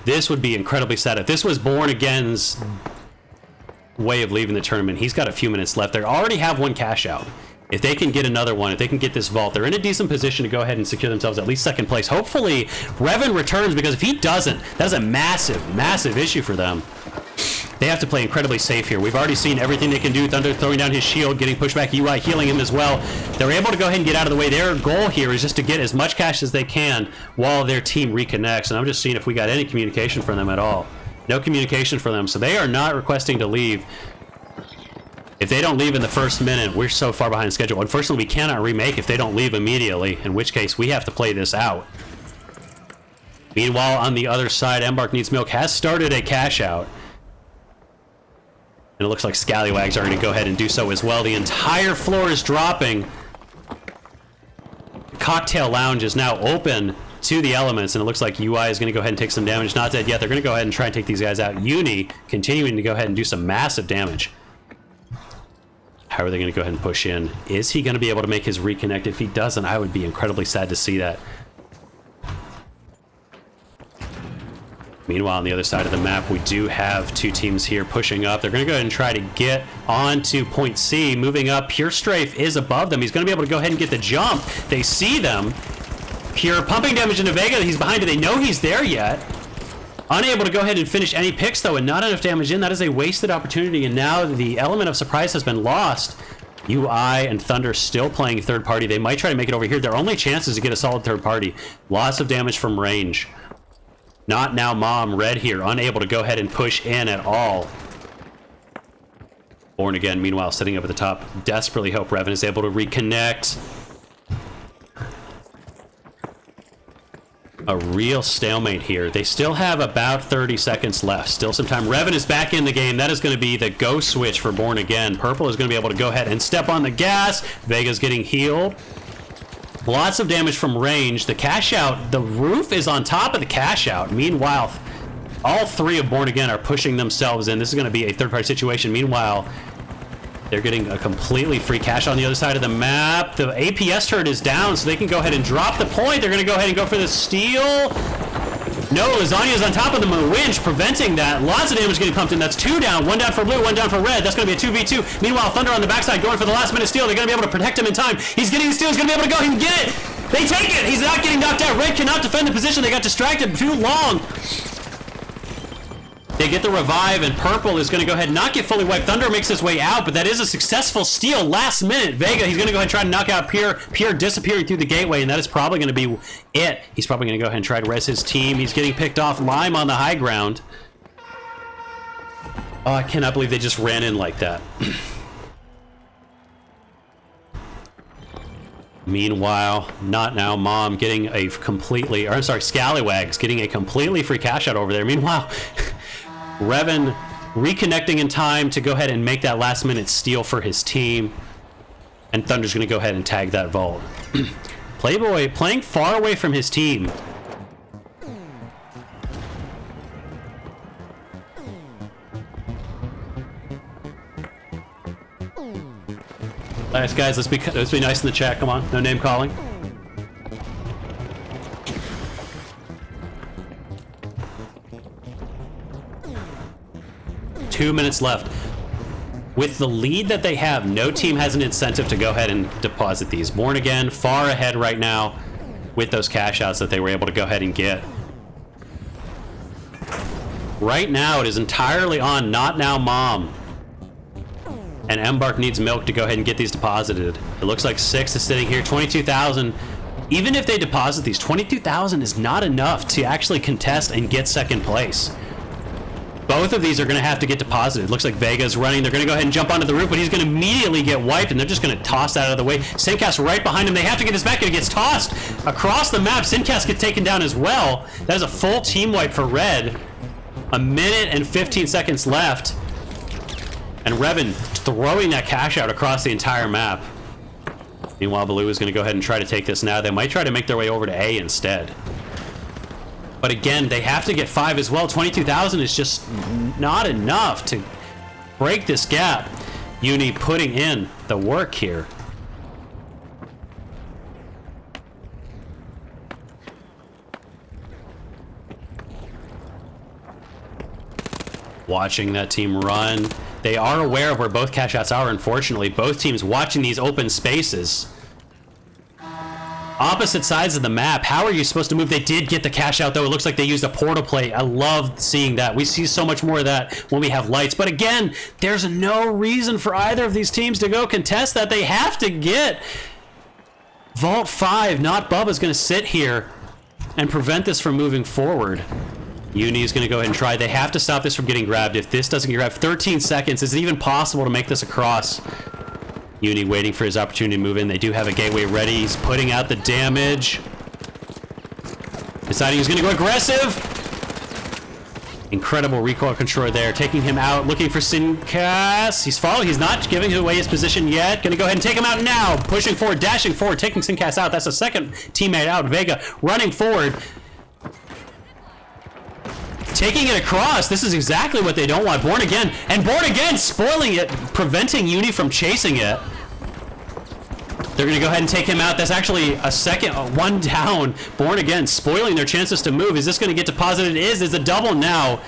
this would be incredibly sad. If this was Born Again's way of leaving the tournament. He's got a few minutes left. They already have one cash out. If they can get another one, if they can get this vault, they're in a decent position to go ahead and secure themselves at least second place. Hopefully, Revan returns, because if he doesn't, that's a massive, massive issue for them. They have to play incredibly safe here. We've already seen everything they can do. Thunder throwing down his shield, getting pushed back, UI healing him as well. They're able to go ahead and get out of the way. Their goal here is just to get as much cash as they can while their team reconnects. And I'm just seeing if we got any communication from them at all. No communication from them, so they are not requesting to leave. If they don't leave in the first minute, we're so far behind schedule. Unfortunately, we cannot remake if they don't leave immediately, in which case we have to play this out. Meanwhile, on the other side, Embark Needs Milk has started a cash out. And it looks like Scallywags are going to go ahead and do so as well. The entire floor is dropping. The Cocktail Lounge is now open to the elements, and it looks like UI is going to go ahead and take some damage. Not dead yet. They're going to go ahead and try and take these guys out. Uni continuing to go ahead and do some massive damage. How are they going to go ahead and push in? Is he going to be able to make his reconnect? If he doesn't, I would be incredibly sad to see that. Meanwhile, on the other side of the map, we do have two teams here pushing up. They're going to go ahead and try to get onto point C. Moving up, Pure Strafe is above them. He's going to be able to go ahead and get the jump. They see them. Pure pumping damage into Vega. He's behind it. They know he's there yet. Unable to go ahead and finish any picks, though, and not enough damage in. That is a wasted opportunity, and now the element of surprise has been lost. UI and Thunder still playing third party. They might try to make it over here. Their only chance is to get a solid third party. Lots of damage from range. Not Now Mom, Red here, unable to go ahead and push in at all. Born Again, meanwhile, sitting up at the top. Desperately hope Revan is able to reconnect. A real stalemate here. They still have about 30 seconds left. Still some time. Revan is back in the game. That is going to be the go switch for Born Again. Purple is going to be able to go ahead and step on the gas. Vega's getting healed. Lots of damage from range. The cash out, the roof is on top of the cash out. Meanwhile, all three of Born Again are pushing themselves in. This is going to be a third-party situation. Meanwhile, they're getting a completely free cash on the other side of the map. The APS turret is down, so they can go ahead and drop the point. They're going to go ahead and go for the steal. No, Lasagna's on top of them with a winch, preventing that. Lots of damage getting pumped in. That's two down. One down for blue, one down for red. That's going to be a 2v2. Meanwhile, Thunder on the backside going for the last-minute steal. They're going to be able to protect him in time. He's getting the steal. He's going to be able to go ahead and get it. They take it. He's not getting knocked out. Red cannot defend the position. They got distracted too long. They get the revive, and Purple is going to go ahead and not get fully wiped. Thunder makes his way out, but that is a successful steal last minute. Vega, he's going to go ahead and try to knock out Pure. Pure disappearing through the gateway, and that is probably going to be it. He's probably going to go ahead and try to res his team. He's getting picked off. Lime on the high ground. Oh, I cannot believe they just ran in like that. Meanwhile, Not Now Mom getting a completely, or I'm sorry, Scallywags getting a completely free cash out over there. Meanwhile, Revan reconnecting in time to go ahead and make that last minute steal for his team. And Thunder's going to go ahead and tag that vault. Playboy playing far away from his team. Nice, guys, let's be nice in the chat. Come on, no name calling. Two minutes left. With the lead that they have, no team has an incentive to go ahead and deposit these. Born Again far ahead right now with those cash outs that they were able to go ahead and get. Right now, it is entirely on Not Now Mom. And Embark Needs Milk to go ahead and get these deposited. It looks like 6 is sitting here, 22,000. Even if they deposit these, 22,000 is not enough to actually contest and get second place. Both of these are going to have to get deposited. It looks like Vega's running. They're going to go ahead and jump onto the roof, but he's going to immediately get wiped, and they're just going to toss that out of the way. Sincast right behind him. They have to get this back, and it gets tossed across the map. Sincast gets taken down as well. That is a full team wipe for Red. A minute and 15 seconds left. And Revan throwing that cash out across the entire map. Meanwhile, Blue is going to go ahead and try to take this now. They might try to make their way over to A instead. But again, they have to get 5 as well. 22,000 is just not enough to break this gap. Uni putting in the work here. Watching that team run. They are aware of where both cash outs are, unfortunately. Both teams watching these open spaces. Opposite sides of the map. How are you supposed to move? They did get the cash out, though. It looks like they used a portal play. I love seeing that. We see so much more of that when we have lights. But again, there's no reason for either of these teams to go contest that. They have to get Vault 5. Not Bubba's going to sit here and prevent this from moving forward. Uni is going to go ahead and try. They have to stop this from getting grabbed. If this doesn't get grabbed, 13 seconds. Is it even possible to make this across? Uni waiting for his opportunity to move in. They do have a gateway ready. He's putting out the damage. Deciding he's going to go aggressive. Incredible recoil control there. Taking him out. Looking for Sinkas. He's following. He's not giving away his position yet. Going to go ahead and take him out now. Pushing forward. Dashing forward. Taking Sinkas out. That's a second teammate out. Vega running forward. Taking it across. This is exactly what they don't want. Born Again. And Born Again spoiling it. Preventing Uni from chasing it. They're going to go ahead and take him out. That's actually a second, one down. Born Again spoiling their chances to move. Is this going to get deposited? It is. It's a double now.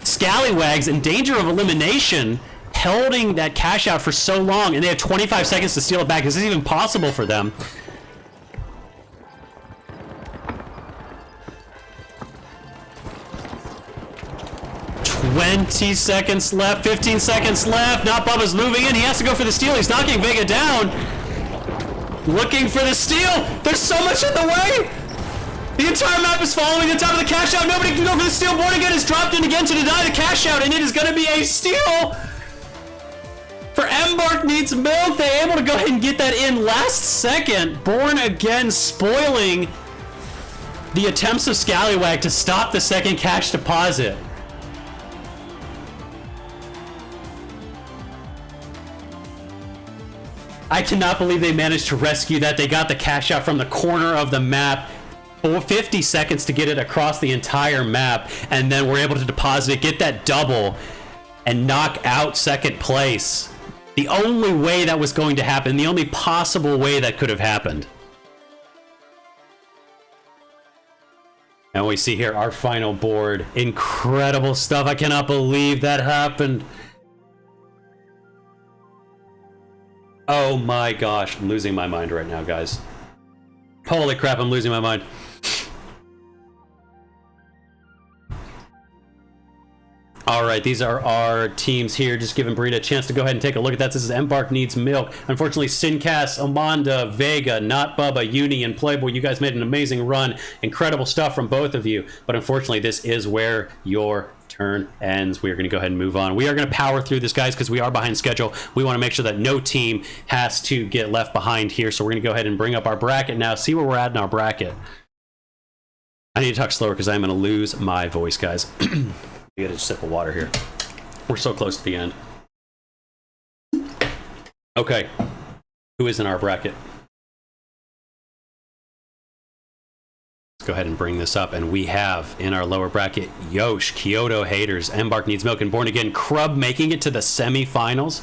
Scallywags in danger of elimination, holding that cash out for so long, and they have 25 seconds to steal it back. Is this even possible for them? "20 seconds left, 15 seconds left. Not Bubba's moving in. He has to go for the steal. He's knocking Vega down. Looking for the steal. There's so much in the way. The entire map is following the top of the cash out. Nobody can go for the steal. Born Again is dropped in again to deny the cash out, and it is going to be a steal for Embark Needs Milk. They're able to go ahead and get that in last second. Born Again spoiling the attempts of Scallywag to stop the second cash deposit. I cannot believe they managed to rescue that. They got the cash out from the corner of the map. 50 seconds to get it across the entire map, and then we're able to deposit it, get that double, and knock out second place. The only way that was going to happen, the only possible way that could have happened. And we see here our final board. Incredible stuff. I cannot believe that happened. Oh my gosh, I'm losing my mind right now, guys. Holy crap, I'm losing my mind. All right, these are our teams here. Just giving Burrito a chance to go ahead and take a look at that. This is Embark Needs Milk. Unfortunately, Sincast, Amanda, Vega, Not Bubba, Uni, and Playboy, you guys made an amazing run. Incredible stuff from both of you. But unfortunately, this is where your turn ends. We are going to go ahead and move on. We are going to power through this, guys, because we are behind schedule. We want to make sure that no team has to get left behind here. So we're going to go ahead and bring up our bracket now, see where we're at in our bracket. I need to talk slower because I'm going to lose my voice, guys. Get a sip of water here. We're so close to the end. Okay. Who is in our bracket? Go ahead and bring this up, and we have in our lower bracket Yosh, Kyoto Haters, Embark Needs Milk, and Born Again. Crub making it to the semifinals.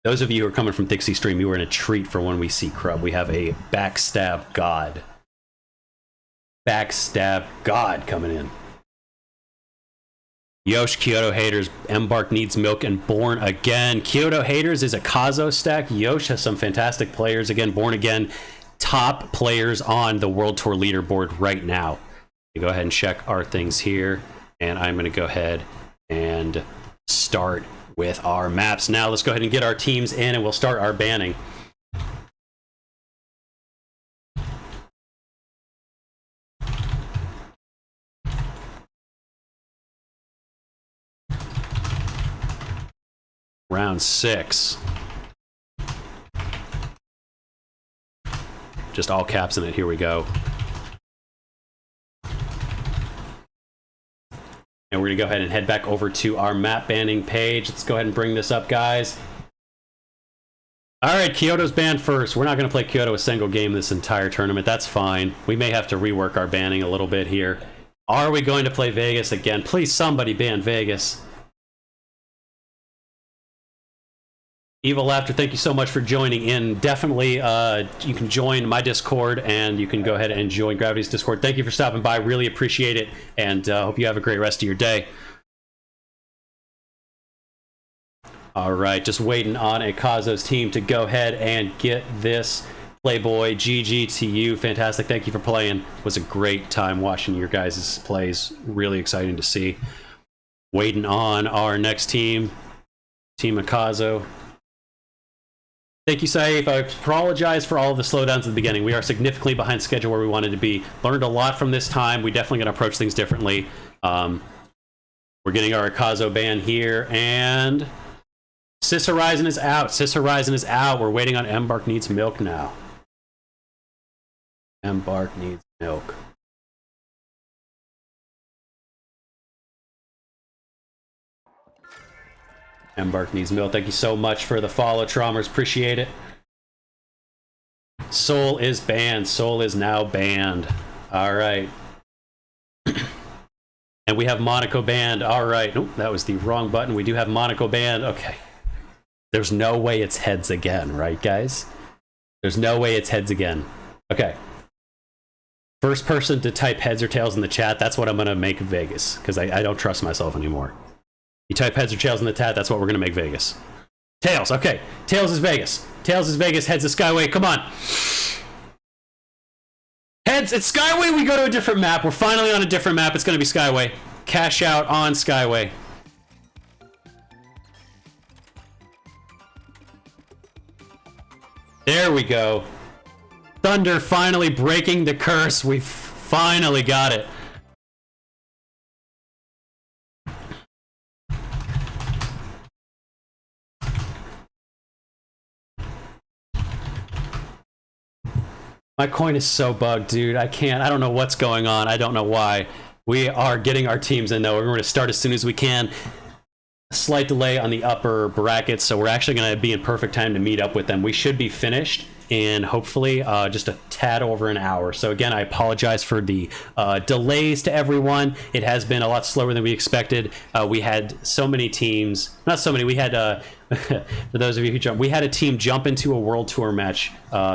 Those of you who are coming from Dixie Stream, you are in a treat for when we see Crub. We have a backstab god. Backstab god coming in. Yosh, Kyoto Haters, Embark Needs Milk, and Born Again. Kyoto Haters is a Kazo stack. Yosh has some fantastic players. Again, Born Again, top players on the World Tour leaderboard right now. You go ahead and check our things here, and I'm going to go ahead and start with our maps. Now let's go ahead and get our teams in, and we'll start our banning. Round 6. Just all caps in it. Here we go. And we're going to go ahead and head back over to our map banning page. Let's go ahead and bring this up, guys. All right, Kyoto's banned first. We're not going to play Kyoto a single game this entire tournament. That's fine. We may have to rework our banning a little bit here. Are we going to play Vegas again? Please, somebody ban Vegas. Evil Laughter, thank you so much for joining in. Definitely, you can join my Discord, and you can go ahead and join Gravity's Discord. Thank you for stopping by. Really appreciate it, and hope you have a great rest of your day. All right, just waiting on Akazo's team to go ahead and get this. Playboy, GG to you. Fantastic. Thank you for playing. It was a great time watching your guys' plays. Really exciting to see. Waiting on our next team, Team Akazo. Thank you, Saif. I apologize for all of the slowdowns at the beginning. We are significantly behind schedule where we wanted to be. Learned a lot from this time. We definitely going to approach things differently. We're getting our Akazo ban here, and Sis Horizon is out. Sis Horizon is out. We're waiting on Embark Needs Milk now. Embark needs milk. Embark needs milk. Thank you so much for the follow, Trommers. Appreciate it. Soul is banned. Soul is now banned. All right. And we have Monaco banned. All right. Nope, that was the wrong button. We do have Monaco banned. Okay. There's no way it's heads again, right, guys? There's no way it's heads again. Okay. First person to type heads or tails in the chat, that's what I'm going to make Vegas, because I don't trust myself anymore. You type heads or tails in the chat, that's what we're going to make Vegas. Tails, okay. Tails is Vegas. Tails is Vegas, heads is Skyway, come on. Heads, it's Skyway, we go to a different map. We're finally on a different map, it's going to be Skyway. Cashout on Skyway. There we go. Thunder finally breaking the curse. We finally got it. My coin is so bugged, dude. I don't know what's going on. I don't know why. We are getting our teams in, though. We're going to start as soon as we can. A slight delay on the upper brackets, so we're actually going to be in perfect time to meet up with them. We should be finished in hopefully just a tad over an hour. So again, I apologize for the delays to everyone. It has been a lot slower than we expected. We had so many teams, not so many, we had for those of you who jumped, we had a team jump into a world tour match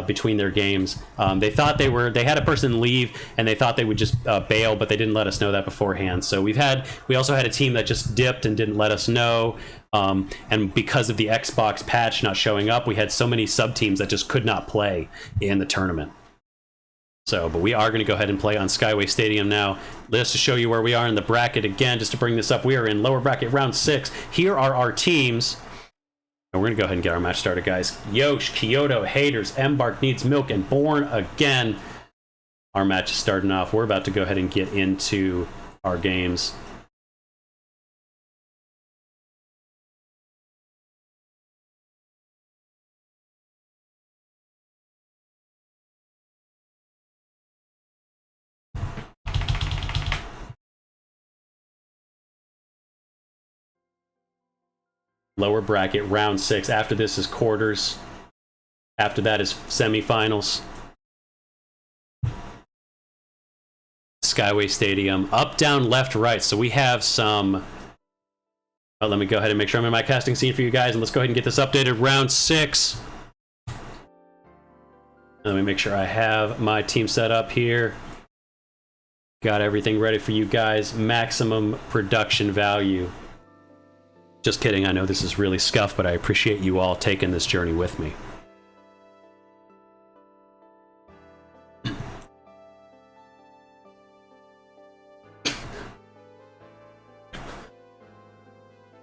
between their games. They thought they had a person leave and they thought they would just bail, but they didn't let us know that beforehand. So we also had a team that just dipped and didn't let us know. And because of the Xbox patch not showing up, we had so many sub teams that just could not play in the tournament. So, but we are going to go ahead and play on Skyway Stadium now. Just to show you where we are in the bracket again, just to bring this up, we are in lower bracket round 6. Here are our teams. And we're going to go ahead and get our match started, guys. Yosh, Kyoto, Haters, Embark Needs Milk, and Born Again. Our match is starting off. We're about to go ahead and get into our games. Lower bracket, round 6. After this is quarters. After that is semifinals. Skyway Stadium. Up, down, left, right. So we have some... Oh, let me go ahead and make sure I'm in my casting scene for you guys, and let's go ahead and get this updated. Round 6. Let me make sure I have my team set up here. Got everything ready for you guys. Maximum production value. Just kidding, I know this is really scuffed, but I appreciate you all taking this journey with me.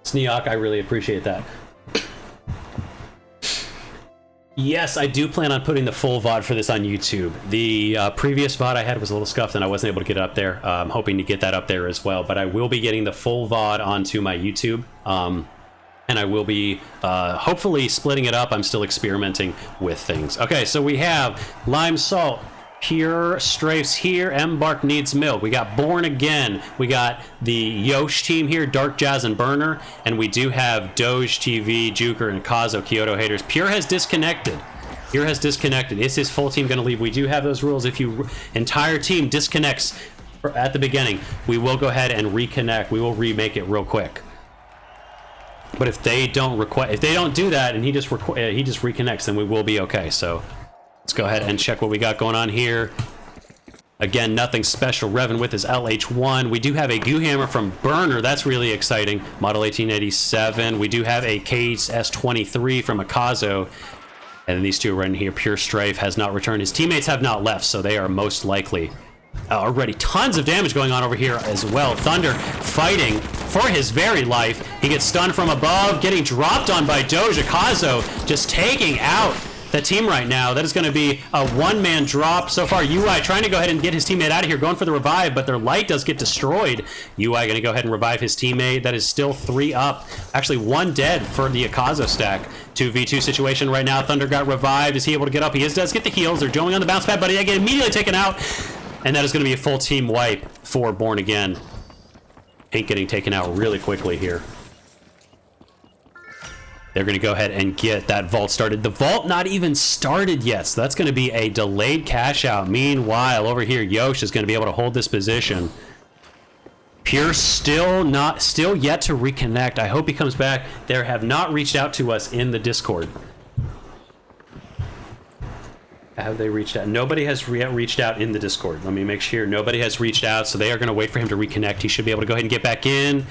Sneok, I really appreciate that. Yes, I do plan on putting the full VOD for this on YouTube. The previous VOD I had was a little scuffed and I wasn't able to get it up there. I'm hoping to get that up there as well, but I will be getting the full VOD onto my YouTube. And I will be hopefully splitting it up. I'm still experimenting with things. Okay, so we have Lime Salt, Pure Strafes here, Embark Needs Milk. We got Born Again. We got the Yosh team here, Dark Jazz and Burner. And we do have Doge TV, Juker, and Kazo, Kyoto Haters. Pure has disconnected. Pure has disconnected. Is his full team going to leave? We do have those rules. If your entire team disconnects at the beginning, we will go ahead and reconnect. We will remake it real quick. But if they don't do that and he just reconnects, then we will be okay. So let's go ahead and check what we got going on here. Again, nothing special. Revan with his LH1. We do have a Goo Hammer from Burner. That's really exciting. Model 1887. We do have a Case S23 from Akazo. And then these two are right in here. Pure Strafe has not returned. His teammates have not left, so they are most likely already. Tons of damage going on over here as well. Thunder fighting for his very life. He gets stunned from above, getting dropped on by Doge. Akazo just taking out the team right now. That is going to be a one-man drop so far. UI trying to go ahead and get his teammate out of here, going for the revive, but their light does get destroyed. UI going to go ahead and revive his teammate. That is still 3 up. Actually, 1 dead for the Akazo stack. 2v2 situation right now. Thunder got revived. Is he able to get up? He does get the heals. They're going on the bounce pad, but they get immediately taken out. And that is going to be a full team wipe for Born Again. Pink getting taken out really quickly here. They're going to go ahead and get that vault started. The vault not even started yet, so that's going to be a delayed cash out. Meanwhile, over here, Yosh is going to be able to hold this position. Pure still yet to reconnect. I hope he comes back. They have not reached out to us in the Discord. Have they reached out? Nobody has reached out in the Discord. Let me make sure. Nobody has reached out, so they are going to wait for him to reconnect. He should be able to go ahead and get back in.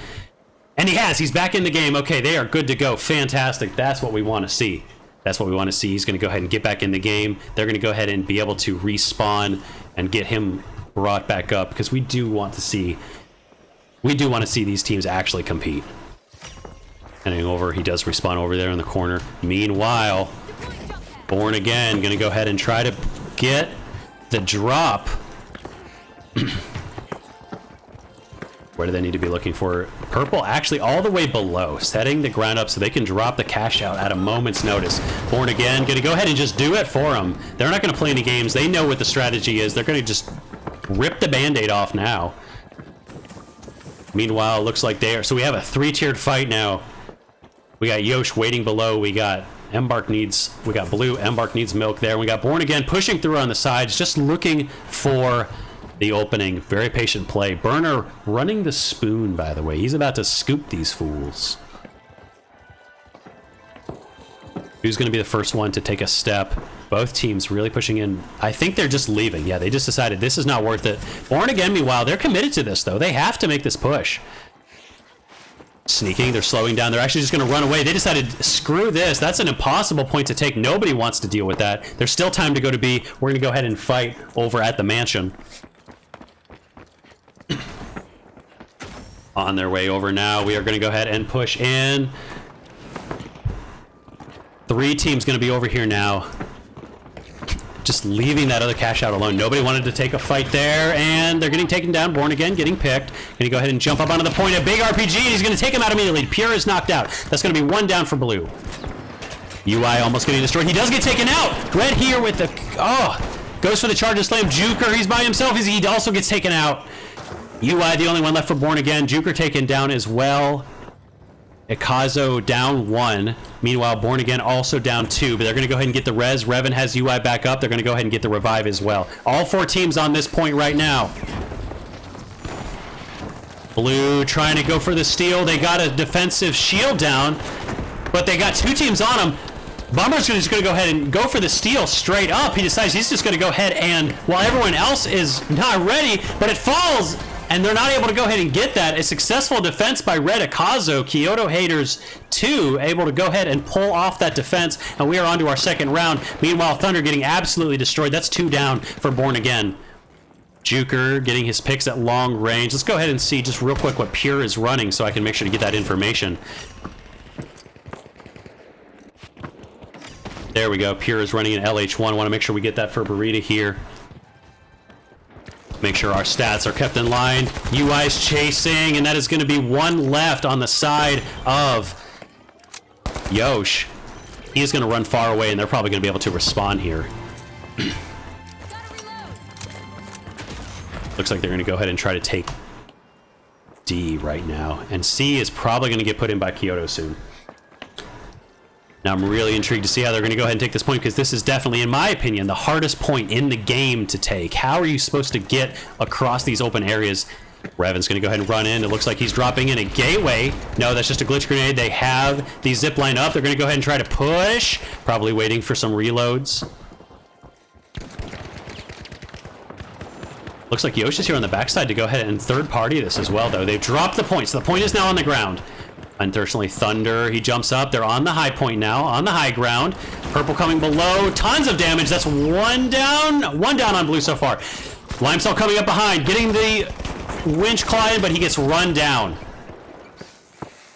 And he has. He's back in the game. Okay, they are good to go. Fantastic. That's what we want to see. That's what we want to see. He's going to go ahead and get back in the game. They're going to go ahead and be able to respawn and get him brought back up, because we do want to see these teams actually compete. Heading over, he does respawn over there in the corner. Meanwhile, Born Again going to go ahead and try to get the drop. Where do they need to be looking for? Purple actually all the way below, setting the ground up so they can drop the cash out at a moment's notice. Born Again going to go ahead and just do it for them. They're not going to play any games. They know what the strategy is. They're going to just rip the band-aid off now. Meanwhile, it looks like they are. So we have a 3-tiered fight now. We got Yosh waiting below. We got we got Blue. Embark needs milk there. We got Born Again pushing through on the sides, just looking for the opening. Very patient play. Burner running the spoon, by the way. He's about to scoop these fools. Who's going to be the first one to take a step? Both teams really pushing in. I think they're just leaving. Yeah, they just decided this is not worth it. Born Again, meanwhile, they're committed to this, though. They have to make this push. Sneaking, they're slowing down. They're actually just going to run away. They decided, screw this. That's an impossible point to take. Nobody wants to deal with that. There's still time to go to B. We're going to go ahead and fight over at the mansion. On their way over now. We are going to go ahead and push in. 3 teams going to be over here now. Just leaving that other cash out alone. Nobody wanted to take a fight there, and they're getting taken down. Born Again getting picked. Going to go ahead and jump up onto the point. A big RPG, and he's going to take him out immediately. Pure is knocked out. That's going to be 1 down for Blue. UI almost getting destroyed. He does get taken out. Red here with the... goes for the charge and slam. Juker, he's by himself. He also gets taken out. UI, the only one left for Born Again. Juker taken down as well. Akazo down 1. Meanwhile, Born Again also down 2, but they're going to go ahead and get the res. Revan has UI back up. They're going to go ahead and get the revive as well. All 4 teams on this point right now. Blue trying to go for the steal. They got a defensive shield down, but they got 2 teams on them. Bomber's just going to go ahead and go for the steal straight up. He decides he's just going to go ahead and, while everyone else is not ready, but it falls, and they're not able to go ahead and get that. A successful defense by Red Akazo. Kyoto Haters 2 able to go ahead and pull off that defense, and we are on to our second round. Meanwhile, Thunder getting absolutely destroyed. That's 2 down for Born Again. Juker getting his picks at long range. Let's go ahead and see just real quick what Pure is running so I can make sure to get that information. There we go. Pure is running an LH1. Want to make sure we get that for Burrito here. Make sure our stats are kept in line. UI's chasing, and that is going to be 1 left on the side of Yosh. He is going to run far away, and they're probably going to be able to respawn here. Looks like they're going to go ahead and try to take D right now. And C is probably going to get put in by Kyoto soon. Now I'm really intrigued to see how they're going to go ahead and take this point, because this is definitely, in my opinion, the hardest point in the game to take. How are you supposed to get across these open areas? Revan's going to go ahead and run in. It looks like he's dropping in a gateway. No, that's just a glitch grenade. They have the zip line up. They're going to go ahead and try to push. Probably waiting for some reloads. Looks like Yosh is here on the backside to go ahead and third party this as well, though. They've dropped the point, so the point is now on the ground. Unfortunately, Thunder, he jumps up. They're on the high point now, on the high ground. Purple coming below, tons of damage. That's one down on blue so far. Limesalt coming up behind, getting the winch claw in, but he gets run down.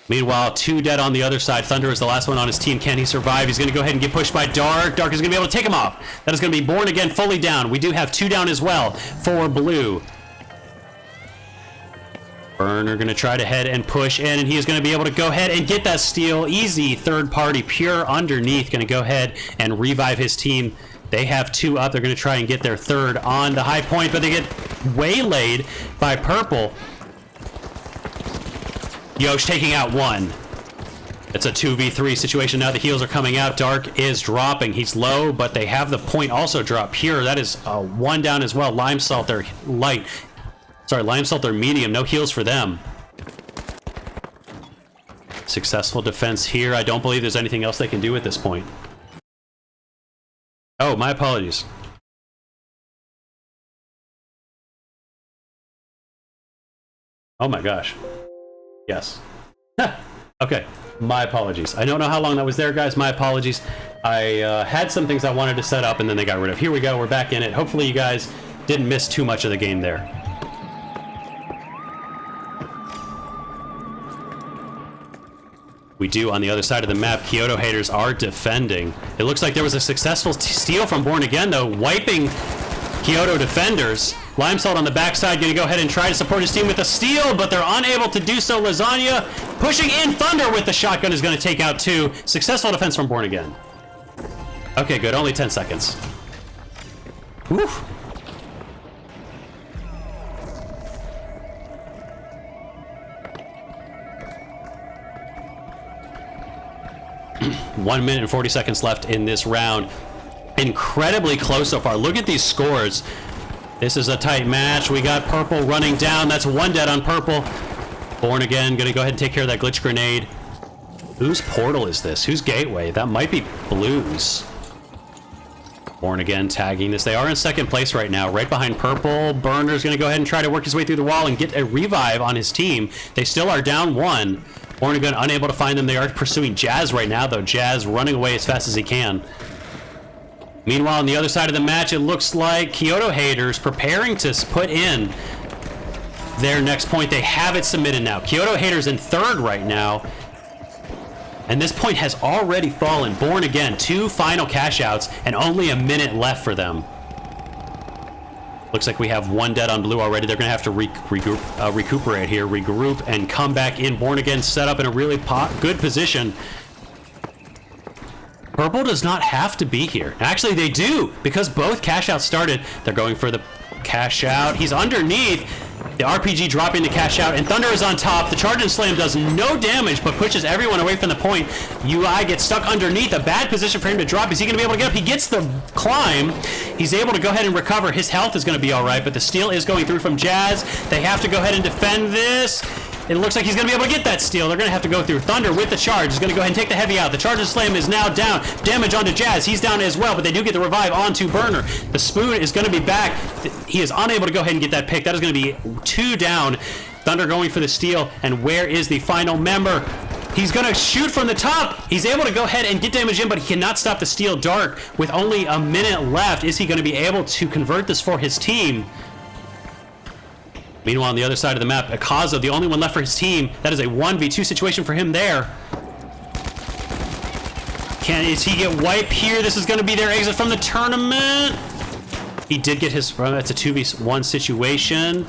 Meanwhile, 2 dead on the other side. Thunder is the last one on his team. Can he survive? He's going to go ahead and get pushed by Dark. Dark is going to be able to take him off. That is going to be Born Again fully down. We do have 2 down as well for blue. Burner going to try to head and push in, and he is going to be able to go ahead and get that steal. Easy third party, pure underneath. Going to go ahead and revive his team. They have 2 up. They're going to try and get their third on the high point, but they get waylaid by Purple. Yosh taking out 1. It's a 2v3 situation now. The heals are coming out. Dark is dropping. He's low, but they have the point also drop. Pure, that is 1 down as well. Limesalt, they're light. Sorry, Limesalt, they're medium. No heals for them. Successful defense here. I don't believe there's anything else they can do at this point. Oh, my apologies. Oh my gosh. Yes. Okay, my apologies. I don't know how long that was there, guys. My apologies. I had some things I wanted to set up and then they got rid of. Here we go. We're back in it. Hopefully you guys didn't miss too much of the game there. We do on the other side of the map. Kyoto haters are defending. It looks like there was a successful steal from Born Again, though, wiping Kyoto defenders. Limesalt on the backside going to go ahead and try to support his team with a steal, but they're unable to do so. Lasagna pushing in. Thunder with the shotgun is going to take out 2. Successful defense from Born Again. Okay, good. Only 10 seconds. Woof. One minute and 40 seconds left in this round. Incredibly close so far. Look at these scores. This is a tight match. We got Purple running down. That's 1 dead on Purple. Born Again gonna go ahead and take care of that glitch grenade. Whose portal is this? Whose gateway? That might be Blue's. Born Again tagging this. They are in second place right now, right behind Purple. Burner's gonna go ahead and try to work his way through the wall and get a revive on his team. They still are down 1. Born Again unable to find them. They are pursuing Jazz right now, though. Jazz running away as fast as he can. Meanwhile, on the other side of the match, it looks like Kyoto haters preparing to put in their next point. They have it submitted now. Kyoto haters in third right now. And this point has already fallen. Born Again, 2 final cash outs and only a minute left for them. Looks like we have 1 dead on blue already. They're going to have to recuperate here, regroup, and come back in. Born Again set up in a really good position. Purple does not have to be here. Actually, they do, because both cash outs started. They're going for the cash out. He's underneath. The RPG dropping the cash out, and Thunder is on top. The charge and slam does no damage, but pushes everyone away from the point. UI gets stuck underneath. A bad position for him to drop. Is he going to be able to get up? He gets the climb. He's able to go ahead and recover. His health is going to be all right, but the steal is going through from Jazz. They have to go ahead and defend this. It looks like he's going to be able to get that steal. They're going to have to go through. Thunder with the charge. He's going to go ahead and take the heavy out. The charge and slam is now down. Damage onto Jazz. He's down as well, but they do get the revive onto Burner. The spoon is going to be back. He is unable to go ahead and get that pick. That is going to be 2 down. Thunder going for the steal. And where is the final member? He's going to shoot from the top. He's able to go ahead and get damage in, but he cannot stop the steal. Dark with only a minute left. Is he going to be able to convert this for his team? Meanwhile, on the other side of the map, Akazo, the only one left for his team. That is a 1v2 situation for him there. Does he get wiped here? This is going to be their exit from the tournament. He did get his... That's a 2v1 situation.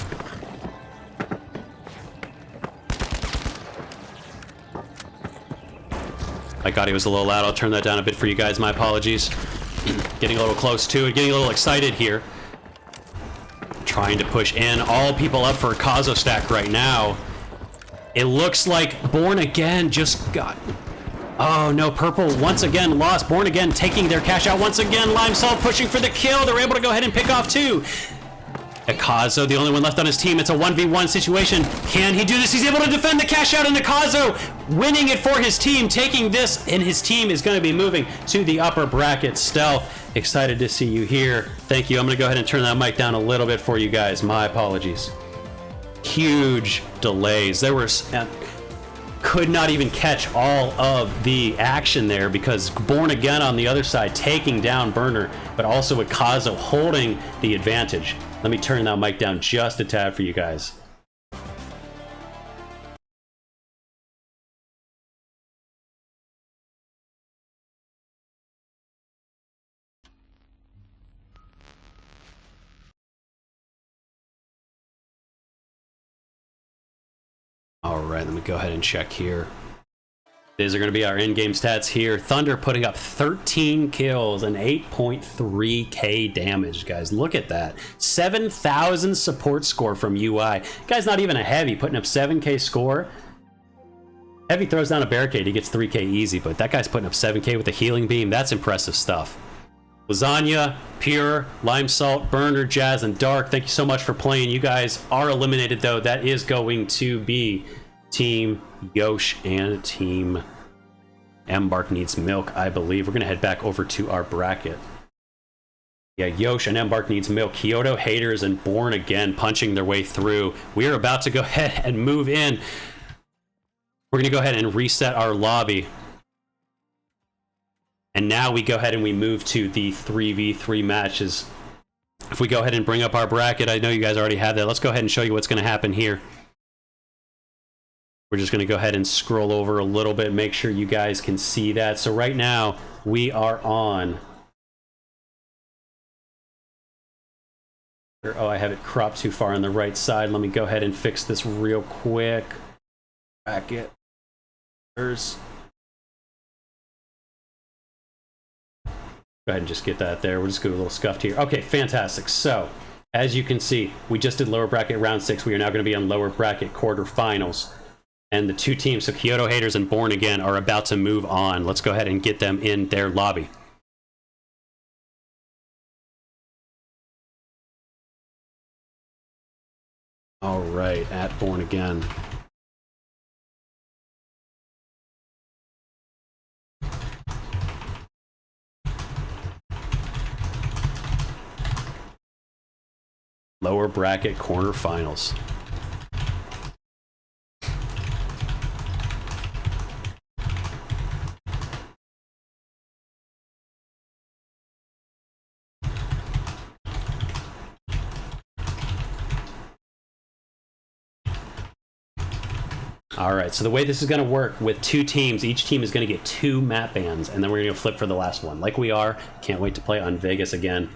My God, he was a little loud. I'll turn that down a bit for you guys. My apologies. Getting a little close to it. Getting a little excited here. Trying to push in. All people up for a Kazo stack right now. It looks like Born Again just got... Oh no, Purple once again lost. Born Again taking their cash out once again. Limesalt pushing for the kill. They're able to go ahead and pick off 2. Akazo, the only one left on his team. It's a 1v1 situation. Can he do this? He's able to defend the cash out, and Akazo winning it for his team, taking this, and his team is going to be moving to the upper bracket. Stealth, excited to see you here. Thank you. I'm going to go ahead and turn that mic down a little bit for you guys. My apologies. Huge delays. There were... could not even catch all of the action there because Born Again on the other side taking down Burner, but also Akazo holding the advantage. Let me turn that mic down just a tad for you guys. All right, let me go ahead and check here. These are going to be our in-game stats here. Thunder putting up 13 kills and 8.3k damage, guys. Look at that. 7,000 support score from UI. Guy's not even a heavy, putting up 7k score. Heavy throws down a barricade, he gets 3k easy, but that guy's putting up 7k with a healing beam. That's impressive stuff. Lasagna, Pure, Lime Salt, Burner, Jazz, and Dark, thank you so much for playing. You guys are eliminated, though. That is going to be Team Yosh and Team Embark Needs Milk, I believe. We're going to head back over to our bracket. Yeah, Yosh and Embark Needs Milk. Kyoto Haters and Born Again punching their way through. We are about to go ahead and move in. We're going to go ahead and reset our lobby. And now we go ahead and we move to the 3v3 matches. If we go ahead and bring up our bracket, I know you guys already have that. Let's go ahead and show you what's going to happen here. We're just going to go ahead and scroll over a little bit, make sure you guys can see that. So right now, we are on... Oh, I have it cropped too far on the right side. Let me go ahead and fix this real quick. Bracket. There's... Go ahead and just get that there. We'll just go a little scuffed here. Okay, fantastic. So, as you can see, we just did lower bracket round 6. We are now going to be on lower bracket quarterfinals. And the two teams, so Kyoto Haters and Born Again, are about to move on. Let's go ahead and get them in their lobby. All right, at Born Again. Lower bracket quarterfinals. All right, so the way this is going to work with two teams, each team is going to get 2 map bans, and then we're going to flip for the last one. Like we are. Can't wait to play on Vegas again.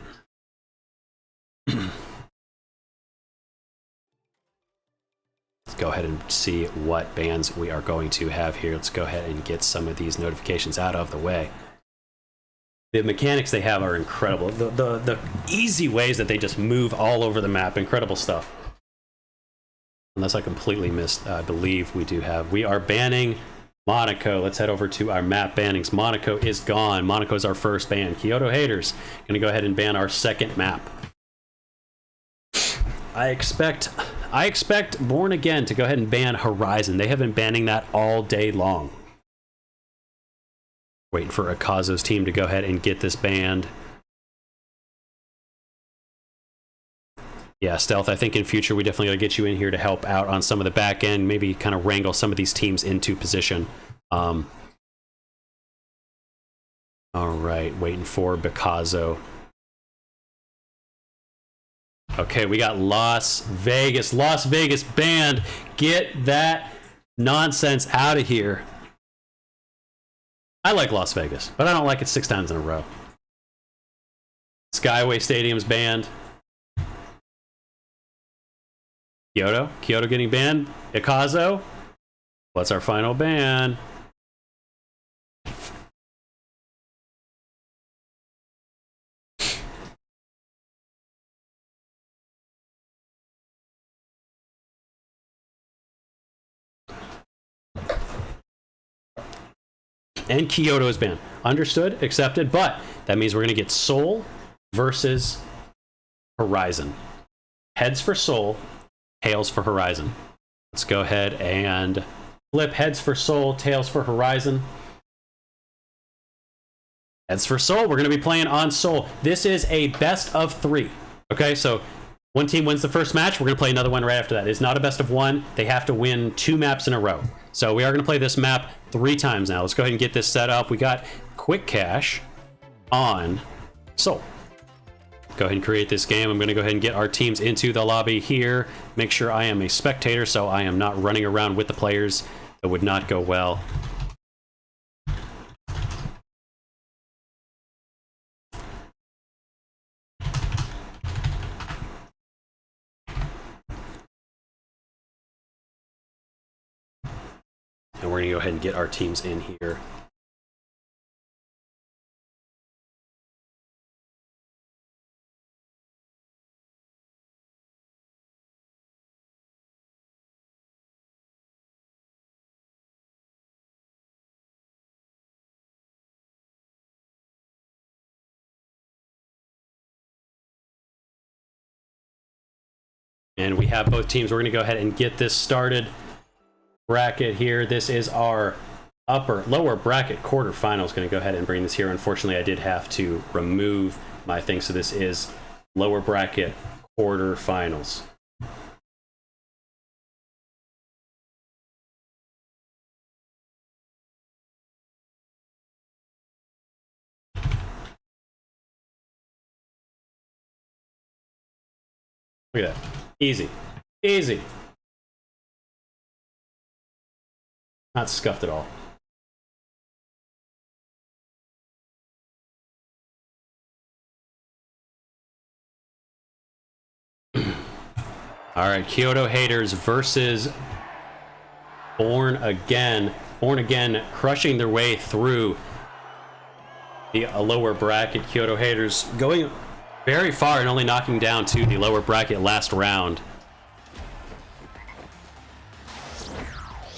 Go ahead and see what bans we are going to have here. Let's go ahead and get some of these notifications out of the way. The mechanics they have are incredible. The easy ways that they just move all over the map, incredible stuff. Unless I completely missed, I believe we are banning Monaco. Let's head over to our map bannings. Monaco is gone. Monaco is our first ban. Kyoto Haters gonna go ahead and ban our second map. I expect Born Again to go ahead and ban Horizon. They have been banning that all day long. Waiting for Akazo's team to go ahead and get this banned. Yeah, Stealth, I think in future we definitely gotta get you in here to help out on some of the back end, maybe kind of wrangle some of these teams into position. All right, waiting for Bakazo. Okay, we got Las Vegas banned. Get that nonsense out of here. I like Las Vegas, but I don't like it 6 times in a row. Skyway Stadium's banned. Kyoto getting banned. Akazo. What's our final ban? And Kyoto is banned. Understood, accepted, but that means we're going to get Seoul versus Horizon. heads for Soul, tails for Horizon. Let's go ahead and flip heads for Soul, tails for Horizon. Heads for Soul, we're going to be playing on Soul. This is a best of 3. Okay, so one team wins the first match, we're going to play another one right after that. It's not a best of 1. They have to win 2 maps in a row. So we are going to play this map 3 times now. Let's go ahead and get this set up. We got Quick Cash on Soul. Go ahead and create this game. I'm going to go ahead and get our teams into the lobby here. Make sure I am a spectator, so I am not running around with the players. That would not go well. And we're going to go ahead and get our teams in here. And we have both teams. We're going to go ahead and get this started. Bracket here. This is our lower bracket quarterfinals. Going to go ahead and bring this here. Unfortunately, I did have to remove my thing. So this is lower bracket quarterfinals. Look at that. Easy. Easy. Not scuffed at all. All right, Kyoto Haters versus Born Again. Born Again crushing their way through the lower bracket. Kyoto Haters going very far and only knocking down to the lower bracket last round.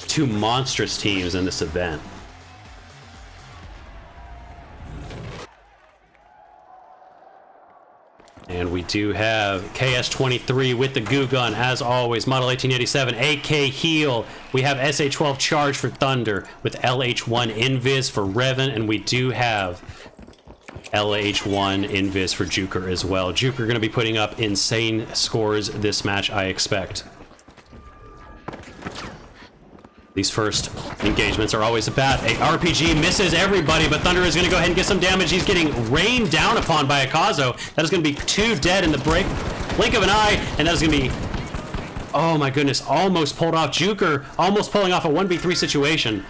2 monstrous teams in this event. And we do have KS23 with the goo gun, as always. Model 1887, AK Heal. We have SA12 Charge for Thunder with LH1 Invis for Revan, and we do have LH1 Invis for Juker as well. Juker going to be putting up insane scores this match, I expect. These first engagements are always bad. A RPG misses everybody, but Thunder is going to go ahead and get some damage. He's getting rained down upon by Akazo. That is going to be 2 dead in the blink of an eye, and that is going to be, oh my goodness, almost pulled off. Juker almost pulling off a 1v3 situation.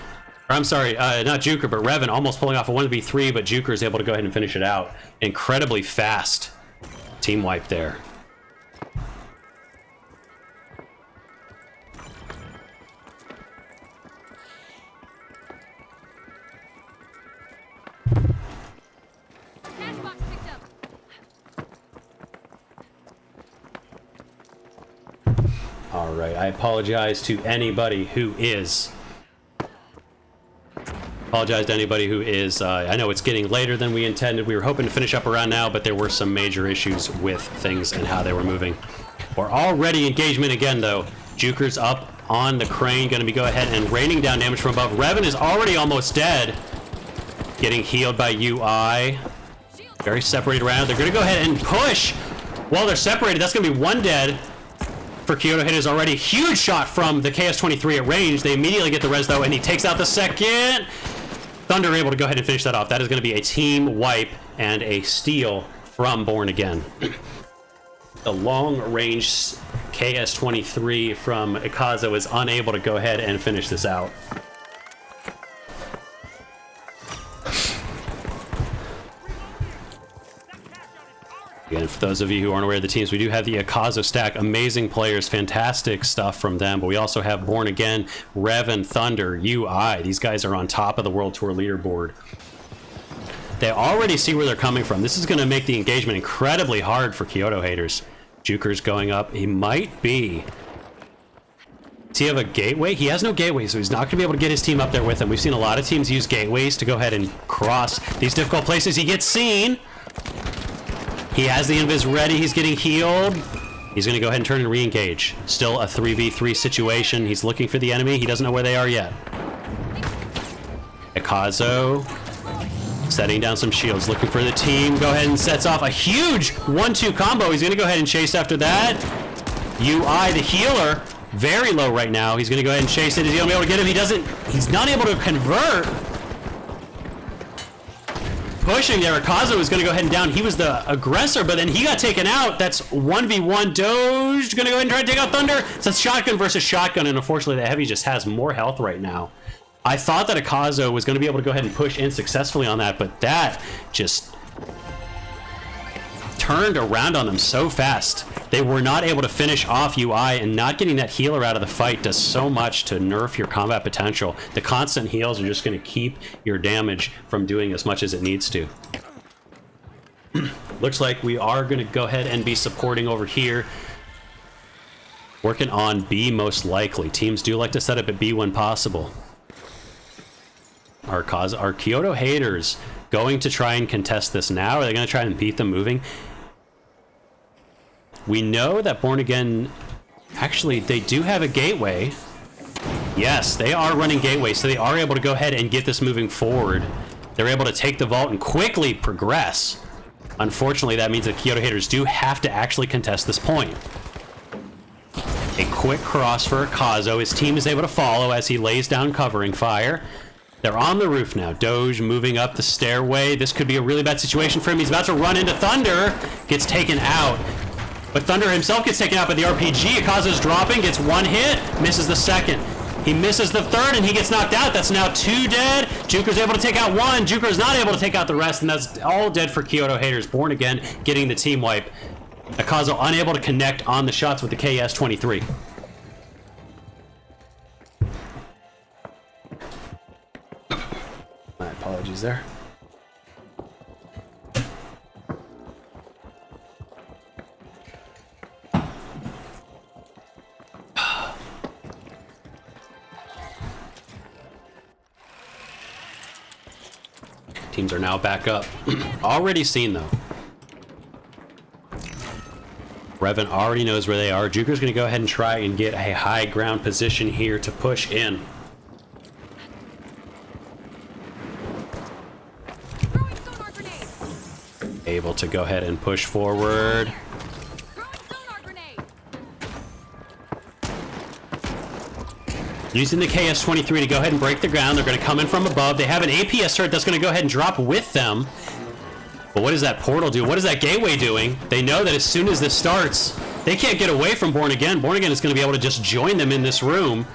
Or I'm sorry, not Juker, but Revan almost pulling off a 1v3, but Juker is able to go ahead and finish it out. Incredibly fast team wipe there. All right, I apologize to anybody who is... I know it's getting later than we intended. We were hoping to finish up around now, but there were some major issues with things and how they were moving. We're already engagement again, though. Juker's up on the crane, going to be go ahead and raining down damage from above. Revan is already almost dead. Getting healed by UI. Very separated around. They're going to go ahead and push. While they're separated, that's going to be 1 dead. For Kyoto Haters already. Huge shot from the KS23 at range. They immediately get the res though, and he takes out the second. Thunder able to go ahead and finish that off. That is going to be a team wipe and a steal from Born Again. The long range KS23 from Akazo is unable to go ahead and finish this out. Again, for those of you who aren't aware of the teams, we do have the Akazo stack. Amazing players, fantastic stuff from them. But we also have Born Again, Revan, Thunder, UI. These guys are on top of the World Tour leaderboard. They already see where they're coming from. This is going to make the engagement incredibly hard for Kyoto Haters. Juker's going up. He might be... Does he have a gateway? He has no gateway, so he's not going to be able to get his team up there with him. We've seen a lot of teams use gateways to go ahead and cross these difficult places. He gets seen. He has the invis ready. He's getting healed. He's going to go ahead and turn and re-engage. Still a 3v3 situation. He's looking for the enemy. He doesn't know where they are yet. Akazo setting down some shields, looking for the team. Go ahead and sets off a huge 1-2 combo. He's going to go ahead and chase after that. UI, the healer, very low right now. He's going to go ahead and chase it. Is he going to be able to get him? He doesn't. He's not able to convert. Pushing there, Akazo is going to go ahead and down. He was the aggressor, but then he got taken out. That's 1v1. Doge going to go ahead and try to take out Thunder. So it's shotgun versus shotgun, and unfortunately the Heavy just has more health right now. I thought that Akazo was going to be able to go ahead and push in successfully on that, but that just turned around on them so fast. They were not able to finish off UI, and not getting that healer out of the fight does so much to nerf your combat potential. The constant heals are just going to keep your damage from doing as much as it needs to. Looks like we are going to go ahead and be supporting over here. Working on B most likely. Teams do like to set up at B when possible. Our Kyoto haters going to try and contest this now? Are they going to try and beat them moving? We know that Born Again, actually, they do have a gateway. Yes, they are running gateway, so they are able to go ahead and get this moving forward. They're able to take the vault and quickly progress. Unfortunately, that means that Kyoto haters do have to actually contest this point. A quick cross for Akazo. His team is able to follow as he lays down covering fire. They're on the roof now. Doge moving up the stairway. This could be a really bad situation for him. He's about to run into Thunder. Gets taken out. But Thunder himself gets taken out by the RPG. Akazo's dropping. Gets one hit. Misses the second. He misses the third, and he gets knocked out. That's now 2 dead. Juker's able to take out 1. Juker's not able to take out the rest, and that's all dead for Kyoto haters. Born Again getting the team wipe. Akazo unable to connect on the shots with the KS-23. My apologies there. Teams are now back up. Already seen though. Revan already knows where they are. Juker's going to go ahead and try and get a high ground position here to push in. Able to go ahead and push forward. Using the KS-23 to go ahead and break the ground. They're going to come in from above. They have an APS turret that's going to go ahead and drop with them. But what does that portal do? What is that gateway doing? They know that as soon as this starts, they can't get away from Born Again. Born Again is going to be able to just join them in this room.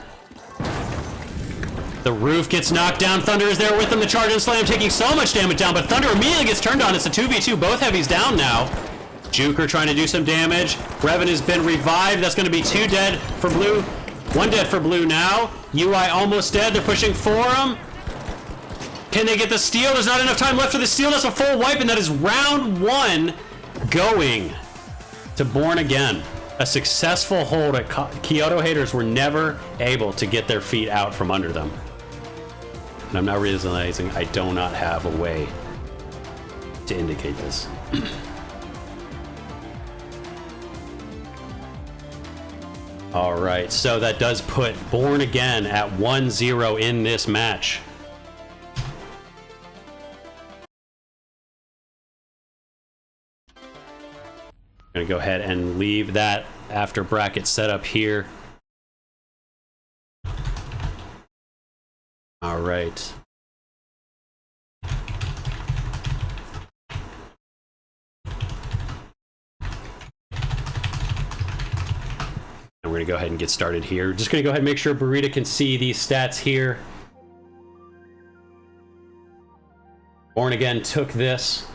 The roof gets knocked down. Thunder is there with them. The charge and slam taking so much damage down, but Thunder immediately gets turned on. It's a 2v2. Both heavies down now. Juker trying to do some damage. Revan has been revived. That's going to be 2 dead for blue. 1 dead for blue now. UI almost dead. They're pushing for him. Can they get the steal? There's not enough time left for the steal. That's a full wipe, and that is round 1 going to Born Again. A successful hold at Kyoto haters were never able to get their feet out from under them. And I'm now realizing I do not have a way to indicate this. All right, so that does put Born Again at 1-0 in this match. I'm gonna go ahead and leave that after bracket setup here. All right. And we're gonna go ahead and get started here. Just gonna go ahead and make sure Burrito can see these stats here. Born Again took this.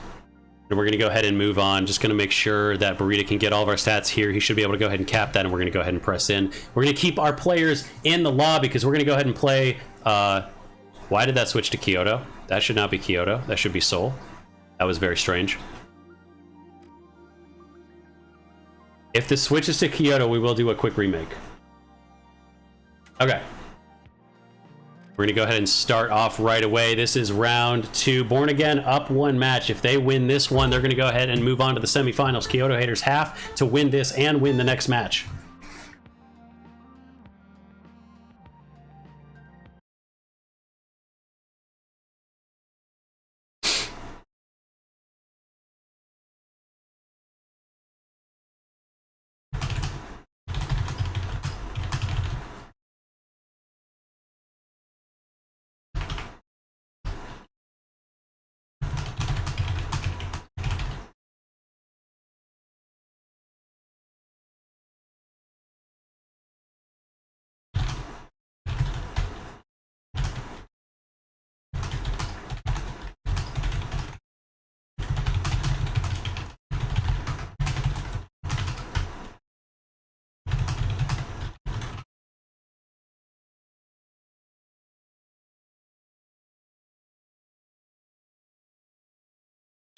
And we're gonna go ahead and move on. Just gonna make sure that Burrito can get all of our stats here. He should be able to go ahead and cap that, and we're gonna go ahead and press in. We're gonna keep our players in the lobby because we're gonna go ahead and play, why did that switch to Kyoto? That should not be Kyoto. That should be Seoul. That was very strange. If this switches to Kyoto, we will do a quick remake. Okay. We're going to go ahead and start off right away. This is round 2. Born Again up 1 match. If they win this one, they're going to go ahead and move on to the semifinals. Kyoto Haters have to win this and win the next match.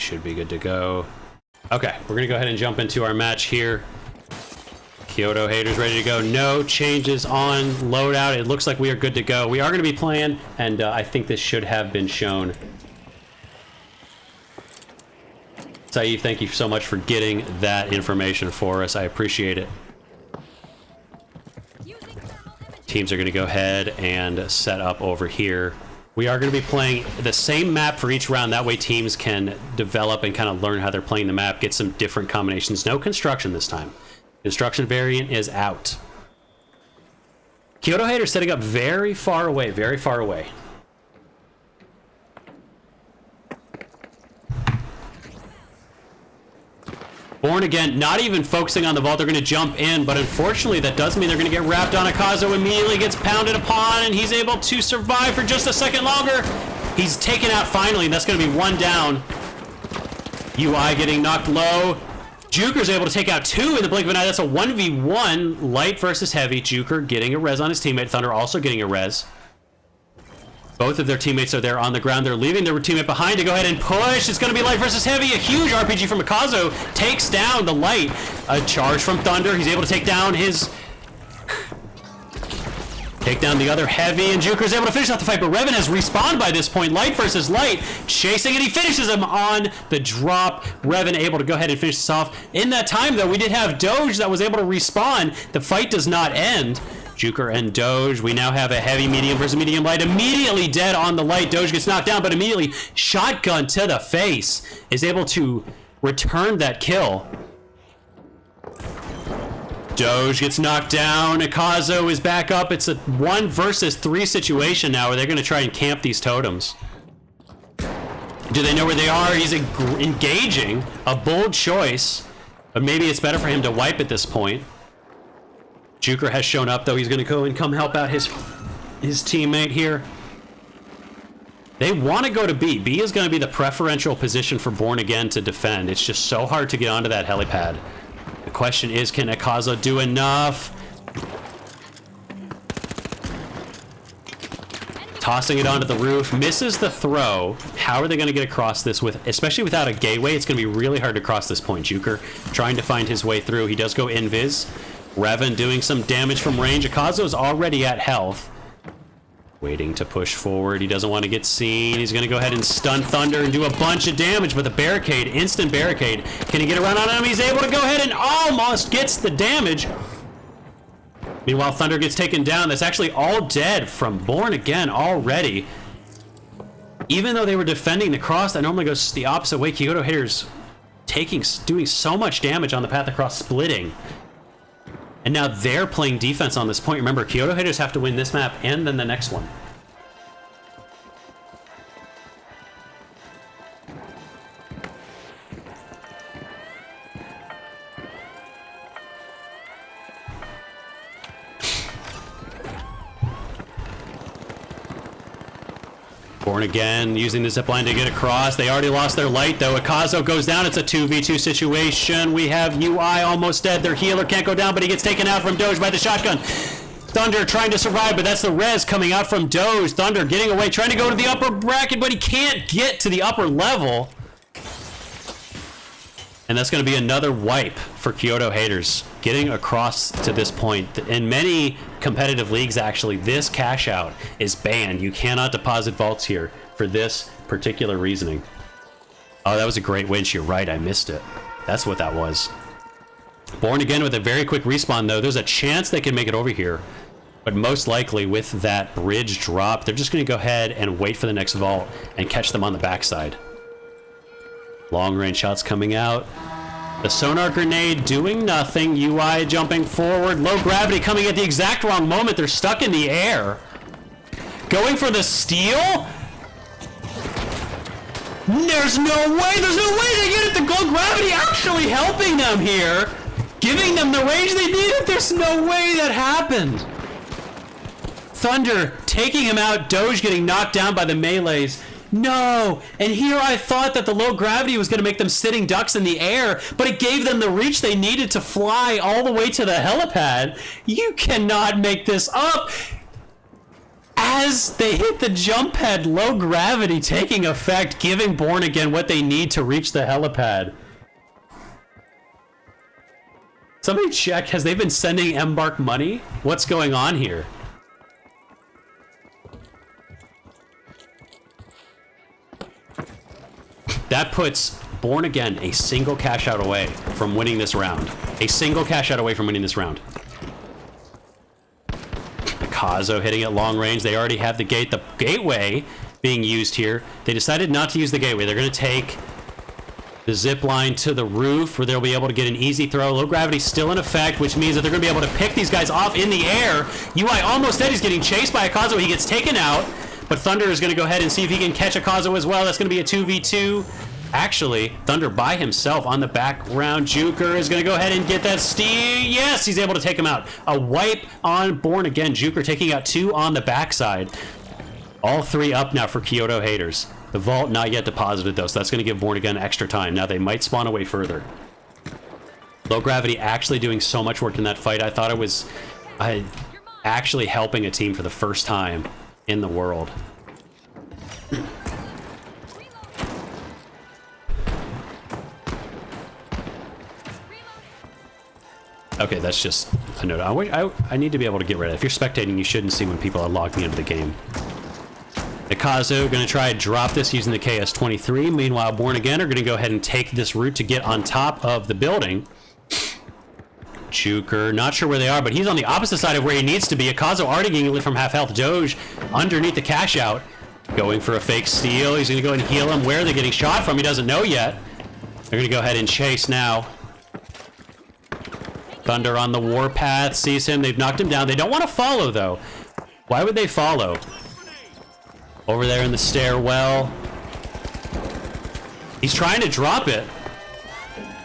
Should be good to go. Okay, we're gonna go ahead and jump into our match here. Kyoto Haters ready to go. No changes on loadout. It looks like we are good to go. We are gonna be playing, and I think this should have been shown. Saeed, thank you so much for getting that information for us. I appreciate it. Teams are gonna go ahead and set up over here. We are going to be playing the same map for each round. That way teams can develop and kind of learn how they're playing the map, get some different combinations. No construction this time. Construction variant is out. Kyoto Haters setting up very far away, very far away. Born Again, not even focusing on the vault. They're going to jump in, but unfortunately that does mean they're going to get wrapped on. Akazo immediately gets pounded upon, and he's able to survive for just a second longer. He's taken out finally, and that's going to be 1 down. UI getting knocked low. Juker's able to take out 2 in the blink of an eye. That's a 1v1, light versus heavy. Juker getting a res on his teammate. Thunder also getting a res. Both of their teammates are there on the ground. They're leaving their teammate behind to go ahead and push. It's going to be light versus heavy. A huge RPG from Akazo takes down the light. A charge from Thunder. He's able to take down the other heavy, and Juker's able to finish off the fight, but Revan has respawned by this point. Light versus light, chasing, and he finishes him on the drop. Revan able to go ahead and finish this off. In that time, though, we did have Doge that was able to respawn. The fight does not end. Juker and Doge, we now have a heavy medium versus medium light. Immediately dead on the light. Doge gets knocked down, but immediately shotgun to the face. Is able to return that kill. Doge gets knocked down. Akazo is back up. It's a 1 versus 3 situation now where they're going to try and camp these totems. Do they know where they are? He's engaging. A bold choice, but maybe it's better for him to wipe at this point. Juker has shown up, though. He's going to go and come help out his teammate here. They want to go to B. B is going to be the preferential position for Born Again to defend. It's just so hard to get onto that helipad. The question is, can Akazo do enough? Tossing it onto the roof, misses the throw. How are they going to get across this with, especially without a gateway? It's going to be really hard to cross this point. Juker trying to find his way through. He does go invis. Revan doing some damage from range. Akazo is already at health. Waiting to push forward. He doesn't want to get seen. He's going to go ahead and stun Thunder and do a bunch of damage with a barricade. Instant barricade. Can he get around on him? He's able to go ahead and almost gets the damage. Meanwhile, Thunder gets taken down. That's actually all dead from Born Again already. Even though they were defending the cross, that normally goes the opposite way. Kyoto Haters doing so much damage on the path across, splitting. And now they're playing defense on this point. Remember, Kyoto Haters have to win this map and then the next one. Born Again using the zipline to get across. They already lost their light, though. Akazo goes down. It's a 2v2 situation. We have UI almost dead. Their healer can't go down, but he gets taken out from Doge by the shotgun. Thunder trying to survive, but that's the res coming out from Doge. Thunder getting away, trying to go to the upper bracket, but he can't get to the upper level. And that's going to be another wipe for Kyoto Haters, getting across to this point. And many competitive leagues, actually, this cash out is banned. You cannot deposit vaults here for this particular reasoning. Oh, that was a great winch. You're right. I missed it. That's what that was. Born Again with a very quick respawn, though. There's a chance they can make it over here. But most likely, with that bridge drop, they're just going to go ahead and wait for the next vault and catch them on the backside. Long range shots coming out. The sonar grenade doing nothing. UI jumping forward. Low gravity coming at the exact wrong moment. They're stuck in the air. Going for the steal? There's no way they get it. The low gravity actually helping them here. Giving them the range they needed. There's no way that happened. Thunder taking him out. Doge getting knocked down by the melees. No! And here I thought that the low gravity was going to make them sitting ducks in the air, but it gave them the reach they needed to fly all the way to the helipad. You cannot make this up! As they hit the jump pad, low gravity taking effect, giving Born Again what they need to reach the helipad. Somebody check, has they been sending Embark money? What's going on here? That puts Born Again a single cash out away from winning this round. A single cash out away from winning this round. Kazo hitting at long range. They already have the gate. The gateway being used here. They decided not to use the gateway. They're going to take the zip line to the roof where they'll be able to get an easy throw. Low gravity still in effect, which means that they're going to be able to pick these guys off in the air. UI almost dead. He's getting chased by a Kazo. He gets taken out. But Thunder is going to go ahead and see if he can catch a Kazo as well. That's going to be a 2v2. Actually, Thunder by himself on the background. Juker is going to go ahead and get that steal. Yes, he's able to take him out. A wipe on Born Again. Juker taking out 2 on the backside. All 3 up now for Kyoto haters. The vault not yet deposited, though, so that's going to give Born Again extra time. Now they might spawn away further. Low gravity actually doing so much work in that fight. I thought it was actually helping a team for the first time in the world. Okay, that's just a note. I need to be able to get rid of it. If you're spectating, you shouldn't see when people are logging into the game. Nakazo going to try and drop this using the KS-23. Meanwhile, Born Again are going to go ahead and take this route to get on top of the building. Juker, not sure where they are, but he's on the opposite side of where he needs to be. Akazo already getting lit from half health. Doge underneath the cash out. Going for a fake steal. He's going to go and heal him. Where are they getting shot from? He doesn't know yet. They're going to go ahead and chase now. Thunder on the warpath. Sees him. They've knocked him down. They don't want to follow, though. Why would they follow? Over there in the stairwell. He's trying to drop it.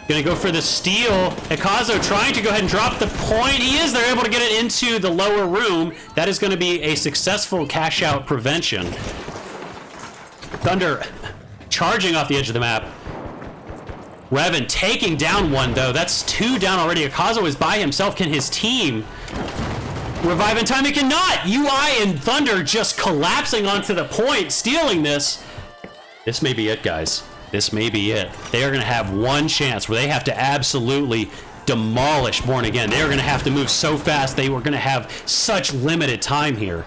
Gonna go for the steal. Akazo trying to go ahead and drop the point. He is. They're able to get it into the lower room. That is going to be a successful cash out prevention. Thunder charging off the edge of the map. Revan taking down one, though. That's 2 down already. Akazo is by himself. Can his team revive in time? It cannot. UI and Thunder just collapsing onto the point, stealing this. This may be it, guys. This may be it. They are going to have one chance where they have to absolutely demolish Born Again. They are going to have to move so fast. They were going to have such limited time here.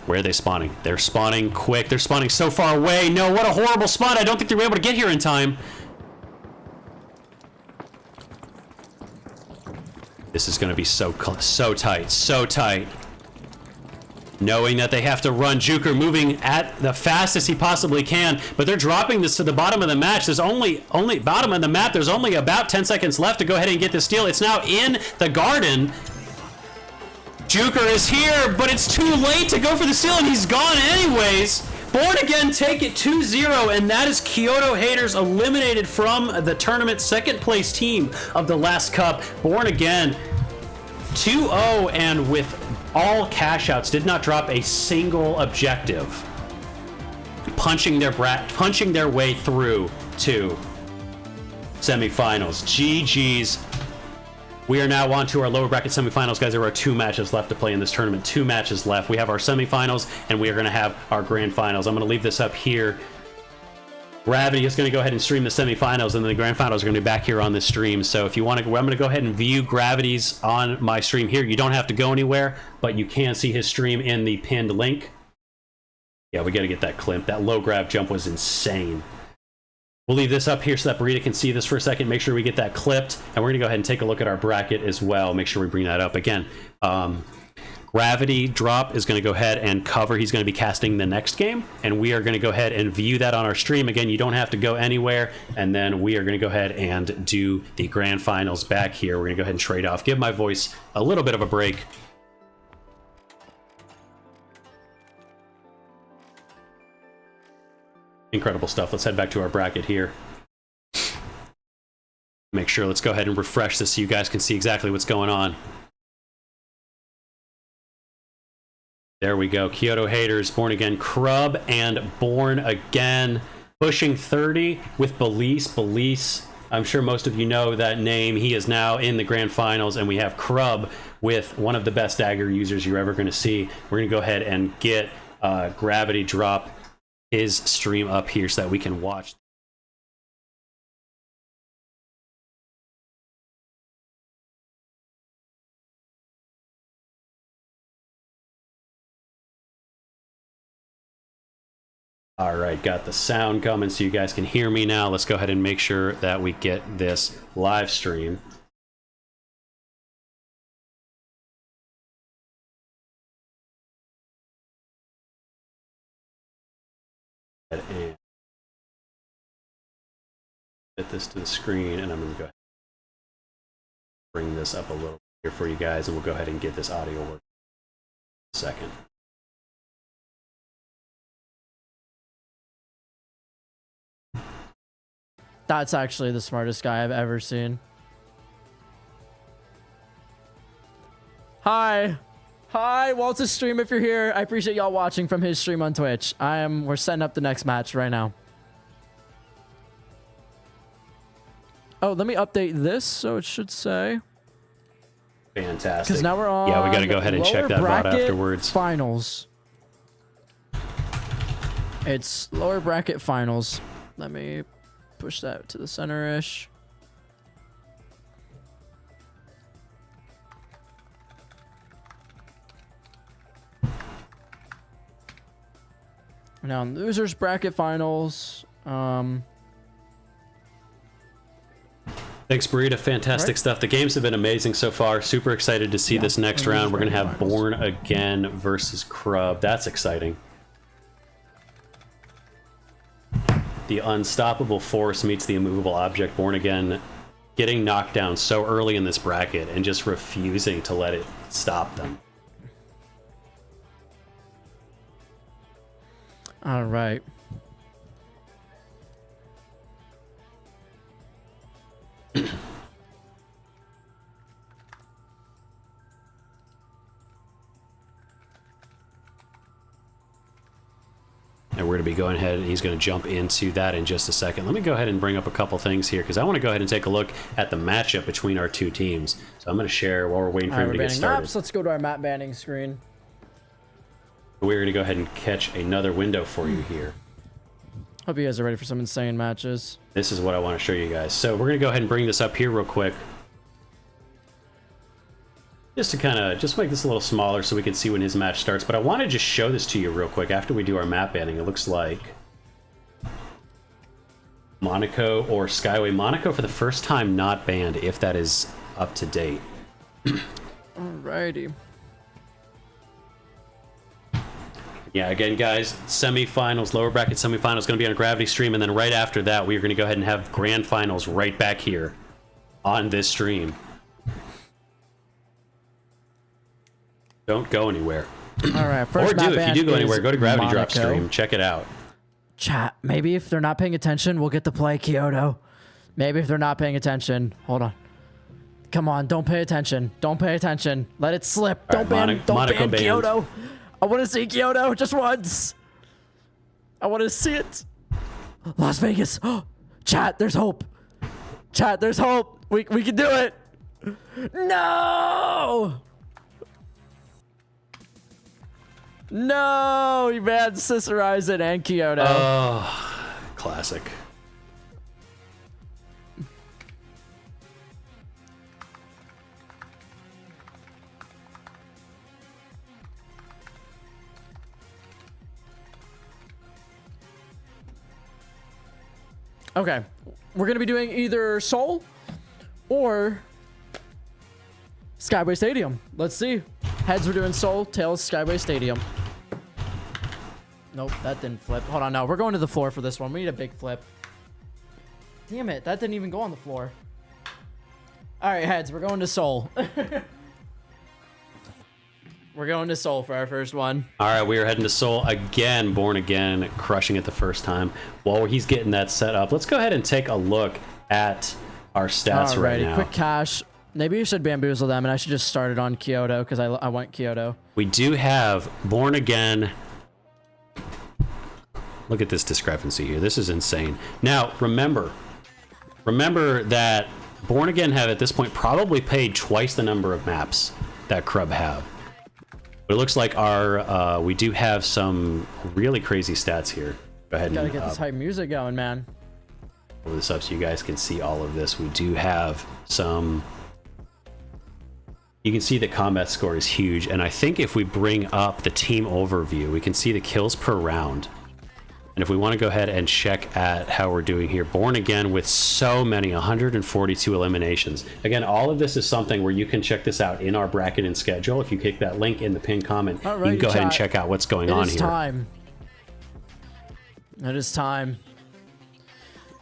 Where are they spawning? They're spawning quick. They're spawning so far away. No, what a horrible spot. I don't think they were able to get here in time. This is going to be so tight. So tight. Knowing that they have to run. Juker moving at the fastest he possibly can, but they're dropping this to the bottom of the match. There's only bottom of the map. There's only about 10 seconds left to go ahead and get this steal. It's now in the garden. Juker is here, but it's too late to go for the steal, and he's gone anyways. Born Again take it 2-0, and that is Kyoto haters eliminated from the tournament. Second place team of the last cup. Born Again 2-0, and with all cash outs, did not drop a single objective. Punching their way through to semifinals. GG's. We are now on to our lower bracket semifinals, guys. There are 2 matches left to play in this tournament. 2 matches left. We have our semifinals, and we are going to have our grand finals. I'm going to leave this up here Gravity is going to go ahead and stream the semifinals, and then the grand finals are going to be back here on this stream. So if you want to, I'm going to go ahead and view Gravity's on my stream here. You don't have to go anywhere, but you can see his stream in the pinned link. Yeah, we got to get that clip. That low grab jump was insane. We'll leave this up here so that Burrito can see this for a second. Make sure we get that clipped, and we're going to go ahead and take a look at our bracket as well. Make sure we bring that up again. Gravity Drop is going to go ahead and cover. He's going to be casting the next game, and we are going to go ahead and view that on our stream. Again, you don't have to go anywhere, and then we are going to go ahead and do the grand finals back here. We're going to go ahead and trade off, give my voice a little bit of a break. Incredible stuff. Let's head back to our bracket here. Make sure, let's go ahead and refresh this so you guys can see exactly what's going on. There we go. Kyoto Haters, Born Again, Crub, and Born Again. Pushing 30 with Belize. Belize, I'm sure most of you know that name. He is now in the grand finals, and we have Crub with one of the best dagger users you're ever going to see. We're going to go ahead and get Gravity Drop his stream up here so that we can watch. All right, got the sound coming so you guys can hear me now. Let's go ahead and make sure that we get this live stream. And get this to the screen, and I'm going to go ahead and bring this up a little here for you guys, and we'll go ahead and get this audio working in a second. That's actually the smartest guy I've ever seen. Hi. Hi, Walt's stream if you're here. I appreciate y'all watching from his stream on Twitch. We're setting up the next match right now. Oh, let me update this so it should say. Fantastic. Because now we're on. Yeah, we got to go ahead and check that VOD afterwards. Finals. It's lower bracket finals. Let me push that to the center-ish. Now in losers bracket finals. Thanks, Burrito. Fantastic stuff. The games have been amazing so far. Super excited to see this next round. We're going to have Born Again versus Crub. That's exciting. The unstoppable force meets the immovable object. Born Again getting knocked down so early in this bracket and just refusing to let it stop them. All right. And we're going to be going ahead, and he's going to jump into that in just a second. Let me go ahead and bring up a couple things here, because I want to go ahead and take a look at the matchup between our two teams. So I'm going to share while we're waiting for him to get started. Maps. Let's go to our map banning screen. We're going to go ahead and catch another window for you here. Hope you guys are ready for some insane matches. This is what I want to show you guys. So we're going to go ahead and bring this up here real quick. Just to kind of just make this a little smaller so we can see when his match starts. But I want to just show this to you real quick after we do our map banning. It looks like Monaco or Skyway. Monaco for the first time not banned, if that is up to date. Alrighty. Yeah, again, guys, semifinals, lower bracket semifinals, going to be on a Gravity stream, and then right after that, we are going to go ahead and have grand finals right back here on this stream. Don't go anywhere. All right, first or do, if you do go anywhere, go to Gravity Monaco. Drop stream, check it out. Chat, maybe if they're not paying attention, we'll get to play Kyoto. Maybe if they're not paying attention. Hold on. Come on, don't pay attention. Don't pay attention. Let it slip. All Don't right, ban Kyoto. I want to see Kyoto just once. I want to see it. Las Vegas. Chat, there's hope. Chat, there's hope. We can do it. No! No, he banned Cicerized and Kyoto. Oh, Classic. Okay, we're gonna be doing either Seoul or Skyway Stadium. Let's see. Heads, we're doing Seoul. Tails, Skyway Stadium. Nope, that didn't flip. Hold on, no, we're going to the floor for this one. We need a big flip. Damn it, that didn't even go on the floor. All right, heads, we're going to Seoul. We're going to Seoul for our first one. All right, we are heading to Seoul again. Born Again, crushing it the first time. While he's getting that set up, let's go ahead and take a look at our stats right now. Quick cash. Maybe you should bamboozle them, and I should just start it on Kyoto because I want Kyoto. We do have Born Again. Look at this discrepancy here. This is insane. Now, remember that Born Again have at this point probably paid twice the number of maps that Crub have. But it looks like our we do have some really crazy stats here. Go ahead Gotta and get this hype music going, man. pull this up so you guys can see all of this. We do have some. You can see the combat score is huge, and I think if we bring up the team overview, we can see the kills per round. And if we want to go ahead and check at how we're doing here, Born Again with so many, 142 eliminations. Again, all of this is something where you can check this out in our bracket and schedule. If you click that link in the pinned comment, you can go ahead and check out what's going on here. It is time. It is time.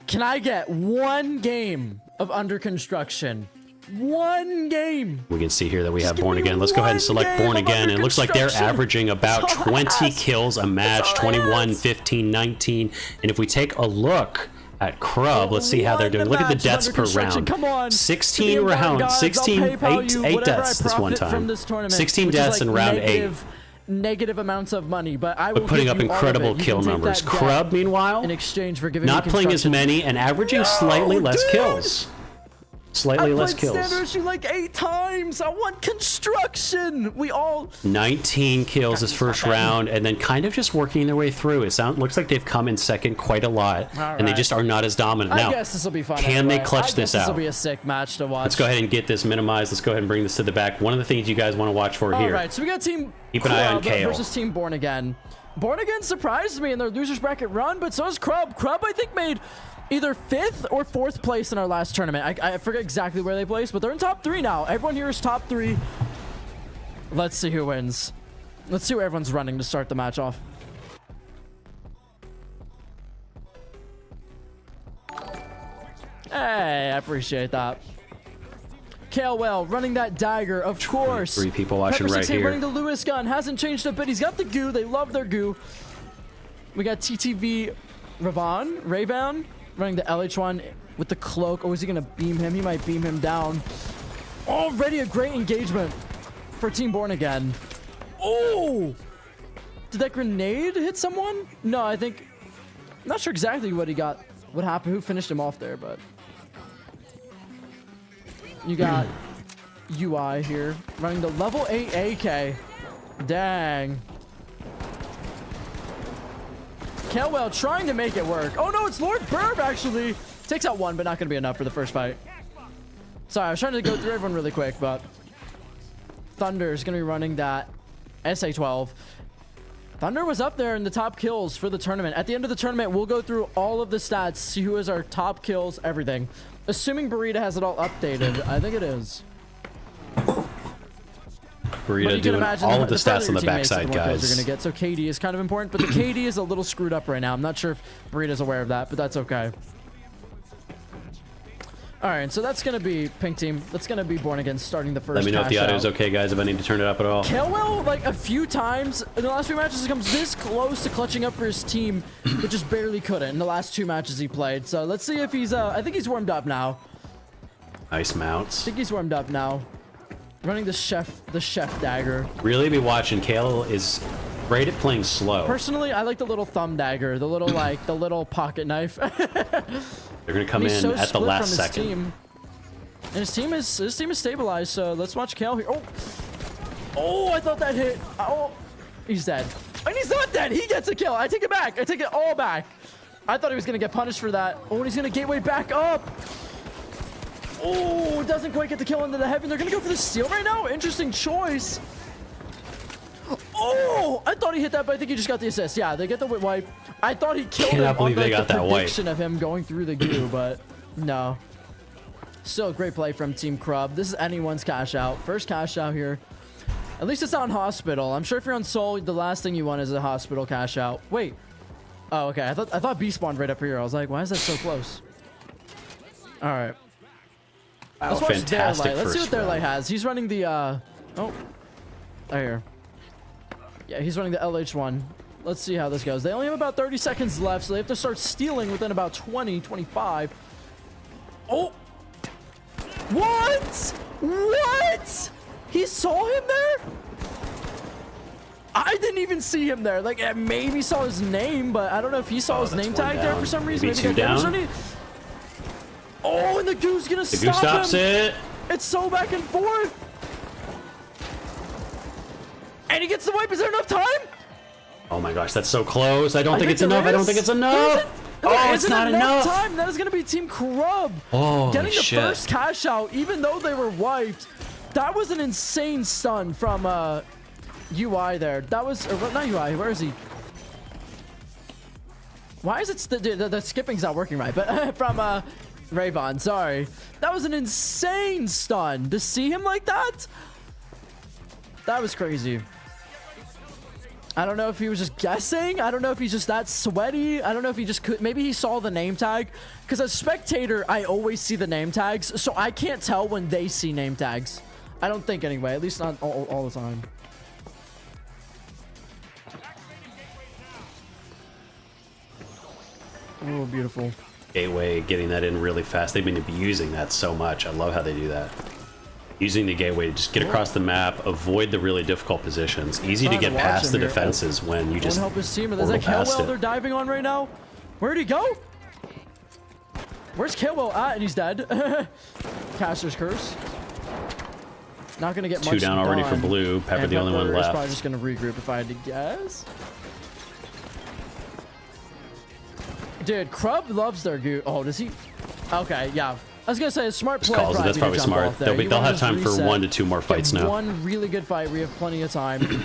Can I get one game of Under Construction? One game. We can see here that we have Born Again. Let's go ahead and select Born Again. It looks like they're averaging about 20 kills a match, 21, 15, 19. And if we take a look at Crub, let's see how they're doing. Look at the deaths per round. Come on. 16 rounds, 16, 8 deaths this one time. 16 deaths in round 8. Negative amounts of money, but I will putting give up you all incredible of it. You kill can take numbers. that Crub, meanwhile, in exchange for giving not me playing as construction. many and averaging slightly less kills. Slightly less kills. I played standard issue like 8 times. I want construction. We all 19 kills this first round, and then kind of just working their way through. It looks like they've come in second quite a lot, and they just are not as dominant. Now, I guess this will be fun. Can they clutch this out? This will be a sick match to watch. Let's go ahead and get this minimized. Let's go ahead and bring this to the back. One of the things you guys want to watch for here. All right, so we got Team Keep an eye on Crub Kale versus Team Born Again. Born Again surprised me in their losers bracket run, but so is Crub. Crub, I think, made either 5th or 4th place in our last tournament. I forget exactly where they placed, but they're in top 3 now. Everyone here is top 3. Let's see who wins. Let's see where everyone's running to start the match off. Hey, I appreciate that. Kalewell running that dagger, of course. 3 people watching right here. Running the Lewis gun. Hasn't changed a bit. He's got the goo. They love their goo. We got TTV Ravan running the LH1 with the cloak. Oh, is he going to beam him? He might beam him down. Already a great engagement for Team Born Again. Oh! Did that grenade hit someone? No, I think... I'm not sure exactly what he got. What happened? Who finished him off there, but... You got UI here running the level 8 AK. Dang. Kalewell trying to make it work. Oh no, it's Lord Burb actually. Takes out 1, but not going to be enough for the first fight. Sorry, I was trying to go through everyone really quick, but Thunder is going to be running that SA-12. Thunder was up there in the top kills for the tournament. At the end of the tournament, we'll go through all of the stats, see who is our top kills, everything. Assuming Burrito has it all updated. I think it is. Burrito doing all of the stats on the backside, guys. You're gonna get. So KD is kind of important, but the KD is a little screwed up right now. I'm not sure if Burrito's aware of that, but that's okay. All right, so that's gonna be Pink Team. That's gonna be Born Again starting the first. Let me know if the audio is okay, guys. If I need to turn it up at all. Kalewell, like a few times in the last few matches, he comes this close to clutching up for his team, but just barely couldn't in the last 2 matches he played. So let's see if he's. I think he's warmed up now. Nice mounts. I think he's warmed up now. Running the chef dagger. Really be watching. Kale is great at playing slow. Personally, I like the little thumb dagger, the little the little pocket knife. They're gonna come in so at the last second. Team. And his team is stabilized. So let's watch Kale here. Oh, I thought that hit. Oh, he's dead. And he's not dead. He gets a kill. I take it back. I take it all back. I thought he was going to get punished for that. Oh, and he's going to gateway back up. Oh, doesn't quite get the kill into the heaven. They're going to go for the steal right now. Interesting choice. Oh, I thought he hit that, but I think he just got the assist. Yeah, they get the wipe. I thought he killed him on the prediction of him going through the goo, but no. Still a great play from Team Crub. This is anyone's cash out. First cash out here. At least it's on hospital. I'm sure if you're on Soul, the last thing you want is a hospital cash out. Wait. Oh, okay. I thought B spawned right up here. I was like, why is that so close? All right. Let's watch their light. Let's see what their light has. He's running the oh, right here. Yeah, he's running the LH1. Let's see how this goes. They only have about 30 seconds left, so they have to start stealing within about 20, 25. Oh! What? What? He saw him there? I didn't even see him there. Like, I maybe saw his name, but I don't know if he saw his name tag there for some reason. Maybe two down. Oh, and the goo's gonna stop him. The goo stops it. It's so back and forth. And he gets the wipe. Is there enough time? Oh my gosh, that's so close. I don't think it's enough. I don't think it's enough. Oh, it's not enough time. That is going to be Team Crub. Oh, getting the first cash out, even though they were wiped. That was an insane stun from UI there. That was not UI. Where is he? Why is it the skipping's not working right? But from Rayvon, sorry. That was an insane stun. To see him like that, that was crazy. I don't know if he was just guessing. I don't know if he's just that sweaty. I don't know if he just could. Maybe he saw the name tag. Because as spectator, I always see the name tags. So I can't tell when they see name tags. I don't think anyway. At least not all the time. Oh, beautiful. Gateway getting that in really fast. They've been using that so much. I love how they do that. Using the gateway to just get across the map, avoid the really difficult positions. Easy to get past the defenses when you just help his team. There's that Kilwell they're diving on right now. Where'd he go? Where's Kilwell at? And he's dead. Caster's curse. Not gonna get much. Two down already for blue. Pepper the only one left. Probably just gonna regroup if I had to guess. Dude, Crub loves their goo. Oh, does he? Okay, yeah. I was gonna say a smart play. That's probably smart. They'll have time for 1 to 2 more fights now. One really good fight. We have plenty of time.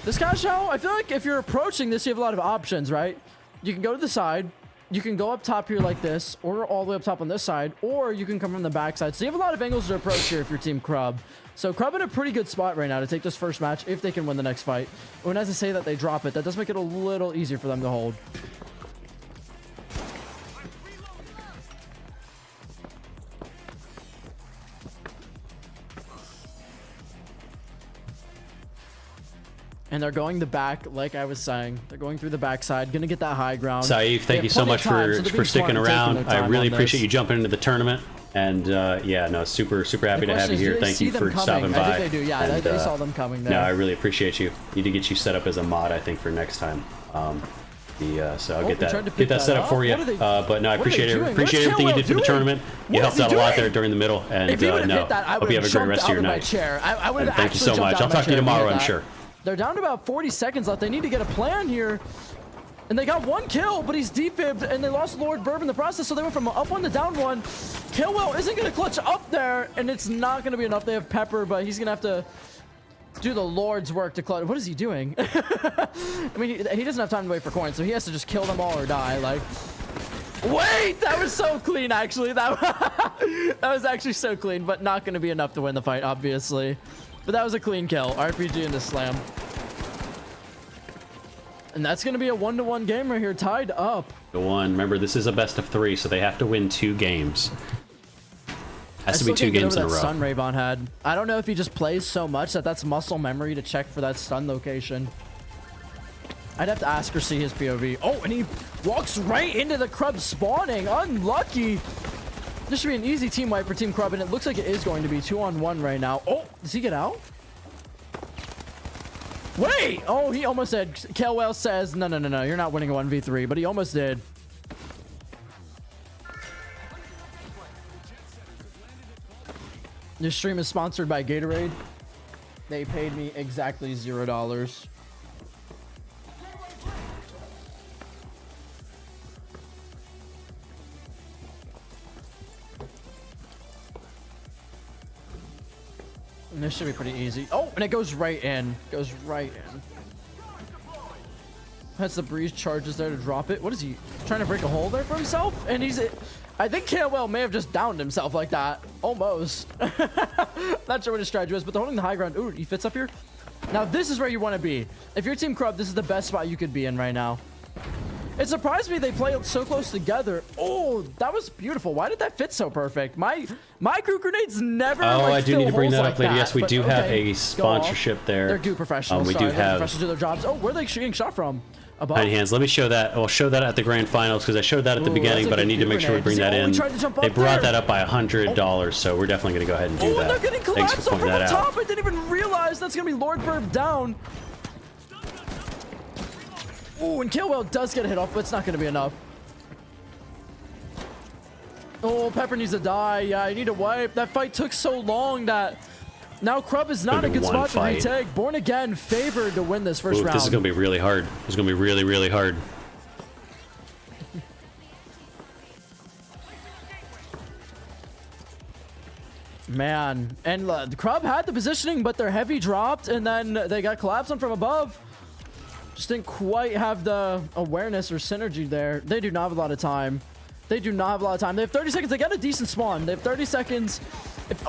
This cash out, I feel like if you're approaching this, you have a lot of options, right? You can go to the side. You can go up top here like this, or all the way up top on this side, or you can come from the backside. So you have a lot of angles to approach here if you're Team Crub. So Crub in a pretty good spot right now to take this first match if they can win the next fight. When as I say that they drop it, that does make it a little easier for them to hold. And they're going the back, like I was saying. They're going through the backside, gonna get that high ground. Saif, thank you so much for sticking around. I really appreciate you jumping into the tournament. And yeah, no, super happy to have you here. Thank you for stopping by. I think they do. Yeah, they saw them coming there. No, I really appreciate you. Need to get you set up as a mod, I think, for next time. So I'll get that set up for you. But no, I appreciate it. Appreciate everything you did for the tournament. You helped out a lot there during the middle. And no, hope you have a great rest of your night. Thank you so much. I'll talk to you tomorrow, I'm sure. They're down to about 40 seconds left. They need to get a plan here. And they got 1 kill, but he's defibbed, and they lost Lord Burb in the process, so they went from up 1 to down 1. Kilwell isn't going to clutch up there, and it's not going to be enough. They have Pepper, but he's going to have to do the Lord's work to clutch. What is he doing? I mean, he doesn't have time to wait for coins, so he has to just kill them all or die. Like, wait, that was so clean, actually. That was actually so clean, but not going to be enough to win the fight, obviously. But that was a clean kill. RPG in the slam. And that's going to be a 1-to-1 game right here, tied up. 1. Remember, this is a best of 3, so they have to win 2 games. Has to be 2 games in a row. Stun Rayvon had. I don't know if he just plays so much that that's muscle memory to check for that stun location. I'd have to ask or see his POV. Oh, and he walks right into the Crub spawning. Unlucky. This should be an easy team wipe for Team Crub, and it looks like it is going to be 2-on-1 right now. Oh, does he get out? Wait! Oh, he almost did. Kelwell says, no, you're not winning a 1v3, but he almost did. This stream is sponsored by Gatorade. They paid me exactly $0. This should be pretty easy. Oh, and it goes right in. Goes right in. That's the breeze charges there to drop it. What is he trying to break a hole there for himself? And he's, I think Campbell may have just downed himself like that. Almost. Not sure what his strategy was, but they're holding the high ground. Ooh, he fits up here. Now this is where you want to be. If you're Team Corrupt, this is the best spot you could be in right now. It surprised me they played so close together. Oh, that was beautiful. Why did that fit so perfect? My crew grenades never. Oh, like, I do need to bring that like up later. that. Yes, we But, do have okay, a sponsorship there. They're do professionals. We Sorry, do they're have professionals do their jobs. Oh, where are they getting shot from? Above. tiny hands. Let me show that. I'll show that at the grand finals because I showed that at the beginning, but I need to make sure we bring that in. They brought that up by $100, so we're definitely going to go ahead and do that. And they're getting Thanks collapsed for from pointing the that top. out. I didn't even realize that's going to be Lord Burb down. Oh, and Killwell does get a hit off, but it's not going to be enough. Oh, Pepper needs to die. Yeah, I need to wipe. That fight took so long that now Crub is not a good spot to retake. Born Again favored to win this first round. This is going to be really hard. This is going to be really, really hard. Man, and the Crub had the positioning, but their heavy dropped, and then they got collapsed on from above. Just didn't quite have the awareness or synergy there. They do not have a lot of time. They do not have a lot of time. They have 30 seconds. They got a decent spawn. They have 30 seconds. If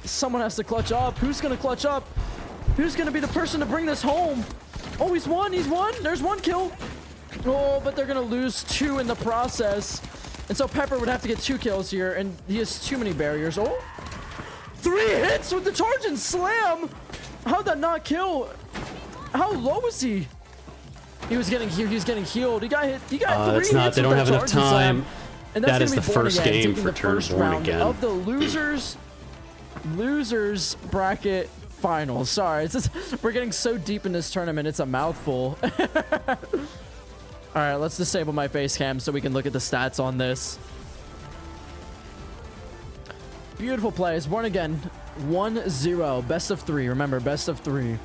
someone has to clutch up. Who's going to clutch up? Who's going to be the person to bring this home? Oh, he's won. He's won. There's one kill. Oh, but they're going to lose 2 in the process. And so Pepper would have to get 2 kills here, and he has too many barriers. Oh, 3 hits with the charge and slam. How'd that not kill? How low was he? He was getting here. He was getting healed. He got hit. He got 3 it's hits. not. They don't have enough time. And That is the first game for turn Born Again of the losers bracket finals. Sorry, it's just, we're getting so deep in this tournament. It's a mouthful. All right, let's disable my face cam so we can look at the stats on this. Beautiful plays. Born Again 1-0. Best of 3. Remember, best of 3.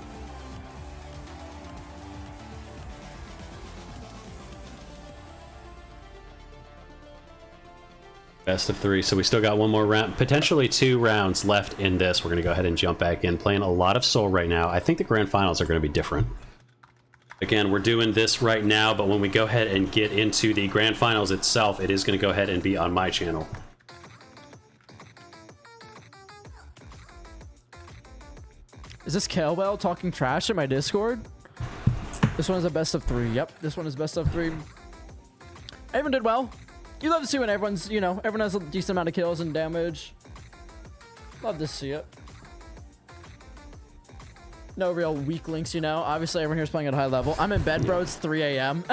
Best of 3. So we still got one more round, potentially 2 rounds left in this. We're going to go ahead and jump back in. Playing a lot of Soul right now. I think the grand finals are going to be different. Again, we're doing this right now, but when we go ahead and get into the grand finals itself, it is going to go ahead and be on my channel. Is this Calewell talking trash in my Discord? This one is a best of 3. Yep, this one is best of 3. Everyone did well. You love to see when everyone's, you know, everyone has a decent amount of kills and damage. Love to see it. No real weak links, you know. Obviously, everyone here is playing at a high level. I'm in bed, bro. It's 3 a.m.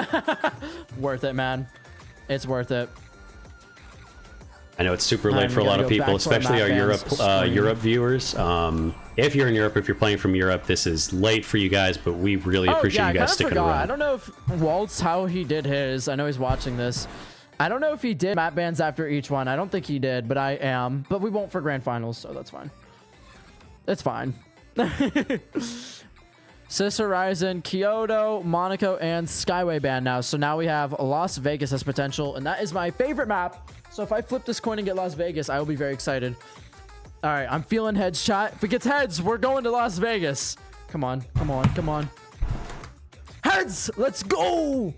Worth it, man. It's worth it. I know it's super late for a lot of people, especially our Europe viewers. If you're in Europe, if you're playing from Europe, this is late for you guys, but we really appreciate you guys sticking around. I don't know if Waltz, how he did his. I know he's watching this. I don't know if he did map bans after each one. I don't think he did, but I am. But we won't for grand finals, so that's fine. It's fine. Sis Horizon, Kyoto, Monaco, and Skyway ban now. So now we have Las Vegas as potential, and that is my favorite map. So if I flip this coin and get Las Vegas, I will be very excited. All right, I'm feeling heads, chat. If it gets heads, we're going to Las Vegas. Come on, come on, come on. Heads, let's go.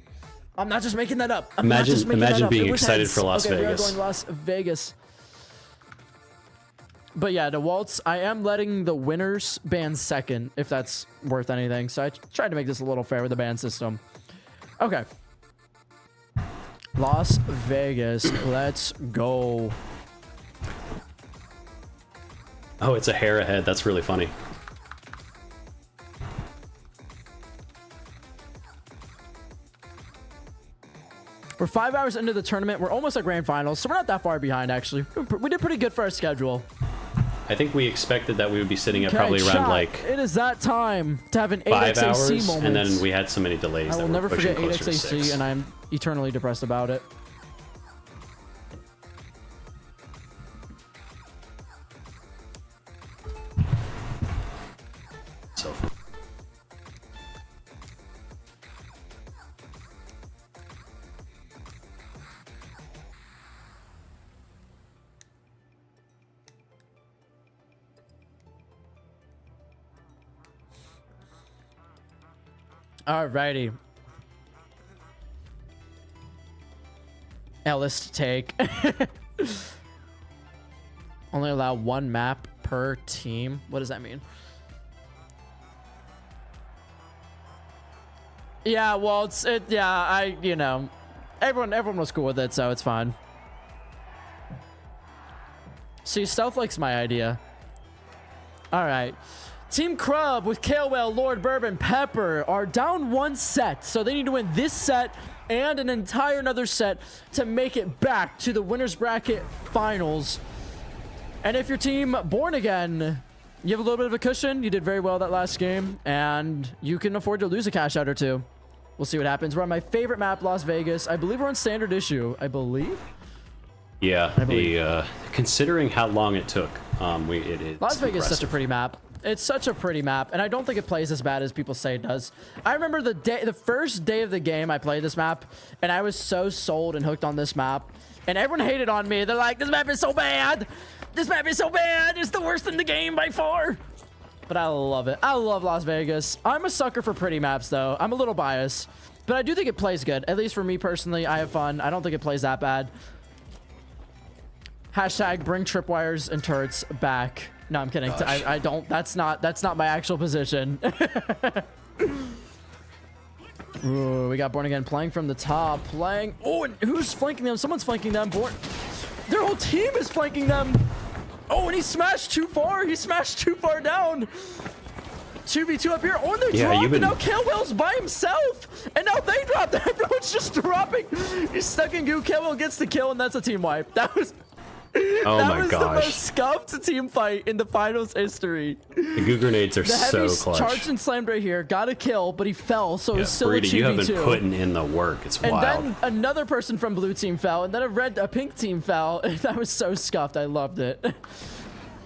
I'm not just making that up. Imagine being excited for Las Vegas. We are going to Las Vegas. But yeah, the Waltz, I am letting the winners ban second, if that's worth anything. So I tried to make this a little fair with the ban system. Okay. Las Vegas, let's go. Oh, it's a hair ahead. That's really funny. We're 5 hours into the tournament. We're almost at grand finals, so we're not that far behind, actually. We did pretty good for our schedule. I think we expected that we would be sitting at probably around like it is that time to have an 5 8xac hours, moment. and then we had so many delays. I will never forget 8xac, and I'm eternally depressed about it. So. Alrighty. Ellis to take. Only allow one map per team. What does that mean? Yeah, well, you know, everyone was cool with it, so it's fine. See, Stealth likes my idea. All right. Team Crub with Kalewell, Lord Bourbon, Pepper are down 1 set, so they need to win this set and an entire another set to make it back to the winners bracket finals. And if your team Born Again, you have a little bit of a cushion. You did very well that last game, and you can afford to lose a cash out or two. We'll see what happens. We're on my favorite map, Las Vegas. I believe we're on standard issue. I believe. Yeah, considering how long it took, it's Las Vegas impressive. is such a pretty map. It's such a pretty map, and I don't think it plays as bad as people say it does. I remember the first day of the game I played this map, and I was so sold and hooked on this map, and everyone hated on me. They're like, this map is so bad. This map is so bad. It's the worst in the game by far. But I love it. I love Las Vegas. I'm a sucker for pretty maps, though. I'm a little biased, but I do think it plays good. At least for me personally, I have fun. I don't think it plays that bad. Hashtag bring tripwires and turrets back. No, I'm kidding. I don't. That's not my actual position. Ooh, we got Born Again playing from the top. Playing. Oh, and who's flanking them? Someone's flanking them. Their whole team is flanking them. Oh, and he smashed too far. He smashed too far down. 2v2 up here. Oh, and they're dropping. And now Kalewell's by himself. And now they dropped. Everyone's just dropping. He's stuck in goo. Kalewell gets the kill, and that's a team wipe. That was... Oh that my was gosh. the most scuffed team fight in the finals history. The goo grenades are so clutch. Charged and slammed right here. Got a kill, but he fell, so it's still a 2v2. You have been putting in the work. It's wild. And then another person from blue team fell, and then a pink team fell. That was so scuffed. I loved it.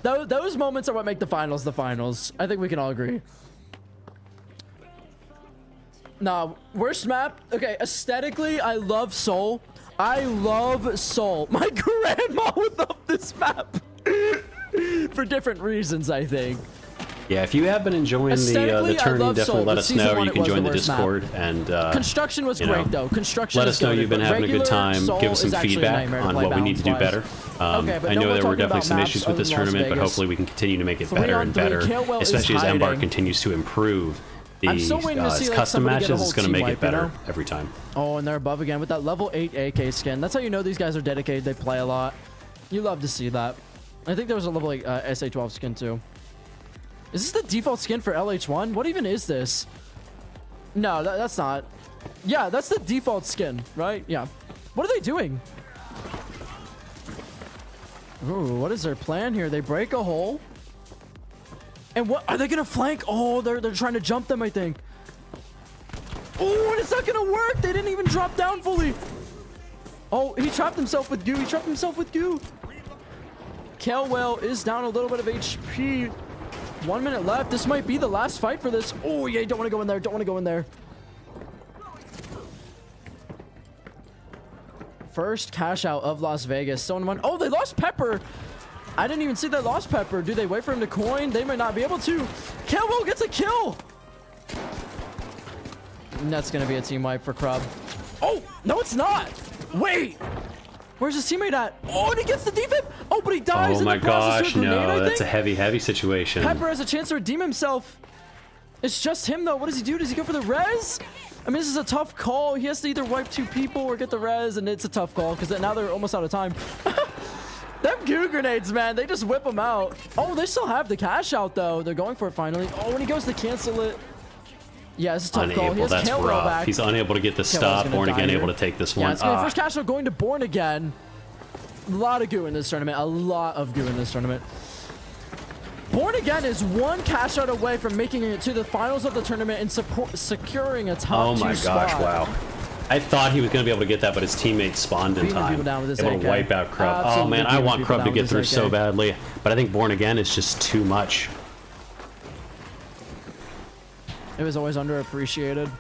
Those moments are what make the finals the finals. I think we can all agree. Nah, worst map. Okay, aesthetically, I love Seoul. I love Seoul. My grandma would love this map. For different reasons, I think. Yeah, if you have been enjoying the tourney, definitely let us know. You can join the Discord. And construction was great, though. Construction let us know you've been having a good time. Give us some feedback on what we need to do better. I know there were definitely some issues with this tournament, but hopefully we can continue to make it better and better, especially as Embark continues to improve. The custom matches is going to make it better every time. Oh, and they're above again with that level 8 AK skin. That's how you know these guys are dedicated. They play a lot. You love to see that. I think there was a level 8 SA12 skin too. Is this the default skin for LH1? What even is this? No, that's not. Yeah, that's the default skin, right? Yeah. What are they doing? Ooh, what is their plan here? They break a hole. And what are they gonna flank? Oh, they're trying to jump them, I think. Oh, and it's not gonna work. They didn't even drop down fully. Oh, he trapped himself with goo. He trapped himself with goo. Kalewell is down a little bit of HP. 1 minute left. This might be the last fight for this. Oh, yeah, don't want to go in there. Don't want to go in there. First cash out of Las Vegas. Someone won. Oh, they lost Pepper. I didn't even see they lost Pepper. Do they wait for him to coin? They might not be able to. Kalewell gets a kill. And that's going to be a team wipe for Crub. Oh, no, it's not. Wait. Where's his teammate at? Oh, and he gets the defib. Oh, but he dies. Oh my gosh, no. That's a heavy situation. Pepper has a chance to redeem himself. It's just him, though. What does he do? Does he go for the res? I mean, this is a tough call. He has to either wipe 2 people or get the res, and it's a tough call because now they're almost out of time. Them goo grenades, man, they just whip them out. Oh, they still have the cash out, though. They're going for it finally. Oh, when he goes to cancel it. Yeah, this is a tough call. He has that's rough. Back. He's unable to get the stop. Born Again able to take this one. Yeah, it's gonna be first cash out going to Born Again. A lot of goo in this tournament. A lot of goo in this tournament. Born Again is 1 cash out away from making it to the finals of the tournament and securing a top 2 spot. Oh my gosh, wow. I thought he was going to be able to get that, but his teammate spawned in time. Able to wipe out Crub. Oh man, I want Crub to get through so badly, but I think Born Again is just too much. It was always underappreciated.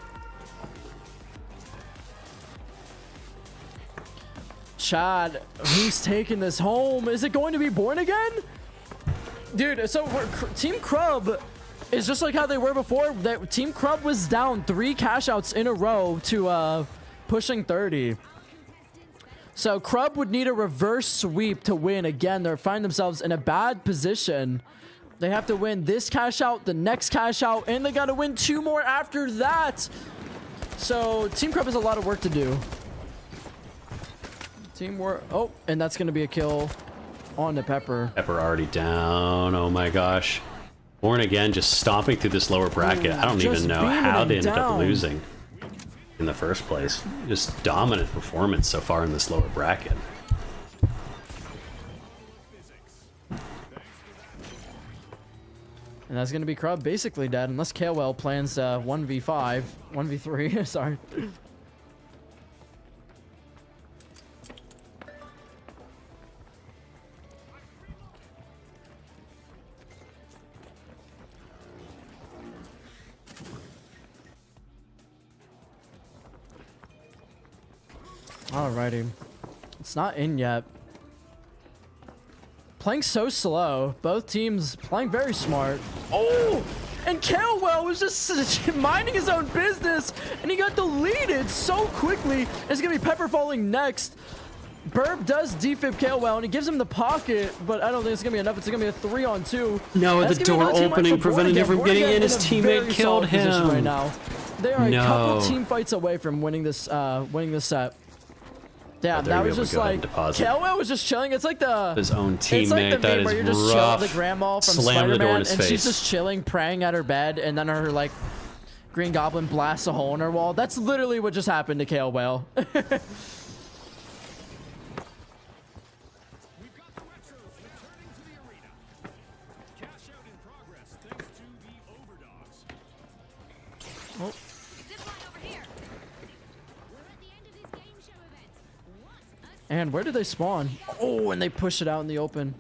Chad, who's taking this home? Is it going to be Born Again? Dude, so Team Crub is just like how they were before. That Team Crub was down 3 cash outs in a row to pushing 30. So Crub would need a reverse sweep to win. Again, they find themselves in a bad position. They have to win this cash out, the next cash out, and they got to win 2 more after that. So Team Crub has a lot of work to do. Teamwork. Oh, and that's going to be a kill on the Pepper. Pepper already down. Oh my gosh. Born Again just stomping through this lower bracket. I don't even know how they ended up losing in the first place. Just dominant performance so far in this lower bracket. And that's going to be Crub basically dead unless Kalewell plans 1v5, 1v3, sorry. Alrighty. It's not in yet. Playing so slow. Both teams playing very smart. Oh! And Kalewell was just minding his own business, and he got deleted so quickly. It's going to be Pepper falling next. Burb does defib Kalewell, and he gives him the pocket, but I don't think it's going to be enough. It's going to be a 3-on-2. No, That's the gonna be door another team opening fight for prevented him from Born getting Again in. His a teammate very killed solid position him. right now. They are a No. couple team fights away from winning this set. Yeah, There that we was go, just go ahead like and deposit. Kalewell was just chilling. It's like His own it's like teammate. the That meme where is you're just chilling rough. with the grandma from Slam the door in Spider-Man, his and she's face. just chilling, praying at her bed, and then her like Green Goblin blasts a hole in her wall. That's literally what just happened to Kalewell. And where did they spawn? Oh, and they push it out in the open.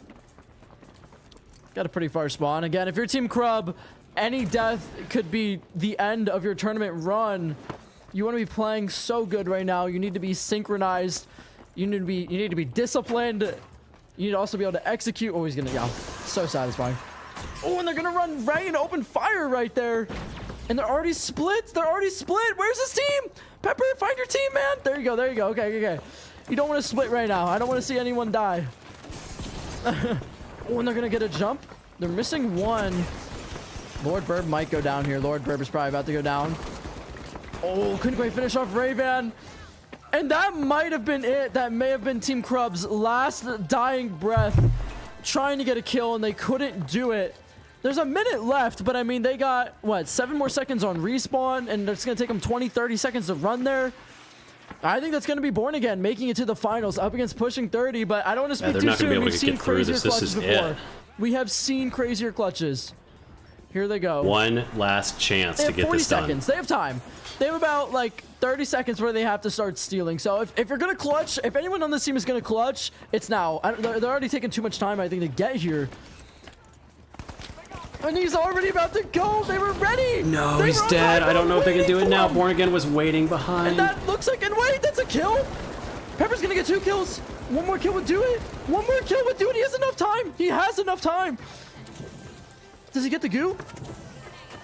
Got a pretty far spawn. Again, if you're Team Crub, any death could be the end of your tournament run. You want to be playing so good right now. You need to be synchronized. You need to be disciplined. You need to also be able to execute. Oh, he's gonna, yeah, so satisfying. Oh, and they're gonna run right into open fire right there. And they're already split. They're already split. Where's this team? Pepper, find your team, man. There you go. There you go. Okay. You don't want to split right now. I don't want to see anyone die. Oh, and they're going to get a jump. They're missing one. Lord Burb might go down here. Lord Burb is probably about to go down. Oh, couldn't quite finish off Ray-Ban. And that might have been it. That may have been Team Crub's last dying breath. Trying to get a kill, and they couldn't do it. There's a minute left, but I mean, they got, what, 7 more seconds on respawn, and it's going to take them 20, 30 seconds to run there. I think that's going to be Born Again, making it to the finals up against pushing 30, but I don't want to speak too soon. We've seen crazier clutches before. We have seen crazier clutches. Here they go. One last chance to get 40 this done. seconds. They have time. They have about like 30 seconds where they have to start stealing. So if you're going to clutch, if anyone on this team is going to clutch, it's now. They're already taking too much time, I think, to get here. And he's already about to go. They were ready. No, he's dead. I don't know if they can do it now. Born Again was waiting behind. And that looks like, and wait, that's a kill. Pepper's gonna get 2 kills. One more kill would do it. One more kill would do it. He has enough time. He has enough time. Does he get the goo?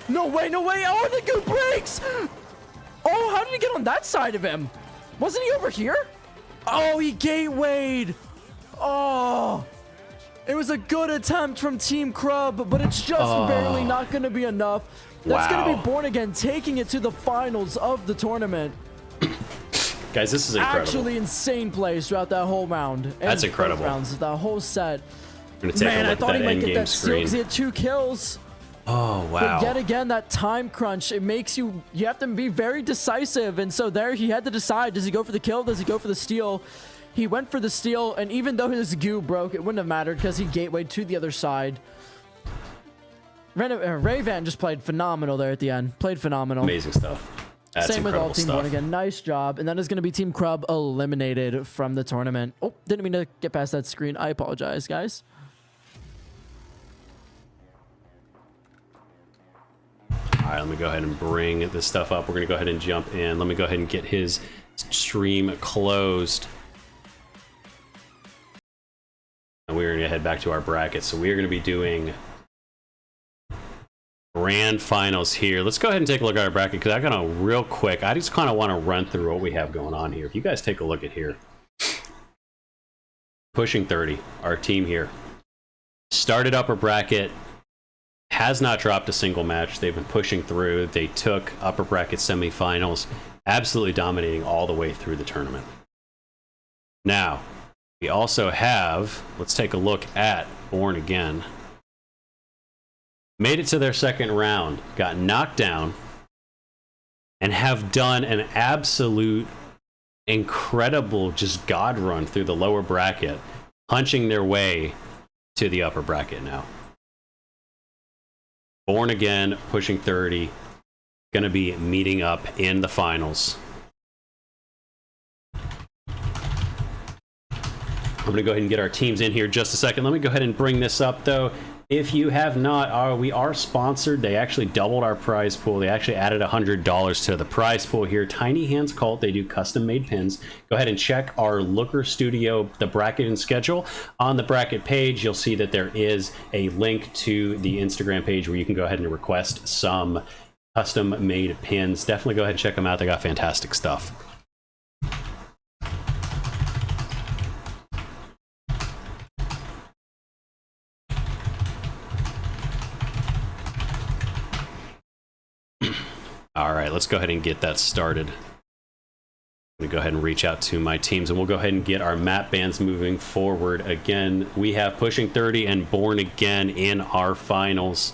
No way, no way. Oh, the goo breaks. Oh, how did he get on that side of him? Wasn't he over here? Oh, he gatewayed. Oh. It was a good attempt from Team Crub, but it's just barely not going to be enough. That's going to be Born Again taking it to the finals of the tournament. Guys, this is incredible. Actually insane plays throughout that whole round. That's incredible. Rounds, that whole set. I'm going to take a look I at thought that he might end get game that steal screen. because he had 2 kills. Oh, wow. But yet again, that time crunch, it makes you have to be very decisive. And so there he had to decide, does he go for the kill? Does he go for the steal? He went for the steal, and even though his goo broke, it wouldn't have mattered because he gatewayed to the other side. Ray-Ban just played phenomenal there at the end. Played phenomenal. Amazing stuff. That's Same with all incredible Team stuff. Born Again. Nice job. And that is going to be Team Crub eliminated from the tournament. Oh, didn't mean to get past that screen. I apologize, guys. All right, let me go ahead and bring this stuff up. We're going to go ahead and jump in. Let me go ahead and get his stream closed. And we're going to head back to our bracket. So we are going to be doing grand finals here. Let's go ahead and take a look at our bracket because I got on real quick. I just kind of want to run through what we have going on here. If you guys take a look at here. Pushing 30, our team here. Started upper bracket, has not dropped a single match. They've been pushing through. They took upper bracket semifinals, absolutely dominating all the way through the tournament. Now, we also have, let's take a look at Born Again. Made it to their second round, got knocked down, and have done an absolute incredible just god run through the lower bracket, punching their way to the upper bracket now. Born Again, pushing 30, going to be meeting up in the finals. I'm going to go ahead and get our teams in here just a second. Let me go ahead and bring this up, though. If you have not, we are sponsored. They actually doubled our prize pool. They actually added $100 to the prize pool here. Tiny Hands Cult, they do custom-made pins. Go ahead and check our Looker Studio, the bracket and schedule. On the bracket page, you'll see that there is a link to the Instagram page where you can go ahead and request some custom-made pins. Definitely go ahead and check them out. They got fantastic stuff. All right, let's go ahead and get that started. I'm going to go ahead and reach out to my teams, and we'll go ahead and get our map bans moving forward. Again, we have Pushing 30 and Born Again in our finals.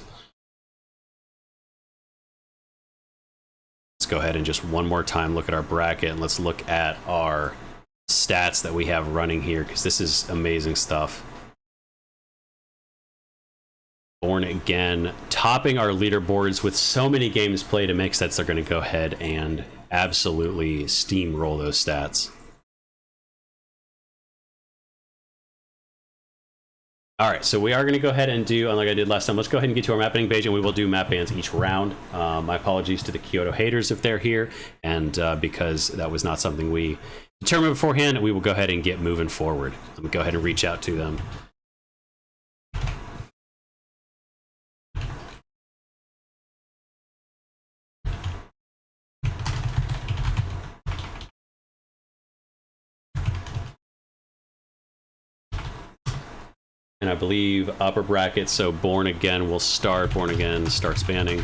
Let's go ahead and just one more time look at our bracket, and let's look at our stats that we have running here, because this is amazing stuff. Born Again, topping our leaderboards with so many games played. It makes sense they're going to go ahead and absolutely steamroll those stats. All right, so we are going to go ahead and do, unlike I did last time, let's go ahead and get to our map banning page, and we will do map bans each round. My apologies to the Kyoto haters if they're here, and because that was not something we determined beforehand, we will go ahead and get moving forward. Let me go ahead and reach out to them. And I believe upper bracket, so Born Again will start. Born Again starts banning.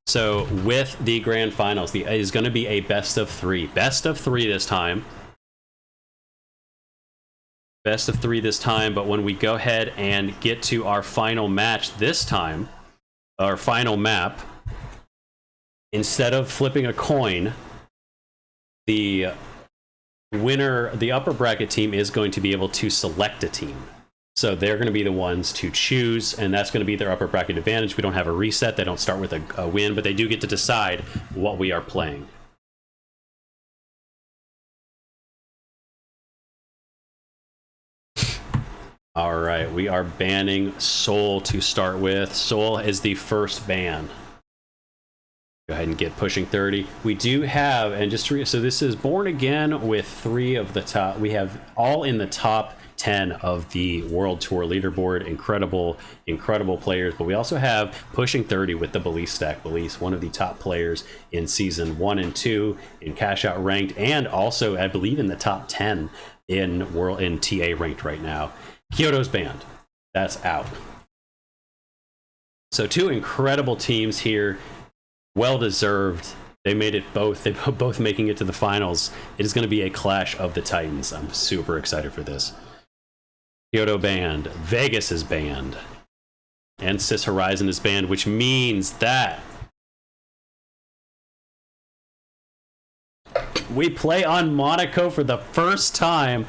So with the grand finals, is going to be a best of three. Best of three this time. Best of three this time, but when we go ahead and get to our final match this time, our final map, instead of flipping a coin, the winner, the upper bracket team, is going to be able to select a team. So they're going to be the ones to choose, and that's going to be their upper bracket advantage. We don't have a reset. They don't start with a win, but they do get to decide what we are playing. All right, we are banning Soul to start with. Soul is the first ban. Go ahead and get Pushing 30. We do have, and just to, so this is Born Again with 3 of the top. We have all in the top 10 of the World Tour leaderboard. Incredible, incredible players. But we also have Pushing 30 with the Belize stack. Belize, one of the top players in season 1 and 2 in Cashout ranked, and also I believe in the top 10 in TA ranked right now. Kyoto's banned. That's out. So 2 incredible teams here. Well deserved. They made it both. They both making it to the finals. It is going to be a clash of the Titans. I'm super excited for this. Kyoto banned. Vegas is banned. And Cis Horizon is banned, which means that we play on Monaco for the first time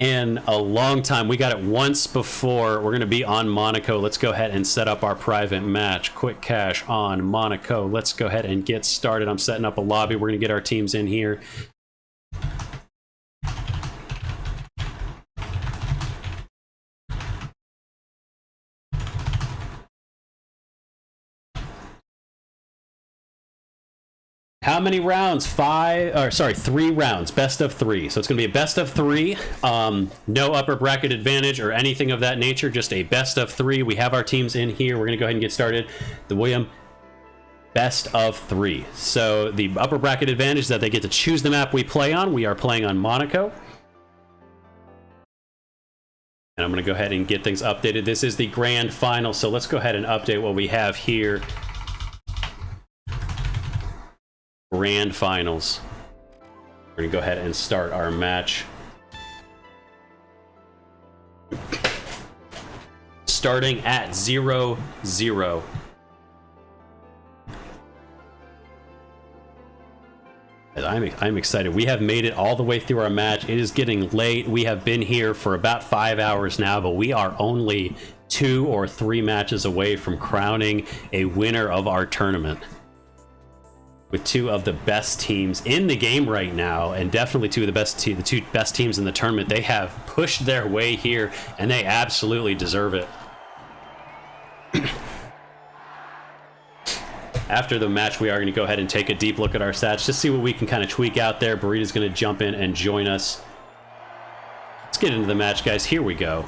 in a long time. We got it once before. We're going to be on Monaco. Let's go ahead and set up our private match. Quick cash on Monaco. Let's go ahead and get started. I'm setting up a lobby. We're going to get our teams in here. How many rounds? 3 rounds. Best of 3. So it's going to be a best of 3. No upper bracket advantage or anything of that nature. Just a best of 3. We have our teams in here. We're going to go ahead and get started. The William, best of 3. So the upper bracket advantage is that they get to choose the map we play on. We are playing on Monaco. And I'm going to go ahead and get things updated. This is the grand final. So let's go ahead and update what we have here. Grand finals. We're gonna go ahead and start our match. Starting at 0-0. I'm excited. We have made it all the way through our match. It is getting late. We have been here for about 5 hours now, but we are only 2 or 3 matches away from crowning a winner of our tournament. With 2 of the best teams in the game right now, and definitely the 2 best teams in the tournament. They have pushed their way here, and they absolutely deserve it. After the match, we are going to go ahead and take a deep look at our stats, just see what we can kind of tweak out there. Burrito's going to jump in and join us. Let's get into the match, guys. Here we go.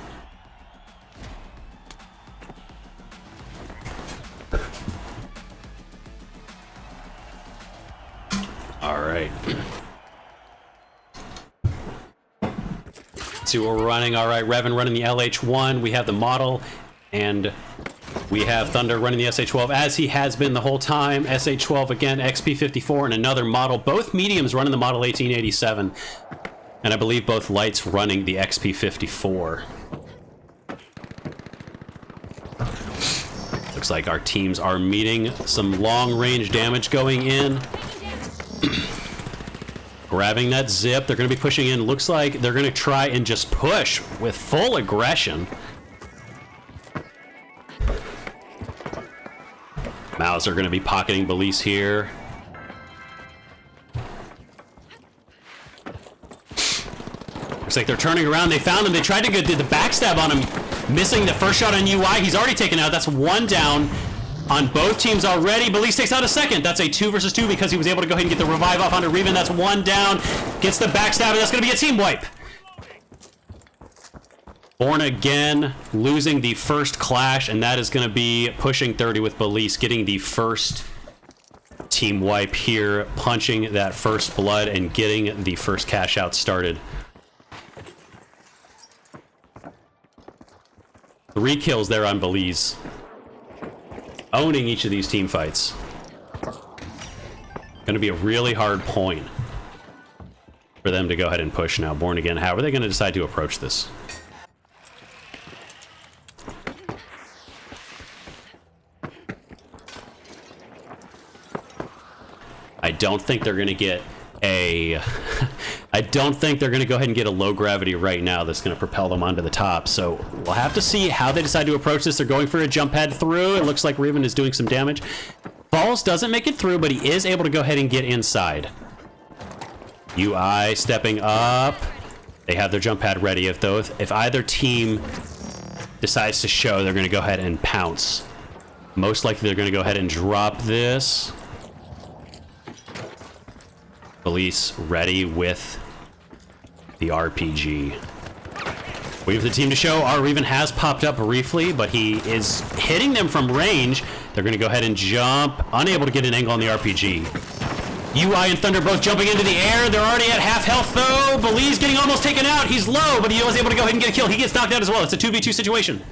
All right. Let's see what we're running. All right, Revan running the LH1. We have the model, and we have Thunder running the SH12, as he has been the whole time. SH12 again, XP54, and another model. Both mediums running the model 1887, and I believe both lights running the XP54. Looks like our teams are meeting. Some long-range damage going in. Grabbing that zip. They're going to be pushing in. Looks like they're going to try and just push with full aggression. Mouse are going to be pocketing Belize here. Looks like they're turning around. They found him. They tried to get the backstab on him. Missing the first shot on UI. He's already taken out. That's 1 down on both teams already. Belize takes out a second. That's a 2 versus 2 because he was able to go ahead and get the revive off onto Reven. That's 1 down. Gets the backstab, and that's going to be a team wipe. Born Again losing the first clash, and that is going to be pushing 30 with Belize, getting the first team wipe here, punching that first blood and getting the first cash out started. 3 kills there on Belize. Owning each of these team fights. Going to be a really hard point for them to go ahead and push now. Born Again, how are they going to decide to approach this? I don't think they're going to get a... I don't think they're going to go ahead and get a low gravity right now that's going to propel them onto the top. So we'll have to see how they decide to approach this. They're going for a jump pad through. It looks like Reven is doing some damage. Balls doesn't make it through, but he is able to go ahead and get inside. UI stepping up. They have their jump pad ready. If either team decides to show, they're going to go ahead and pounce. Most likely they're going to go ahead and drop this. Police ready with the RPG. We have the team to show. Our Reven has popped up briefly, but he is hitting them from range. They're going to go ahead and jump. Unable to get an angle on the RPG. UI and Thunder both jumping into the air. They're already at half health, though. Belize getting almost taken out. He's low, but he was able to go ahead and get a kill. He gets knocked out as well. It's a 2v2 situation.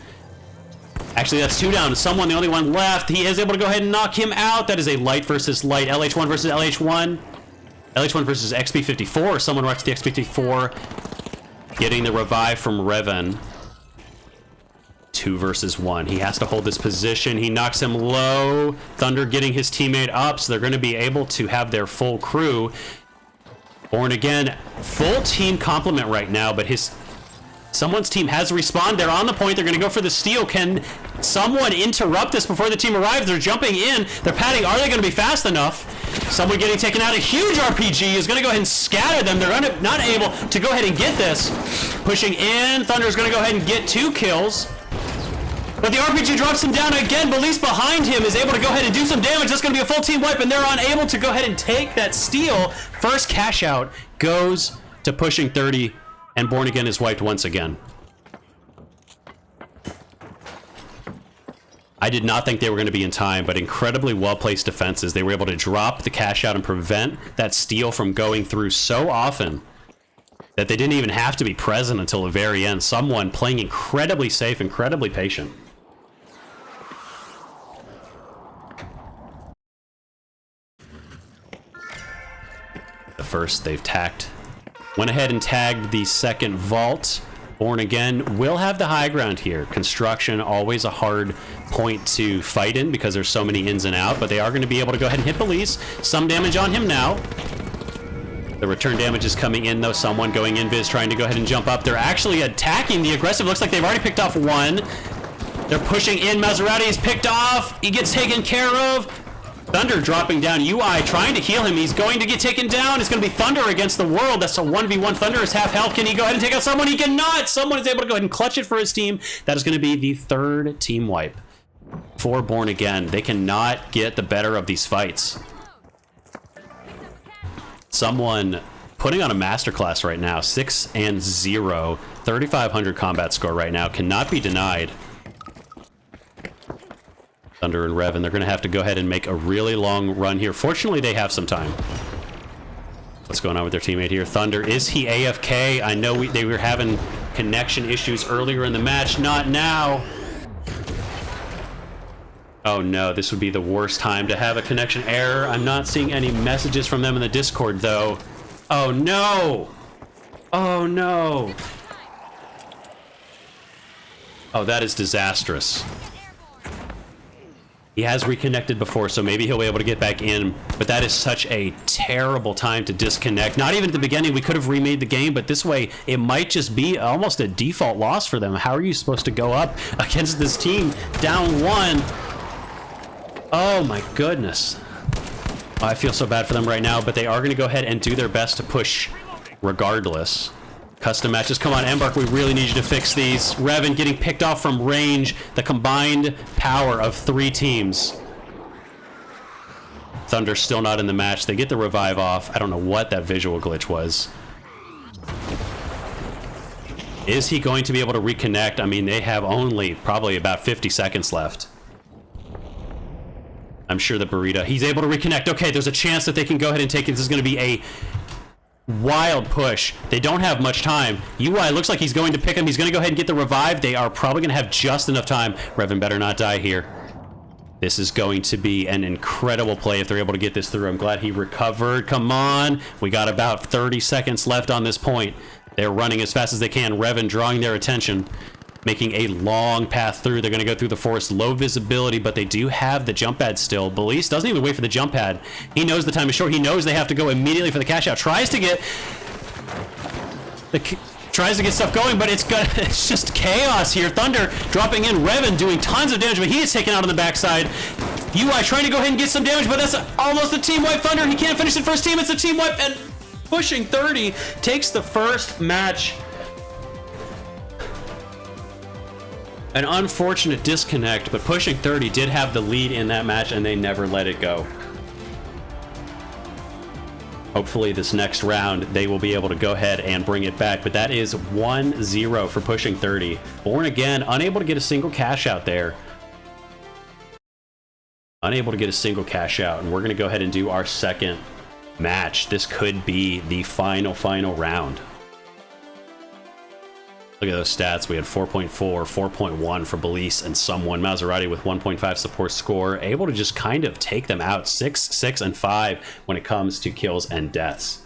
Actually, that's 2 down. Someone, the only one left. He is able to go ahead and knock him out. That is a light versus light. LH1 versus LH1. LH1 versus XP54. Someone rocks the XP54. Getting the revive from Reven. 2 versus 1. He has to hold this position. He knocks him low. Thunder getting his teammate up, so they're going to be able to have their full crew. Born Again, full team complement right now, but someone's team has respawned. They're on the point. They're going to go for the steal. Can someone interrupt this before the team arrives? They're jumping in. They're padding. Are they going to be fast enough? Someone getting taken out. A huge RPG is going to go ahead and scatter them. They're not able to go ahead and get this. Pushing in. Thunder's going to go ahead and get 2 kills. But the RPG drops him down again. Belize behind him is able to go ahead and do some damage. That's going to be a full team wipe, and they're unable to go ahead and take that steal. First cash out goes to pushing 30, and Born Again is wiped once again. I did not think they were going to be in time, but incredibly well-placed defenses. They were able to drop the cash out and prevent that steal from going through so often that they didn't even have to be present until the very end. Someone playing incredibly safe, incredibly patient. The first they've tacked. Went ahead and tagged the second vault. Born Again will have the high ground here. Construction, always a hard point to fight in because there's so many ins and out, but they are going to be able to go ahead and hit Belize. Some damage on him now. The return damage is coming in, though. Someone going invis trying to go ahead and jump up. They're actually attacking the aggressive. Looks like they've already picked off one. They're pushing in. Maserati is picked off. He gets taken care of. Thunder dropping down. UI trying to heal him. He's going to get taken down. It's going to be Thunder against the world. That's a 1v1. Thunder is half health. Can he go ahead and take out someone? He cannot. Someone is able to go ahead and clutch it for his team. That is going to be the third team wipe for Born Again. They cannot get the better of these fights. Someone putting on a masterclass right now. 6-0. 3,500 combat score right now. Cannot be denied. Thunder and Revan, they're going to have to go ahead and make a really long run here. Fortunately, they have some time. What's going on with their teammate here? Thunder, is he AFK? I know they were having connection issues earlier in the match. Not now. Oh no, this would be the worst time to have a connection error. I'm not seeing any messages from them in the Discord, though. Oh no! Oh no! Oh, that is disastrous. He has reconnected before, so maybe he'll be able to get back in, but that is such a terrible time to disconnect. Not even at the beginning. We could have remade the game, but this way, it might just be almost a default loss for them. How are you supposed to go up against this team down one? Oh my goodness. Oh, I feel so bad for them right now, but they are going to go ahead and do their best to push regardless. Custom matches, come on, Embark, we really need you to fix these. Revan getting picked off from range, the combined power of 3 teams. Thunder still not in the match. They get the revive off. I don't know what that visual glitch was. Is he going to be able to reconnect? I mean, they have only probably about 50 seconds left. I'm sure the Burrito, he's able to reconnect. Okay, there's a chance that they can go ahead and take it. This is going to be a wild push. They don't have much time. UI looks like he's going to pick him. He's going to go ahead and get the revive. They are probably going to have just enough time. Revan better not die here. This is going to be an incredible play if they're able to get this through. I'm glad he recovered. Come on. We got about 30 seconds left on this point. They're running as fast as they can. Revan drawing their attention, making a long path through. They're going to go through the forest. Low visibility, but they do have the jump pad still. Belize doesn't even wait for the jump pad. He knows the time is short. He knows they have to go immediately for the cash out. Tries to get stuff going, but it's just chaos here. Thunder dropping in. Revan doing tons of damage, but he is taken out on the backside. UI trying to go ahead and get some damage, but that's almost a team wipe. Thunder, he can't finish it for his team. It's a team wipe, and pushing 30 takes the first match. An unfortunate disconnect, but pushing 30 did have the lead in that match, and they never let it go. Hopefully this next round, they will be able to go ahead and bring it back, but that is 1-0 for pushing 30. Born Again, unable to get a single cash out there. Unable to get a single cash out, and we're going to go ahead and do our second match. This could be the final round. Look at those stats. We had 4.4, 4.1 for Belize, and someone, Maserati, with 1.5 support score, able to just kind of take them out. 6, 6, and 5 when it comes to kills and deaths.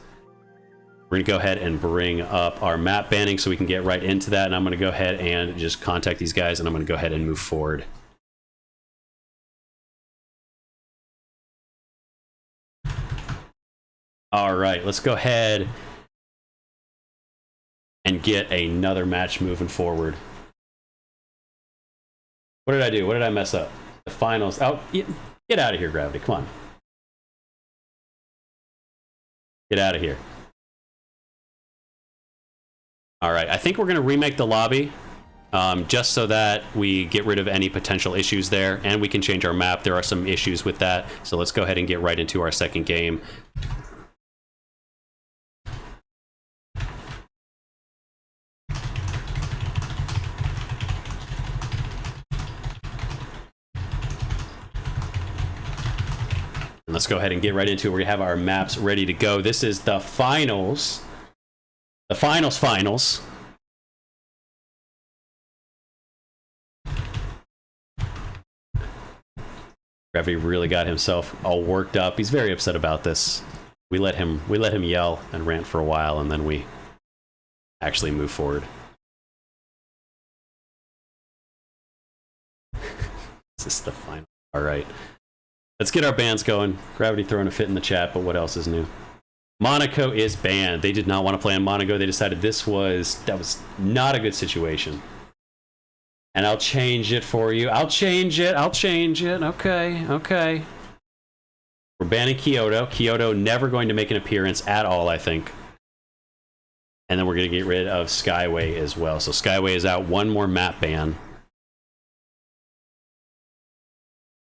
We're going to go ahead and bring up our map banning so we can get right into that, and I'm going to go ahead and just contact these guys, and I'm going to go ahead and move forward. All right, let's go ahead and get another match moving forward. What did I do? What did I mess up? The finals. Oh, get out of here, Gravity. Come on. Get out of here. All right, I think we're going to remake the lobby. just so that we get rid of any potential issues there, and we can change our map. There are some issues with that, so let's go ahead and get right into our second game. And let's go ahead and get right into it. We have our maps ready to go. This is the finals. The finals. Gravity really got himself all worked up. He's very upset about this. We let him yell and rant for a while, and then we actually move forward. Is this the final? All right. Let's get our bans going. Gravity throwing a fit in the chat, but what else is new? Monaco is banned. They did not want to play on Monaco. They decided that was not a good situation. And I'll change it for you. I'll change it. Okay. We're banning Kyoto. Kyoto never going to make an appearance at all, I think. And then we're going to get rid of Skyway as well. So Skyway is out. One more map ban.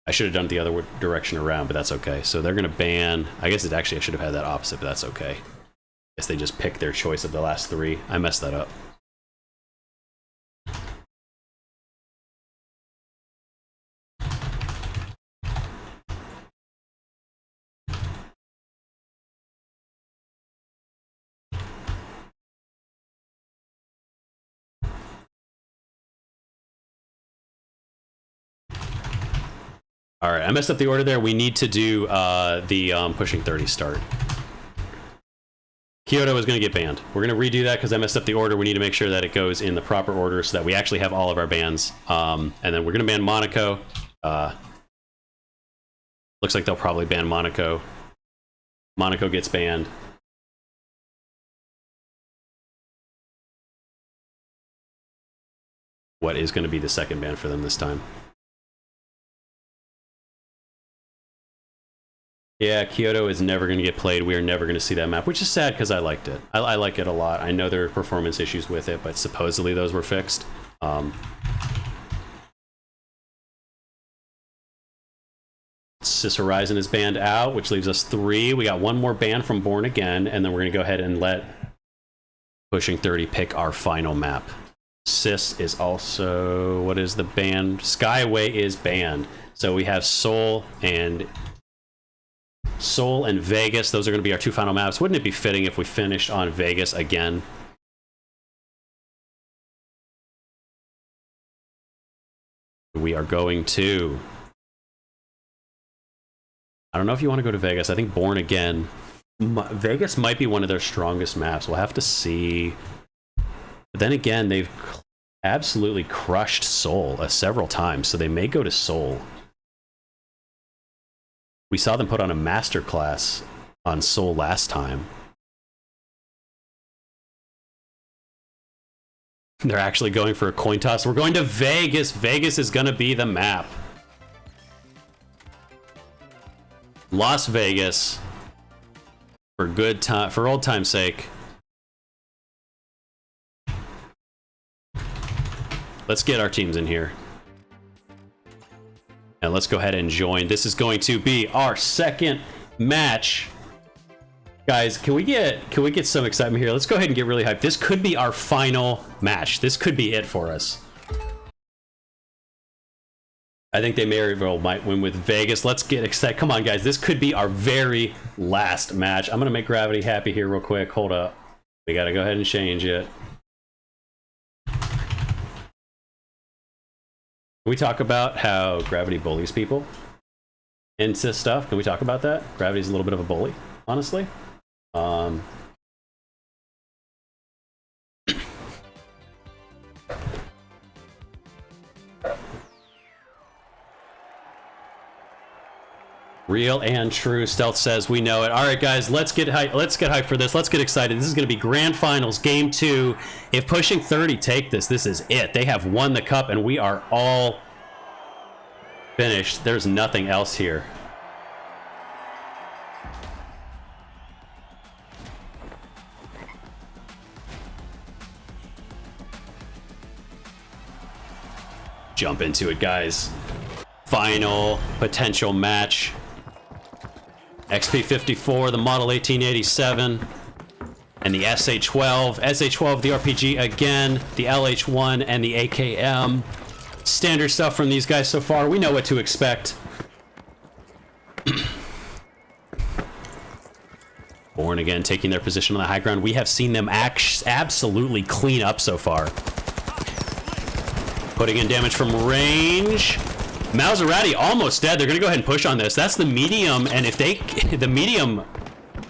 I should have done it the other direction around, but that's okay. So they're going to ban... I guess I should have had that opposite, but that's okay. I guess they just picked their choice of the last three. I messed that up. All right, I messed up the order there. We need to do the pushing 30 start. Kyoto is going to get banned. We're going to redo that because I messed up the order. We need to make sure that it goes in the proper order so that we actually have all of our bans. And then we're going to ban Monaco. Looks like they'll probably ban Monaco. Monaco gets banned. What is going to be the second ban for them this time? Yeah, Kyoto is never going to get played. We are never going to see that map, which is sad because I liked it. I like it a lot. I know there are performance issues with it, but supposedly those were fixed. Sis Horizon is banned out, which leaves us 3. We got one more ban from Born Again, and then we're going to go ahead and let Pushing 30 pick our final map. Sis is also... What is the ban? Skyway is banned. So we have Seoul and Vegas. Those are going to be our 2 final maps. Wouldn't it be fitting if we finished on Vegas again? We are going to... I don't know if you want to go to Vegas. I think Born Again... Vegas might be one of their strongest maps. We'll have to see. But then again, they've absolutely crushed Seoul several times, so they may go to Seoul. We saw them put on a masterclass on Seoul last time. They're actually going for a coin toss. We're going to Vegas. Vegas is going to be the map. Las Vegas. For good time, for old time's sake. Let's get our teams in here. And let's go ahead and join. This is going to be our second match. Guys, can we get some excitement here? Let's go ahead and get really hyped. This could be our final match. This could be it for us. I think they might win with Vegas. Let's get excited. Come on, guys. This could be our very last match. I'm going to make Gravity happy here real quick. Hold up. We got to go ahead and change it. Can we talk about how Gravity bullies people into stuff? Can we talk about that? Gravity's a little bit of a bully, honestly. Real and true. Stealth says we know it. All right, guys, let's get hyped. Let's get hyped for this. Let's get excited. This is going to be grand finals, game 2. If Pushing 30 take this, this is it. They have won the cup, and we are all finished. There's nothing else here. jump into it, guys. Final potential match. XP54, the Model 1887, and the SA-12. SA-12, the RPG again, the LH-1, and the AKM. Standard stuff from these guys so far. We know what to expect. Born Again taking their position on the high ground. We have seen them absolutely clean up so far. Putting in damage from range. Maserati almost dead. They're going to go ahead and push on this. That's the medium, and if they... The medium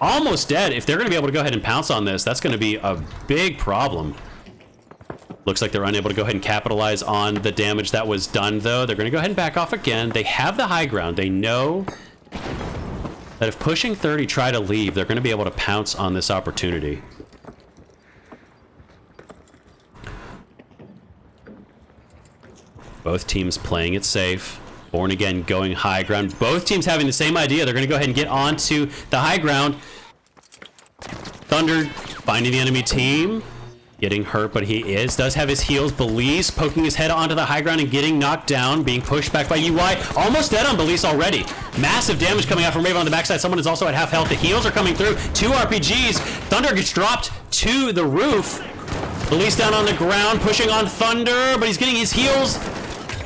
almost dead. If they're going to be able to go ahead and pounce on this, that's going to be a big problem. Looks like they're unable to go ahead and capitalize on the damage that was done, though. They're going to go ahead and back off again. They have the high ground. They know that if pushing 30 try to leave, they're going to be able to pounce on this opportunity. Both teams playing it safe. Born Again going high ground. Both teams having the same idea. They're going to go ahead and get onto the high ground. Thunder finding the enemy team. Getting hurt, but he does have his heals. Belize poking his head onto the high ground and getting knocked down. Being pushed back by UI. Almost dead on Belize already. Massive damage coming out from Raven on the backside. Someone is also at half health. The heals are coming through. 2 RPGs. Thunder gets dropped to the roof. Belize down on the ground, pushing on Thunder, but he's getting his heals.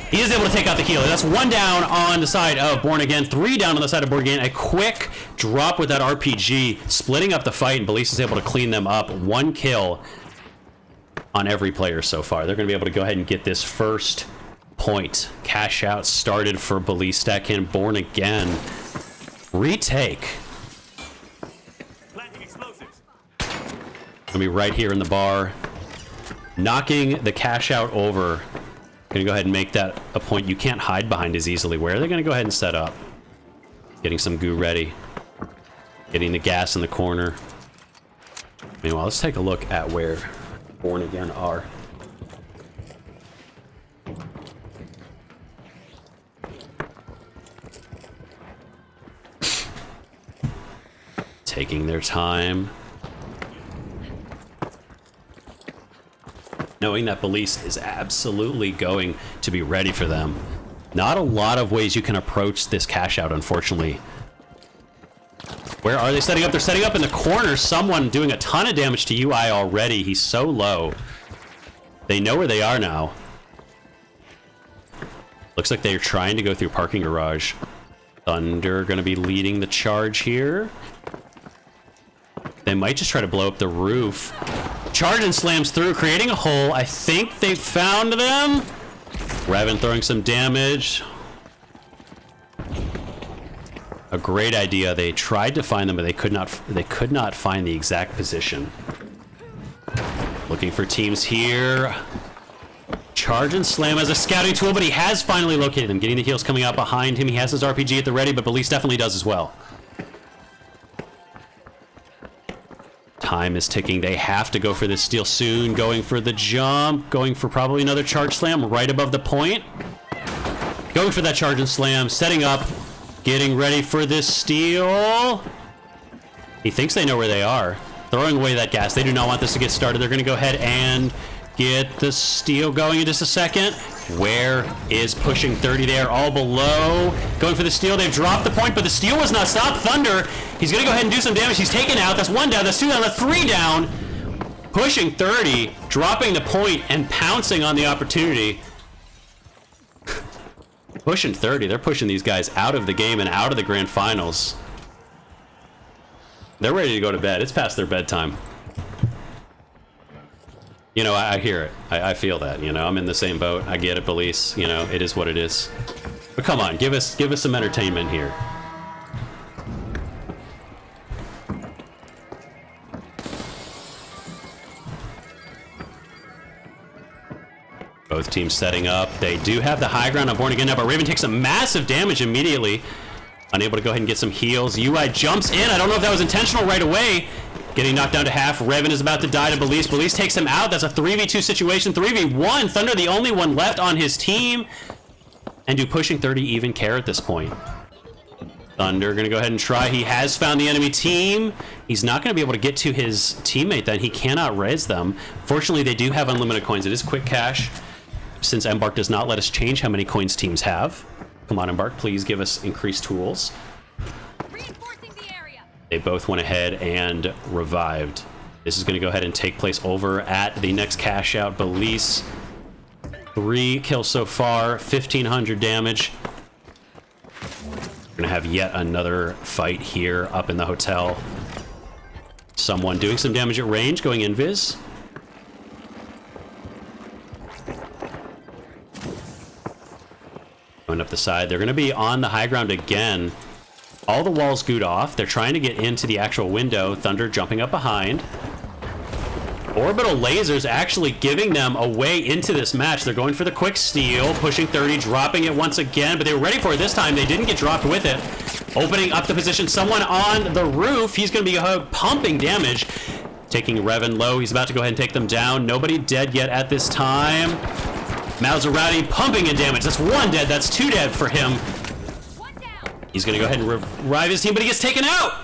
He is able to take out the healer. That's 1 down on the side of Born Again, 3 down on the side of Born Again. A quick drop with that RPG, splitting up the fight, and Belize is able to clean them up. 1 kill on every player so far. They're going to be able to go ahead and get this first point. Cash out started for Belize. Stack in Born Again. Retake. Gonna be right here in the bar. Knocking the cash out over. Gonna go ahead and make that a point you can't hide behind as easily. Where are they gonna go ahead and set up? Getting some goo ready. Getting the gas in the corner. Meanwhile, let's take a look at where Born Again are. Taking their time. Knowing that Belize is absolutely going to be ready for them. Not a lot of ways you can approach this cash out, unfortunately. Where are they setting up? They're setting up in the corner. Someone doing a ton of damage to UI already. He's so low. They know where they are now. Looks like they're trying to go through parking garage. Thunder going to be leading the charge here. They might just try to blow up the roof. Charge and slams through, creating a hole. I think they found them. Revan throwing some damage. A great idea. They tried to find them, but they could not find the exact position. Looking for teams here. Charge and slam as a scouting tool, but he has finally located them. Getting the heals coming out behind him. He has his RPG at the ready, but Belize definitely does as well. Time is ticking. They have to go for this steal soon. Going for the jump. Going for probably another charge slam right above the point. Going for that charge and slam. Setting up. Getting ready for this steal. He thinks they know where they are. Throwing away that gas. They do not want this to get started. They're going to go ahead and get the steal going in just a second. Where is pushing 30 there? All below. Going for the steal. They've dropped the point, but the steal was not stopped. Thunder. He's going to go ahead and do some damage. He's taken out. That's 1 down. That's 2 down. That's 3 down. Pushing 30. Dropping the point and pouncing on the opportunity. Pushing 30. They're pushing these guys out of the game and out of the grand finals. They're ready to go to bed. It's past their bedtime. You know, I hear it. I feel that. You know, I'm in the same boat. I get it, Belize. You know, it is what it is. But come on, give us some entertainment here. Both teams setting up. They do have the high ground on Born Again now, but Raven takes some massive damage immediately. Unable to go ahead and get some heals. UI jumps in. I don't know if that was intentional right away. Getting knocked down to half. Revan is about to die to Belize. Belize takes him out. That's a 3v2 situation. 3v1. Thunder the only one left on his team. And do pushing 30 even care at this point? Thunder going to go ahead and try. He has found the enemy team. He's not going to be able to get to his teammate then. He cannot raise them. Fortunately, they do have unlimited coins. It is quick cash. since Embark does not let us change how many coins teams have. Come on, Embark, please give us increased tools. Reinforcing the area. They both went ahead and revived. This is going to go ahead and take place over at the next cash out. Belize, 3 kills so far, 1,500 damage. We're going to have yet another fight here up in the hotel. Someone doing some damage at range, going invis. Going up the side. They're going to be on the high ground again. All the walls gooed off. They're trying to get into the actual window. Thunder jumping up behind. Orbital lasers actually giving them a way into this match. They're going for the quick steal, pushing 30, dropping it once again, but they were ready for it this time. They didn't get dropped with it. Opening up the position. Someone on the roof. He's going to be pumping damage. Taking Revan low. He's about to go ahead and take them down. Nobody dead yet at this time. Maserati pumping in damage. That's 1 dead. That's 2 dead for him. He's going to go ahead and revive his team, but he gets taken out.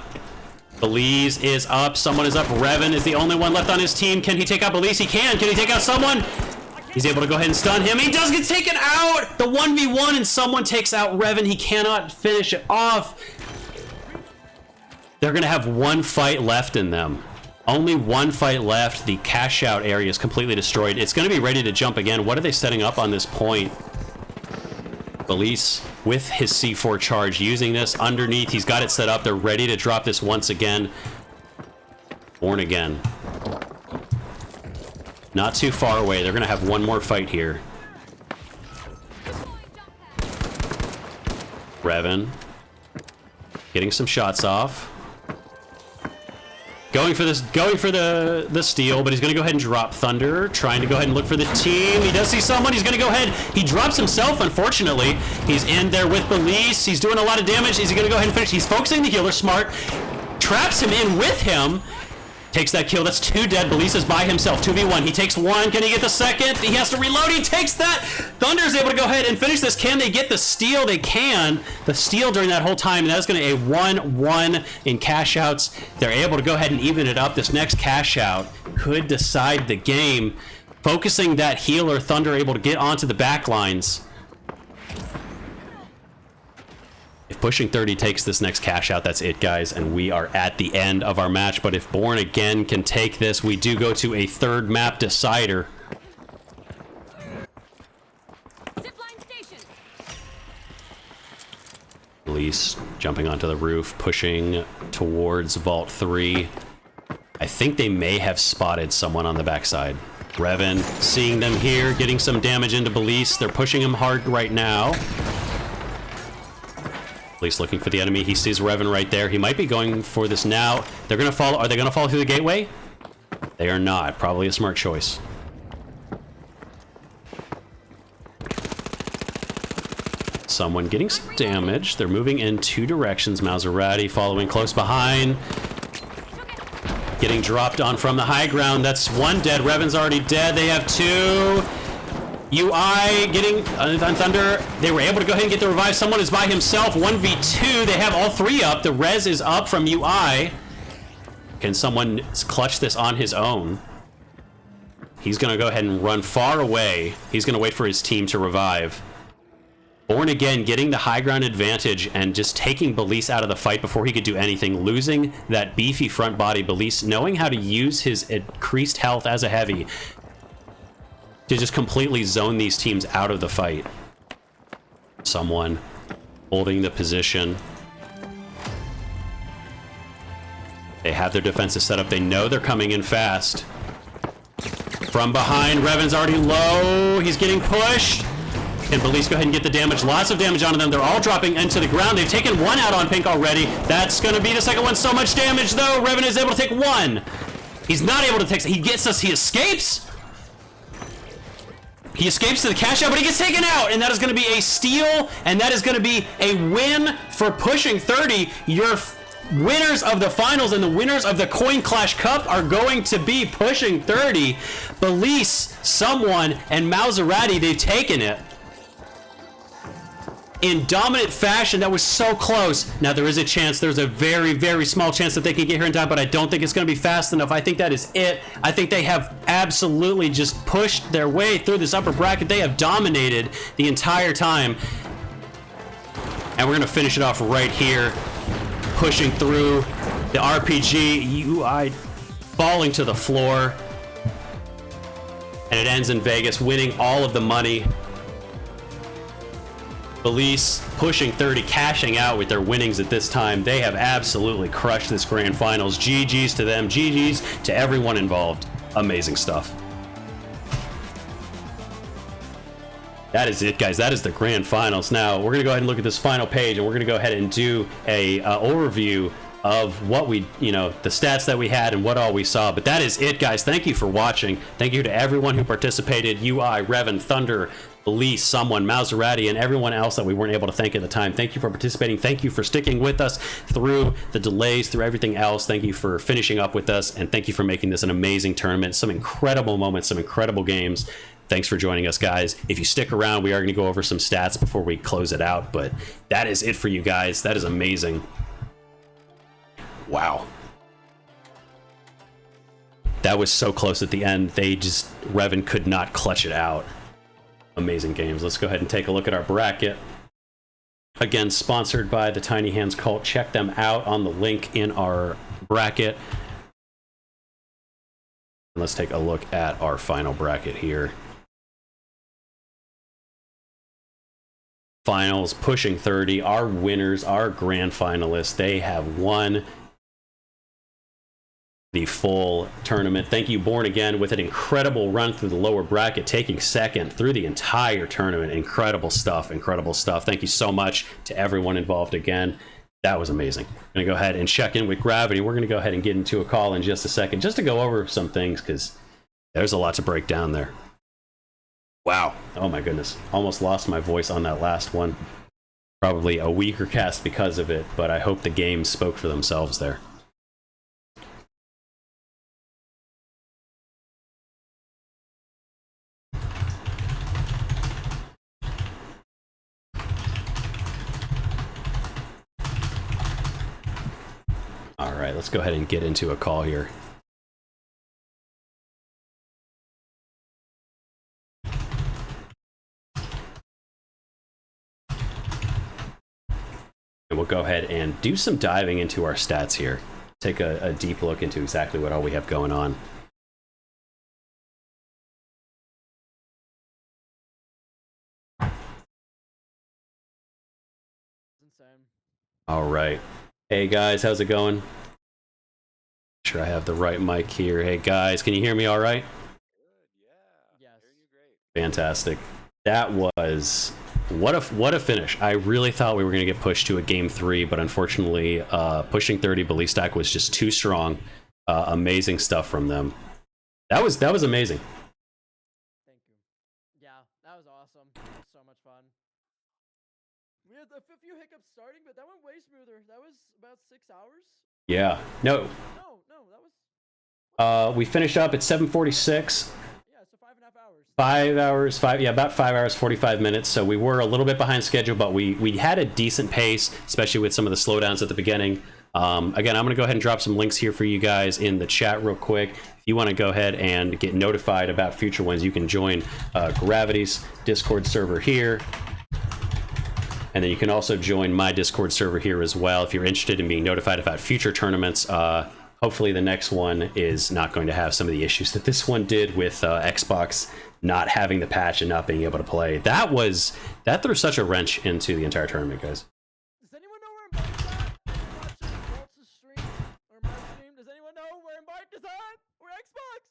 Belize is up. Someone is up. Revan is the only one left on his team. Can he take out Belize? He can. Can he take out someone? He's able to go ahead and stun him. He does get taken out. The 1v1 and someone takes out Revan. He cannot finish it off. They're going to have 1 fight left in them. Only 1 fight left. The cash out area is completely destroyed. It's going to be ready to jump again. What are they setting up on this point? Belize with his C4 charge, using this underneath. He's got it set up. They're ready to drop this once again. Born again. Not too far away. They're going to have 1 more fight here. Revan getting some shots off. Going for the steal, but he's going to go ahead and drop Thunder, trying to go ahead and look for the team. He does see someone. He's going to go ahead. He drops himself, unfortunately. He's in there with Belize. He's doing a lot of damage. Is he going to go ahead and finish? He's focusing the healer smart. Traps him in with him. Takes that kill. That's 2 dead. Belize is by himself. 2v1. He takes 1. Can he get the second? He has to reload. He takes that. Thunder is able to go ahead and finish this. Can they get the steal? They can. The steal during that whole time. And that's going to be a 1-1 in cash outs. They're able to go ahead and even it up. This next cash out could decide the game. Focusing that healer, Thunder able to get onto the back lines. If pushing 30 takes this next cash out, that's it, guys, and we are at the end of our match. But if Born Again can take this, we do go to a 3rd map decider. Zipline station. Elise jumping onto the roof, pushing towards Vault 3. I think they may have spotted someone on the backside. Revan seeing them here, getting some damage into Belize. They're pushing him hard right now. Belize looking for the enemy. He sees Revan right there. He might be going for this now. They're going to follow. Are they going to follow through the gateway? They are not. Probably a smart choice. Someone getting some damage. They're moving in 2 directions. Maserati following close behind. Getting dropped on from the high ground. That's 1 dead. Revan's already dead. They have 2. UI getting on Thunder. They were able to go ahead and get the revive. Someone is by himself. 1v2. They have all 3 up. The res is up from UI. Can someone clutch this on his own? He's going to go ahead and run far away. He's going to wait for his team to revive. Born Again getting the high ground advantage and just taking Belize out of the fight before he could do anything. Losing that beefy front body. Belize knowing how to use his increased health as a heavy to just completely zone these teams out of the fight. Someone holding the position. They have their defenses set up. They know they're coming in fast. From behind, Revan's already low. He's getting pushed. Can Belize go ahead and get the damage? Lots of damage onto them. They're all dropping into the ground. They've taken 1 out on Pink already. That's going to be the second one. So much damage, though. Revan is able to take 1. He's not able to take... He gets us. He escapes. He escapes to the cash out, but he gets taken out, and that is going to be a steal, and that is going to be a win for pushing 30. Your winners of the finals and the winners of the Coin Clash Cup are going to be pushing 30. Belize, someone, and Maserati, they've taken it. in dominant fashion. That was so close. Now there is a chance, there's a very, very small chance that they can get here in time, but I don't think it's going to be fast enough. I think that is it. I think they have absolutely just pushed their way through this upper bracket. They have dominated the entire time. And we're going to finish it off right here, pushing through the RPG UI, falling to the floor. And it ends in Vegas, winning all of the money. Belize pushing 30, cashing out with their winnings at this time. They have absolutely crushed this grand finals. GG's to them, GG's to everyone involved. Amazing stuff. That is it, guys. That is the grand finals. Now, we're going to go ahead and look at this final page, and we're going to go ahead and do a overview of what we, the stats that we had and what all we saw. But that is it, guys. Thank you for watching. Thank you to everyone who participated. UI, Revan, Thunder, Belize, Someone, Maserati, and everyone else that we weren't able to thank at the time. Thank you for participating. Thank you for sticking with us through the delays, through everything else. Thank you for finishing up with us, and thank you for making this an amazing tournament. Some incredible moments, some incredible games. Thanks for joining us, guys. If you stick around, we are going to go over some stats before we close it out, but that is it for you guys. That is amazing. Wow. That was so close at the end. Revan could not clutch it out. Amazing games. Let's go ahead and take a look at our bracket. Again, sponsored by the Tiny Hands Cult. Check them out on the link in our bracket. Let's take a look at our final bracket here. Finals, pushing 30. Our winners, our grand finalists, they have won the full tournament. Thank you, Born Again, with an incredible run through the lower bracket, taking second through the entire tournament. Incredible stuff, incredible stuff. Thank you so much to everyone involved again. That was amazing. I'm going to go ahead and check in with Gravity. We're going to go ahead and get into a call in just a second, just to go over some things, because there's a lot to break down there. Wow. Oh my goodness. Almost lost my voice on that last one. Probably a weaker cast because of it, but I hope the games spoke for themselves there. All right, let's go ahead and get into a call here. And we'll go ahead and do some diving into our stats here. Take a deep look into exactly what all we have going on. All right. Hey guys, how's it going? Make sure I have the right mic here. Hey guys, can you hear me all right? Good, yeah. Yes. Hear you great. Fantastic. That was what a finish. I really thought we were going to get pushed to a game 3, but unfortunately, pushing 30 Belize stack was just too strong. Amazing stuff from them. That was amazing. Thank you. Yeah, that was awesome. That was so much fun. We had a few hiccups starting, but that went way smoother. That was about 6 hours. Yeah. No. No, that was. We finished up at 7:46. Yeah, so 5.5 5 hours. hours, about 5 hours, 45 minutes. So we were a little bit behind schedule, but we had a decent pace, especially with some of the slowdowns at the beginning. Again, I'm going to go ahead and drop some links here for you guys in the chat real quick. If you want to go ahead and get notified about future ones, you can join Gravity's Discord server here. And then you can also join my Discord server here as well if you're interested in being notified about future tournaments. Hopefully the next one is not going to have some of the issues that this one did with Xbox not having the patch and not being able to play. That threw such a wrench into the entire tournament, guys. Does anyone know where Mike's at? Watching Waltz's stream or my stream? Does anyone know where Mike is at? Or Xbox?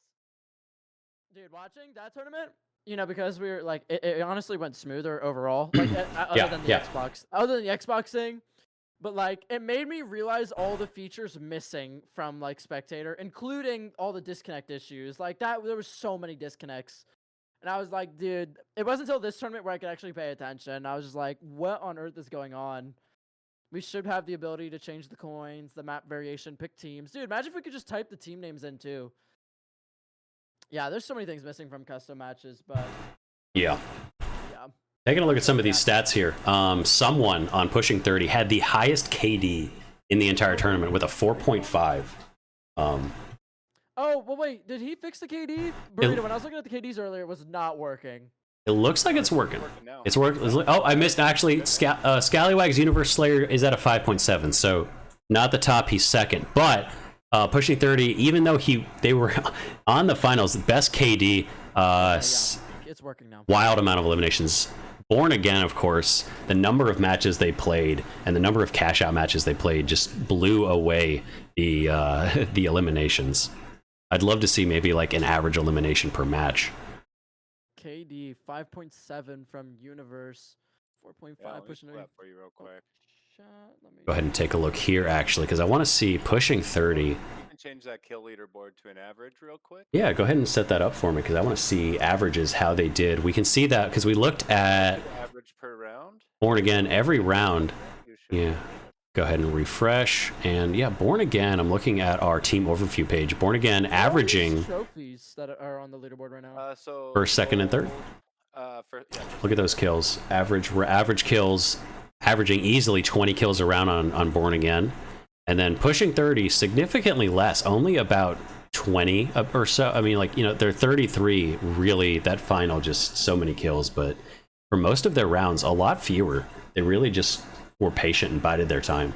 Dude, watching that tournament, because we were like, it honestly went smoother overall. Like, other than the Xbox thing. But like, it made me realize all the features missing from like Spectator, including all the disconnect issues. Like there was so many disconnects. And I was like, dude, it wasn't until this tournament where I could actually pay attention. I was just like, what on earth is going on? We should have the ability to change the coins, the map variation, pick teams. Dude, imagine if we could just type the team names in too. Yeah, there's so many things missing from custom matches, but Yeah. Taking a look at some of these stats here. Someone on Pushing 30 had the highest KD in the entire tournament with a 4.5. Oh, well, wait. Did he fix the KD? Burrito, when I was looking at the KDs earlier, it was not working. It looks like it's working. now. It's working. Oh, I missed actually. Scallywag's Universe Slayer is at a 5.7, so not the top. He's second, but Pushing 30, even though they were on the finals, best KD. It's working now. Wild amount of eliminations. Born Again, of course, the number of matches they played and the number of cash-out matches they played just blew away the eliminations. I'd love to see maybe like an average elimination per match. KD 5.7 from Universe, 4.5 pushing that for you real quick. Go ahead and take a look here, actually, because I want to see Pushing 30. You can change that kill leaderboard to an average real quick. Yeah, go ahead and set that up for me, because I want to see averages, how they did. We can see that because we looked at average per round. Born Again every round. Yeah. Go ahead and refresh, and yeah, Born Again. I'm looking at our team overview page. Born Again averaging trophies that are on the leaderboard right now. first, second, and third. Look at those kills. Average kills, averaging easily 20 kills around on Born Again, and then Pushing 30 significantly less, only about 20 or so. I mean, like, you know, they're 33. Really, that final just so many kills, but for most of their rounds, a lot fewer. They really just were patient and bided their time.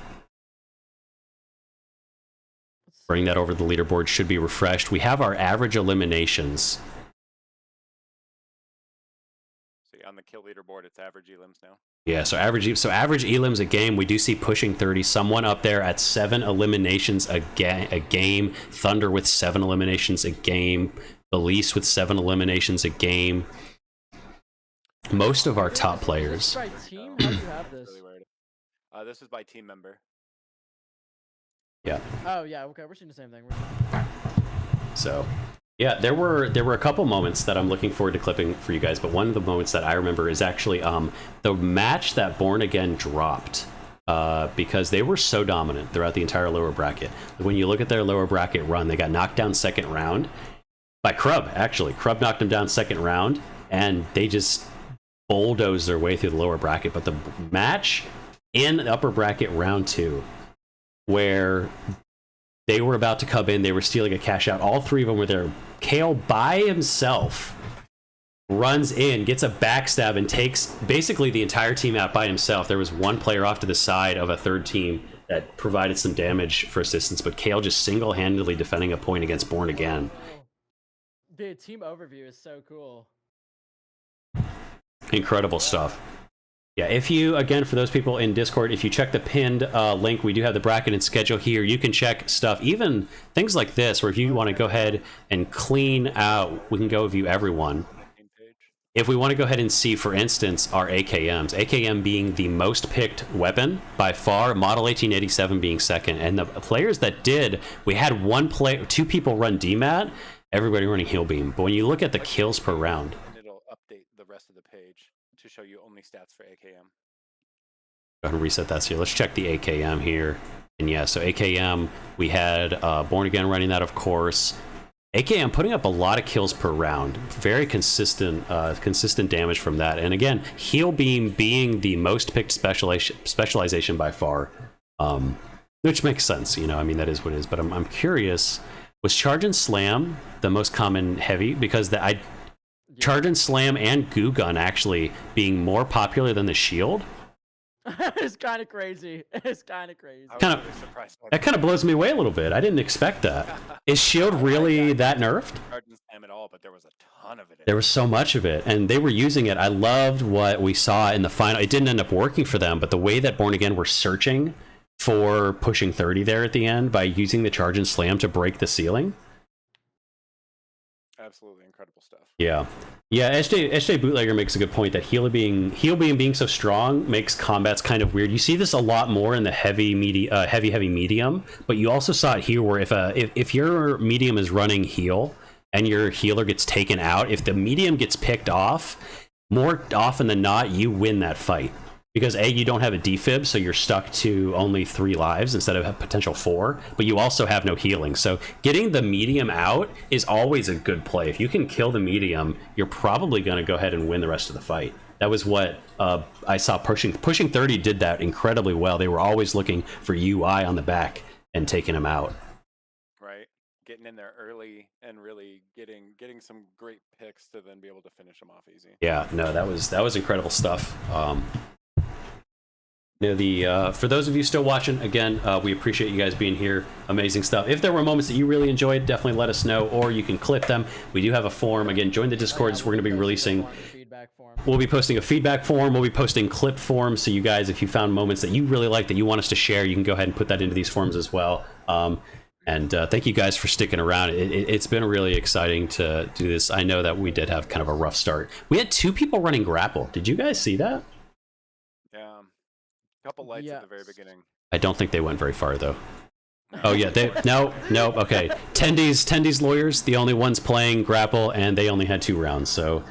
Bring that over to the leaderboard, should be refreshed. We have our average eliminations. See, on the kill leaderboard, it's average elims now. Yeah, so average elims a game. We do see Pushing 30, someone up there at 7 eliminations a game. Thunder with 7 eliminations a game. Belize with 7 eliminations a game. Most of our top players. By team, how do you have this? This is by team member. Yeah. Oh yeah, okay, we're seeing the same thing. So, yeah, there were a couple moments that I'm looking forward to clipping for you guys, but one of the moments that I remember is actually the match that Born Again dropped because they were so dominant throughout the entire lower bracket. When you look at their lower bracket run, they got knocked down second round by Krub. Actually, Krub knocked them down second round, and they just bulldozed their way through the lower bracket. But the match in the upper bracket round 2, where they were about to come in, they were stealing a cash out. All 3 of them were there. Kale by himself runs in, gets a backstab, and takes basically the entire team out by himself. There was one player off to the side of a third team that provided some damage for assistance, but Kale just single-handedly defending a point against Born Again. Dude, team overview is so cool. Incredible stuff. Yeah, if you, again, for those people in Discord, if you check the pinned link, we do have the bracket and schedule here. You can check stuff, even things like this, where if you want to go ahead and clean out, we can go view everyone. If we want to go ahead and see, for instance, our AKMs, AKM being the most picked weapon by far, Model 1887 being second, and the players that did, we had 2 people run DMAT, everybody running Heal Beam. But when you look at the kills per round, it'll update the rest of the page to show you only stats for AKM. Go ahead and reset that here. Let's check the AKM here. And yeah, so AKM, we had Born Again running that, of course. AKM putting up a lot of kills per round. Very consistent damage from that. And again, Heal Beam being the most picked specialization by far. Which makes sense, you know, I mean, that is what it is. But I'm curious, was Charge and Slam the most common heavy? Because Charge and Slam and Goo Gun actually being more popular than the Shield. It's kind of crazy. It's kind of crazy. That kind of blows me away a little bit. I didn't expect that. Is Shield really that nerfed? Charge and Slam at all, but there was a ton of it. There was so much of it, and they were using it. I loved what we saw in the final. It didn't end up working for them, but the way that Born Again were searching for Pushing 30 there at the end by using the Charge and Slam to break the ceiling. Absolutely incredible stuff. Yeah. Yeah, SJ Bootlegger makes a good point that Heal Beam being so strong makes combats kind of weird. You see this a lot more in the heavy medium, but you also saw it here where if your medium is running heal and your healer gets taken out, if the medium gets picked off, more often than not, you win that fight. Because A, you don't have a defib, so you're stuck to only 3 lives instead of a potential 4, but you also have no healing. So getting the medium out is always a good play. If you can kill the medium, you're probably going to go ahead and win the rest of the fight. That was what I saw. Pushing 30 did that incredibly well. They were always looking for UI on the back and taking them out. Right, getting in there early and really getting some great picks to then be able to finish them off easy. Yeah, no, that was incredible stuff. You know, for those of you still watching, again, we appreciate you guys being here. Amazing stuff. If there were moments that you really enjoyed, definitely let us know, or you can clip them. We do have a form. Again, join the Discords. We're going to be releasing. We'll be posting a feedback form. We'll be posting clip forms. So you guys, if you found moments that you really like that you want us to share, you can go ahead and put that into these forms as well. And thank you guys for sticking around. It's been really exciting to do this. I know that we did have kind of a rough start. We had 2 people running grapple. Did you guys see that? Yeah, a couple lights at the very beginning. I don't think they went very far though. Oh yeah, no, okay. Tendy's lawyers, the only ones playing grapple, and they only had 2 rounds. So,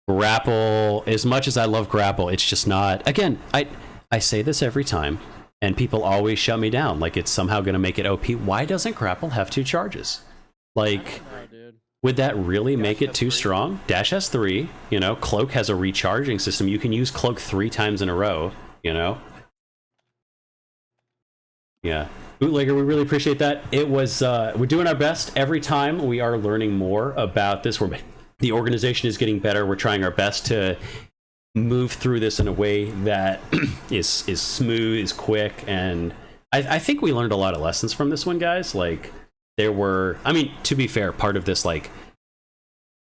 grapple. As much as I love grapple, it's just not. Again, I say this every time. And people always shut me down, like it's somehow going to make it OP. Why doesn't grapple have 2 charges? Like, would that really make it too strong? Dash has 3, you know, Cloak has a recharging system. You can use Cloak 3 times in a row, you know? Yeah. Bootlegger, we really appreciate that. It was, we're doing our best every time. We are learning more about this. The organization is getting better. We're trying our best to move through this in a way that is smooth, is quick, and I think we learned a lot of lessons from this one, guys. Like, there were, I mean, to be fair, part of this, like,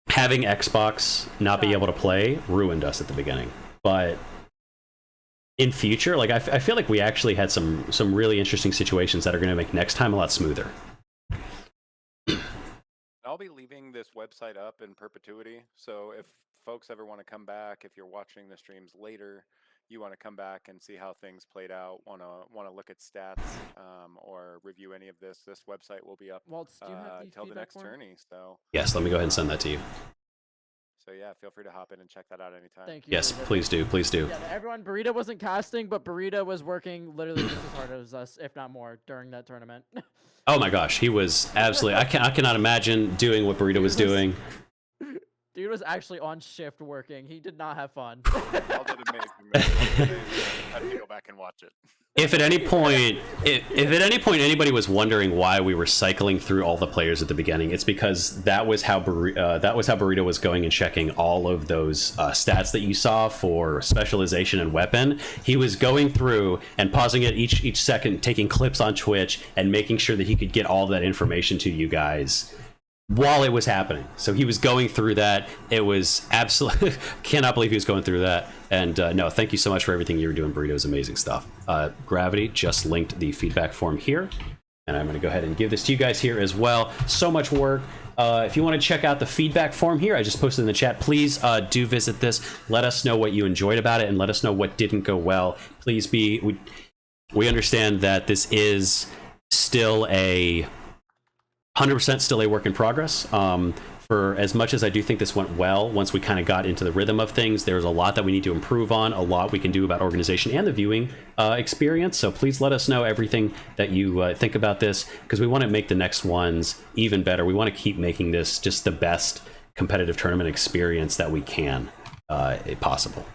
having Xbox not be able to play ruined us at the beginning. But in future, like, I feel like we actually had some really interesting situations that are going to make next time a lot smoother. I'll be leaving this website up in perpetuity, so if folks ever want to come back, if you're watching the streams later, you want to come back and see how things played out, want to look at stats, or review any of this website will be up till the next tourney. So yes, let me go ahead and send that to you. So yeah, feel free to hop in and check that out anytime. Thank you. Yes, please do. Yeah, everyone, Burrito wasn't casting, but Burrito was working literally just as hard as us, if not more, during that tournament. Oh my gosh, he was absolutely. I cannot imagine doing what Burrito was doing. Dude was actually on shift working. He did not have fun. Y'all did amazing, man. I had to go back and watch it. If at any point, if at any point anybody was wondering why we were cycling through all the players at the beginning, it's because that was how Burrito was going and checking all of those stats that you saw for specialization and weapon. He was going through and pausing it each second, taking clips on Twitch and making sure that he could get all that information to you guys while it was happening. So he was going through that. It was absolutely cannot believe he was going through that. And no, thank you so much for everything you were doing, Burrito's amazing stuff. Gravity just linked the feedback form here, and I'm going to go ahead and give this to you guys here as well. So much work. If you want to check out the feedback form here, I just posted in the chat. Please do visit this. Let us know what you enjoyed about it, and let us know what didn't go well. Please we understand that this is still a 100% still a work in progress. For as much as I do think this went well, once we kind of got into the rhythm of things, there's a lot that we need to improve on, a lot we can do about organization and the viewing experience. So please let us know everything that you think about this, because we want to make the next ones even better. We want to keep making this just the best competitive tournament experience that we can, if possible.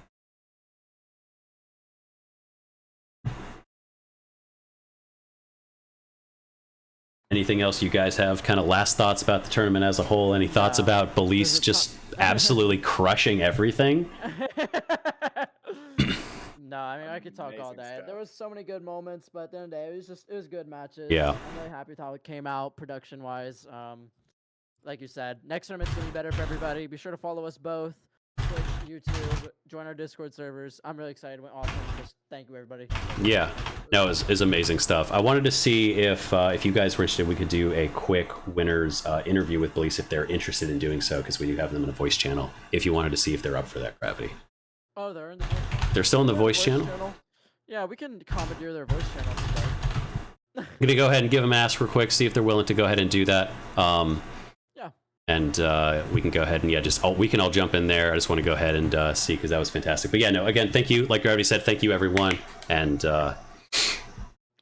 Anything else you guys have? Kind of last thoughts about the tournament as a whole? Any thoughts about Belize just absolutely crushing everything? No, I mean, I could talk all day. There was so many good moments, but at the end of the day, it was good matches. Yeah. I'm really happy with how it came out production-wise. Like you said, next tournament's going to be better for everybody. Be sure to follow us both. Twitch, YouTube, join our Discord servers. I'm really excited. It went awesome. Just thank you, everybody. Yeah, no, it's amazing stuff. I wanted to see if you guys were interested, we could do a quick winners interview with Belize if they're interested in doing so, because we do have them in a voice channel. If you wanted to see if they're up for that, Gravity. Oh, they're in the voice channel? They're still in the voice channel? Yeah, we can commandeer their voice channel. I'm gonna go ahead and give them an ask real quick, see if they're willing to go ahead and do that. And we can go ahead and we can all jump in there. I just want to go ahead and see, because that was fantastic. But yeah, no, again, thank you. Like Gravity said, thank you everyone, and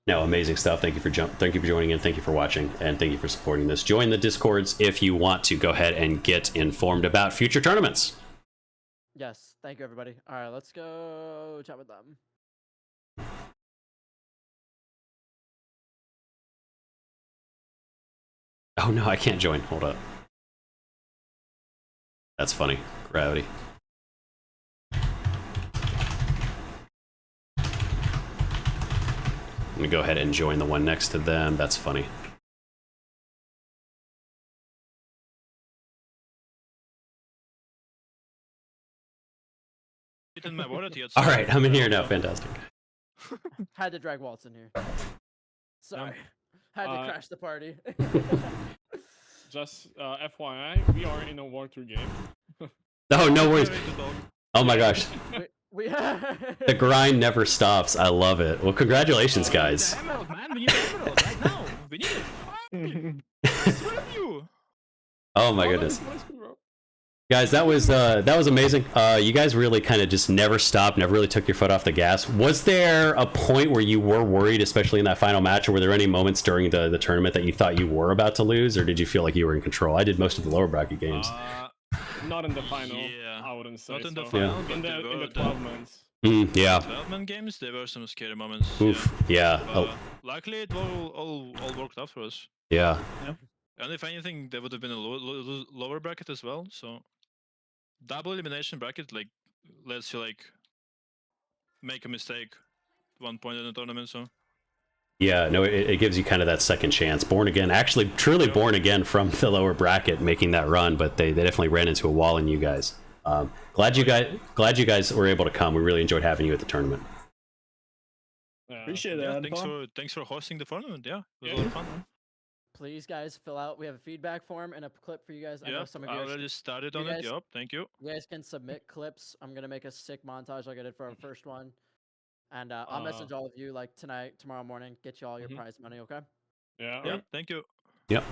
no, amazing stuff. Thank you for joining in. Thank you for watching, and thank you for supporting this. Join the Discords if you want to go ahead and get informed about future tournaments. Yes, thank you, everybody. All right, let's go chat with them. Oh no, I can't join. Hold up. That's funny. Gravity. Let me go ahead and join the one next to them. That's funny. All right, I'm in here now. Fantastic. Had to drag Waltz in here. Sorry. Had to crash the party. Just FYI, we are in a walkthrough game. Oh, no worries. Oh my gosh. we The grind never stops. I love it. Well, congratulations, guys. Emerald, man. We need emerald right now. We need it. I swear to you. Oh my goodness. Guys, that was amazing. You guys really kind of just never stopped, never really took your foot off the gas. Was there a point where you were worried, especially in that final match, or were there any moments during the tournament that you thought you were about to lose, or did you feel like you were in control? I did most of the lower bracket games. Not in the final, Yeah. I wouldn't say. Not in the so. final, In but the 12 months. Yeah. 12-man games, there were some scary moments. Oof. Yeah. Oh, Luckily, it all worked out for us. yeah. And if anything, there would have been a lower bracket as well. So double elimination bracket like lets you like make a mistake at one point in the tournament. So Yeah, no, it gives you kind of that second chance. Born again, actually, truly born again from the lower bracket, making that run, but they definitely ran into a wall in you guys. Glad you guys were able to come. We really enjoyed having you at the tournament. Appreciate yeah, that. thanks for hosting the tournament. Yeah, it was a lot of fun. Man. Please, guys, fill out. We have a feedback form and a clip for you guys. I know Yeah, some of I you guys, already started you on it. guys- Yup, thank you. you guys can submit clips. I'm gonna make a sick montage like I did for our first one, and I'll message all of you like tonight, tomorrow morning. Get you all your prize money, okay? Yeah. Yeah, thank you. Yep.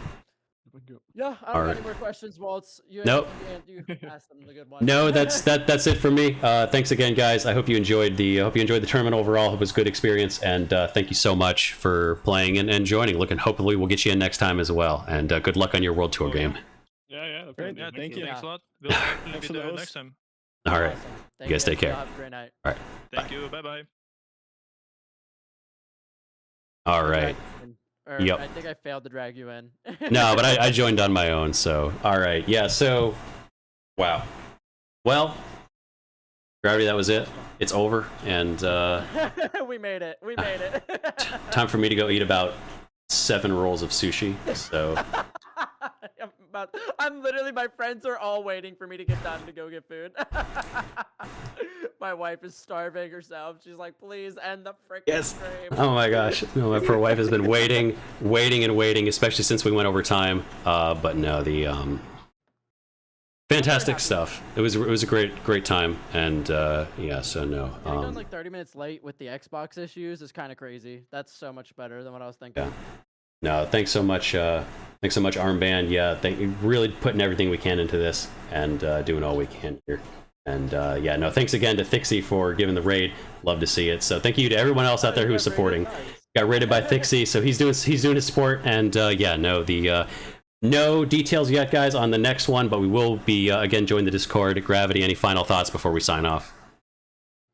Yeah, I don't All got right. any more questions, Waltz. You Nope. You asked them the good one. No, that's it for me. Thanks again, guys. I hope you enjoyed the tournament overall. It was a good experience, and thank you so much for playing and joining. Hopefully we'll get you in next time as well. And good luck on your World Tour game. Yeah. Great. Definitely. Yeah, Thank you. Thanks a lot. We'll definitely Thanks be for the there host. next time. All right. Awesome. Thank You guys take care. Y'all have a great night. All right. Thank you. Bye bye. All right. Or Yep. I think I failed to drag you in. No, but I joined on my own. So all right. Yeah. So, wow. Well, Gravity, that was it. It's over, and we made it. We made it. time for me to go eat about 7 rolls of sushi. So. I'm literally, my friends are all waiting for me to get done to go get food. My wife is starving herself. She's like, please end the freaking stream. Oh my gosh. No, my poor wife has been waiting, especially since we went over time. But no, the fantastic stuff. It was a great time, and yeah. So no. Getting done like 30 minutes late with the Xbox issues is kind of crazy. That's so much better than what I was thinking. Yeah. No, thanks so much. Thanks so much, Armband. Yeah, thank you. Really putting everything we can into this and doing all we can here. And yeah, no, thanks again to Thixie for giving the raid. Love to see it. So thank you to everyone else out there who's supporting. Got raided by Thixie, so he's doing his support. And yeah, no, no details yet, guys, on the next one, but we will be again join the Discord. Gravity, any final thoughts before we sign off?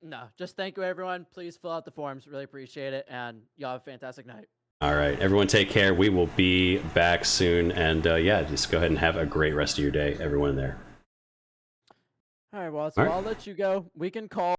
No, just thank you, everyone. Please fill out the forms. Really appreciate it. And y'all have a fantastic night. All right, everyone take care. We will be back soon. And yeah, just go ahead and have a great rest of your day, everyone there. All right, well, so I'll let you go. We can call.